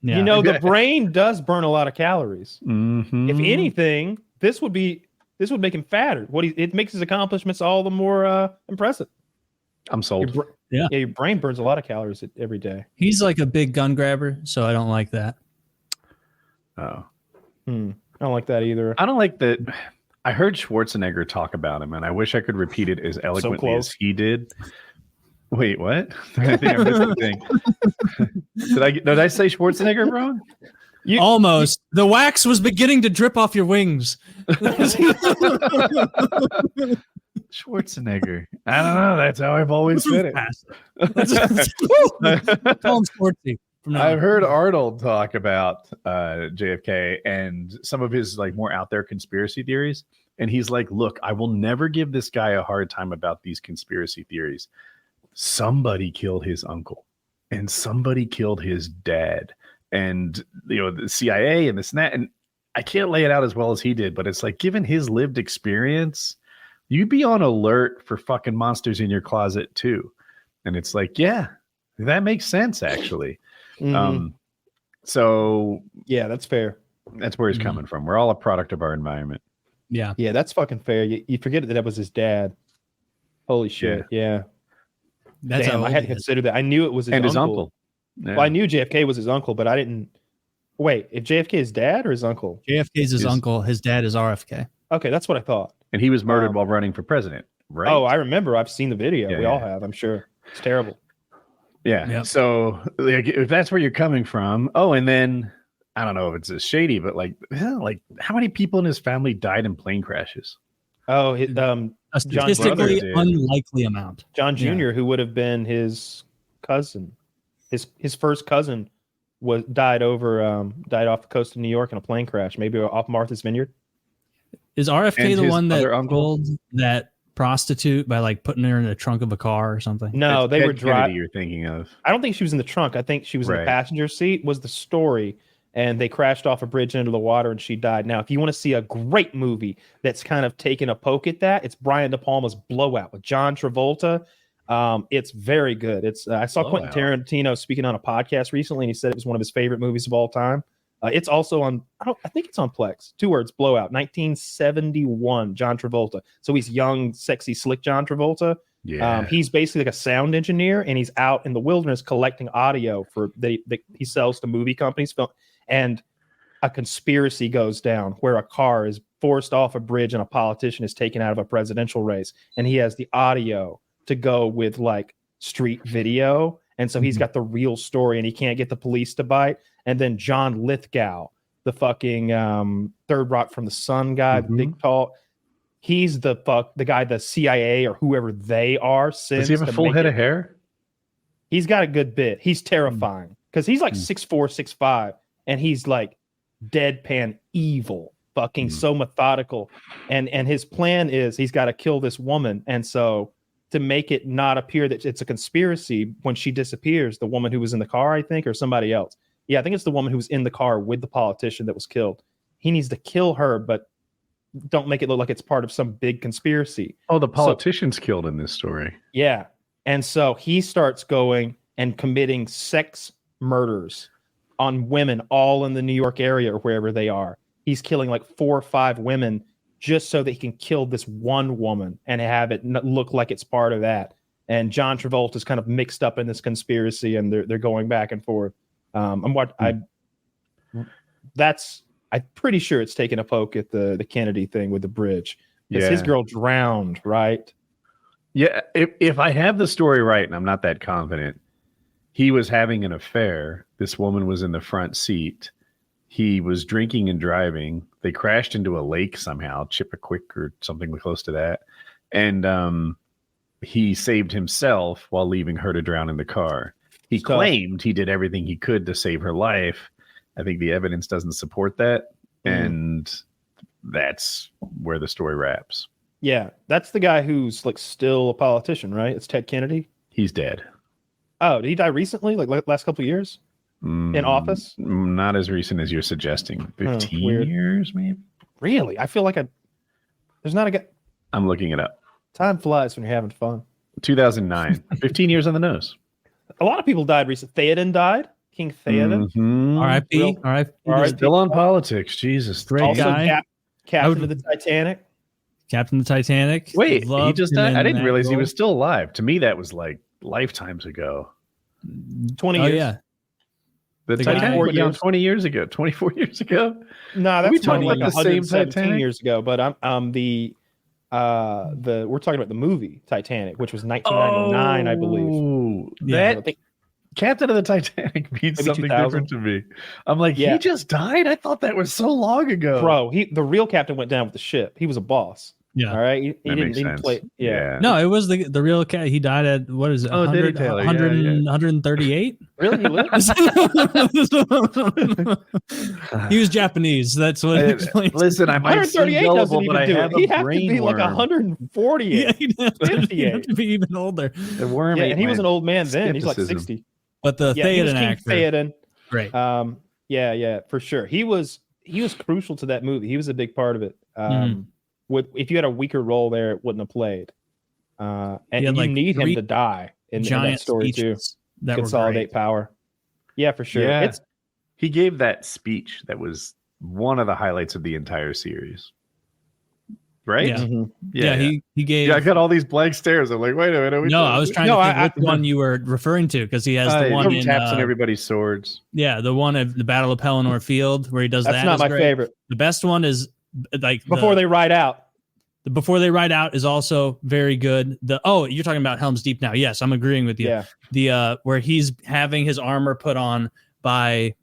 [SPEAKER 3] Yeah. The brain does burn a lot of calories.
[SPEAKER 1] Mm-hmm.
[SPEAKER 3] If anything, this would be This would make him fatter. It makes his accomplishments all the more impressive.
[SPEAKER 1] I'm sold.
[SPEAKER 3] Your brain burns a lot of calories every day.
[SPEAKER 2] He's like a big gun grabber, so I don't like that.
[SPEAKER 1] Oh.
[SPEAKER 3] I don't like that either.
[SPEAKER 1] I don't like that. I heard Schwarzenegger talk about him, and I wish I could repeat it as eloquently as he did. Wait, what? I think I missed the thing. Did I say Schwarzenegger wrong?
[SPEAKER 2] Almost. The wax was beginning to drip off your wings.
[SPEAKER 1] Schwarzenegger. I don't know. That's how I've always said it.
[SPEAKER 2] Call him Schwartzy.
[SPEAKER 1] I've heard Arnold talk about JFK and some of his like more out there conspiracy theories. And he's like, look, I will never give this guy a hard time about these conspiracy theories. Somebody killed his uncle and somebody killed his dad and, the CIA and this and that. And I can't lay it out as well as he did, but it's like, given his lived experience, you'd be on alert for fucking monsters in your closet too. And it's like, yeah, that makes sense actually. So
[SPEAKER 3] yeah, that's fair.
[SPEAKER 1] That's where he's coming from. We're all a product of our environment.
[SPEAKER 2] Yeah.
[SPEAKER 3] Yeah, that's fucking fair. You forget that was his dad. Holy shit. Yeah. Damn, I had to consider that. I knew it was his uncle. Yeah. Well, I knew JFK was his uncle, but I didn't. Wait, if JFK is dad or his uncle?
[SPEAKER 2] JFK's his uncle. His dad is RFK.
[SPEAKER 3] Okay, that's what I thought.
[SPEAKER 1] And he was murdered while running for president, right?
[SPEAKER 3] Oh, I remember. I've seen the video. We all have, I'm sure. It's terrible.
[SPEAKER 1] Yeah. Yep. So if that's where you're coming from. Oh, and then I don't know if it's shady, but like how many people in his family died in plane crashes?
[SPEAKER 3] Oh,
[SPEAKER 2] a statistically unlikely amount.
[SPEAKER 3] John Jr., who would have been his cousin, his first cousin, died off the coast of New York in a plane crash, maybe off Martha's Vineyard.
[SPEAKER 2] Is RFK the one that killed that prostitute by like putting her in the trunk of a car or something?
[SPEAKER 3] No, they were driving.
[SPEAKER 1] You're thinking of?
[SPEAKER 3] I don't think she was in the trunk. I think she was in the passenger seat. Was the story, and they crashed off a bridge into the water, and she died. Now, if you want to see a great movie that's kind of taking a poke at that, it's Brian De Palma's Blowout with John Travolta. It's very good. I saw Quentin Tarantino speaking on a podcast recently, and he said it was one of his favorite movies of all time. It's also on, I think it's on Plex. 2 words, Blowout, 1971, John Travolta. So he's young, sexy, slick John Travolta. Yeah. He's basically like a sound engineer, and he's out in the wilderness collecting audio he sells to movie companies. And a conspiracy goes down where a car is forced off a bridge and a politician is taken out of a presidential race. And he has the audio to go with like street video. And so he's got the real story, and he can't get the police to bite. And then John Lithgow, the fucking Third Rock from the Sun guy, the big tall, he's the guy the CIA or whoever they are sends.
[SPEAKER 1] Does he have a full head of hair?
[SPEAKER 3] He's got a good bit. He's terrifying because he's like 6'4", 6'5", and he's like deadpan evil, fucking so methodical. And his plan is he's got to kill this woman. And so to make it not appear that it's a conspiracy, when she disappears, the woman who was in the car, I think, or somebody else. Yeah, I think it's the woman who was in the car with the politician that was killed. He needs to kill her, but don't make it look like it's part of some big conspiracy.
[SPEAKER 1] Oh, the politician's killed in this story.
[SPEAKER 3] Yeah. And so he starts going and committing sex murders on women all in the New York area or wherever they are. He's killing like 4 or 5 women just so that he can kill this one woman and have it look like it's part of that. And John Travolta is kind of mixed up in this conspiracy, and they're going back and forth. I'm pretty sure it's taking a poke at the Kennedy thing with the bridge. Because his girl drowned, right?
[SPEAKER 1] Yeah, if I have the story right, and I'm not that confident, he was having an affair. This woman was in the front seat. He was drinking and driving. They crashed into a lake somehow, Chippewa or something close to that. And he saved himself while leaving her to drown in the car. He claimed he did everything he could to save her life. I think the evidence doesn't support that. And that's where the story wraps.
[SPEAKER 3] Yeah, that's the guy who's like still a politician, right? It's Ted Kennedy.
[SPEAKER 1] He's dead.
[SPEAKER 3] Oh, did he die recently? Like last couple of years in office?
[SPEAKER 1] Not as recent as you're suggesting. 15 years, maybe.
[SPEAKER 3] Really? I feel like there's not a guy.
[SPEAKER 1] I'm looking it up.
[SPEAKER 3] Time flies when you're having fun.
[SPEAKER 1] 2009. 15 years on the nose.
[SPEAKER 3] A lot of people died recently. Theoden died. King Theoden.
[SPEAKER 2] R.I.P.
[SPEAKER 1] Still on politics. Jesus.
[SPEAKER 2] Great
[SPEAKER 3] also
[SPEAKER 2] guy.
[SPEAKER 3] Captain of the Titanic.
[SPEAKER 2] Captain of the Titanic.
[SPEAKER 1] Wait, he just died? I didn't realize
[SPEAKER 2] role.
[SPEAKER 1] he was still alive. To me, that was like lifetimes ago.
[SPEAKER 3] 20 years.
[SPEAKER 2] Yeah.
[SPEAKER 1] The Titanic went down 20 years ago, 24 years ago.
[SPEAKER 3] No, that's
[SPEAKER 1] we talking about the same
[SPEAKER 3] 117
[SPEAKER 1] Titanic
[SPEAKER 3] years ago. But we're talking about the movie Titanic, which was 1999, I believe.
[SPEAKER 1] That Captain of the Titanic means something different to me. I'm like, he just died? I thought that was so long ago.
[SPEAKER 3] Bro, the real captain went down with the ship. He was a boss.
[SPEAKER 2] Yeah.
[SPEAKER 3] All right. He didn't play. Yeah.
[SPEAKER 2] No, it was the real cat. He died at, what is it? 138?
[SPEAKER 3] Really? He lived?
[SPEAKER 2] He was Japanese. That's what it explains.
[SPEAKER 1] Listen, I might seem gullible, but I have
[SPEAKER 3] He'd
[SPEAKER 1] a
[SPEAKER 3] have to be like 140.
[SPEAKER 2] Yeah, he'd have to be even older.
[SPEAKER 1] The worm.
[SPEAKER 3] Yeah, and he was an old man then. He's like 60.
[SPEAKER 2] But the Theoden actor.
[SPEAKER 3] Theoden.
[SPEAKER 2] Great.
[SPEAKER 3] Yeah, for sure. He was crucial to that movie. He was a big part of it. If you had a weaker role there, it wouldn't have played. And you need him to die in that story too.
[SPEAKER 2] That
[SPEAKER 3] consolidate power. Yeah, for sure.
[SPEAKER 1] Yeah. He gave that speech that was one of the highlights of the entire series. Right?
[SPEAKER 2] Yeah.
[SPEAKER 3] Mm-hmm.
[SPEAKER 2] Yeah, he gave.
[SPEAKER 1] Yeah, I got all these blank stares. I'm like, wait a minute.
[SPEAKER 2] I was trying to think which one you were referring to, because he has the one
[SPEAKER 1] in taps on everybody's swords.
[SPEAKER 2] Yeah, the one of the Battle of Pelennor Field where he does that.
[SPEAKER 3] That's not my favorite.
[SPEAKER 2] The best one is like
[SPEAKER 3] before they ride out.
[SPEAKER 2] The Before They Ride Out is also very good. You're talking about Helm's Deep now. Yes, I'm agreeing with you.
[SPEAKER 3] Yeah.
[SPEAKER 2] The where he's having his armor put on by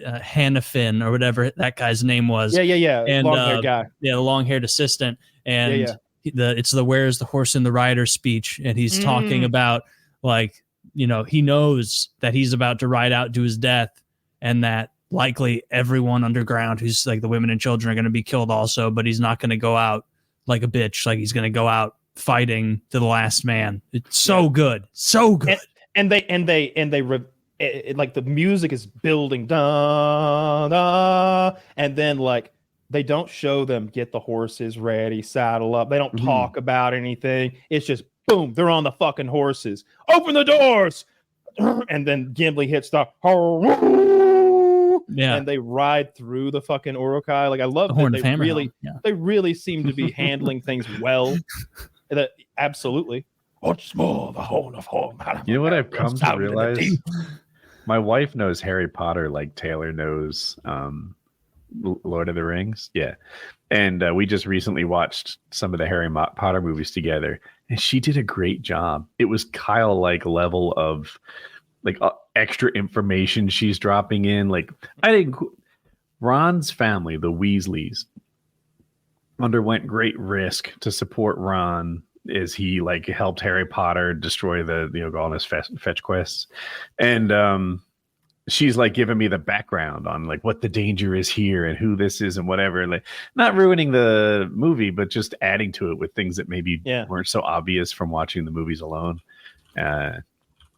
[SPEAKER 2] Hannafin or whatever that guy's name was.
[SPEAKER 3] Yeah.
[SPEAKER 2] And
[SPEAKER 3] long-haired guy.
[SPEAKER 2] Yeah, the long-haired assistant. And it's the "Where's the horse and the rider" speech, and he's talking about he knows that he's about to ride out to his death, and that likely everyone underground who's like the women and children are going to be killed also, but he's not going to go out like a bitch. Like, he's going to go out fighting to the last man. It's so good. So good.
[SPEAKER 3] And the music is building, da, da, and then like they don't show them get the horses ready, saddle up. They don't talk about anything. It's just boom, they're on the fucking horses. Open the doors. And then Gimli hits the and they ride through the fucking Uruk-hai. Like, I love that they really seem to be handling things well. Absolutely. What's more, the horn of horn.
[SPEAKER 1] You know what I've come to realize? My wife knows Harry Potter like Taylor knows Lord of the Rings. Yeah. And we just recently watched some of the Harry Potter movies together, and she did a great job. It was Kyle-like level of extra information she's dropping in. Like, I think Ron's family, the Weasleys, underwent great risk to support Ron as he helped Harry Potter destroy go on his fetch quests. And she's giving me the background on what the danger is here and who this is and whatever, and not ruining the movie, but just adding to it with things that maybe weren't so obvious from watching the movies alone.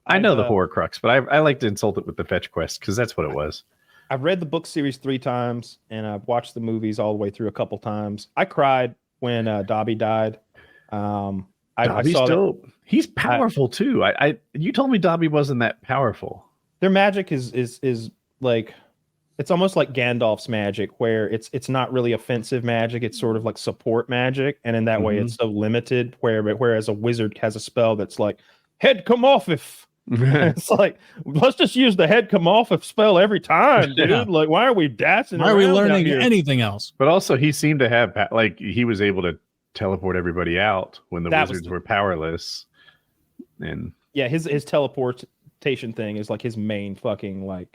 [SPEAKER 1] I know the Horcrux, but I like to insult it with the fetch quest, because that's what it was.
[SPEAKER 3] I've read the book series 3 times, and I've watched the movies all the way through a couple times. I cried when Dobby died.
[SPEAKER 1] Dobby's dope. He's powerful too. You told me Dobby wasn't that powerful.
[SPEAKER 3] Their magic is like, it's almost like Gandalf's magic, where it's not really offensive magic. It's sort of like support magic, and in that way, it's so limited. Whereas a wizard has a spell that's like head come off if. It's like, let's just use the head come off if spell every time, dude.
[SPEAKER 2] Yeah.
[SPEAKER 3] Like, why are we dancing?
[SPEAKER 2] Why are we learning anything else?
[SPEAKER 1] But also, he seemed to have he was able to teleport everybody out when the wizards were powerless. And
[SPEAKER 3] yeah, his teleportation thing is his main fucking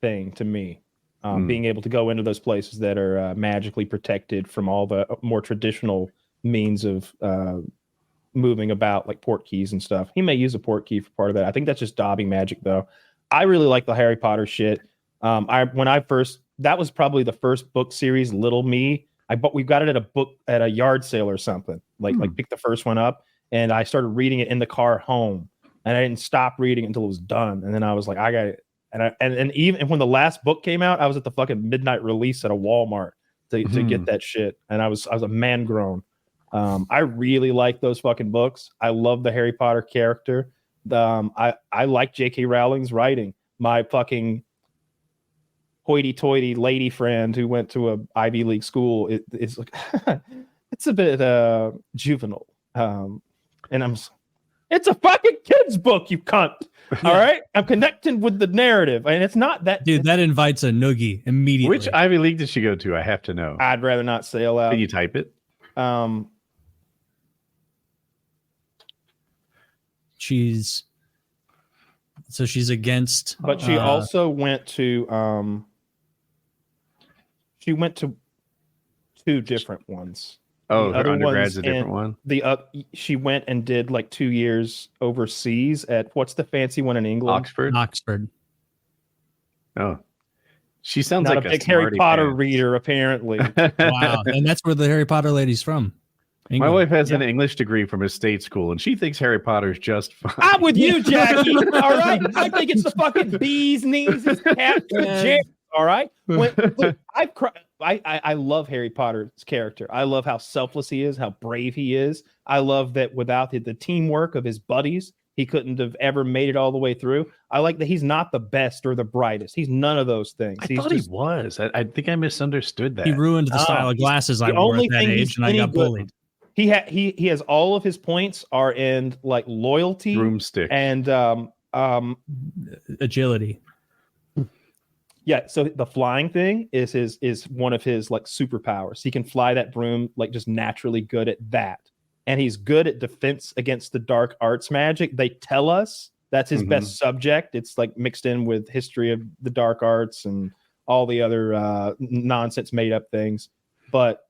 [SPEAKER 3] thing to me. Being able to go into those places that are magically protected from all the more traditional means of moving about, like port keys and stuff. He may use a port key for part of that. I think that's just Dobby magic, though. I really like the Harry Potter shit. That was probably the first book series, Little Me. We got it at a yard sale or something. Pick the first one up, and I started reading it in the car home, and I didn't stop reading until it was done. And then I was like, I got it. And even when the last book came out, I was at the fucking midnight release at a Walmart to get that shit, and I was a man grown. I really like those fucking books. I love the Harry Potter character. I like J.K. Rowling's writing. My fucking hoity-toity lady friend who went to a Ivy League school is like, it's a bit juvenile. And it's a fucking kid's book, you cunt. All right, I'm connecting with the narrative, and it's not that.
[SPEAKER 2] Dude, that invites a noogie immediately.
[SPEAKER 1] Which Ivy League did she go to? I have to know.
[SPEAKER 3] I'd rather not say aloud.
[SPEAKER 1] Can you type it?
[SPEAKER 2] She's against,
[SPEAKER 3] but she also went to two different ones.
[SPEAKER 1] Oh, her undergrad's a different one.
[SPEAKER 3] She went and did like 2 years overseas at what's the fancy one in England?
[SPEAKER 2] Oxford.
[SPEAKER 1] Oh, she sounds
[SPEAKER 3] not
[SPEAKER 1] like
[SPEAKER 3] a big Harry Potter reader, apparently.
[SPEAKER 2] Wow, and that's where the Harry Potter lady's from. England.
[SPEAKER 1] My wife has an English degree from a state school, and she thinks Harry Potter's just fine.
[SPEAKER 3] I'm with you, Jackie. All right, I think it's the fucking bees, knees, his cat, all right. Look, I've cried. I love Harry Potter's character. I love how selfless he is, how brave he is. I love that without the teamwork of his buddies, he couldn't have ever made it all the way through. I like that he's not the best or the brightest. He's none of those things.
[SPEAKER 1] I thought he was. I think I misunderstood that.
[SPEAKER 2] He ruined the style of glasses I wore at that age, and I got bullied.
[SPEAKER 3] He has all of his points are in like loyalty,
[SPEAKER 1] broomstick,
[SPEAKER 3] and
[SPEAKER 2] agility.
[SPEAKER 3] Yeah, so the flying thing is one of his like superpowers. He can fly that broom like just naturally good at that. And he's good at defense against the dark arts magic. They tell us that's his best subject. It's like mixed in with history of the dark arts and all the other nonsense made up things. But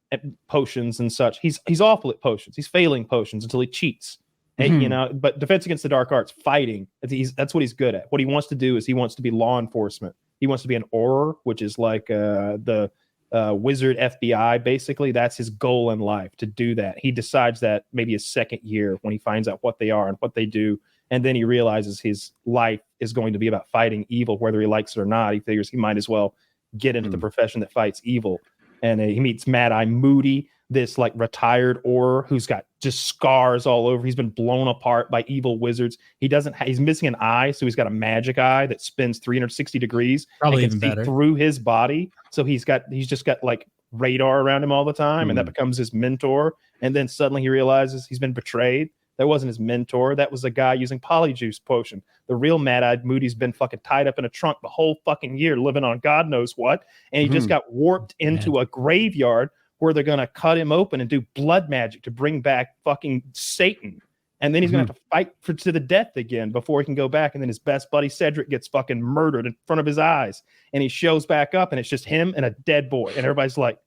[SPEAKER 3] potions and such, he's awful at potions. He's failing potions until he cheats. And, you know, but defense against the dark arts, fighting, that's what he's good at. What he wants to do is he wants to be law enforcement. He wants to be an Auror, which is like the wizard FBI, basically. That's his goal in life, to do that. He decides that maybe his second year when he finds out what they are and what they do. And then he realizes his life is going to be about fighting evil, whether he likes it or not. He figures he might as well get into the profession that fights evil. And he meets Mad Eye Moody, this like retired Auror who's got just scars all over. He's been blown apart by evil wizards. He's missing an eye, so he's got a magic eye that spins 360 degrees.
[SPEAKER 2] Probably
[SPEAKER 3] and can
[SPEAKER 2] even better.
[SPEAKER 3] see through his body. So he's just got like radar around him all the time, and that becomes his mentor. And then suddenly he realizes he's been betrayed. That wasn't his mentor. That was a guy using polyjuice potion. The real Mad-Eyed Moody's been fucking tied up in a trunk the whole fucking year, living on God knows what. And he just got warped into a graveyard where they're going to cut him open and do blood magic to bring back fucking Satan. And then he's going to have to fight to the death again before he can go back. And then his best buddy Cedric gets fucking murdered in front of his eyes. And he shows back up and it's just him and a dead boy. And everybody's like,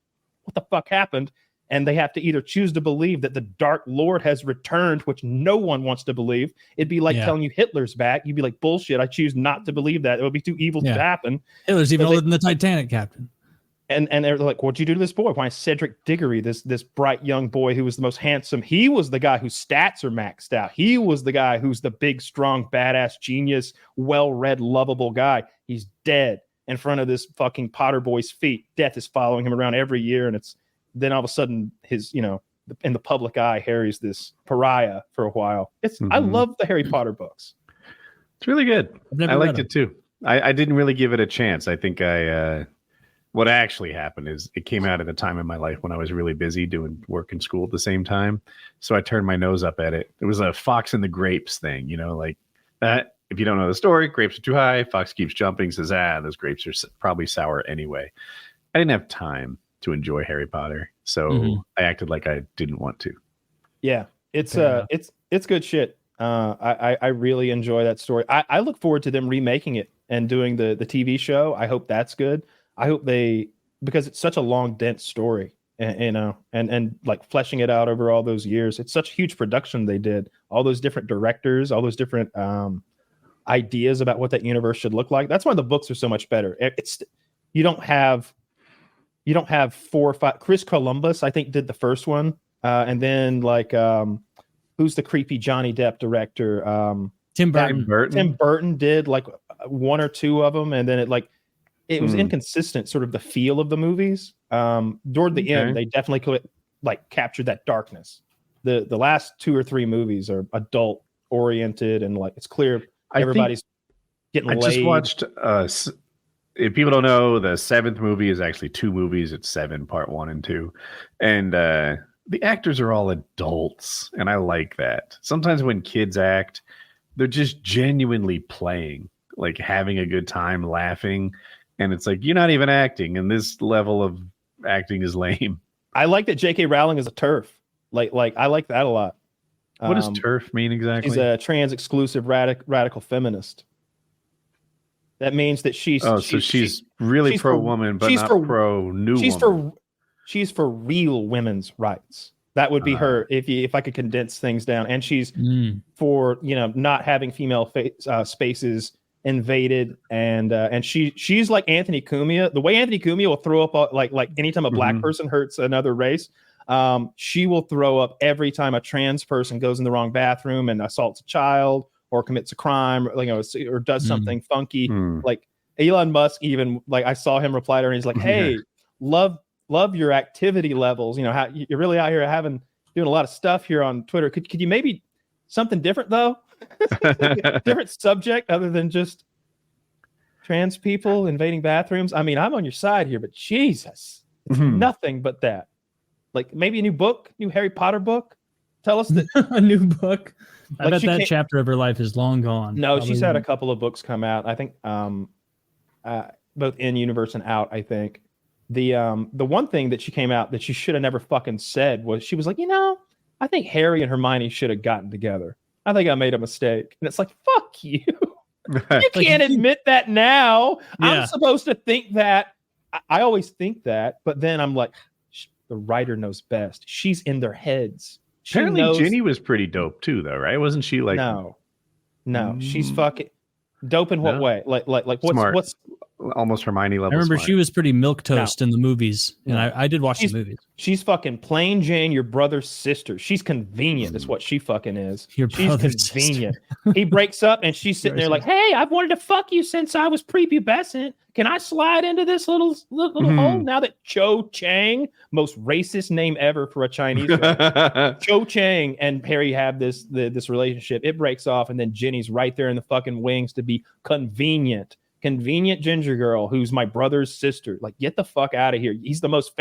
[SPEAKER 3] what the fuck happened? And they have to either choose to believe that the Dark Lord has returned, which no one wants to believe. It'd be like telling you Hitler's back. You'd be like, bullshit, I choose not to believe that. It would be too evil to happen.
[SPEAKER 2] Hitler's even older than the Titanic, Captain.
[SPEAKER 3] And they're like, what'd you do to this boy? Why Cedric Diggory, this bright young boy who was the most handsome, he was the guy whose stats are maxed out. He was the guy who's the big, strong, badass, genius, well-read, lovable guy. He's dead in front of this fucking Potter boy's feet. Death is following him around every year, and then all of a sudden his, in the public eye, Harry's this pariah for a while. I love the Harry Potter books.
[SPEAKER 1] It's really good. I liked it too. I didn't really give it a chance. I think what actually happened is it came out at a time in my life when I was really busy doing work and school at the same time. So I turned my nose up at it. It was a Fox and the Grapes thing, like that. If you don't know the story, grapes are too high. Fox keeps jumping, says, those grapes are probably sour anyway. I didn't have time to enjoy Harry Potter. So I acted like I didn't want to. Yeah, it's good shit. I really enjoy that story. I look forward to them remaking it and doing the TV show. I hope that's good. I hope because it's such a long, dense story, and like fleshing it out over all those years. It's such a huge production they did. All those different directors, all those different ideas about what that universe should look like. That's why the books are so much better. You don't have 4 or 5. Chris Columbus, I think, did the first one, and then like who's the creepy Johnny Depp director?
[SPEAKER 2] Tim Burton.
[SPEAKER 3] Tim Burton did like 1 or 2 of them, and then it was inconsistent, sort of the feel of the movies. Toward the end, they definitely captured that darkness. The last 2 or 3 movies are adult oriented, and like it's clear everybody's getting laid. I just watched. If people don't know, the 7th movie is actually 2 movies. It's 7, part 1 and 2, and
[SPEAKER 1] the actors are all adults, and I like that. Sometimes when kids act, they're just genuinely playing, like having a good time, laughing, and it's like, you're not even acting, and this level of acting is lame.
[SPEAKER 3] I like that J.K. Rowling is a TERF. Like I like that a lot.
[SPEAKER 1] What does TERF mean exactly?
[SPEAKER 3] She's a trans-exclusive radical feminist. That means that she's
[SPEAKER 1] really pro-woman, but not pro-new woman.
[SPEAKER 3] She's for real women's rights. That would be her if I could condense things down. And she's for not having female spaces invaded, and she's like Anthony Cumia. The way Anthony Cumia will throw up like anytime a black person hurts another race, she will throw up every time a trans person goes in the wrong bathroom and assaults a child or commits a crime, or does something funky. Like Elon Musk, even like I saw him reply to her, and he's like, "Hey, love your activity levels. How you're really out here doing a lot of stuff here on Twitter. Could you maybe something different though? Different subject other than just trans people invading bathrooms. I mean, I'm on your side here, but Jesus, it's nothing but that. Like maybe a new Harry Potter book. Tell us that
[SPEAKER 2] a new book. I bet that chapter of her life is long gone.
[SPEAKER 3] No, probably. She's had a couple of books come out. I think both in universe and out. I think the one thing that she came out that she should have never fucking said was she was like, I think Harry and Hermione should have gotten together. I think I made a mistake. And it's like, fuck you. You can't admit that now. Yeah. I'm supposed to think that. I always think that, but then I'm like, the writer knows best. She's in their heads.
[SPEAKER 1] Apparently Ginny was pretty dope too, though, right? Wasn't she like?
[SPEAKER 3] No, she's fucking dope in what way? Like what's
[SPEAKER 1] almost Hermione level.
[SPEAKER 2] I remember
[SPEAKER 1] smart.
[SPEAKER 2] she was pretty milquetoast in the movies, and I did watch the movies.
[SPEAKER 3] She's fucking plain Jane, your brother's sister. She's convenient, is what she fucking is.
[SPEAKER 2] She's
[SPEAKER 3] convenient. He breaks up, and she's sitting there like, "Hey, I've wanted to fuck you since I was prepubescent. Can I slide into this little hole now that Cho Chang, most racist name ever for a Chinese Cho Chang and Harry have this relationship? It breaks off, and then Ginny's right there in the fucking wings to be convenient ginger girl who's my brother's sister. Like, get the fuck out of here. He's the most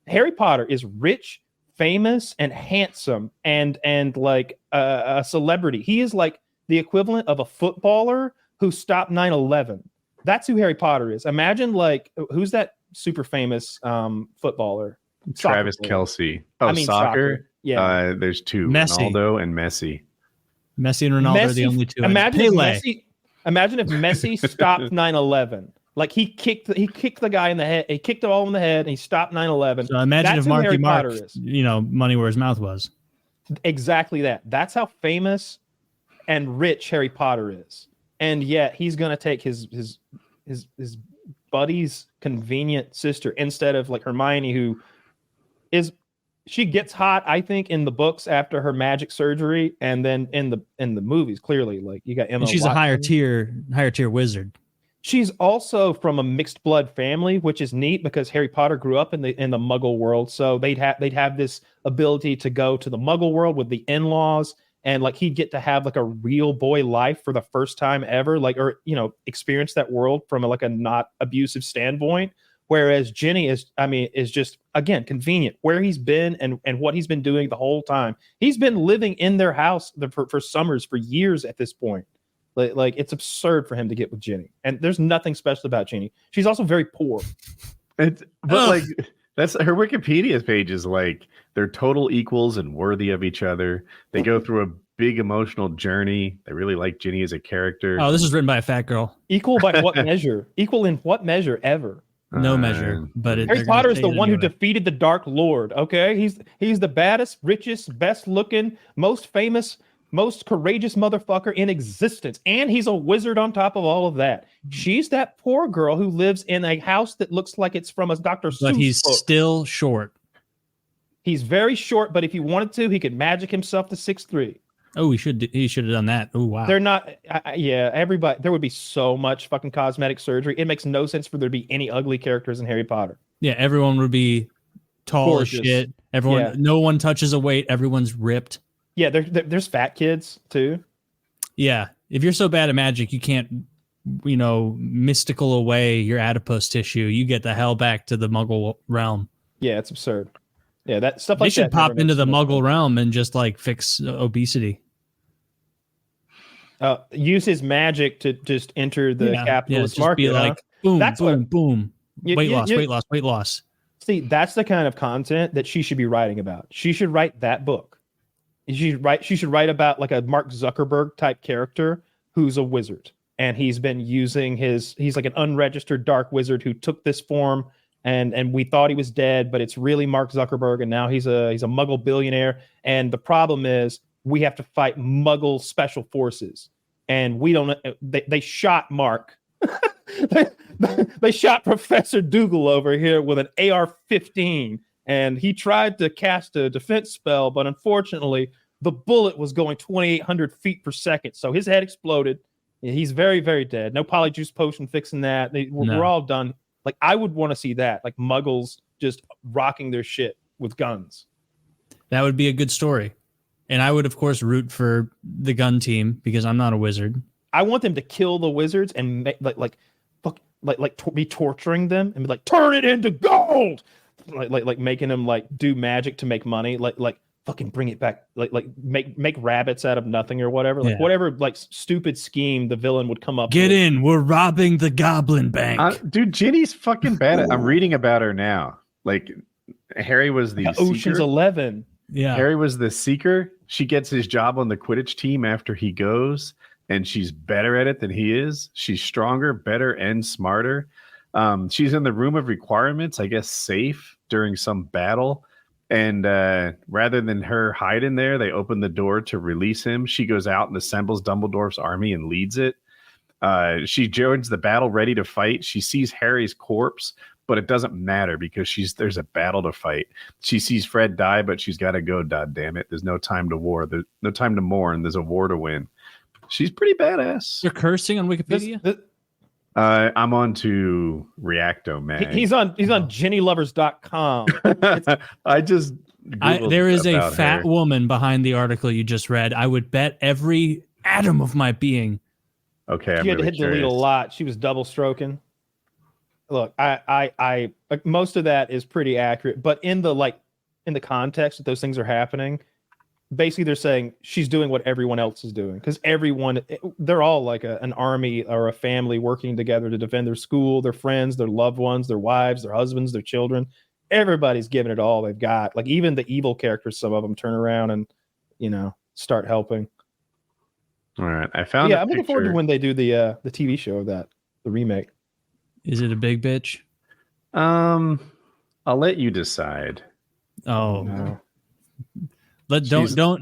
[SPEAKER 3] Harry Potter is rich, famous, and handsome, and like a celebrity. He is like the equivalent of a footballer who stopped 9/11. That's who Harry Potter is. Imagine like who's that super famous footballer?
[SPEAKER 1] Travis Kelce. Oh, soccer.
[SPEAKER 3] Yeah.
[SPEAKER 1] There's two,
[SPEAKER 2] Messi.
[SPEAKER 1] Ronaldo and Messi.
[SPEAKER 2] Messi and Ronaldo are the only two.
[SPEAKER 3] Imagine if Messi stopped 9/11. Like he kicked the guy in the head. He kicked it all in the head, and he stopped 9/11.
[SPEAKER 2] So imagine if Marky Mark, money where his mouth was.
[SPEAKER 3] Exactly that. That's how famous and rich Harry Potter is. And yet he's gonna take his buddy's convenient sister instead of like Hermione, who she gets hot, I think, in the books after her magic surgery, and then in the movies, clearly, like you got Emma.
[SPEAKER 2] And she's
[SPEAKER 3] Watson.
[SPEAKER 2] a higher tier wizard.
[SPEAKER 3] She's also from a mixed blood family, which is neat because Harry Potter grew up in the Muggle world, so they'd have this ability to go to the Muggle world with the in-laws. And like he'd get to have like a real boy life for the first time ever, like, or experience that world from a not abusive standpoint. Whereas Ginny is just again convenient where he's been and what he's been doing the whole time. He's been living in their house for summers for years at this point. Like it's absurd for him to get with Ginny, and there's nothing special about Ginny. She's also very poor.
[SPEAKER 1] That's her Wikipedia page is like they're total equals and worthy of each other. They go through a big emotional journey. They really like Ginny as a character.
[SPEAKER 2] Oh, this is written by a fat girl.
[SPEAKER 3] Equal by what measure? Equal in what measure ever?
[SPEAKER 2] No measure. But
[SPEAKER 3] Harry Potter is the one who defeated the Dark Lord. Okay, he's the baddest, richest, best looking, most famous, most courageous motherfucker in existence, and he's a wizard on top of all of that. She's that poor girl who lives in a house that looks like it's from a Dr. Seuss
[SPEAKER 2] But he's
[SPEAKER 3] book.
[SPEAKER 2] Still short.
[SPEAKER 3] He's very short, but if he wanted to, he could magic himself to 6'3".
[SPEAKER 2] Oh, he should have done that. Oh, wow.
[SPEAKER 3] They're not. Everybody. There would be so much fucking cosmetic surgery. It makes no sense for there to be any ugly characters in Harry Potter.
[SPEAKER 2] Yeah, everyone would be tall
[SPEAKER 3] Gorgeous.
[SPEAKER 2] as shit. Everyone, no one touches a weight. Everyone's ripped.
[SPEAKER 3] Yeah, there's fat kids too.
[SPEAKER 2] Yeah, if you're so bad at magic, you can't, mystical away your adipose tissue. You get the hell back to the Muggle realm.
[SPEAKER 3] Yeah, it's absurd. Yeah, that stuff
[SPEAKER 2] they
[SPEAKER 3] like that.
[SPEAKER 2] They should pop into the Muggle
[SPEAKER 3] sense.
[SPEAKER 2] realm and just like fix obesity.
[SPEAKER 3] Use his magic to just enter the capitalist market.
[SPEAKER 2] Be like, boom, boom. Weight loss.
[SPEAKER 3] See, that's the kind of content that she should be writing about. She should write that book. She should write about like a Mark Zuckerberg type character who's a wizard. And he's been using he's like an unregistered dark wizard who took this form and we thought he was dead, but it's really Mark Zuckerberg. And now he's a Muggle billionaire. And the problem is we have to fight Muggle special forces. And we don't, they shot Mark. They shot Professor Dougal over here with an AR-15, and he tried to cast a defense spell, but unfortunately, the bullet was going 2,800 feet per second, so his head exploded. He's very, very dead. No polyjuice potion fixing that. We're all done. Like, I would want to see that, like Muggles just rocking their shit with guns.
[SPEAKER 2] That would be a good story. And I would, of course, root for the gun team because I'm not a wizard.
[SPEAKER 3] I want them to kill the wizards and be torturing them and be like, turn it into gold, like making them like do magic to make money, like fucking bring it back, like make rabbits out of nothing or whatever, like whatever like stupid scheme the villain would come up.
[SPEAKER 2] Get with. In, we're robbing the Goblin Bank,
[SPEAKER 1] dude. Ginny's fucking bad. I'm reading about her now. Like Harry was the
[SPEAKER 3] Ocean's 11.
[SPEAKER 2] Yeah,
[SPEAKER 1] Harry was the seeker. She gets his job on the Quidditch team after he goes, and she's better at it than he is. She's stronger, better, and smarter. She's in the room of requirements, I guess, safe during some battle. And rather than her hide in there, they open the door to release him. She goes out and assembles Dumbledore's army and leads it. She joins the battle ready to fight. She sees Harry's corpse, but it doesn't matter because there's a battle to fight. She sees Fred die, but she's got to go. God damn it! There's no time to war. There's no time to mourn. There's a war to win. She's pretty badass.
[SPEAKER 2] You're cursing on Wikipedia?
[SPEAKER 1] I'm on to Reacto, man.
[SPEAKER 3] He's on JennyLovers.com.
[SPEAKER 2] There is a fat woman behind the article you just read. I would bet every atom of my being.
[SPEAKER 1] Okay,
[SPEAKER 3] she had to hit delete a lot. She was double stroking. Look, I most of that is pretty accurate, but in the context that those things are happening, basically they're saying she's doing what everyone else is doing because they're all like an army or a family working together to defend their school, their friends, their loved ones, their wives, their husbands, their children. Everybody's giving it all they've got. Like even the evil characters, some of them turn around and start helping.
[SPEAKER 1] All right, I found.
[SPEAKER 3] Yeah, I'm looking forward to when they do the TV show of that, the remake.
[SPEAKER 2] Is it a big bitch?
[SPEAKER 1] I'll let you decide.
[SPEAKER 2] Oh no.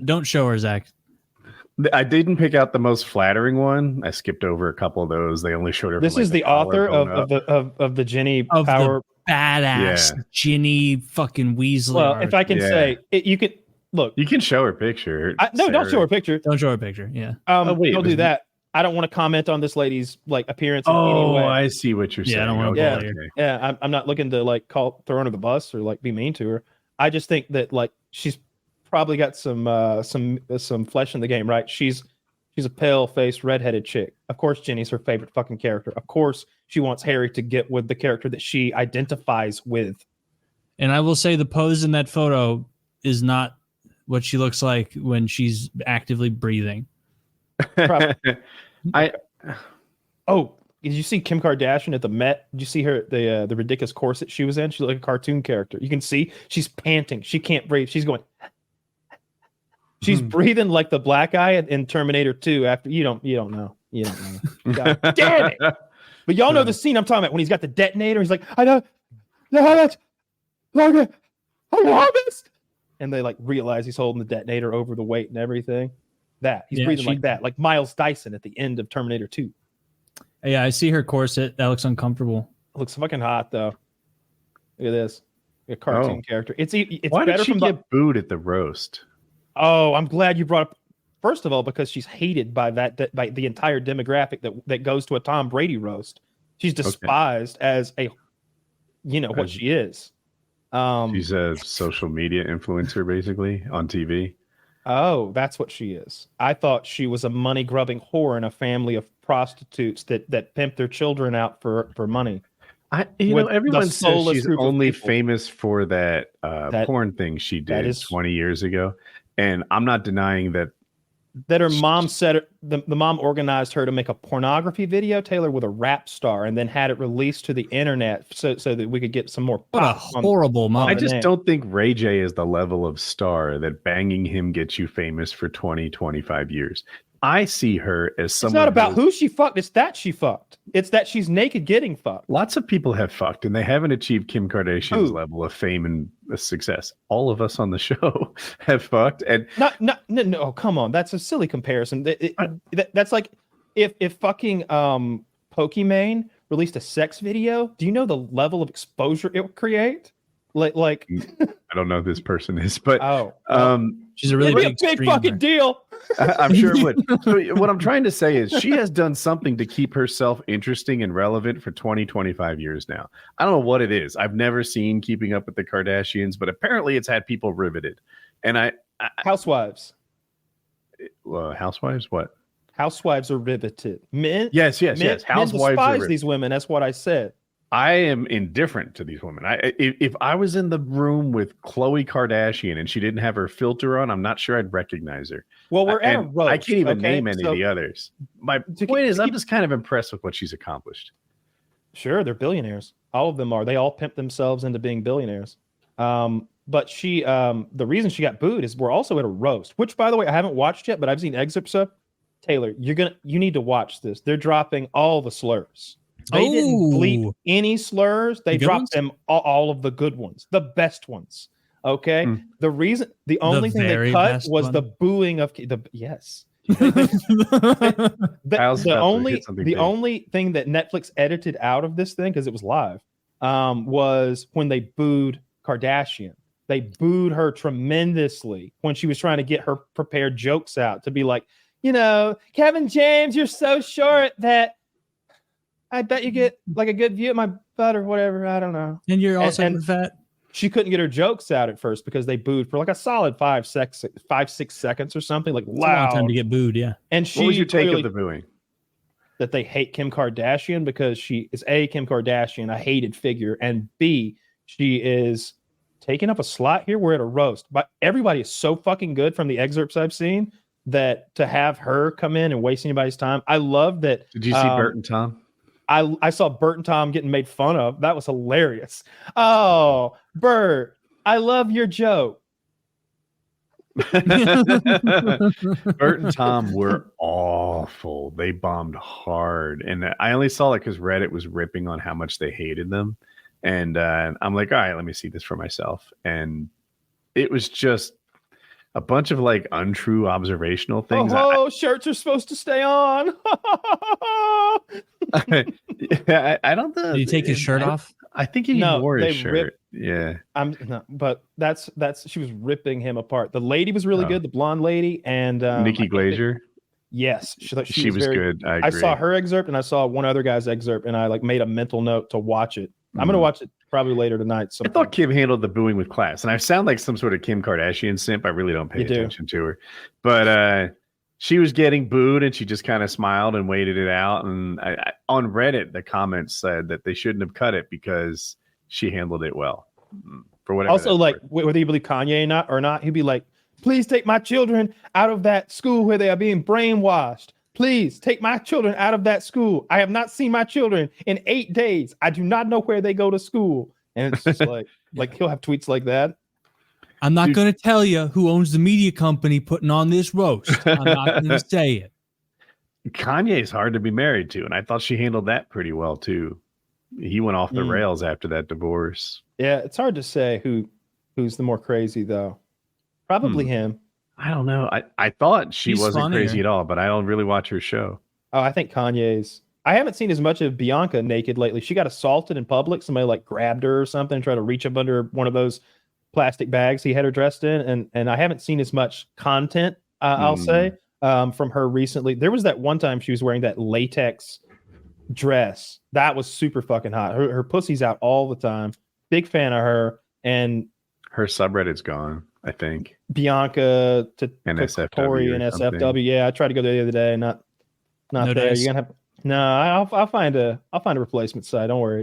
[SPEAKER 2] Don't show her, Zach.
[SPEAKER 1] I didn't pick out the most flattering one. I skipped over a couple of those. They only showed her.
[SPEAKER 3] This is the author of the Ginny
[SPEAKER 2] of
[SPEAKER 3] Power
[SPEAKER 2] the badass Ginny fucking Weasley.
[SPEAKER 3] Well, if I can say it, you can look.
[SPEAKER 1] You can show her picture.
[SPEAKER 3] No, don't show her picture.
[SPEAKER 2] Don't show her picture. Yeah.
[SPEAKER 3] Don't do that. I don't want to comment on this lady's like appearance. In any way.
[SPEAKER 1] I see what you're saying.
[SPEAKER 2] I don't want to.
[SPEAKER 3] Yeah. I'm not looking to like throw her under the bus or like be mean to her. I just think that like she's probably got some flesh in the game, right? She's a pale-faced, redheaded chick. Of course, Ginny's her favorite fucking character. Of course, she wants Harry to get with the character that she identifies with.
[SPEAKER 2] And I will say the pose in that photo is not what she looks like when she's actively breathing.
[SPEAKER 3] Did you see Kim Kardashian at the Met? Did you see her the ridiculous corset she was in? She looked like a cartoon character. You can see she's panting. She can't breathe. She's going. She's breathing like the black guy in Terminator 2. After you don't know. God damn it! But y'all know the scene I'm talking about when he's got the detonator. He's like, I know that's I want this, and they like realize he's holding the detonator over the weight and everything. He's breathing like that, like Miles Dyson at the end of Terminator 2.
[SPEAKER 2] Yeah, I see her corset. That looks uncomfortable.
[SPEAKER 3] It looks fucking hot though. Look at this, a cartoon character. It's
[SPEAKER 1] why
[SPEAKER 3] better
[SPEAKER 1] did she
[SPEAKER 3] from
[SPEAKER 1] get booed at the roast?
[SPEAKER 3] Oh, I'm glad you brought up. First of all, because she's hated by by the entire demographic that goes to a Tom Brady roast. She's despised as what she is.
[SPEAKER 1] She's a social media influencer, basically on TV.
[SPEAKER 3] Oh, that's what she is. I thought she was a money-grubbing whore in a family of prostitutes that pimp their children out for money.
[SPEAKER 1] Everyone says she's only famous for that porn thing she did 20 years ago. And I'm not denying that
[SPEAKER 3] her mom said the mom organized her to make a pornography video, Taylor, with a rap star, and then had it released to the internet so that we could get some more.
[SPEAKER 2] What a horrible mom!
[SPEAKER 1] I just don't think Ray J is the level of star that banging him gets you famous for 20, 25 years. I see her as someone.
[SPEAKER 3] It's not about who she fucked. It's that she fucked. It's that she's naked getting fucked.
[SPEAKER 1] Lots of people have fucked, and they haven't achieved Kim Kardashian's level of fame and success. All of us on the show have fucked, and
[SPEAKER 3] no. Come on, that's a silly comparison. That's like if fucking Pokimane released a sex video. Do you know the level of exposure it would create? Like
[SPEAKER 1] I don't know who this person is, but
[SPEAKER 2] she's a really
[SPEAKER 3] big fucking deal.
[SPEAKER 1] I'm sure it would. So what I'm trying to say is she has done something to keep herself interesting and relevant for 20, 25 years now. I don't know what it is. I've never seen Keeping Up with the Kardashians, but apparently it's had people riveted. And
[SPEAKER 3] Housewives.
[SPEAKER 1] Housewives? What?
[SPEAKER 3] Housewives are riveted. Men.
[SPEAKER 1] Yes. Housewives
[SPEAKER 3] despise these women. That's what I said.
[SPEAKER 1] I am indifferent to these women. If I was in the room with Khloe Kardashian and she didn't have her filter on, I'm not sure I'd recognize her.
[SPEAKER 3] Well, we're at a roast.
[SPEAKER 1] I can't even name any of the others. My point is, I'm just kind of impressed with what she's accomplished.
[SPEAKER 3] Sure, they're billionaires. All of them are. They all pimp themselves into being billionaires. But she, the reason she got booed is we're also at a roast, which, by the way, I haven't watched yet, but I've seen excerpts of. Taylor, you need to watch this. They're dropping all the slurs. They didn't bleep any slurs. They dropped them all of the good ones, the best ones. Okay. The only thing they cut was the booing of the yes. the only thing that Netflix edited out of this thing, because it was live, was when they booed Kardashian. They booed her tremendously when she was trying to get her prepared jokes out to be like, Kevin James, you're so short that I bet you get like a good view of my butt or whatever. I don't know.
[SPEAKER 2] And you're also fat.
[SPEAKER 3] She couldn't get her jokes out at first because they booed for like a solid 5-6 seconds or something. Like,
[SPEAKER 2] wow. Long time to get booed, yeah.
[SPEAKER 3] And
[SPEAKER 1] what was your take of the booing?
[SPEAKER 3] That they hate Kim Kardashian because she is A, Kim Kardashian, a hated figure, and B, she is taking up a slot here. We're at a roast. But everybody is so fucking good from the excerpts I've seen that to have her come in and waste anybody's time. I love that.
[SPEAKER 1] Did you see Bert and Tom?
[SPEAKER 3] I saw Bert and Tom getting made fun of. That was hilarious. Oh, Bert, I love your joke.
[SPEAKER 1] Bert and Tom were awful. They bombed hard. And I only saw it because Reddit was ripping on how much they hated them. And I'm like, all right, let me see this for myself. And it was just a bunch of like untrue observational things.
[SPEAKER 3] Shirts are supposed to stay on.
[SPEAKER 1] I don't know.
[SPEAKER 2] Did he take his shirt off?
[SPEAKER 1] I think he wore his shirt. Yeah.
[SPEAKER 3] But that's she was ripping him apart. The lady was really good, the blonde lady, and
[SPEAKER 1] Nikki Glaser.
[SPEAKER 3] Yes,
[SPEAKER 1] she was good. I
[SPEAKER 3] saw her excerpt and I saw one other guy's excerpt, and I like made a mental note to watch it. I'm gonna watch it probably later tonight. So
[SPEAKER 1] I thought Kim handled the booing with class, and I sound like some sort of Kim Kardashian simp. I really don't pay attention to her, but she was getting booed, and she just kind of smiled and waited it out. And I, on Reddit, the comments said that they shouldn't have cut it because she handled it well. For whatever.
[SPEAKER 3] Also, like whether you believe Kanye or not, he'd be like, "Please take my children out of that school where they are being brainwashed. Please take my children out of that school. I have not seen my children in 8 days. I do not know where they go to school." And it's just like he'll have tweets like that.
[SPEAKER 2] I'm not going to tell you who owns the media company putting on this roast. I'm not going to say it.
[SPEAKER 1] Kanye's hard to be married to, and I thought she handled that pretty well too. He went off the rails after that divorce.
[SPEAKER 3] Yeah, it's hard to say who's the more crazy though. Probably him.
[SPEAKER 1] I don't know. I thought she wasn't crazy at all, but I don't really watch her show.
[SPEAKER 3] Oh, I think Kanye's. I haven't seen as much of Bianca naked lately. She got assaulted in public. Somebody like grabbed her or something, tried to reach up under one of those plastic bags he had her dressed in. And I haven't seen as much content, I'll say, from her recently. There was that one time she was wearing that latex dress. That was super fucking hot. Her pussy's out all the time. Big fan of her. And
[SPEAKER 1] her subreddit's gone, I think.
[SPEAKER 3] Bianca to
[SPEAKER 1] NSFW
[SPEAKER 3] Tori and SFW. Yeah, I tried to go there the other day. Not there. Dice. You're gonna have No, I'll find a replacement site. Don't worry.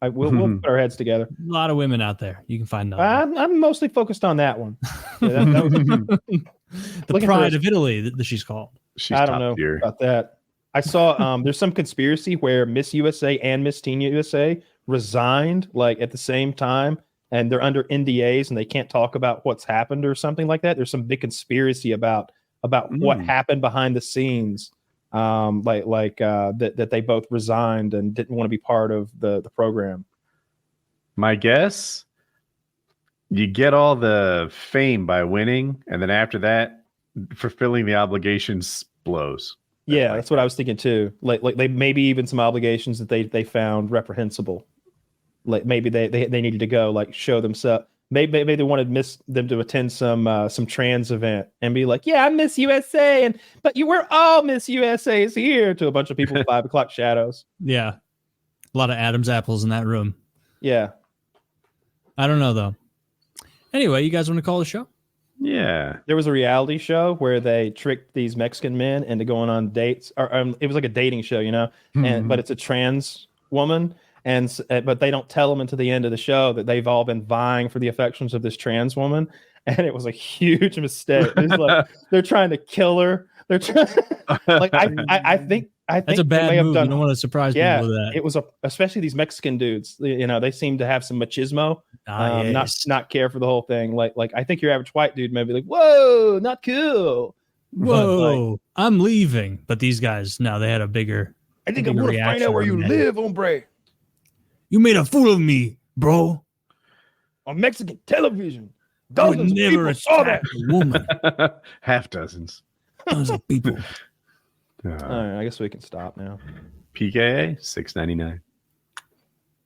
[SPEAKER 3] We'll put our heads together.
[SPEAKER 2] A lot of women out there. You can find them.
[SPEAKER 3] I'm mostly focused on that one. Yeah,
[SPEAKER 2] the Pride of Italy that she's called.
[SPEAKER 3] I don't know about that. I saw there's some conspiracy where Miss USA and Miss Teen USA resigned like at the same time, and they're under NDAs and they can't talk about what's happened or something like that. There's some big conspiracy about what happened behind the scenes. That they both resigned and didn't want to be part of the program.
[SPEAKER 1] My guess, you get all the fame by winning, and then after that, fulfilling the obligations blows.
[SPEAKER 3] Yeah, that's what I was thinking too. Like they maybe even some obligations that they found reprehensible. Like maybe they needed to go like show themselves. Maybe they wanted them to attend some trans event and be like, yeah, I'm Miss USA, but we're all Miss USA's here, to a bunch of people with 5 o'clock shadows.
[SPEAKER 2] Yeah, a lot of Adam's apples in that room.
[SPEAKER 3] Yeah,
[SPEAKER 2] I don't know though. Anyway, you guys want to call the show?
[SPEAKER 1] Yeah,
[SPEAKER 3] there was a reality show where they tricked these Mexican men into going on dates, or it was like a dating show, but it's a trans woman. But they don't tell them until the end of the show that they've all been vying for the affections of this trans woman, and it was a huge mistake. Like, they're trying to kill her. They're trying, like I think
[SPEAKER 2] that's a bad move. You don't want to surprise people with that.
[SPEAKER 3] It was especially these Mexican dudes. They seem to have some machismo,
[SPEAKER 2] yes.
[SPEAKER 3] not care for the whole thing. Like I think your average white dude may be like, whoa, not cool.
[SPEAKER 2] Whoa, I'm leaving. But these guys, no, they had a bigger.
[SPEAKER 3] I think I'm gonna find out where you live, hombre.
[SPEAKER 2] You made a fool of me, bro.
[SPEAKER 3] On Mexican television.
[SPEAKER 2] Dozens of people saw that woman.
[SPEAKER 1] Half dozens.
[SPEAKER 2] Dozens of people.
[SPEAKER 3] All right, I guess we can stop now.
[SPEAKER 1] PKA $6.99.